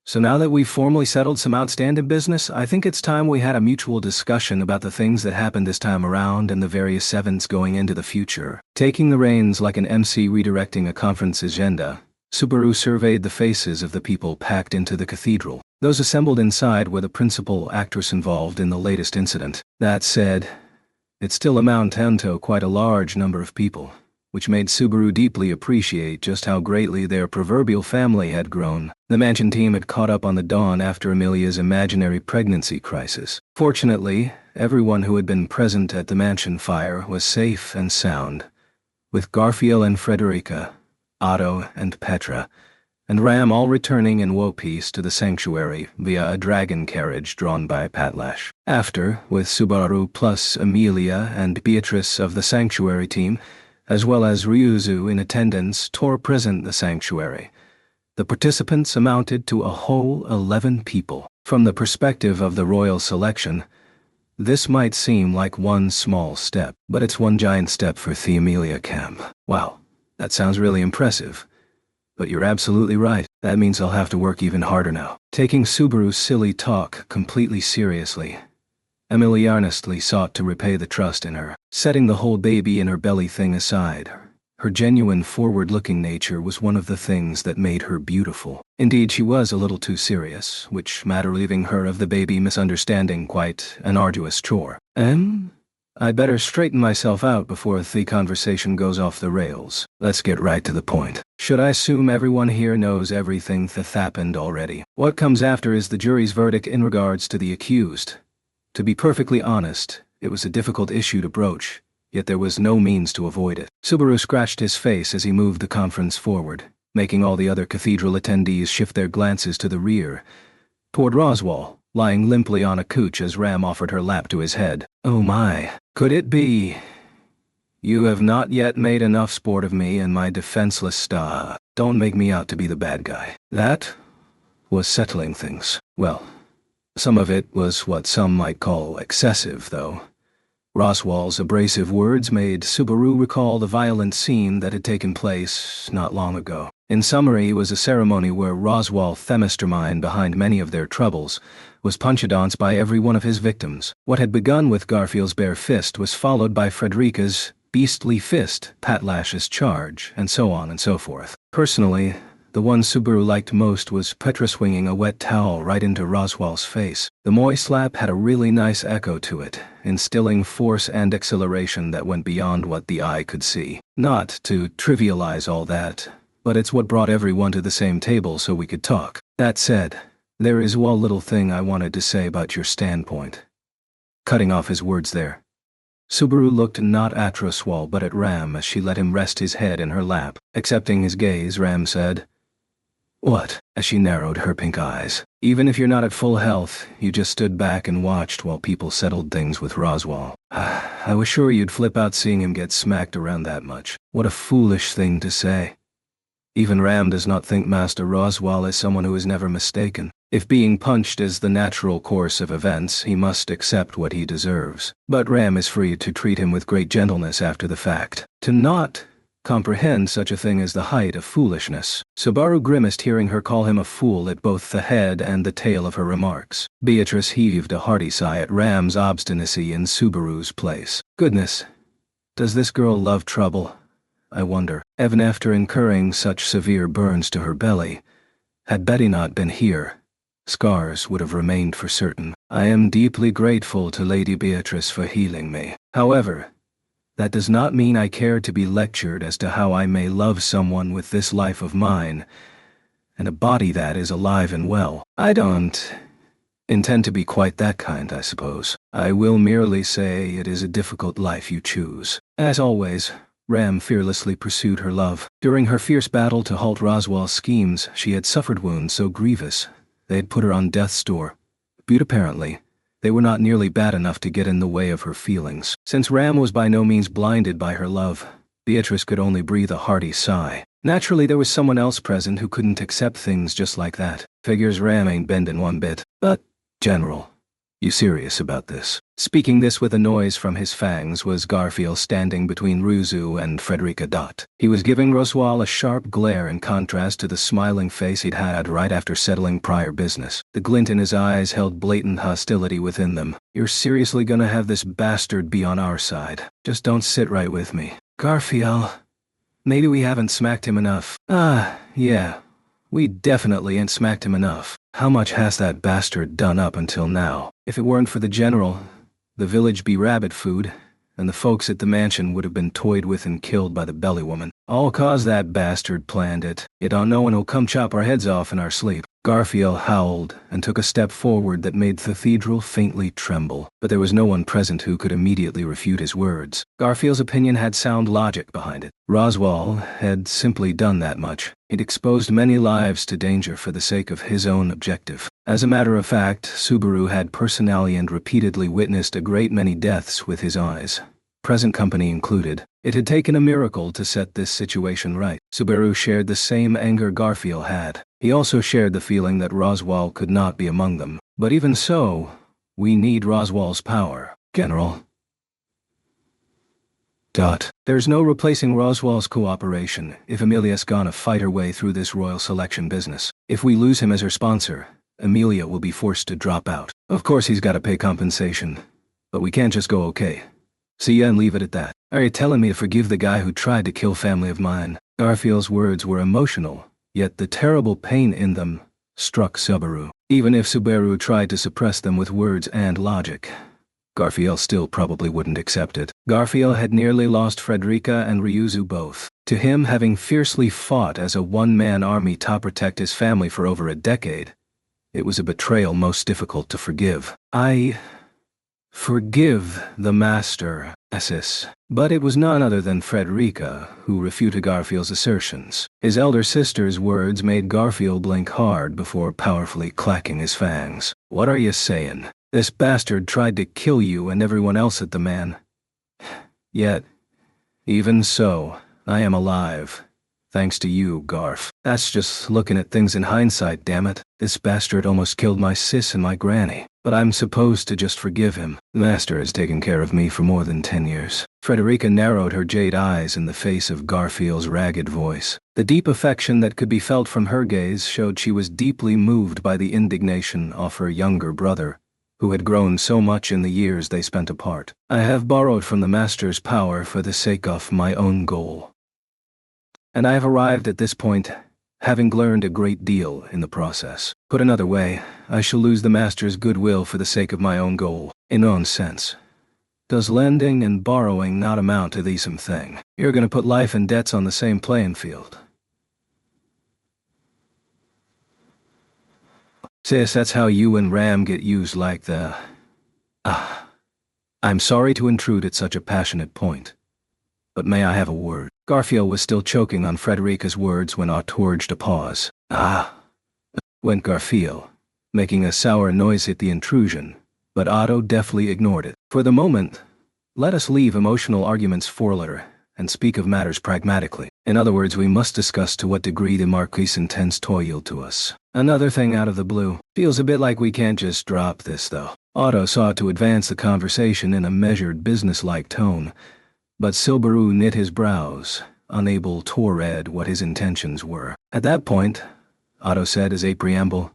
So now that we've formally settled some outstanding business, I think it's time we had a mutual discussion about the things that happened this time around and the various events going into the future. Taking the reins like an MC redirecting a conference agenda, Subaru surveyed the faces of the people packed into the cathedral. Those assembled inside were the principal actress involved in the latest incident. That said, it still amounted to quite a large number of people, which made Subaru deeply appreciate just how greatly their proverbial family had grown. The mansion team had caught up on the dawn after Emilia's imaginary pregnancy crisis. Fortunately, everyone who had been present at the mansion fire was safe and sound, with Garfiel and Frederica, Otto and Petra, and Ram all returning in woe peace to the sanctuary via a dragon carriage drawn by Patlash. After, with Subaru plus Emilia and Beatrice of the sanctuary team, as well as Ryuzu in attendance, tore present the sanctuary, the participants amounted to a whole 11 people. From the perspective of the royal selection, this might seem like one small step, but it's one giant step for the Emilia camp. Wow. That sounds really impressive. But you're absolutely right. That means I'll have to work even harder now. Taking Subaru's silly talk completely seriously, Emily earnestly sought to repay the trust in her. Setting the whole baby in her belly thing aside, her genuine forward-looking nature was one of the things that made her beautiful. Indeed, she was a little too serious, which made relieving her of the baby misunderstanding quite an arduous chore. I'd better straighten myself out before the conversation goes off the rails. Let's get right to the point. Should I assume everyone here knows everything that happened already? What comes after is the jury's verdict in regards to the accused. To be perfectly honest, it was a difficult issue to broach, yet there was no means to avoid it. Subaru scratched his face as he moved the conference forward, making all the other cathedral attendees shift their glances to the rear, toward Roswell, lying limply on a couch as Ram offered her lap to his head. Oh my, could it be? You have not yet made enough sport of me and my defenseless star. Don't make me out to be the bad guy. That was settling things. Well, some of it was what some might call excessive, though. Roswal's abrasive words made Subaru recall the violent scene that had taken place not long ago. In summary, it was a ceremony where Roswal, the mastermind behind many of their troubles, was punchadanced by every one of his victims. What had begun with Garfield's bare fist was followed by Frederica's beastly fist, Patlash's charge, and so on and so forth. Personally, the one Subaru liked most was Petra swinging a wet towel right into Roswal's face. The moist slap had a really nice echo to it, instilling force and acceleration that went beyond what the eye could see. Not to trivialize all that, but it's what brought everyone to the same table so we could talk. That said, there is one little thing I wanted to say about your standpoint. Cutting off his words there, Subaru looked not at Roswal but at Ram as she let him rest his head in her lap. Accepting his gaze, Ram said, "What?" as she narrowed her pink eyes. "Even if you're not at full health, you just stood back and watched while people settled things with Roswal. I was sure you'd flip out seeing him get smacked around that much. What a foolish thing to say. Even Ram does not think Master Roswal is someone who is never mistaken. If being punched is the natural course of events, he must accept what he deserves. But Ram is free to treat him with great gentleness after the fact. To not comprehend such a thing as the height of foolishness." Subaru grimaced hearing her call him a fool at both the head and the tail of her remarks. Beatrice heaved a hearty sigh at Ram's obstinacy in Subaru's place. Goodness, does this girl love trouble? I wonder. Even after incurring such severe burns to her belly, had Betty not been here, scars would have remained for certain. I am deeply grateful to Lady Beatrice for healing me. However, that does not mean I care to be lectured as to how I may love someone with this life of mine, and a body that is alive and well. I don't intend to be quite that kind, I suppose. I will merely say it is a difficult life you choose. As always, Ram fearlessly pursued her love. During her fierce battle to halt Roswal's schemes, she had suffered wounds so grievous they had put her on death's door. But apparently, they were not nearly bad enough to get in the way of her feelings. Since Ram was by no means blinded by her love, Beatrice could only breathe a hearty sigh. Naturally, there was someone else present who couldn't accept things just like that. Figures Ram ain't bending one bit. But, General, you serious about this? Speaking this with a noise from his fangs was Garfield standing between Ruzu and Frederica Dot. He was giving Roswal a sharp glare in contrast to the smiling face he'd had right after settling prior business. The glint in his eyes held blatant hostility within them. You're seriously gonna have this bastard be on our side? Just don't sit right with me. Garfield, maybe we haven't smacked him enough. Yeah. We definitely ain't smacked him enough. How much has that bastard done up until now? If it weren't for the General, the village be rabbit food, and the folks at the mansion would have been toyed with and killed by the belly woman. All 'cause that bastard planned it. You don't know when he'll come chop our heads off in our sleep. Garfield howled and took a step forward that made the cathedral faintly tremble, but there was no one present who could immediately refute his words. Garfield's opinion had sound logic behind it. Roswal had simply done that much. He'd exposed many lives to danger for the sake of his own objective. As a matter of fact, Subaru had personally and repeatedly witnessed a great many deaths with his eyes, present company included. It had taken a miracle to set this situation right. Subaru shared the same anger Garfield had. He also shared the feeling that Roswal could not be among them. But even so, we need Roswal's power. General. There's no replacing Roswal's cooperation if Amelia's gonna fight her way through this royal selection business. If we lose him as her sponsor, Amelia will be forced to drop out. Of course he's gotta pay compensation, but we can't just go okay. See ya and leave it at that. Are you telling me to forgive the guy who tried to kill family of mine? Garfield's words were emotional, yet the terrible pain in them struck Subaru. Even if Subaru tried to suppress them with words and logic, Garfield still probably wouldn't accept it. Garfield had nearly lost Frederica and Ryuzu both. To him, having fiercely fought as a one-man army to protect his family for over a decade, it was a betrayal most difficult to forgive. I forgive the master, Assis. But it was none other than Frederica who refuted Garfield's assertions. His elder sister's words made Garfield blink hard before powerfully clacking his fangs. What are you saying? This bastard tried to kill you and everyone else at the man. Yet, even so, I am alive. Thanks to you, Garf. That's just looking at things in hindsight, damn it. This bastard almost killed my sis and my granny. but I'm supposed to just forgive him. The master has taken care of me for more than 10 years. Frederica narrowed her jade eyes in the face of Garfiel's ragged voice. The deep affection that could be felt from her gaze showed she was deeply moved by the indignation of her younger brother, who had grown so much in the years they spent apart. I have borrowed from the master's power for the sake of my own goal. And I have arrived at this point, having learned a great deal in the process. Put another way, I shall lose the master's goodwill for the sake of my own goal. In own sense. Does lending and borrowing not amount to the same thing? You're going to put life and debts on the same playing field. Sis, that's how you and Ram get used like the... I'm sorry to intrude at such a passionate point, but may I have a word? Garfield was still choking on Frederica's words when Otto urged a pause. Went Garfield, making a sour noise at the intrusion, but Otto deftly ignored it. For the moment, let us leave emotional arguments for later and speak of matters pragmatically. In other words, we must discuss to what degree the Marquis intends to yield to us. Another thing out of the blue. Feels a bit like we can't just drop this, though. Otto sought to advance the conversation in a measured, businesslike tone, but Subaru knit his brows, unable to read what his intentions were. At that point, Otto said as a preamble,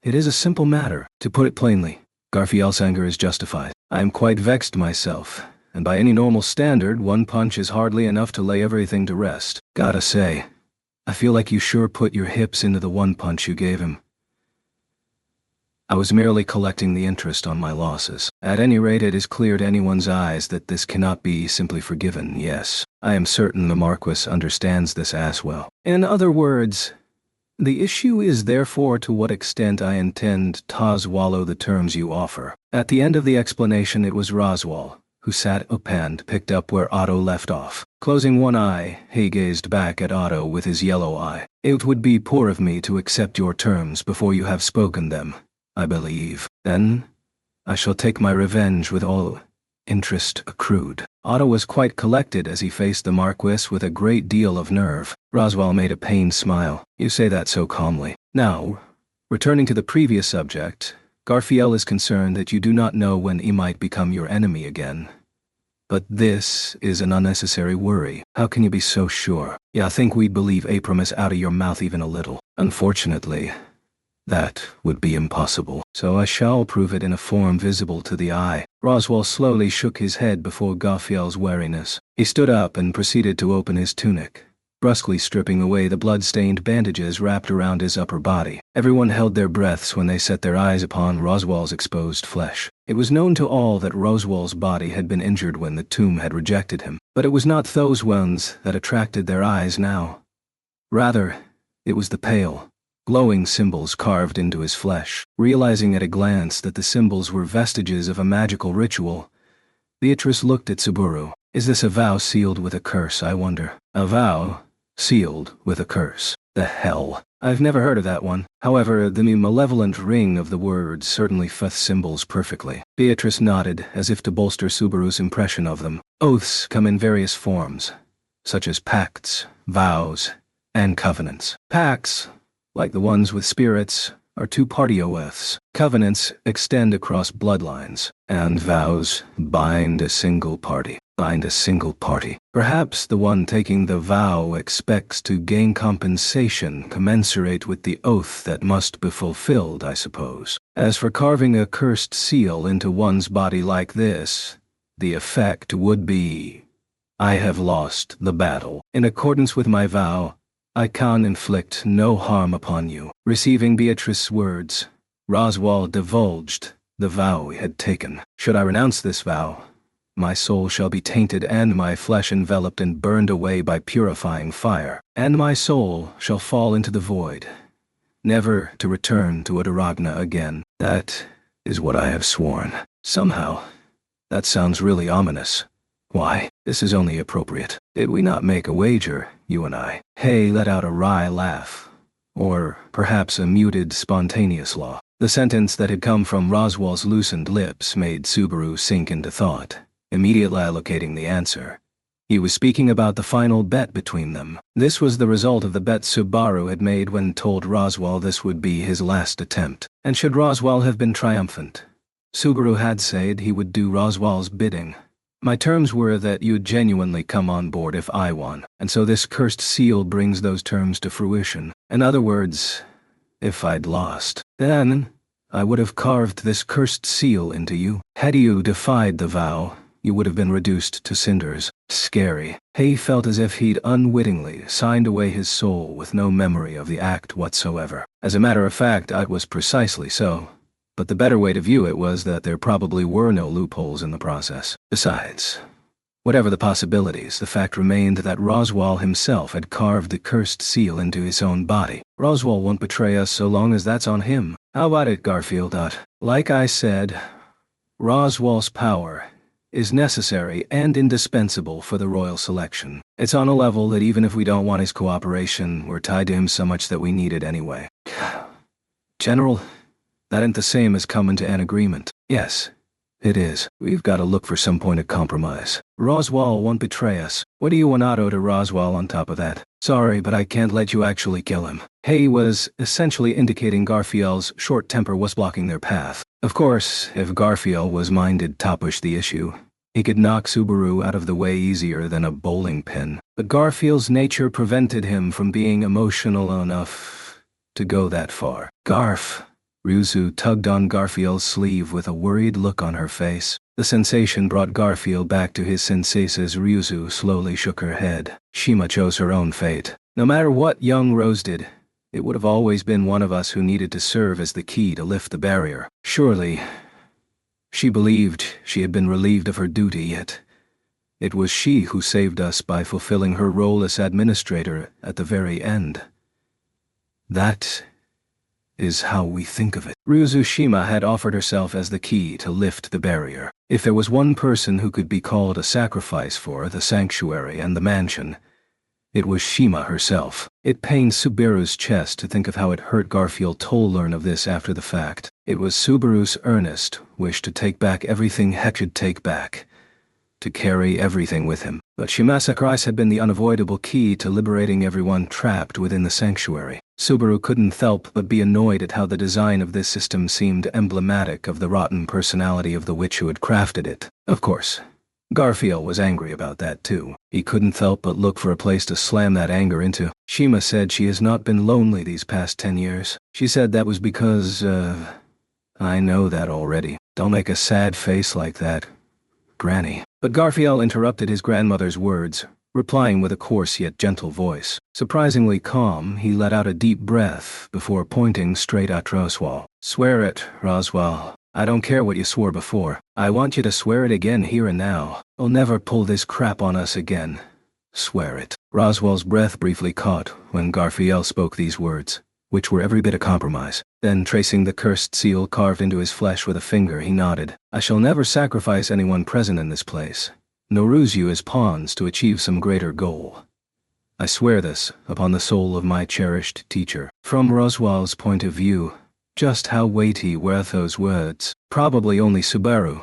"It is a simple matter. To put it plainly, Garfield's anger is justified. I am quite vexed myself, and by any normal standard, one punch is hardly enough to lay everything to rest. Gotta say, I feel like you sure put your hips into the one punch you gave him. I was merely collecting the interest on my losses. At any rate, it is clear to anyone's eyes that this cannot be simply forgiven. Yes, I am certain the Marquis understands this as well. In other words, the issue is therefore to what extent I intend to swallow the terms you offer." At the end of the explanation, it was Roswaal who sat up and picked up where Otto left off. Closing one eye, he gazed back at Otto with his yellow eye. "It would be poor of me to accept your terms before you have spoken them, I believe. Then, I shall take my revenge with all interest accrued." Otto was quite collected as he faced the Marquis with a great deal of nerve. Roswaal made a pained smile. "You say that so calmly. Now, returning to the previous subject, Garfield is concerned that you do not know when he might become your enemy again. But this is an unnecessary worry. How can you be so sure? I think we'd believe a promise out of your mouth even a little. Unfortunately, that would be impossible. So I shall prove it in a form visible to the eye." Roswaal slowly shook his head before Garfield's wariness. He stood up and proceeded to open his tunic, brusquely stripping away the blood-stained bandages wrapped around his upper body. Everyone held their breaths when they set their eyes upon Roswaal's exposed flesh. It was known to all that Roswaal's body had been injured when the tomb had rejected him, but it was not those wounds that attracted their eyes now. Rather, it was the pale, glowing symbols carved into his flesh. Realizing at a glance that the symbols were vestiges of a magical ritual, Beatrice looked at Subaru. "Is this a vow sealed with a curse, I wonder?" "A vow sealed with a curse? The hell! I've never heard of that one. However, the malevolent ring of the words certainly fits symbols perfectly." Beatrice nodded, as if to bolster Subaru's impression of them. "Oaths come in various forms, such as pacts, vows, and covenants. Pacts, like the ones with spirits, are two-party oaths. Covenants extend across bloodlines, and vows bind a single party. Perhaps the one taking the vow expects to gain compensation commensurate with the oath that must be fulfilled, I suppose. As for carving a cursed seal into one's body like this, the effect would be, I have lost the battle. In accordance with my vow, I can inflict no harm upon you." Receiving Beatrice's words, Roswaal divulged the vow he had taken. "Should I renounce this vow, my soul shall be tainted and my flesh enveloped and burned away by purifying fire, and my soul shall fall into the void, never to return to Adaragna again. That is what I have sworn." Somehow, that sounds really ominous. Why, this is only appropriate. Did we not make a wager, you and I? Hay let out a wry laugh, or perhaps a muted, spontaneous laugh. The sentence that had come from Roswaal's loosened lips made Subaru sink into thought, immediately allocating the answer. He was speaking about the final bet between them. This was the result of the bet Subaru had made when told Roswaal this would be his last attempt. And should Roswaal have been triumphant, Subaru had said he would do Roswell's bidding. My terms were that you'd genuinely come on board if I won, and so this cursed seal brings those terms to fruition. In other words, if I'd lost, then I would have carved this cursed seal into you. Had you defied the vow, you would have been reduced to cinders. Scary. He felt as if he'd unwittingly signed away his soul with no memory of the act whatsoever. As a matter of fact, it was precisely so. But the better way to view it was that there probably were no loopholes in the process. Besides, whatever the possibilities, the fact remained that Roswell himself had carved the cursed seal into his own body. Roswell won't betray us so long as that's on him. How about it, Garfield? Like I said, Roswell's power is necessary and indispensable for the royal selection. It's on a level that even if we don't want his cooperation, we're tied to him so much that we need it anyway. General, that ain't the same as coming to an agreement. Yes, it is. We've got to look for some point of compromise. Roswell won't betray us. What do you want Otto to Roswell on top of that? Sorry, but I can't let you actually kill him. He was essentially indicating Garfield's short temper was blocking their path. Of course, if Garfield was minded to push the issue, he could knock Subaru out of the way easier than a bowling pin. But Garfield's nature prevented him from being emotional enough to go that far. Garf. Ryuzu tugged on Garfield's sleeve with a worried look on her face. The sensation brought Garfield back to his senses as Ryuzu slowly shook her head. Shima chose her own fate. No matter what young Rose did, it would have always been one of us who needed to serve as the key to lift the barrier. Surely, she believed she had been relieved of her duty, yet it was she who saved us by fulfilling her role as administrator at the very end. That is how we think of it. Ryuzu Shima had offered herself as the key to lift the barrier. If there was one person who could be called a sacrifice for the sanctuary and the mansion, it was Shima herself. It pained Subaru's chest to think of how it hurt Garfield to learn of this after the fact. It was Subaru's earnest wish to take back everything he could take back, to carry everything with him. But Shima's sacrifice had been the unavoidable key to liberating everyone trapped within the sanctuary. Subaru couldn't help but be annoyed at how the design of this system seemed emblematic of the rotten personality of the witch who had crafted it. Of course, Garfield was angry about that too. He couldn't help but look for a place to slam that anger into. Shima said she has not been lonely these past 10 years. She said that was because, I know that already. Don't make a sad face like that, Granny. But Garfield interrupted his grandmother's words, replying with a coarse yet gentle voice. Surprisingly calm, he let out a deep breath before pointing straight at Roswell. Swear it, Roswell. I don't care what you swore before. I want you to swear it again here and now. I'll never pull this crap on us again. Swear it. Roswell's breath briefly caught when Garfield spoke these words, which were every bit a compromise. Then, tracing the cursed seal carved into his flesh with a finger, he nodded. I shall never sacrifice anyone present in this place, nor use you as pawns to achieve some greater goal. I swear this upon the soul of my cherished teacher. From Roswell's point of view, just how weighty were those words? Probably only Subaru,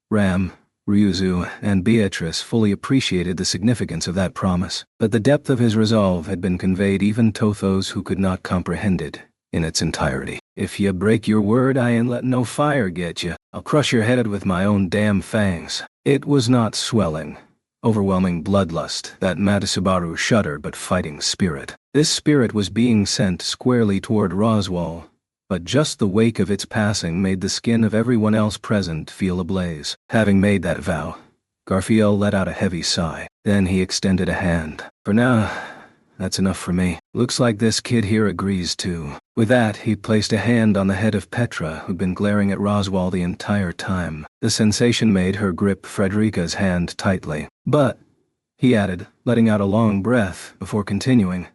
Ram, Ryuzu, and Beatrice fully appreciated the significance of that promise, but the depth of his resolve had been conveyed even to those who could not comprehend it in its entirety. If you break your word, I ain't letting no fire get you. I'll crush your head with my own damn fangs. It was not swelling, overwhelming bloodlust that made Subaru shudder, but fighting spirit. This spirit was being sent squarely toward Roswell, but just the wake of its passing made the skin of everyone else present feel ablaze. Having made that vow, Garfield let out a heavy sigh. Then he extended a hand. For now, that's enough for me. Looks like this kid here agrees too. With that, he placed a hand on the head of Petra, who'd been glaring at Roswell the entire time. The sensation made her grip Frederica's hand tightly. But, he added, letting out a long breath before continuing,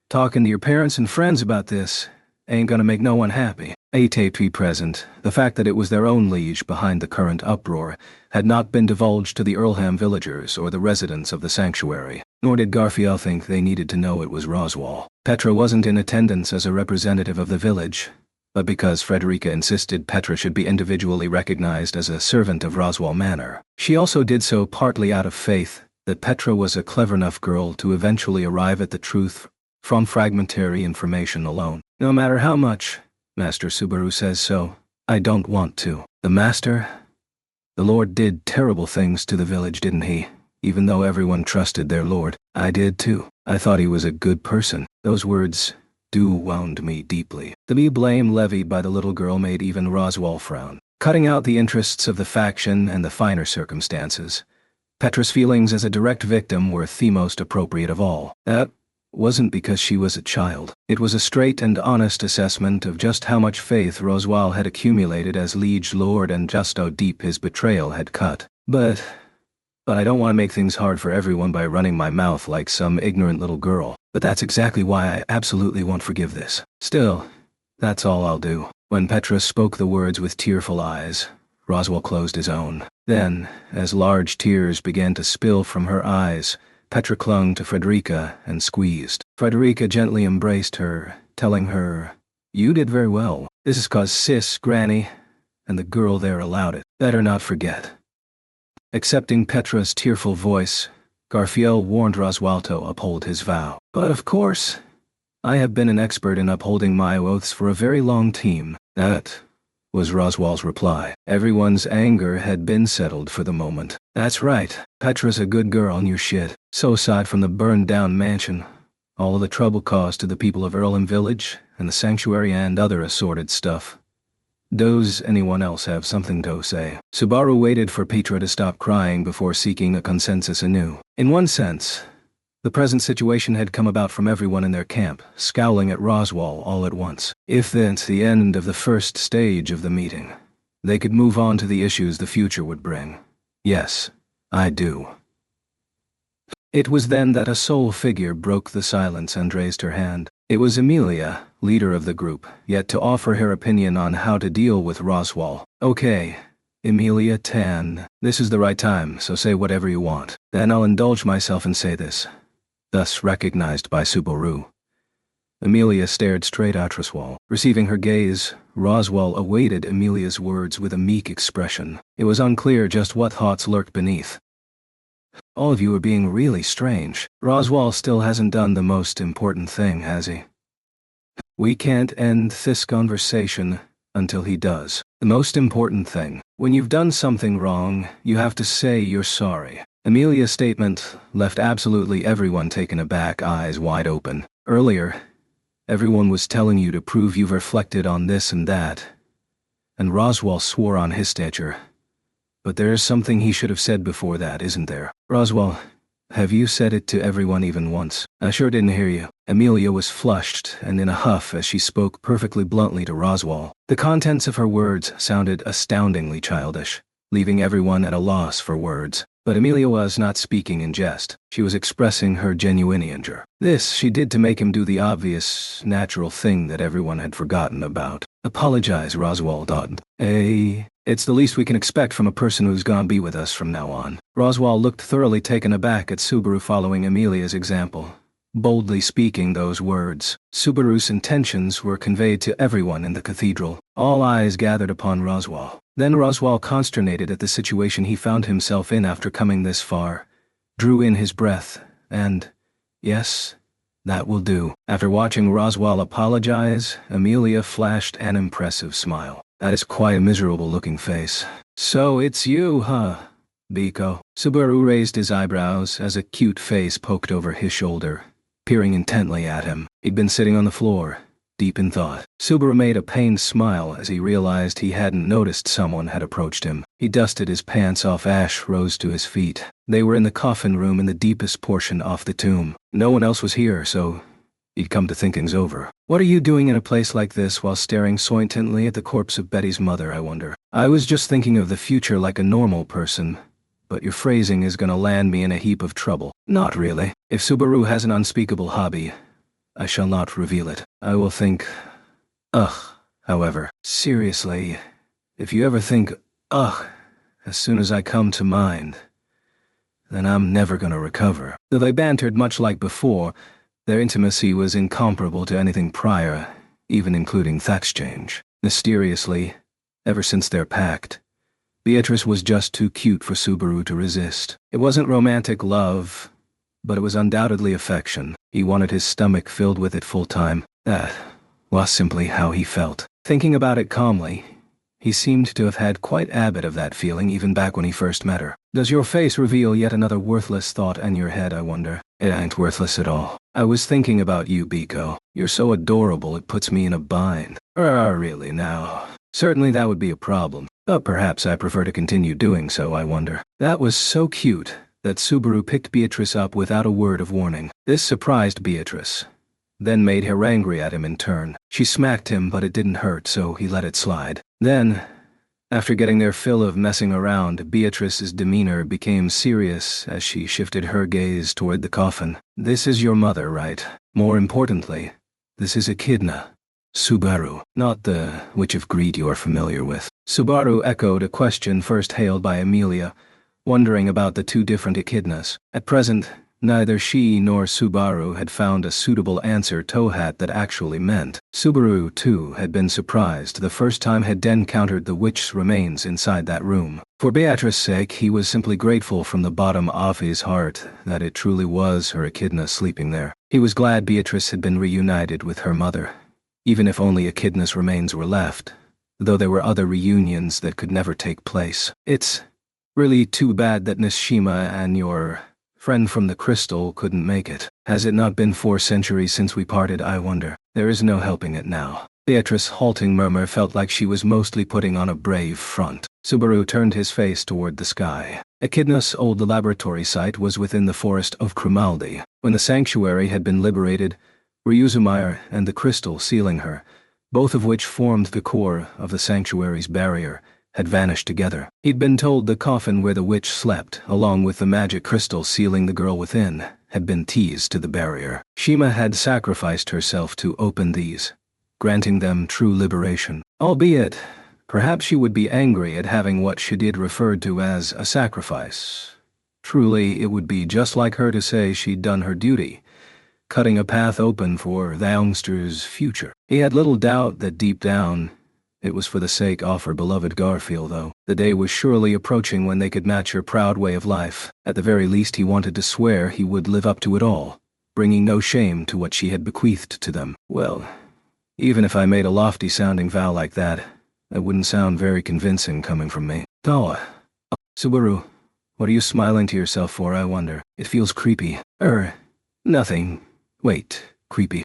talking to your parents and friends about this ain't gonna make no one happy. ATP present, the fact that it was their own liege behind the current uproar had not been divulged to the Earlham villagers or the residents of the sanctuary, nor did Garfield think they needed to know it was Roswell. Petra wasn't in attendance as a representative of the village, but because Frederica insisted Petra should be individually recognized as a servant of Roswell Manor. She also did so partly out of faith that Petra was a clever enough girl to eventually arrive at the truth from fragmentary information alone. No matter how much Master Subaru says so, I don't want to. The master? The Lord did terrible things to the village, didn't he? Even though everyone trusted their Lord. I did too. I thought he was a good person. Those words do wound me deeply. The blame levied by the little girl made even Roswaal frown. Cutting out the interests of the faction and the finer circumstances, Petra's feelings as a direct victim were the most appropriate of all. That wasn't because she was a child. It was a straight and honest assessment of just how much faith Roswaal had accumulated as liege lord and just how deep his betrayal had cut. But I don't want to make things hard for everyone by running my mouth like some ignorant little girl. But that's exactly why I absolutely won't forgive this. Still, that's all I'll do. When Petra spoke the words with tearful eyes, Roswaal closed his own. Then, as large tears began to spill from her eyes, Petra clung to Frederica and squeezed. Frederica gently embraced her, telling her, "You did very well. This is 'cause Sis, Granny, and the girl there allowed it. Better not forget." Accepting Petra's tearful voice, Garfiel warned Roswaal to uphold his vow. "But of course, I have been an expert in upholding my oaths for a very long time." That was Roswaal's reply. Everyone's anger had been settled for the moment. "That's right. Petra's a good girl and you shit. So aside from the burned-down mansion, all of the trouble caused to the people of Earlham Village, and the sanctuary and other assorted stuff, does anyone else have something to say?" Subaru waited for Petra to stop crying before seeking a consensus anew. In one sense, the present situation had come about from everyone in their camp, scowling at Roswaal all at once. If that's the end of the first stage of the meeting, they could move on to the issues the future would bring. Yes, I do. It was then that a sole figure broke the silence and raised her hand. It was Emilia, leader of the group, yet to offer her opinion on how to deal with Roswaal. "Okay, Emilia Tan, this is the right time, so say whatever you want. Then I'll indulge myself and say this." Thus recognized by Subaru. Emilia stared straight at Roswaal. Receiving her gaze, Roswaal awaited Emilia's words with a meek expression. It was unclear just what thoughts lurked beneath. "All of you are being really strange. Roswaal still hasn't done the most important thing, has he? We can't end this conversation until he does. The most important thing. When you've done something wrong, you have to say you're sorry." Emilia's statement left absolutely everyone taken aback, eyes wide open. Earlier, everyone was telling you to prove you've reflected on this and that, and Roswaal swore on his stature. But there's something he should have said before that, isn't there? "Roswaal, have you said it to everyone even once?" "I sure didn't hear you." Emilia was flushed and in a huff as she spoke perfectly bluntly to Roswaal. The contents of her words sounded astoundingly childish, leaving everyone at a loss for words. But Emilia was not speaking in jest. She was expressing her genuine anger. This she did to make him do the obvious, natural thing that everyone had forgotten about. "Apologize, Roswaal Dawton. It's the least we can expect from a person who's gonna be with us from now on." Roswaal looked thoroughly taken aback at Subaru following Emilia's example, boldly speaking those words. Subaru's intentions were conveyed to everyone in the cathedral. All eyes gathered upon Roswaal. Then Roswaal, consternated at the situation he found himself in after coming this far, drew in his breath, and, "Yes, that will do." After watching Roswaal apologize, Emilia flashed an impressive smile. "That is quite a miserable-looking face." "So it's you, huh, Biko?" Subaru raised his eyebrows as a cute face poked over his shoulder, peering intently at him. He'd been sitting on the floor, deep in thought. Subaru made a pained smile as he realized he hadn't noticed someone had approached him. He dusted his pants off. Ash rose to his feet. They were in the coffin room in the deepest portion of the tomb. No one else was here, so he'd come to think things over. "What are you doing in a place like this while staring so intently at the corpse of Betty's mother, I wonder?" "I was just thinking of the future like a normal person, but your phrasing is gonna land me in a heap of trouble." "Not really. If Subaru has an unspeakable hobby, I shall not reveal it. I will think, ugh, however. Seriously, if you ever think, ugh, as soon as I come to mind, then I'm never gonna recover." Though they bantered much like before, their intimacy was incomparable to anything prior, even including the exchange. Mysteriously, ever since their pact, Beatrice was just too cute for Subaru to resist. It wasn't romantic love, but it was undoubtedly affection. He wanted his stomach filled with it full time. That was simply how he felt. Thinking about it calmly, He seemed to have had quite a bit of that feeling even back when he first met her. Does your face reveal yet another worthless thought in your head, I wonder? It ain't worthless at all. I was thinking about you, Biko. You're so adorable it puts me in a bind. Really now? Certainly that would be a problem. But perhaps I prefer to continue doing so, I wonder. That was so cute that Subaru picked Beatrice up without a word of warning. This surprised Beatrice, then made her angry at him in turn. She smacked him, but it didn't hurt, so he let it slide. Then, after getting their fill of messing around, Beatrice's demeanor became serious as she shifted her gaze toward the coffin. This is your mother, right? More importantly, this is Echidna. Subaru, not the Witch of Greed you are familiar with. Subaru echoed a question first hailed by Emilia, wondering about the two different echidnas. At present, neither she nor Subaru had found a suitable answer Tohat that actually meant. Subaru, too, had been surprised the first time had encountered the witch's remains inside that room. For Beatrice's sake, he was simply grateful from the bottom of his heart that it truly was her echidna sleeping there. He was glad Beatrice had been reunited with her mother, even if only Echidna's remains were left, though there were other reunions that could never take place. It's really too bad that Nishima and your friend from the crystal couldn't make it. Has it not been 4 centuries since we parted, I wonder? There is no helping it now. Beatrice's halting murmur felt like she was mostly putting on a brave front. Subaru turned his face toward the sky. Echidna's old laboratory site was within the forest of Krimaldi. When the sanctuary had been liberated, Ryuzumair and the crystal sealing her, both of which formed the core of the sanctuary's barrier, had vanished together. He'd been told the coffin where the witch slept, along with the magic crystal sealing the girl within, had been teased to the barrier. Shima had sacrificed herself to open these, granting them true liberation. Albeit, perhaps she would be angry at having what she did referred to as a sacrifice. Truly, it would be just like her to say she'd done her duty, cutting a path open for the youngster's future. He had little doubt that deep down, it was for the sake of her beloved Garfield, though. The day was surely approaching when they could match her proud way of life. At the very least, he wanted to swear he would live up to it all, bringing no shame to what she had bequeathed to them. Well, even if I made a lofty-sounding vow like that, it wouldn't sound very convincing coming from me. Tawa. Subaru, what are you smiling to yourself for, I wonder? It feels creepy. Nothing. Wait, creepy.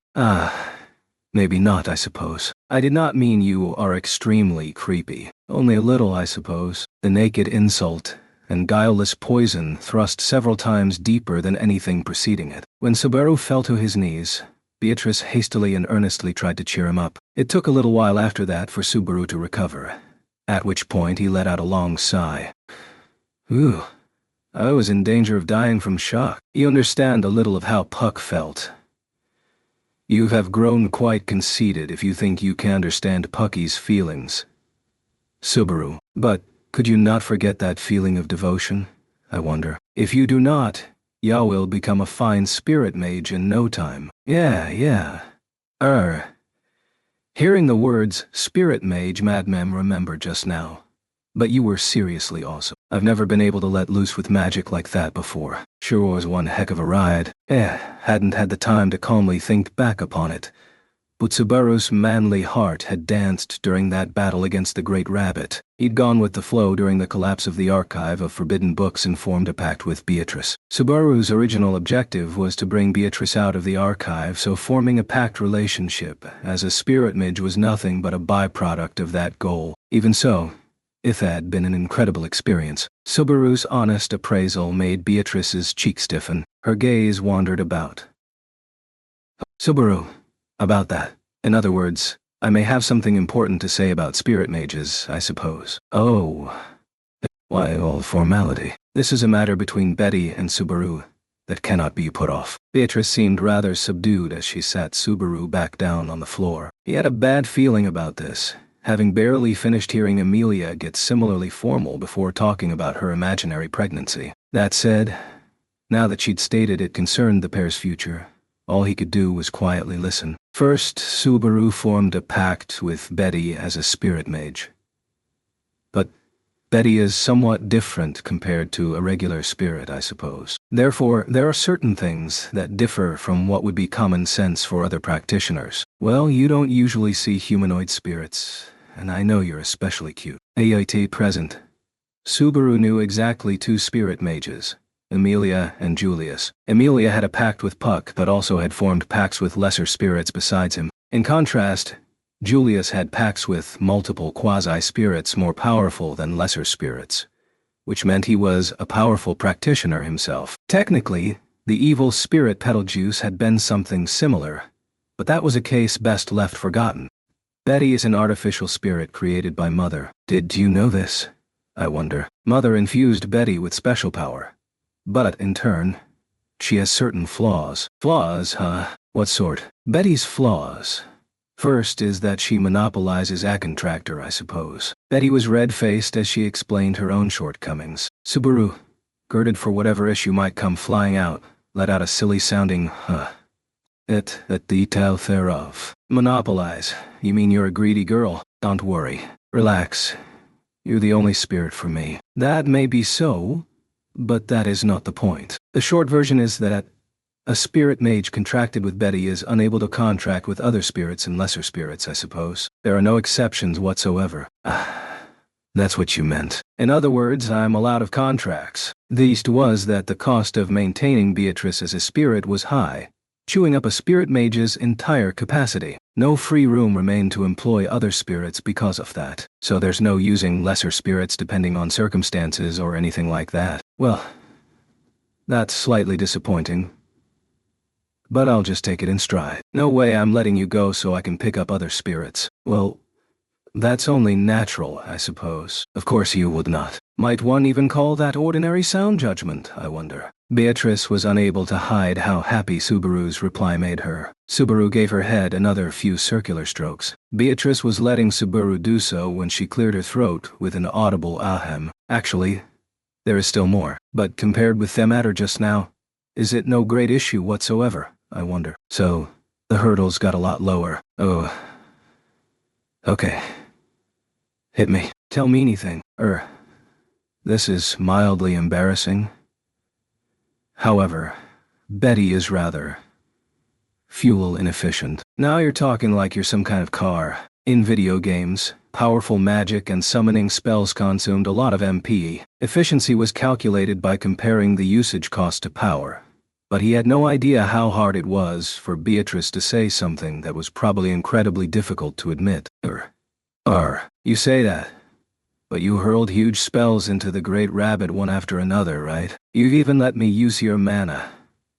Maybe not, I suppose. I did not mean you are extremely creepy. Only a little, I suppose. The naked insult and guileless poison thrust several times deeper than anything preceding it. When Subaru fell to his knees, Beatrice hastily and earnestly tried to cheer him up. It took a little while after that for Subaru to recover, at which point he let out a long sigh. Ooh, I was in danger of dying from shock. You understand a little of how Puck felt. You have grown quite conceited if you think you can understand Pucky's feelings, Subaru. But could you not forget that feeling of devotion, I wonder? If you do not, ya will become a fine spirit mage in no time. Yeah. Hearing the words spirit mage, Madmem remembered just now. But you were seriously awesome. I've never been able to let loose with magic like that before. Sure was one heck of a ride. Hadn't had the time to calmly think back upon it. But Subaru's manly heart had danced during that battle against the Great Rabbit. He'd gone with the flow during the collapse of the archive of forbidden books and formed a pact with Beatrice. Subaru's original objective was to bring Beatrice out of the archive, so forming a pact relationship as a spirit mage was nothing but a byproduct of that goal. Even so, it had been an incredible experience. Subaru's honest appraisal made Beatrice's cheek stiffen. Her gaze wandered about. Subaru, about that. In other words, I may have something important to say about spirit mages, I suppose. Oh. Why all formality? This is a matter between Betty and Subaru that cannot be put off. Beatrice seemed rather subdued as she sat Subaru back down on the floor. He had a bad feeling about this, having barely finished hearing Emilia get similarly formal before talking about her imaginary pregnancy. That said, now that she'd stated it concerned the pair's future, all he could do was quietly listen. First, Subaru formed a pact with Betty as a spirit mage. But Betty is somewhat different compared to a regular spirit, I suppose. Therefore, there are certain things that differ from what would be common sense for other practitioners. Well, you don't usually see humanoid spirits, and I know you're especially cute. AIT present. Subaru knew exactly two spirit mages, Emilia and Julius. Emilia had a pact with Puck but also had formed pacts with lesser spirits besides him. In contrast, Julius had pacts with multiple quasi-spirits more powerful than lesser spirits, which meant he was a powerful practitioner himself. Technically, the evil spirit Betelgeuse had been something similar, but that was a case best left forgotten. Betty is an artificial spirit created by Mother. Did you know this? I wonder. Mother infused Betty with special power. But, in turn, she has certain flaws. Flaws, huh? What sort? Betty's flaws. First is that she monopolizes a contractor, I suppose. Betty was red-faced as she explained her own shortcomings. Subaru, girded for whatever issue might come flying out, let out a silly-sounding, at detail thereof. Monopolize. You mean you're a greedy girl? Don't worry. Relax. You're the only spirit for me. That may be so, but that is not the point. The short version is that a spirit mage contracted with Betty is unable to contract with other spirits and lesser spirits, I suppose. There are no exceptions whatsoever. That's what you meant. In other words, I'm allowed of contracts. The east was that the cost of maintaining Beatrice as a spirit was high, chewing up a spirit mage's entire capacity. No free room remained to employ other spirits because of that. So there's no using lesser spirits depending on circumstances or anything like that. Well, that's slightly disappointing. But I'll just take it in stride. No way I'm letting you go so I can pick up other spirits. Well, that's only natural, I suppose. Of course you would not. Might one even call that ordinary sound judgment, I wonder? Beatrice was unable to hide how happy Subaru's reply made her. Subaru gave her head another few circular strokes. Beatrice was letting Subaru do so when she cleared her throat with an audible ahem. Actually, there is still more. But compared with the matter just now, is it no great issue whatsoever, I wonder? So, the hurdles got a lot lower. Oh. Okay. Hit me. Tell me anything. This is mildly embarrassing. However, Betty is rather fuel inefficient. Now you're talking like you're some kind of car. In video games, powerful magic and summoning spells consumed a lot of MP. Efficiency was calculated by comparing the usage cost to power. But he had no idea how hard it was for Beatrice to say something that was probably incredibly difficult to admit. You say that. But you hurled huge spells into the Great Rabbit one after another, right? You've even let me use your mana.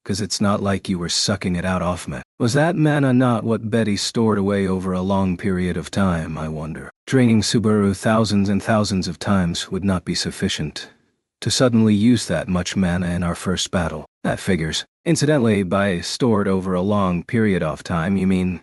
'Cause it's not like you were sucking it out off me. Was that mana not what Betty stored away over a long period of time, I wonder? Draining Subaru thousands and thousands of times would not be sufficient to suddenly use that much mana in our first battle. That figures. Incidentally, by stored over a long period of time, you mean...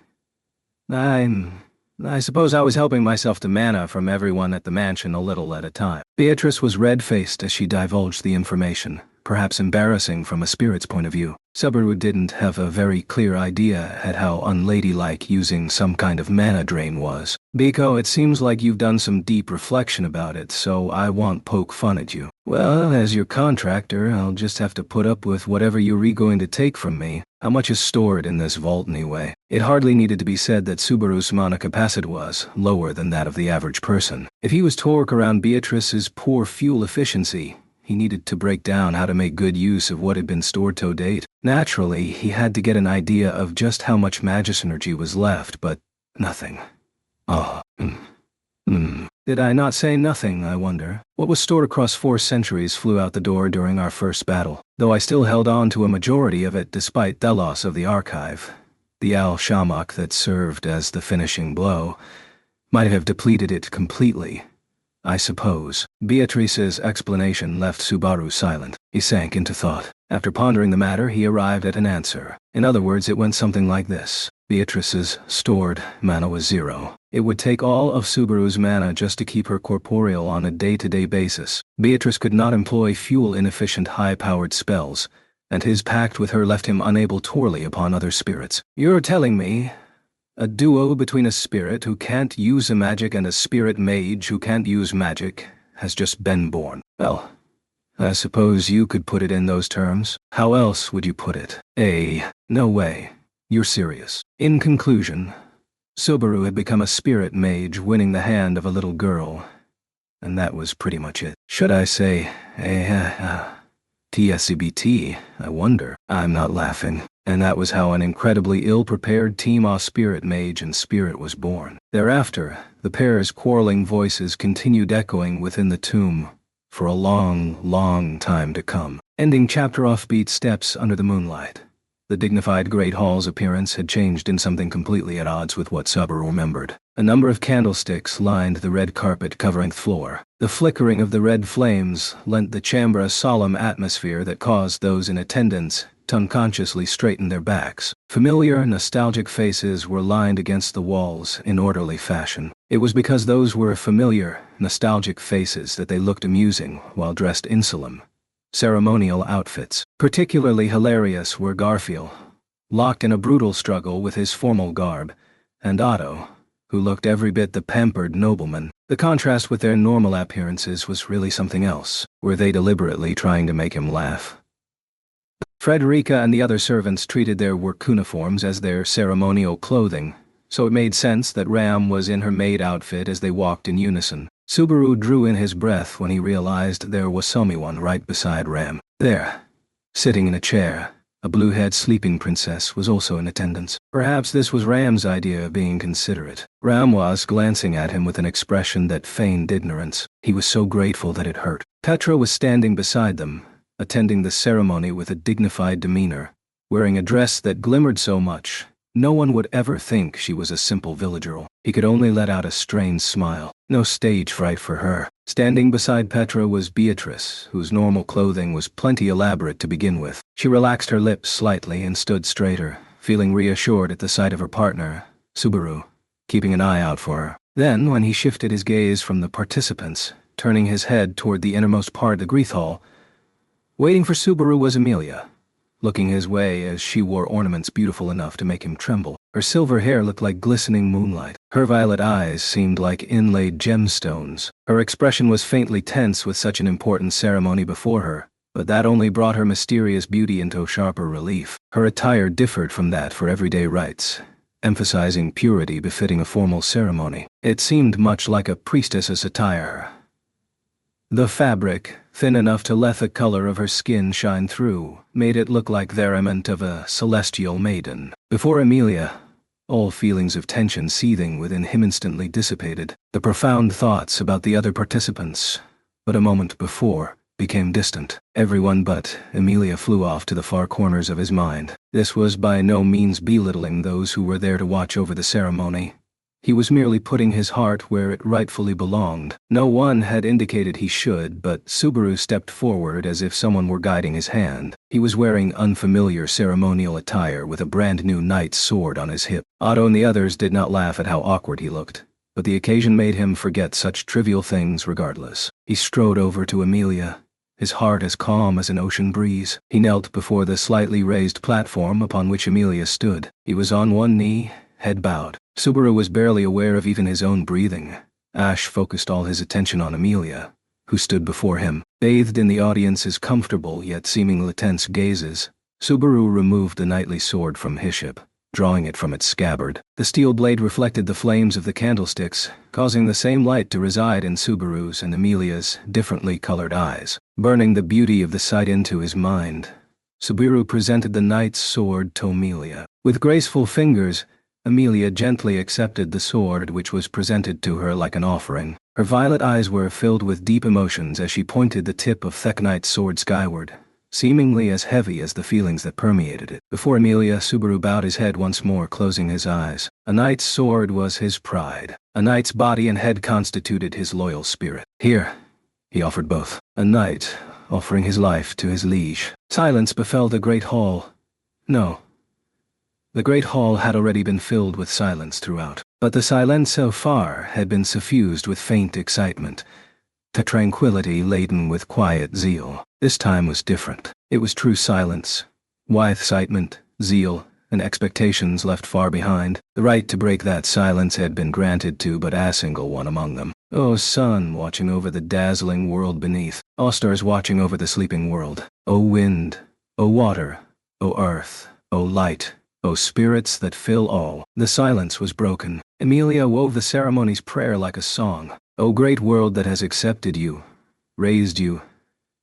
I suppose I was helping myself to mana from everyone at the mansion a little at a time. Beatrice was red-faced as she divulged the information, perhaps embarrassing from a spirit's point of view. Subaru didn't have a very clear idea at how unladylike using some kind of mana drain was. Biko, it seems like you've done some deep reflection about it, so I won't poke fun at you. Well, as your contractor, I'll just have to put up with whatever you're going to take from me. How much is stored in this vault anyway? It hardly needed to be said that Subaru's mana capacity was lower than that of the average person. If he was to work around Beatrice's poor fuel efficiency, he needed to break down how to make good use of what had been stored to date. Naturally, he had to get an idea of just how much Magus energy was left, but nothing. Did I not say nothing, I wonder? What was stored across 4 centuries flew out the door during our first battle, though I still held on to a majority of it despite the loss of the archive. The Al-Shamak that served as the finishing blow might have depleted it completely, I suppose. Beatrice's explanation left Subaru silent. He sank into thought. After pondering the matter, he arrived at an answer. In other words, it went something like this. Beatrice's stored mana was 0. It would take all of Subaru's mana just to keep her corporeal on a day-to-day basis. Beatrice could not employ fuel-inefficient high-powered spells, and his pact with her left him unable to rely upon other spirits. You're telling me a duo between a spirit who can't use a magic and a spirit mage who can't use magic has just been born. Well, I suppose you could put it in those terms. How else would you put it? No way. You're serious. In conclusion, Subaru had become a spirit mage, winning the hand of a little girl. And that was pretty much it. Should I say, TSCBT, I wonder. I'm not laughing. And that was how an incredibly ill-prepared Team A spirit mage and spirit was born. Thereafter, the pair's quarreling voices continued echoing within the tomb for a long, long time to come. Ending chapter. Offbeat steps under the moonlight. The dignified Great Hall's appearance had changed in something completely at odds with what Subaru remembered. A number of candlesticks lined the red carpet covering the floor. The flickering of the red flames lent the chamber a solemn atmosphere that caused those in attendance to unconsciously straighten their backs. Familiar, nostalgic faces were lined against the walls in orderly fashion. It was because those were familiar, nostalgic faces that they looked amusing while dressed in solemn, ceremonial outfits. Particularly hilarious were Garfield, locked in a brutal struggle with his formal garb, and Otto, who looked every bit the pampered nobleman. The contrast with their normal appearances was really something else. Were they deliberately trying to make him laugh? Frederica and the other servants treated their work uniforms as their ceremonial clothing, so it made sense that Ram was in her maid outfit as they walked in unison. Subaru drew in his breath when he realized there was someone right beside Ram. There, sitting in a chair, a blue-haired sleeping princess was also in attendance. Perhaps this was Ram's idea of being considerate. Ram was glancing at him with an expression that feigned ignorance. He was so grateful that it hurt. Petra was standing beside them, attending the ceremony with a dignified demeanor, wearing a dress that glimmered so much no one would ever think she was a simple village girl. He could only let out a strained smile. No stage fright for her. Standing beside Petra was Beatrice, whose normal clothing was plenty elaborate to begin with. She relaxed her lips slightly and stood straighter, feeling reassured at the sight of her partner, Subaru, keeping an eye out for her. Then, when he shifted his gaze from the participants, turning his head toward the innermost part of the Great Hall, waiting for Subaru was Amelia, looking his way as she wore ornaments beautiful enough to make him tremble. Her silver hair looked like glistening moonlight. Her violet eyes seemed like inlaid gemstones. Her expression was faintly tense with such an important ceremony before her, but that only brought her mysterious beauty into sharper relief. Her attire differed from that for everyday rites, emphasizing purity befitting a formal ceremony. It seemed much like a priestess's attire. The fabric, thin enough to let the color of her skin shine through, made it look like the raiment of a celestial maiden. Before Amelia, all feelings of tension seething within him instantly dissipated. The profound thoughts about the other participants, but a moment before, became distant. Everyone but Amelia flew off to the far corners of his mind. This was by no means belittling those who were there to watch over the ceremony. He was merely putting his heart where it rightfully belonged. No one had indicated he should, but Subaru stepped forward as if someone were guiding his hand. He was wearing unfamiliar ceremonial attire with a brand-new knight's sword on his hip. Otto and the others did not laugh at how awkward he looked, but the occasion made him forget such trivial things regardless. He strode over to Amelia, his heart as calm as an ocean breeze. He knelt before the slightly raised platform upon which Amelia stood. He was on one knee, head bowed. Subaru was barely aware of even his own breathing. Ash focused all his attention on Amelia, who stood before him. Bathed in the audience's comfortable yet seemingly tense gazes, Subaru removed the knightly sword from his hip, drawing it from its scabbard. The steel blade reflected the flames of the candlesticks, causing the same light to reside in Subaru's and Amelia's differently colored eyes, burning the beauty of the sight into his mind. Subaru presented the knight's sword to Amelia. With graceful fingers, Amelia gently accepted the sword which was presented to her like an offering. Her violet eyes were filled with deep emotions as she pointed the tip of Theknight's sword skyward, seemingly as heavy as the feelings that permeated it. Before Amelia, Subaru bowed his head once more, closing his eyes. A knight's sword was his pride. A knight's body and head constituted his loyal spirit. Here, he offered both. A knight, offering his life to his liege. Silence befell the Great Hall. No. The Great Hall had already been filled with silence throughout, but the silence so far had been suffused with faint excitement, to tranquility laden with quiet zeal. This time was different. It was true silence, with excitement, zeal, and expectations left far behind. The right to break that silence had been granted to but a single one among them. O sun watching over the dazzling world beneath, O stars watching over the sleeping world, O wind, O water, O earth, O light, O spirits that fill all. The silence was broken. Emilia wove the ceremony's prayer like a song. O great world that has accepted you, raised you,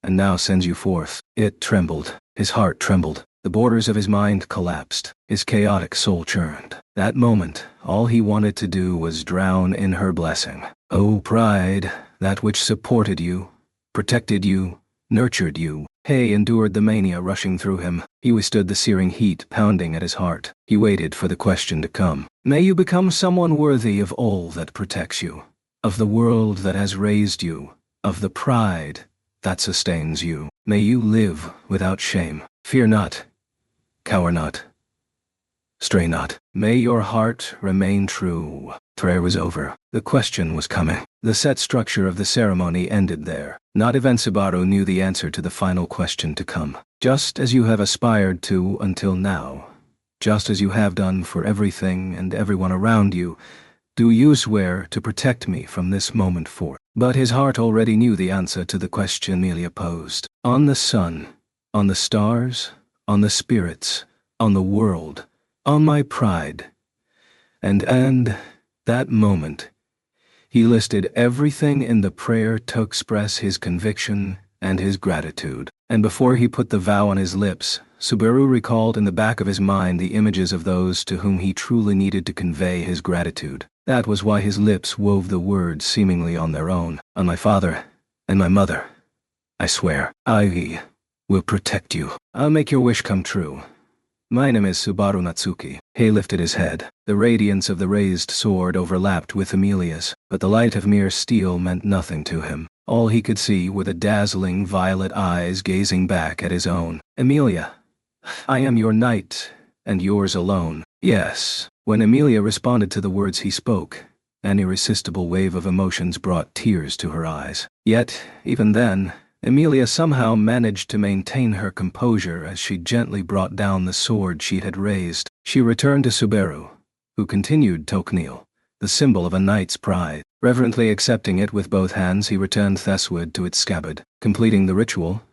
and now sends you forth. It trembled. His heart trembled. The borders of his mind collapsed. His chaotic soul churned. That moment, all he wanted to do was drown in her blessing. O pride, that which supported you, protected you, nurtured you. Hay endured the mania rushing through him. He withstood the searing heat pounding at his heart. He waited for the question to come. May you become someone worthy of all that protects you, of the world that has raised you, of the pride that sustains you. May you live without shame. Fear not. Cower not. Stray not. May your heart remain true. Prayer was over. The question was coming. The set structure of the ceremony ended there. Not even Subaru knew the answer to the final question to come. Just as you have aspired to until now, just as you have done for everything and everyone around you, do you swear to protect me from this moment forth? But his heart already knew the answer to the question Emilia posed. On the sun, on the stars, on the spirits, on the world, on my pride. And that moment, he listed everything in the prayer to express his conviction and his gratitude. And before he put the vow on his lips, Subaru recalled in the back of his mind the images of those to whom he truly needed to convey his gratitude. That was why his lips wove the words seemingly on their own. On my father and my mother, I swear, I will protect you. I'll make your wish come true. My name is Subaru Natsuki. Hay lifted his head. The radiance of the raised sword overlapped with Emilia's, but the light of mere steel meant nothing to him. All he could see were the dazzling violet eyes gazing back at his own. Emilia, I am your knight, and yours alone. Yes. When Emilia responded to the words he spoke, an irresistible wave of emotions brought tears to her eyes. Yet, even then, Emilia somehow managed to maintain her composure as she gently brought down the sword she had raised. She returned to Subaru, who continued to kneel, the symbol of a knight's pride. Reverently accepting it with both hands, he returned Theswood to its scabbard. Completing the ritual,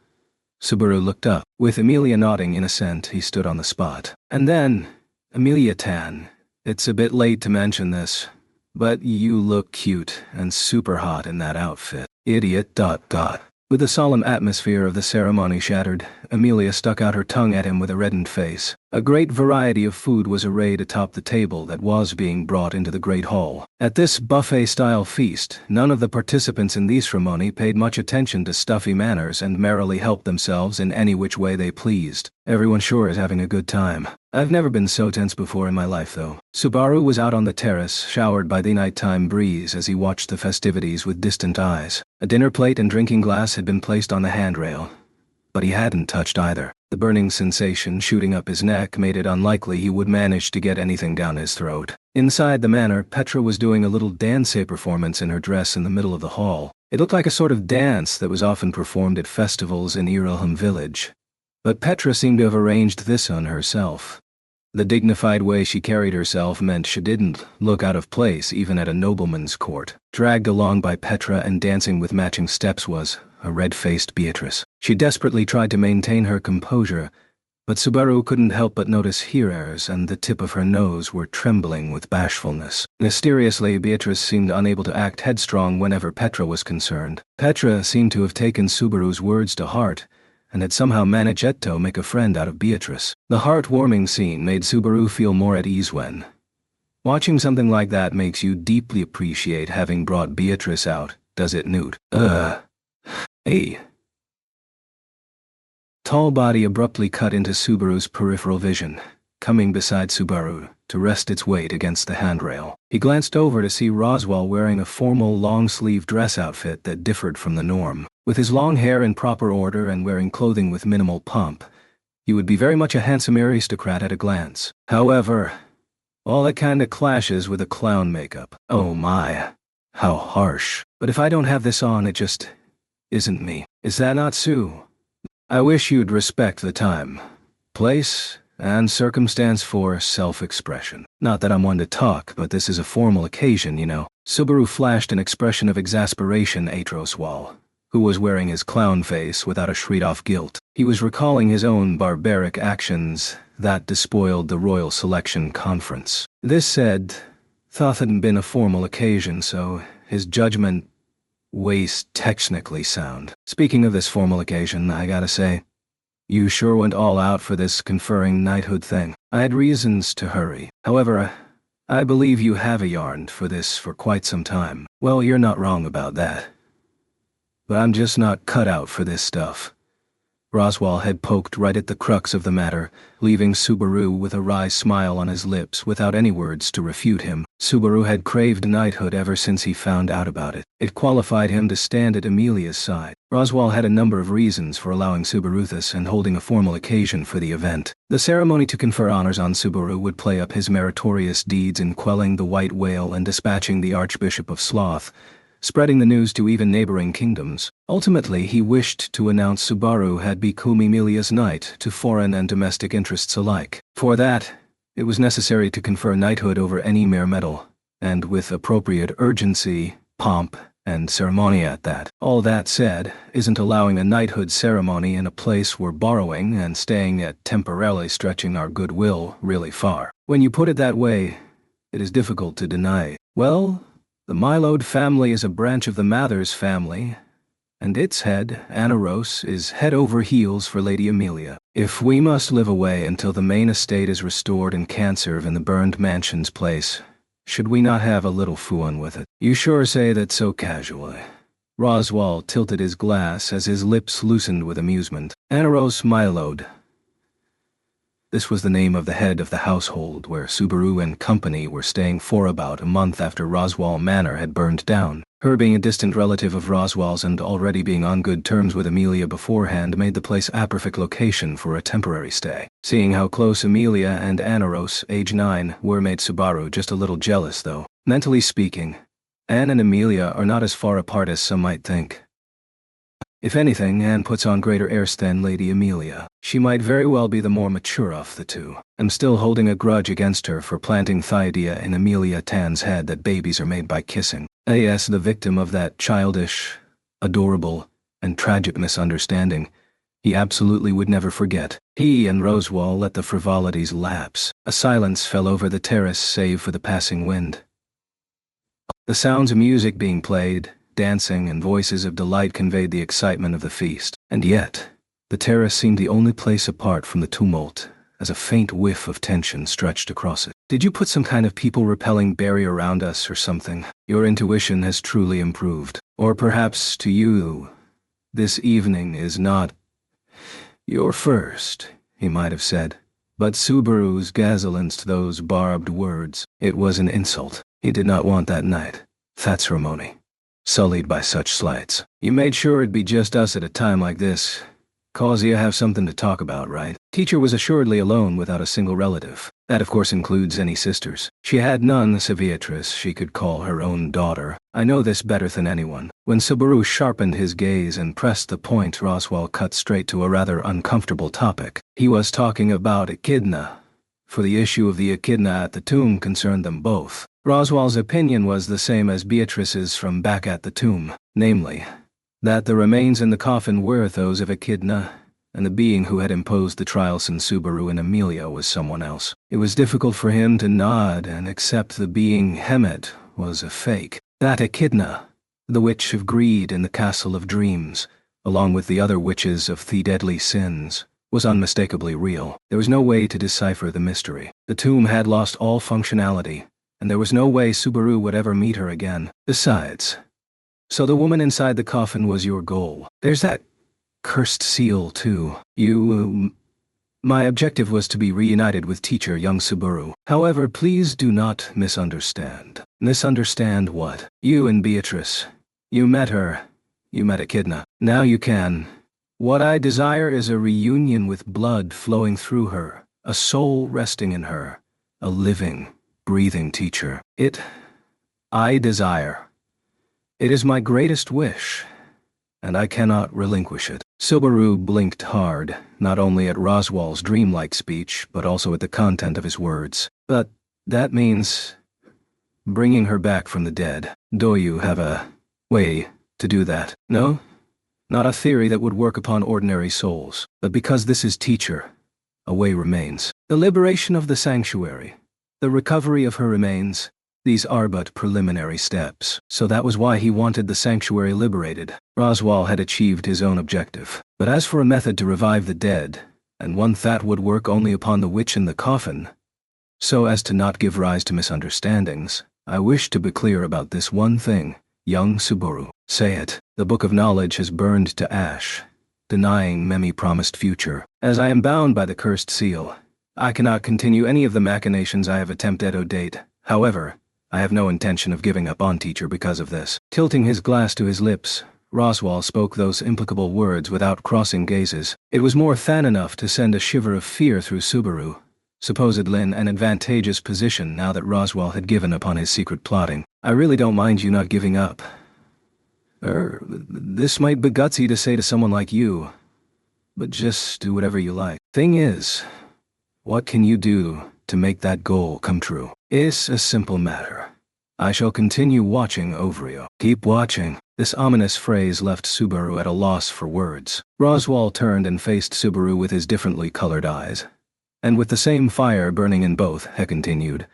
Subaru looked up. With Emilia nodding in assent, he stood on the spot. And then, Emilia Tan, it's a bit late to mention this, but you look cute and super hot in that outfit. Idiot. With the solemn atmosphere of the ceremony shattered, Emilia stuck out her tongue at him with a reddened face. A great variety of food was arrayed atop the table that was being brought into the great hall. At this buffet-style feast, none of the participants in the ceremony paid much attention to stuffy manners and merrily helped themselves in any which way they pleased. Everyone sure is having a good time. I've never been so tense before in my life, though. Subaru was out on the terrace, showered by the nighttime breeze as he watched the festivities with distant eyes. A dinner plate and drinking glass had been placed on the handrail, but he hadn't touched either. The burning sensation shooting up his neck made it unlikely he would manage to get anything down his throat. Inside the manor, Petra was doing a little dance performance in her dress in the middle of the hall. It looked like a sort of dance that was often performed at festivals in Irelham village. But Petra seemed to have arranged this on herself. The dignified way she carried herself meant she didn't look out of place even at a nobleman's court. Dragged along by Petra and dancing with matching steps was a red-faced Beatrice. She desperately tried to maintain her composure, but Subaru couldn't help but notice ears and the tip of her nose were trembling with bashfulness. Mysteriously, Beatrice seemed unable to act headstrong whenever Petra was concerned. Petra seemed to have taken Subaru's words to heart, and had somehow managed to make a friend out of Beatrice. The heart-warming scene made Subaru feel more at ease when. Watching something like that makes you deeply appreciate having brought Beatrice out, does it, Newt? A tall body abruptly cut into Subaru's peripheral vision, coming beside Subaru to rest its weight against the handrail. He glanced over to see Roswell wearing a formal long-sleeve dress outfit that differed from the norm. With his long hair in proper order and wearing clothing with minimal pomp, he would be very much a handsome aristocrat at a glance. However, all that kinda clashes with the clown makeup. Oh my, how harsh. But if I don't have this on, it just isn't me. Is that not Sue? I wish you'd respect the time, place, and circumstance for self-expression. Not that I'm one to talk, but this is a formal occasion, you know. Subaru flashed an expression of exasperation at Roswell, who was wearing his clown face without a shred of guilt. He was recalling his own barbaric actions that despoiled the Royal Selection Conference. This said, Thoth hadn't been a formal occasion, so his judgment was technically sound. Speaking of this formal occasion, I gotta say, you sure went all out for this conferring knighthood thing. I had reasons to hurry. However, I believe you have yearned for this for quite some time. Well, you're not wrong about that. But I'm just not cut out for this stuff. Roswaal had poked right at the crux of the matter, leaving Subaru with a wry smile on his lips without any words to refute him. Subaru had craved knighthood ever since he found out about it. It qualified him to stand at Amelia's side. Roswaal had a number of reasons for allowing Subaru this and holding a formal occasion for the event. The ceremony to confer honors on Subaru would play up his meritorious deeds in quelling the White Whale and dispatching the Archbishop of Sloth, spreading the news to even neighboring kingdoms. Ultimately, he wished to announce Subaru had become Amelia's knight to foreign and domestic interests alike. For that, it was necessary to confer knighthood over any mere metal, and with appropriate urgency, pomp, and ceremony at that. All that said, isn't allowing a knighthood ceremony in a place we're borrowing and staying at temporarily stretching our goodwill really far. When you put it that way, it is difficult to deny. Well, the Mylode family is a branch of the Mathers family, and its head, Anaros, is head over heels for Lady Amelia. If we must live away until the main estate is restored and can't serve in the burned mansion's place, should we not have a little fun with it? You sure say that so casually. Roswaal tilted his glass as his lips loosened with amusement. Anaros Mylode. This was the name of the head of the household where Subaru and company were staying for about a month after Roswaal Manor had burned down. Her being a distant relative of Roswaal's and already being on good terms with Amelia beforehand made the place a perfect location for a temporary stay. Seeing how close Amelia and Anaros, age 9, were made Subaru just a little jealous though. Mentally speaking, Anne and Amelia are not as far apart as some might think. If anything, Anne puts on greater airs than Lady Amelia. She might very well be the more mature of the two. I'm still holding a grudge against her for planting the idea in Amelia Tan's head that babies are made by kissing. A.S. the victim of that childish, adorable, and tragic misunderstanding. He absolutely would never forget. He and Roswaal let the frivolities lapse. A silence fell over the terrace save for the passing wind. The sounds of music being played, dancing, and voices of delight conveyed the excitement of the feast. And yet, the terrace seemed the only place apart from the tumult, as a faint whiff of tension stretched across it. Did you put some kind of people-repelling barrier around us or something? Your intuition has truly improved. Or perhaps to you, this evening is not your first, he might have said. But Subaru's gazelanced those barbed words. It was an insult. He did not want that night, that ceremony, sullied by such slights. You made sure it'd be just us at a time like this. 'Cause you have something to talk about, right? Teacher was assuredly alone without a single relative. That of course includes any sisters. She had none, so Beatrice she could call her own daughter. I know this better than anyone. When Subaru sharpened his gaze and pressed the point, Roswaal cut straight to a rather uncomfortable topic. He was talking about Echidna, for the issue of the Echidna at the tomb concerned them both. Roswaal's opinion was the same as Beatrice's from back at the tomb, namely, that the remains in the coffin were those of Echidna, and the being who had imposed the trials in Subaru and Amelia was someone else. It was difficult for him to nod and accept the being Hemet was a fake. That Echidna, the witch of greed in the Castle of Dreams, along with the other witches of the deadly sins, was unmistakably real. There was no way to decipher the mystery. The tomb had lost all functionality, and there was no way Subaru would ever meet her again. Besides, so the woman inside the coffin was your goal. There's that cursed seal, too. My objective was to be reunited with teacher young Subaru. However, please do not misunderstand. Misunderstand what? You and Beatrice. You met her. You met Echidna. Now you can. What I desire is a reunion with blood flowing through her, a soul resting in her, a living, breathing teacher. I desire. It is my greatest wish, and I cannot relinquish it. Subaru blinked hard, not only at Roswaal's dreamlike speech, but also at the content of his words. But that means bringing her back from the dead. Do you have a way to do that? No? Not a theory that would work upon ordinary souls, but because this is teacher, a way remains. The liberation of the sanctuary, the recovery of her remains, these are but preliminary steps. So that was why he wanted the sanctuary liberated. Roswaal had achieved his own objective. But as for a method to revive the dead, and one that would work only upon the witch in the coffin, so as to not give rise to misunderstandings, I wish to be clear about this one thing, young Subaru. Say it. The Book of Knowledge has burned to ash, denying Memi promised future. As I am bound by the cursed seal, I cannot continue any of the machinations I have attempted to date. However, I have no intention of giving up on teacher because of this. Tilting his glass to his lips, Roswaal spoke those implicable words without crossing gazes. It was more than enough to send a shiver of fear through Subaru, supposedly in an advantageous position now that Roswaal had given up on his secret plotting. I really don't mind you not giving up. This might be gutsy to say to someone like you, but just do whatever you like. Thing is, what can you do to make that goal come true? It's a simple matter. I shall continue watching over you. Keep watching. This ominous phrase left Subaru at a loss for words. Roswaal turned and faced Subaru with his differently colored eyes. And with the same fire burning in both, he continued,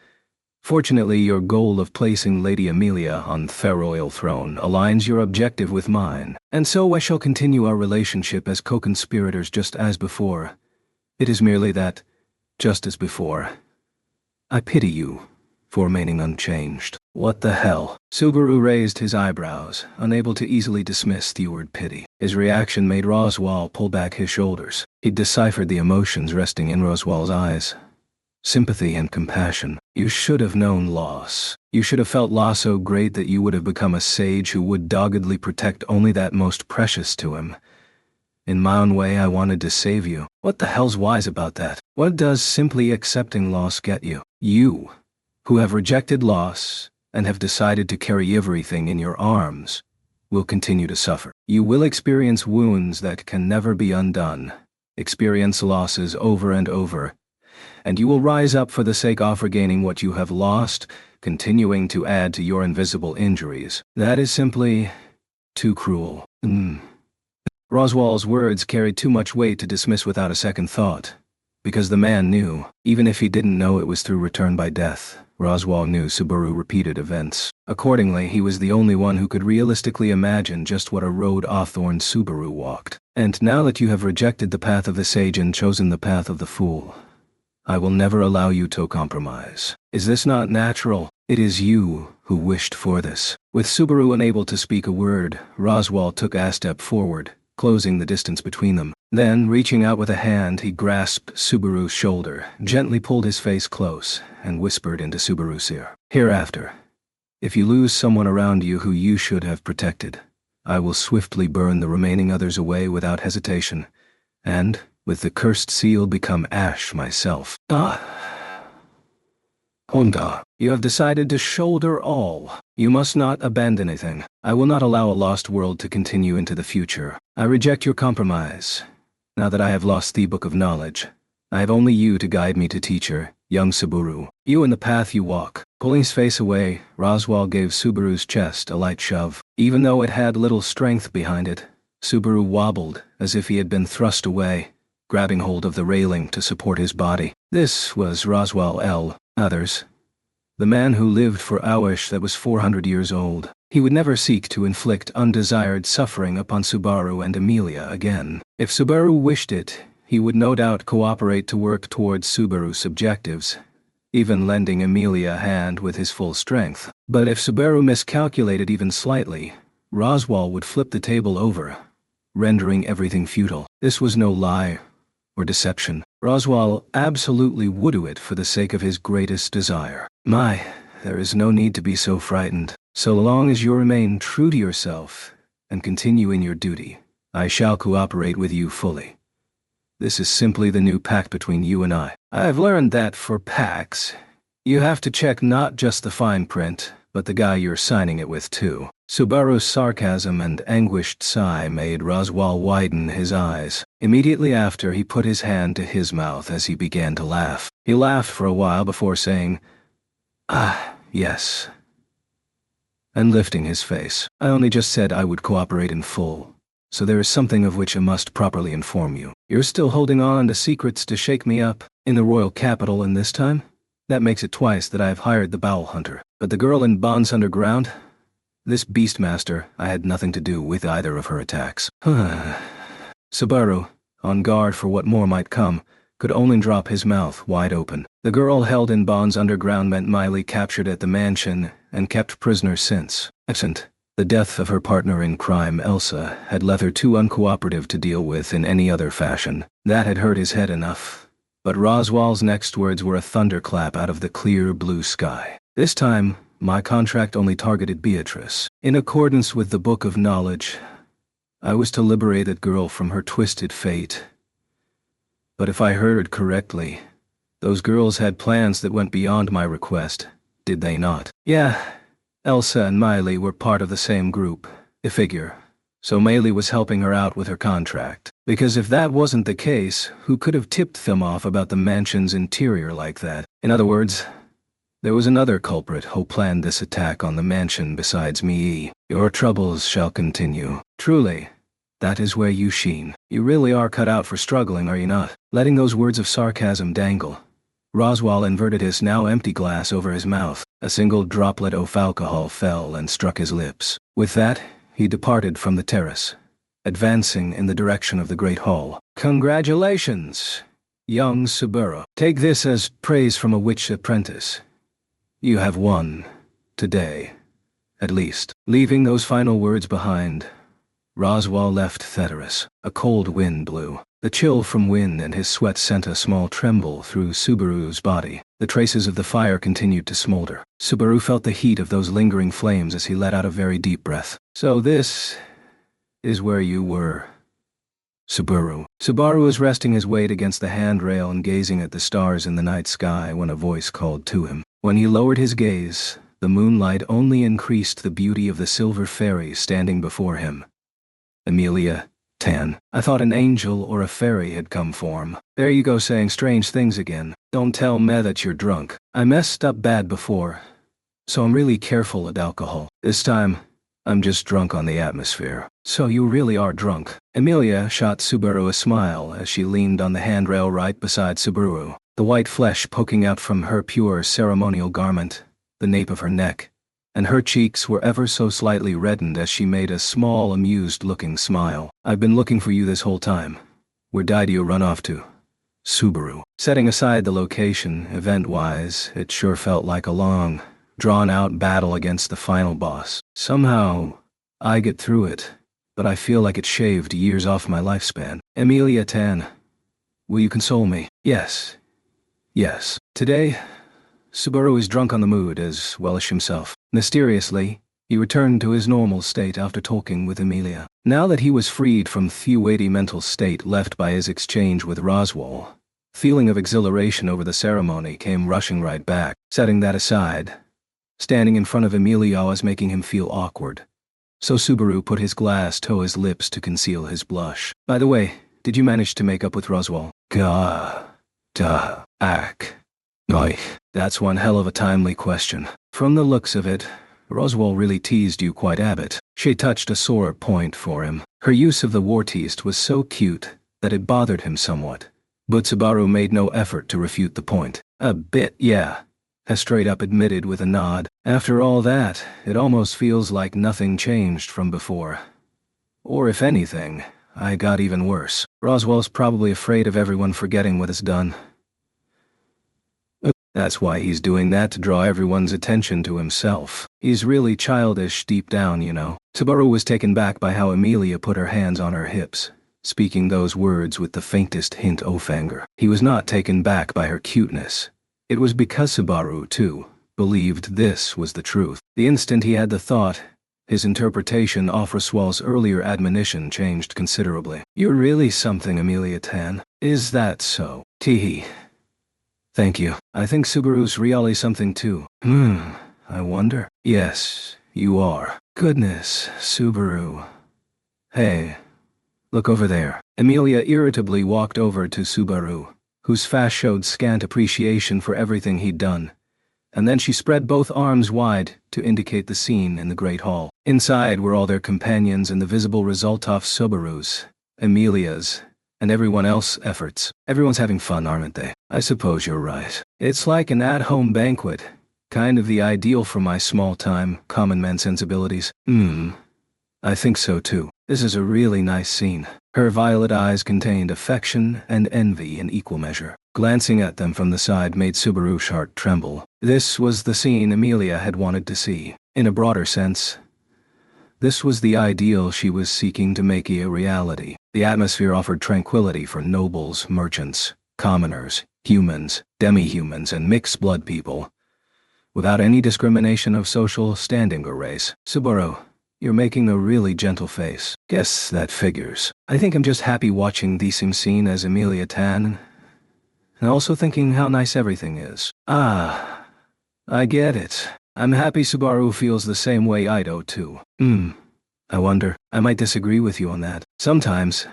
Fortunately, your goal of placing Lady Amelia on the royal throne aligns your objective with mine, and so I shall continue our relationship as co-conspirators just as before. It is merely that, just as before, I pity you for remaining unchanged. What the hell? Subaru raised his eyebrows, unable to easily dismiss the word pity. His reaction made Roswaal pull back his shoulders. He deciphered the emotions resting in Roswaal's eyes. Sympathy and compassion. You should have known loss. You should have felt loss so great that you would have become a sage who would doggedly protect only that most precious to him. In my own way, I wanted to save you. What the hell's wise about that? What does simply accepting loss get you? You, who have rejected loss and have decided to carry everything in your arms, will continue to suffer. You will experience wounds that can never be undone, experience losses over and over, and you will rise up for the sake of regaining what you have lost, continuing to add to your invisible injuries. That is simply too cruel. Roswaal's words carried too much weight to dismiss without a second thought, because the man knew, even if he didn't know it was through return by death. Roswaal knew Subaru repeated events. Accordingly, he was the only one who could realistically imagine just what a road Awthorn Subaru walked. And now that you have rejected the path of the sage and chosen the path of the fool, I will never allow you to compromise. Is this not natural? It is you who wished for this. With Subaru unable to speak a word, Roswaal took a step forward, closing the distance between them. Then, reaching out with a hand, he grasped Subaru's shoulder, gently pulled his face close, and whispered into Subaru's ear. Hereafter, if you lose someone around you who you should have protected, I will swiftly burn the remaining others away without hesitation, and, with the cursed seal, become ash myself. Honda, you have decided to shoulder all. You must not abandon anything. I will not allow a lost world to continue into the future. I reject your compromise. Now that I have lost the Book of Knowledge, I have only you to guide me to teacher, young Subaru. You and the path you walk. Pulling his face away, Roswaal gave Subaru's chest a light shove. Even though it had little strength behind it, Subaru wobbled as if he had been thrust away, grabbing hold of the railing to support his body. This was Roswaal L. Others. The man who lived for Awish that was 400 years old. He would never seek to inflict undesired suffering upon Subaru and Amelia again. If Subaru wished it, he would no doubt cooperate to work towards Subaru's objectives, even lending Amelia a hand with his full strength. But if Subaru miscalculated even slightly, Roswaal would flip the table over, rendering everything futile. This was no lie or deception. Roswaal absolutely would do it for the sake of his greatest desire. There is no need to be so frightened. So long as you remain true to yourself and continue in your duty, I shall cooperate with you fully. This is simply the new pact between you and I. I've learned that for pacts, you have to check not just the fine print, but the guy you're signing it with too. Subaru's sarcasm and anguished sigh made Roswaal widen his eyes. Immediately after, he put his hand to his mouth as he began to laugh. He laughed for a while before saying, yes. And lifting his face, I only just said I would cooperate in full. so there is something of which I must properly inform you. You're still holding on to secrets to shake me up in the royal capital, and this time? That makes it twice that I have hired the Bowel Hunter. But the girl in Bonds Underground? This Beastmaster, I had nothing to do with either of her attacks. Subaru, on guard for what more might come, could only drop his mouth wide open. The girl held in Bonds Underground meant Miley captured at the mansion and kept prisoner since. Absent. The death of her partner in crime, Elsa, had left her too uncooperative to deal with in any other fashion. That had hurt his head enough. But Roswell's next words were a thunderclap out of the clear blue sky. This time, my contract only targeted Beatrice. In accordance with the Book of Knowledge, I was to liberate that girl from her twisted fate. But if I heard correctly, those girls had plans that went beyond my request, did they not? Yeah, Elsa and Miley were part of the same group, I figure. So Miley was helping her out with her contract. Because if that wasn't the case, who could have tipped them off about the mansion's interior like that? In other words, there was another culprit who planned this attack on the mansion besides me. Your troubles shall continue. Truly, that is where you shine. You really are cut out for struggling, are you not? Letting those words of sarcasm dangle, Roswell inverted his now empty glass over his mouth. A single droplet of alcohol fell and struck his lips. With that, he departed from the terrace, advancing in the direction of the Great Hall. Congratulations, young Subaru. Take this as praise from a witch apprentice. You have won, today, at least. Leaving those final words behind, Roswell left Theteris. A cold wind blew. The chill from wind and his sweat sent a small tremble through Subaru's body. The traces of the fire continued to smolder. Subaru felt the heat of those lingering flames as he let out a very deep breath. So this is where you were, Subaru. Subaru was resting his weight against the handrail and gazing at the stars in the night sky when a voice called to him. When he lowered his gaze, the moonlight only increased the beauty of the silver fairy standing before him. Amelia Tan. I thought an angel or a fairy had come form. There you go saying strange things again. Don't tell me that you're drunk. I messed up bad before, so I'm really careful at alcohol. This time, I'm just drunk on the atmosphere. So you really are drunk. Amelia shot Subaru a smile as she leaned on the handrail right beside Subaru, the white flesh poking out from her pure ceremonial garment, the nape of her neck, and her cheeks were ever so slightly reddened as she made a small, amused-looking smile. I've been looking for you this whole time. Where did you run off to? Subaru. Setting aside the location, event-wise, it sure felt like a long, drawn-out battle against the final boss. Somehow, I get through it, but I feel like it shaved years off my lifespan. Amelia Tan, will you console me? Yes. Yes. Today, Subaru is drunk on the mood as well as himself. Mysteriously, he returned to his normal state after talking with Amelia. Now that he was freed from the weighty mental state left by his exchange with Roswell, feeling of exhilaration over the ceremony came rushing right back. Setting that aside, standing in front of Amelia was making him feel awkward. So Subaru put his glass to his lips to conceal his blush. By the way, did you manage to make up with Roswell? Oy. That's one hell of a timely question. From the looks of it, Roswell really teased you quite a bit. She touched a sore point for him. Her use of the war-teased was so cute that it bothered him somewhat. But Subaru made no effort to refute the point. A bit, yeah. He straight up admitted with a nod. After all that, it almost feels like nothing changed from before. Or if anything, I got even worse. Roswell's probably afraid of everyone forgetting what is done. That's why he's doing that, to draw everyone's attention to himself. He's really childish deep down, you know. Subaru was taken back by how Amelia put her hands on her hips, speaking those words with the faintest hint of anger. He was not taken back by her cuteness. It was because Subaru, too, believed this was the truth. The instant he had the thought, his interpretation of Roswell's earlier admonition changed considerably. You're really something, Amelia Tan. Is that so? Teehee. Thank you. I think Subaru's really something too. I wonder. Yes, you are. Goodness, Subaru. Hey, look over there. Amelia irritably walked over to Subaru, whose face showed scant appreciation for everything he'd done, and then she spread both arms wide to indicate the scene in the Great Hall. Inside were all their companions and the visible result of Subaru's, Emilia's, and everyone else's efforts. Everyone's having fun, aren't they? I suppose you're right. It's like an at-home banquet. Kind of the ideal for my small-time, common man sensibilities. I think so too. This is a really nice scene. Her violet eyes contained affection and envy in equal measure. Glancing at them from the side made Subaru's heart tremble. This was the scene Emilia had wanted to see. In a broader sense, this was the ideal she was seeking to make a reality. The atmosphere offered tranquility for nobles, merchants, commoners, humans, demi-humans, and mixed-blood people, without any discrimination of social standing or race. Subaru, you're making a really gentle face. Guess that figures. I think I'm just happy watching the same scene as Emilia Tan, and also thinking how nice everything is. Ah, I get it. I'm happy Subaru feels the same way I do too. I wonder, I might disagree with you on that. Sometimes,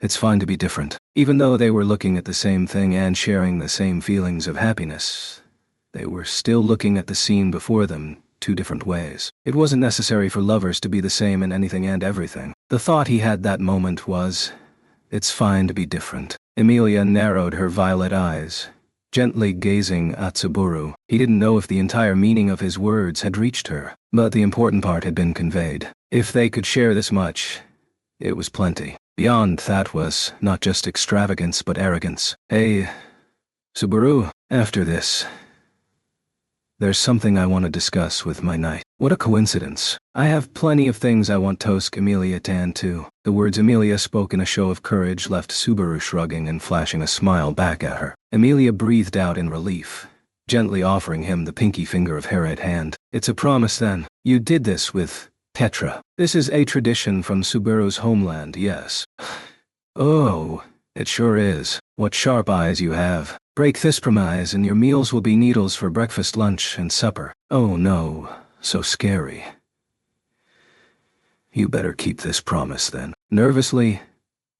it's fine to be different. Even though they were looking at the same thing and sharing the same feelings of happiness, they were still looking at the scene before them two different ways. It wasn't necessary for lovers to be the same in anything and everything. The thought he had that moment was, it's fine to be different. Emilia narrowed her violet eyes, gently gazing at Subaru. He didn't know if the entire meaning of his words had reached her, but the important part had been conveyed. If they could share this much, it was plenty. Beyond that was not just extravagance but arrogance. Hey, Subaru, after this, there's something I want to discuss with my knight. What a coincidence. I have plenty of things I want to ask Emilia Tan too. The words Emilia spoke in a show of courage left Subaru shrugging and flashing a smile back at her. Emilia breathed out in relief, gently offering him the pinky finger of her right hand. It's a promise then. You did this with Tetra. This is a tradition from Subaru's homeland, yes. Oh, it sure is. What sharp eyes you have. Break this promise and your meals will be needles for breakfast, lunch, and supper. Oh no, so scary. You better keep this promise then. Nervously,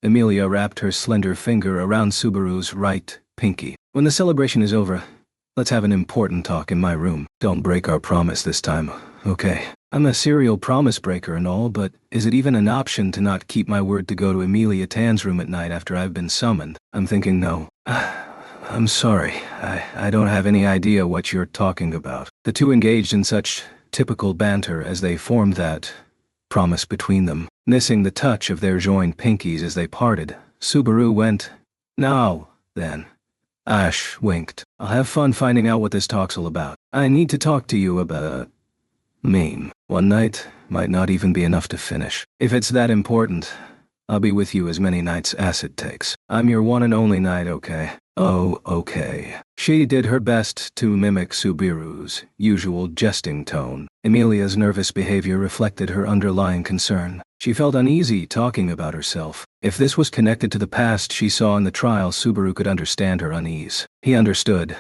Emilia wrapped her slender finger around Subaru's right pinky. When the celebration is over, let's have an important talk in my room. Don't break our promise this time, okay? I'm a serial promise breaker and all, but is it even an option to not keep my word to go to Emilia Tan's room at night after I've been summoned? I'm thinking no. I'm sorry, I don't have any idea what you're talking about. The two engaged in such typical banter as they formed that promise between them. Missing the touch of their joined pinkies as they parted, Subaru went, "Now, then." Ash winked. "I'll have fun finding out what this talk's all about. I need to talk to you about meme. One night might not even be enough to finish. If it's that important, I'll be with you as many nights as it takes. I'm your one and only knight, okay?" "Oh, okay." She did her best to mimic Subaru's usual jesting tone. Emilia's nervous behavior reflected her underlying concern. She felt uneasy talking about herself. If this was connected to the past she saw in the trial, Subaru could understand her unease. He understood.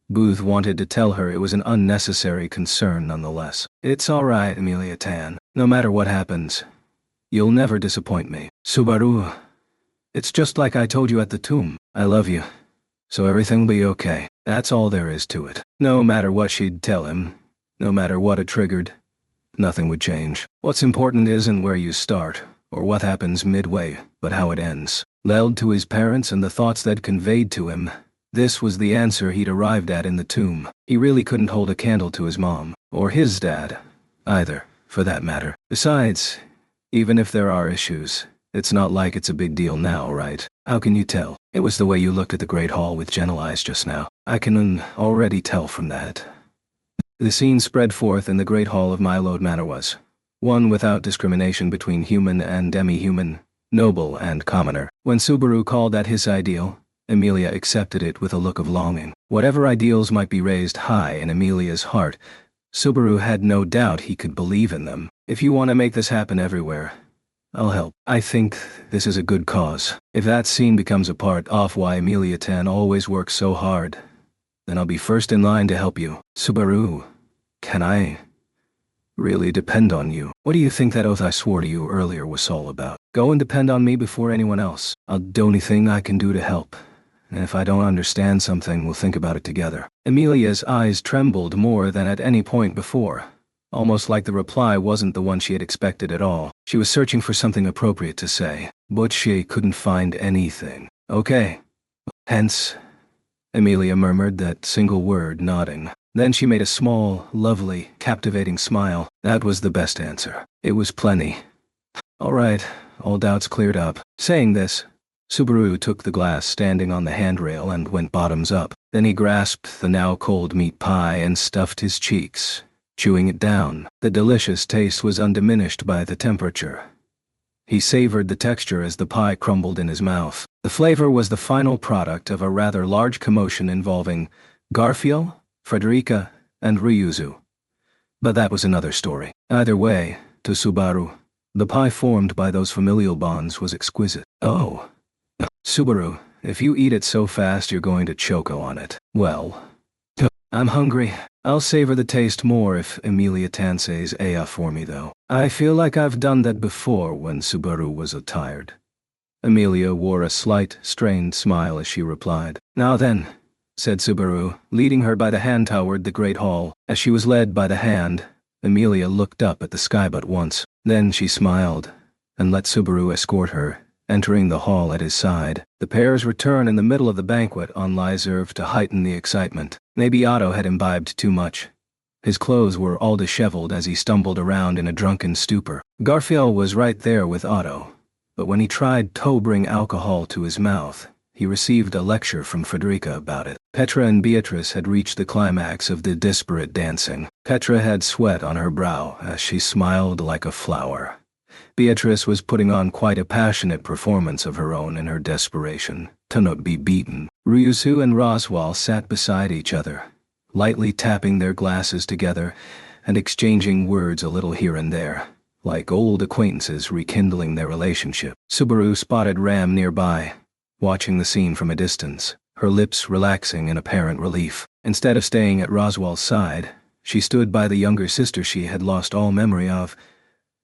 Booth wanted to tell her it was an unnecessary concern nonetheless. "It's alright, Emilia Tan. No matter what happens, you'll never disappoint me. Subaru, it's just like I told you at the tomb. I love you. So everything will be okay. That's all there is to it." No matter what she'd tell him, no matter what it triggered, nothing would change. What's important isn't where you start, or what happens midway, but how it ends. Led to his parents and the thoughts they'd conveyed to him, this was the answer he'd arrived at in the tomb. He really couldn't hold a candle to his mom, or his dad, either, for that matter. Besides, even if there are issues, it's not like it's a big deal now, right? How can you tell? It was the way you looked at the Great Hall with gentle eyes just now. I can already tell from that. The scene spread forth in the Great Hall of Mylode Manor was one without discrimination between human and demi-human, noble and commoner. When Subaru called that his ideal, Emilia accepted it with a look of longing. Whatever ideals might be raised high in Emilia's heart, Subaru had no doubt he could believe in them. If you want to make this happen everywhere, I'll help. I think this is a good cause. If that scene becomes a part of why Emilia Tan always works so hard, then I'll be first in line to help you. Subaru, can I really depend on you? What do you think that oath I swore to you earlier was all about? Go and depend on me before anyone else. I'll do anything I can do to help. If I don't understand something, we'll think about it together. Emilia's eyes trembled more than at any point before, almost like the reply wasn't the one she had expected at all. She was searching for something appropriate to say, but she couldn't find anything. Okay. Hence, Emilia murmured that single word, nodding. Then she made a small, lovely, captivating smile. That was the best answer. It was plenty. All right, all doubts cleared up. Saying this, Subaru took the glass standing on the handrail and went bottoms up. Then he grasped the now cold meat pie and stuffed his cheeks, chewing it down. The delicious taste was undiminished by the temperature. He savored the texture as the pie crumbled in his mouth. The flavor was the final product of a rather large commotion involving Garfield, Frederica, and Ryuzu. But that was another story. Either way, to Subaru, the pie formed by those familial bonds was exquisite. Oh. Subaru, if you eat it so fast you're going to choke on it. Well, I'm hungry. I'll savor the taste more if Emilia Tanse's Aya for me though. I feel like I've done that before when Subaru was tired. Emilia wore a slight, strained smile as she replied. Now then, said Subaru, leading her by the hand toward the great hall. As she was led by the hand, Emilia looked up at the sky but once. Then she smiled, and let Subaru escort her, entering the hall at his side. The pair's return in the middle of the banquet only served to heighten the excitement. Maybe Otto had imbibed too much. His clothes were all disheveled as he stumbled around in a drunken stupor. Garfield was right there with Otto, but when he tried to bring alcohol to his mouth, he received a lecture from Frederica about it. Petra and Beatrice had reached the climax of the disparate dancing. Petra had sweat on her brow as she smiled like a flower. Beatrice was putting on quite a passionate performance of her own in her desperation to not be beaten. Ryuzu and Roswell sat beside each other, lightly tapping their glasses together and exchanging words a little here and there, like old acquaintances rekindling their relationship. Subaru spotted Ram nearby, watching the scene from a distance, her lips relaxing in apparent relief. Instead of staying at Roswell's side, she stood by the younger sister she had lost all memory of,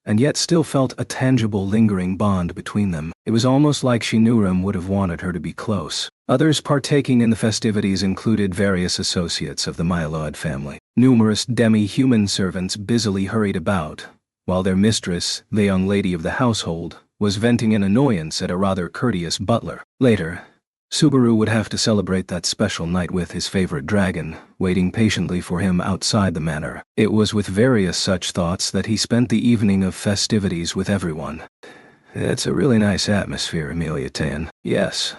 and yet still felt a tangible lingering bond between them. It was almost like she knew Ram would have wanted her to be close. Others partaking in the festivities included various associates of the Mylod family. Numerous demi-human servants busily hurried about, while their mistress, the young lady of the household, was venting an annoyance at a rather courteous butler. Later, Subaru would have to celebrate that special night with his favorite dragon, waiting patiently for him outside the manor. It was with various such thoughts that he spent the evening of festivities with everyone. It's a really nice atmosphere, Emilia Tan. Yes.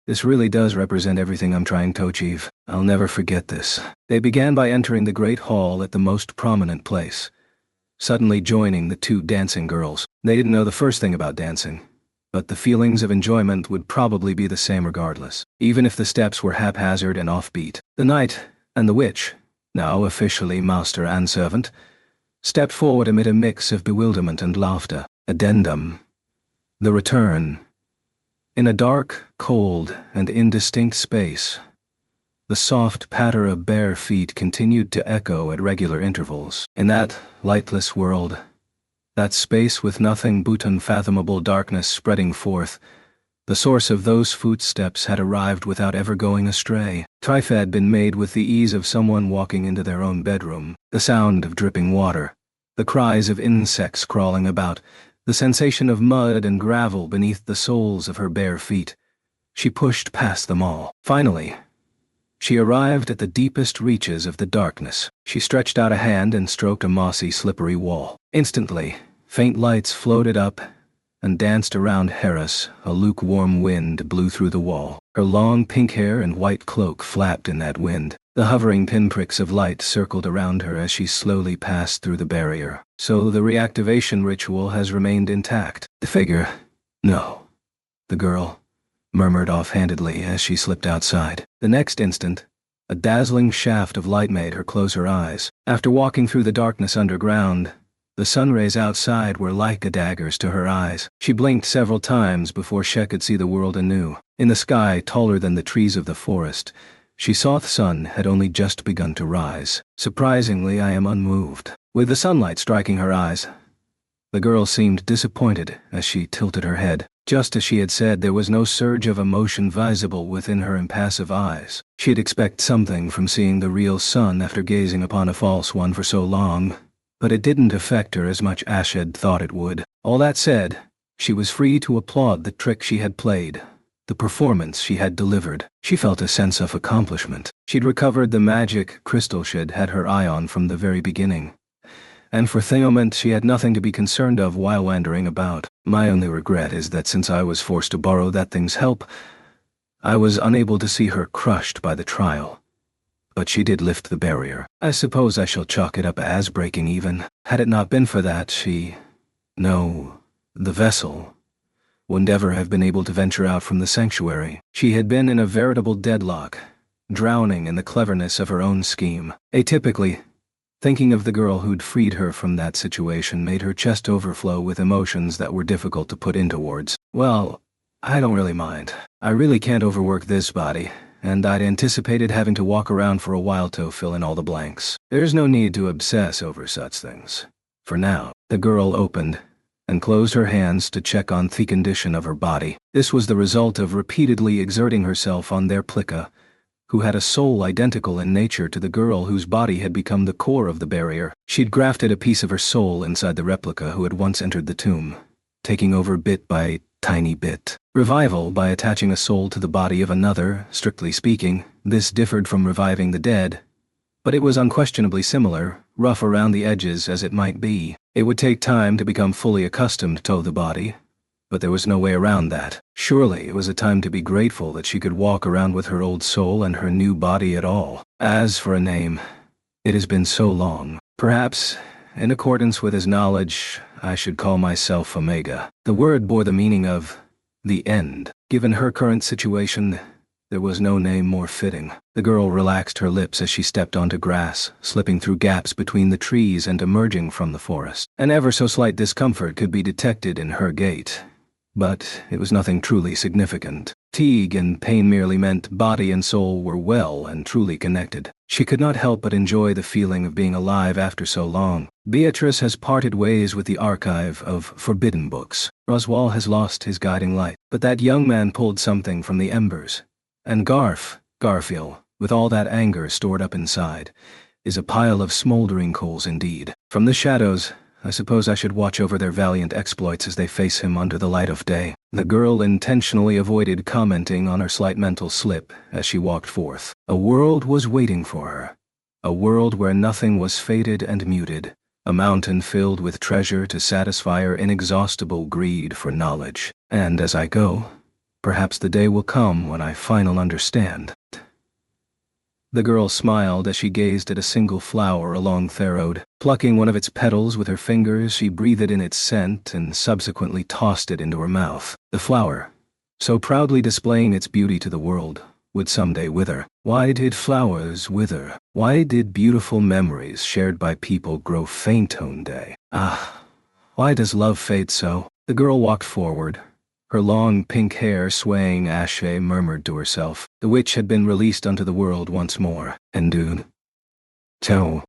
This really does represent everything I'm trying to achieve. I'll never forget this. They began by entering the great hall at the most prominent place, suddenly joining the two dancing girls. They didn't know the first thing about dancing, but the feelings of enjoyment would probably be the same regardless, even if the steps were haphazard and offbeat. The knight and the witch, now officially master and servant, stepped forward amid a mix of bewilderment and laughter. Addendum. The return. In a dark, cold, and indistinct space, the soft patter of bare feet continued to echo at regular intervals. In that lightless world, that space with nothing but unfathomable darkness spreading forth, the source of those footsteps had arrived without ever going astray. Trife had been made with the ease of someone walking into their own bedroom. The sound of dripping water, the cries of insects crawling about, the sensation of mud and gravel beneath the soles of her bare feet. She pushed past them all. Finally, she arrived at the deepest reaches of the darkness. She stretched out a hand and stroked a mossy, slippery wall. Instantly, faint lights floated up and danced around Harris. A lukewarm wind blew through the wall. Her long pink hair and white cloak flapped in that wind. The hovering pinpricks of light circled around her as she slowly passed through the barrier. So the reactivation ritual has remained intact. The figure. No. The girl murmured offhandedly as she slipped outside. The next instant, a dazzling shaft of light made her close her eyes. After walking through the darkness underground, the sun rays outside were like daggers to her eyes. She blinked several times before she could see the world anew. In the sky, taller than the trees of the forest, she saw the sun had only just begun to rise. Surprisingly, I am unmoved. With the sunlight striking her eyes, the girl seemed disappointed as she tilted her head. Just as she had said, there was no surge of emotion visible within her impassive eyes. She'd expect something from seeing the real sun after gazing upon a false one for so long, but it didn't affect her as much as Ashed thought it would. All that said, she was free to applaud the trick she had played, the performance she had delivered. She felt a sense of accomplishment. She'd recovered the magic crystal she'd had her eye on from the very beginning, and for the moment she had nothing to be concerned of while wandering about. My only regret is that since I was forced to borrow that thing's help, I was unable to see her crushed by the trial. But she did lift the barrier. I suppose I shall chalk it up as breaking even. Had it not been for that, the vessel wouldn't ever have been able to venture out from the sanctuary. She had been in a veritable deadlock, drowning in the cleverness of her own scheme. Atypically, thinking of the girl who'd freed her from that situation made her chest overflow with emotions that were difficult to put into words. Well, I don't really mind. I really can't overwork this body, and I'd anticipated having to walk around for a while to fill in all the blanks. There's no need to obsess over such things. For now, the girl opened and closed her hands to check on the condition of her body. This was the result of repeatedly exerting herself on their Plika, who had a soul identical in nature to the girl whose body had become the core of the barrier. She'd grafted a piece of her soul inside the replica who had once entered the tomb, taking over bit by tiny bit. Revival by attaching a soul to the body of another, strictly speaking, this differed from reviving the dead, but it was unquestionably similar, rough around the edges as it might be. It would take time to become fully accustomed to the body, but there was no way around that. Surely it was a time to be grateful that she could walk around with her old soul and her new body at all. As for a name, it has been so long. Perhaps, in accordance with his knowledge, I should call myself Omega. The word bore the meaning of the end. Given her current situation, there was no name more fitting. The girl relaxed her lips as she stepped onto grass, slipping through gaps between the trees and emerging from the forest. An ever so slight discomfort could be detected in her gait, but it was nothing truly significant. Fatigue and pain merely meant body and soul were well and truly connected. She could not help but enjoy the feeling of being alive after so long. Beatrice has parted ways with the archive of forbidden books. Roswaal has lost his guiding light, but that young man pulled something from the embers. And Garfield, with all that anger stored up inside, is a pile of smoldering coals indeed. From the shadows, I suppose I should watch over their valiant exploits as they face him under the light of day. The girl intentionally avoided commenting on her slight mental slip as she walked forth. A world was waiting for her. A world where nothing was fated and muted. A mountain filled with treasure to satisfy her inexhaustible greed for knowledge. And as I go, perhaps the day will come when I finally understand. The girl smiled as she gazed at a single flower along the road. Plucking one of its petals with her fingers, she breathed in its scent and subsequently tossed it into her mouth. The flower, so proudly displaying its beauty to the world, would someday wither. Why did flowers wither? Why did beautiful memories shared by people grow faint one day? Why does love fade so? The girl walked forward, her long pink hair swaying. Ashe murmured to herself. The witch had been released unto the world once more. Endued. Ciao.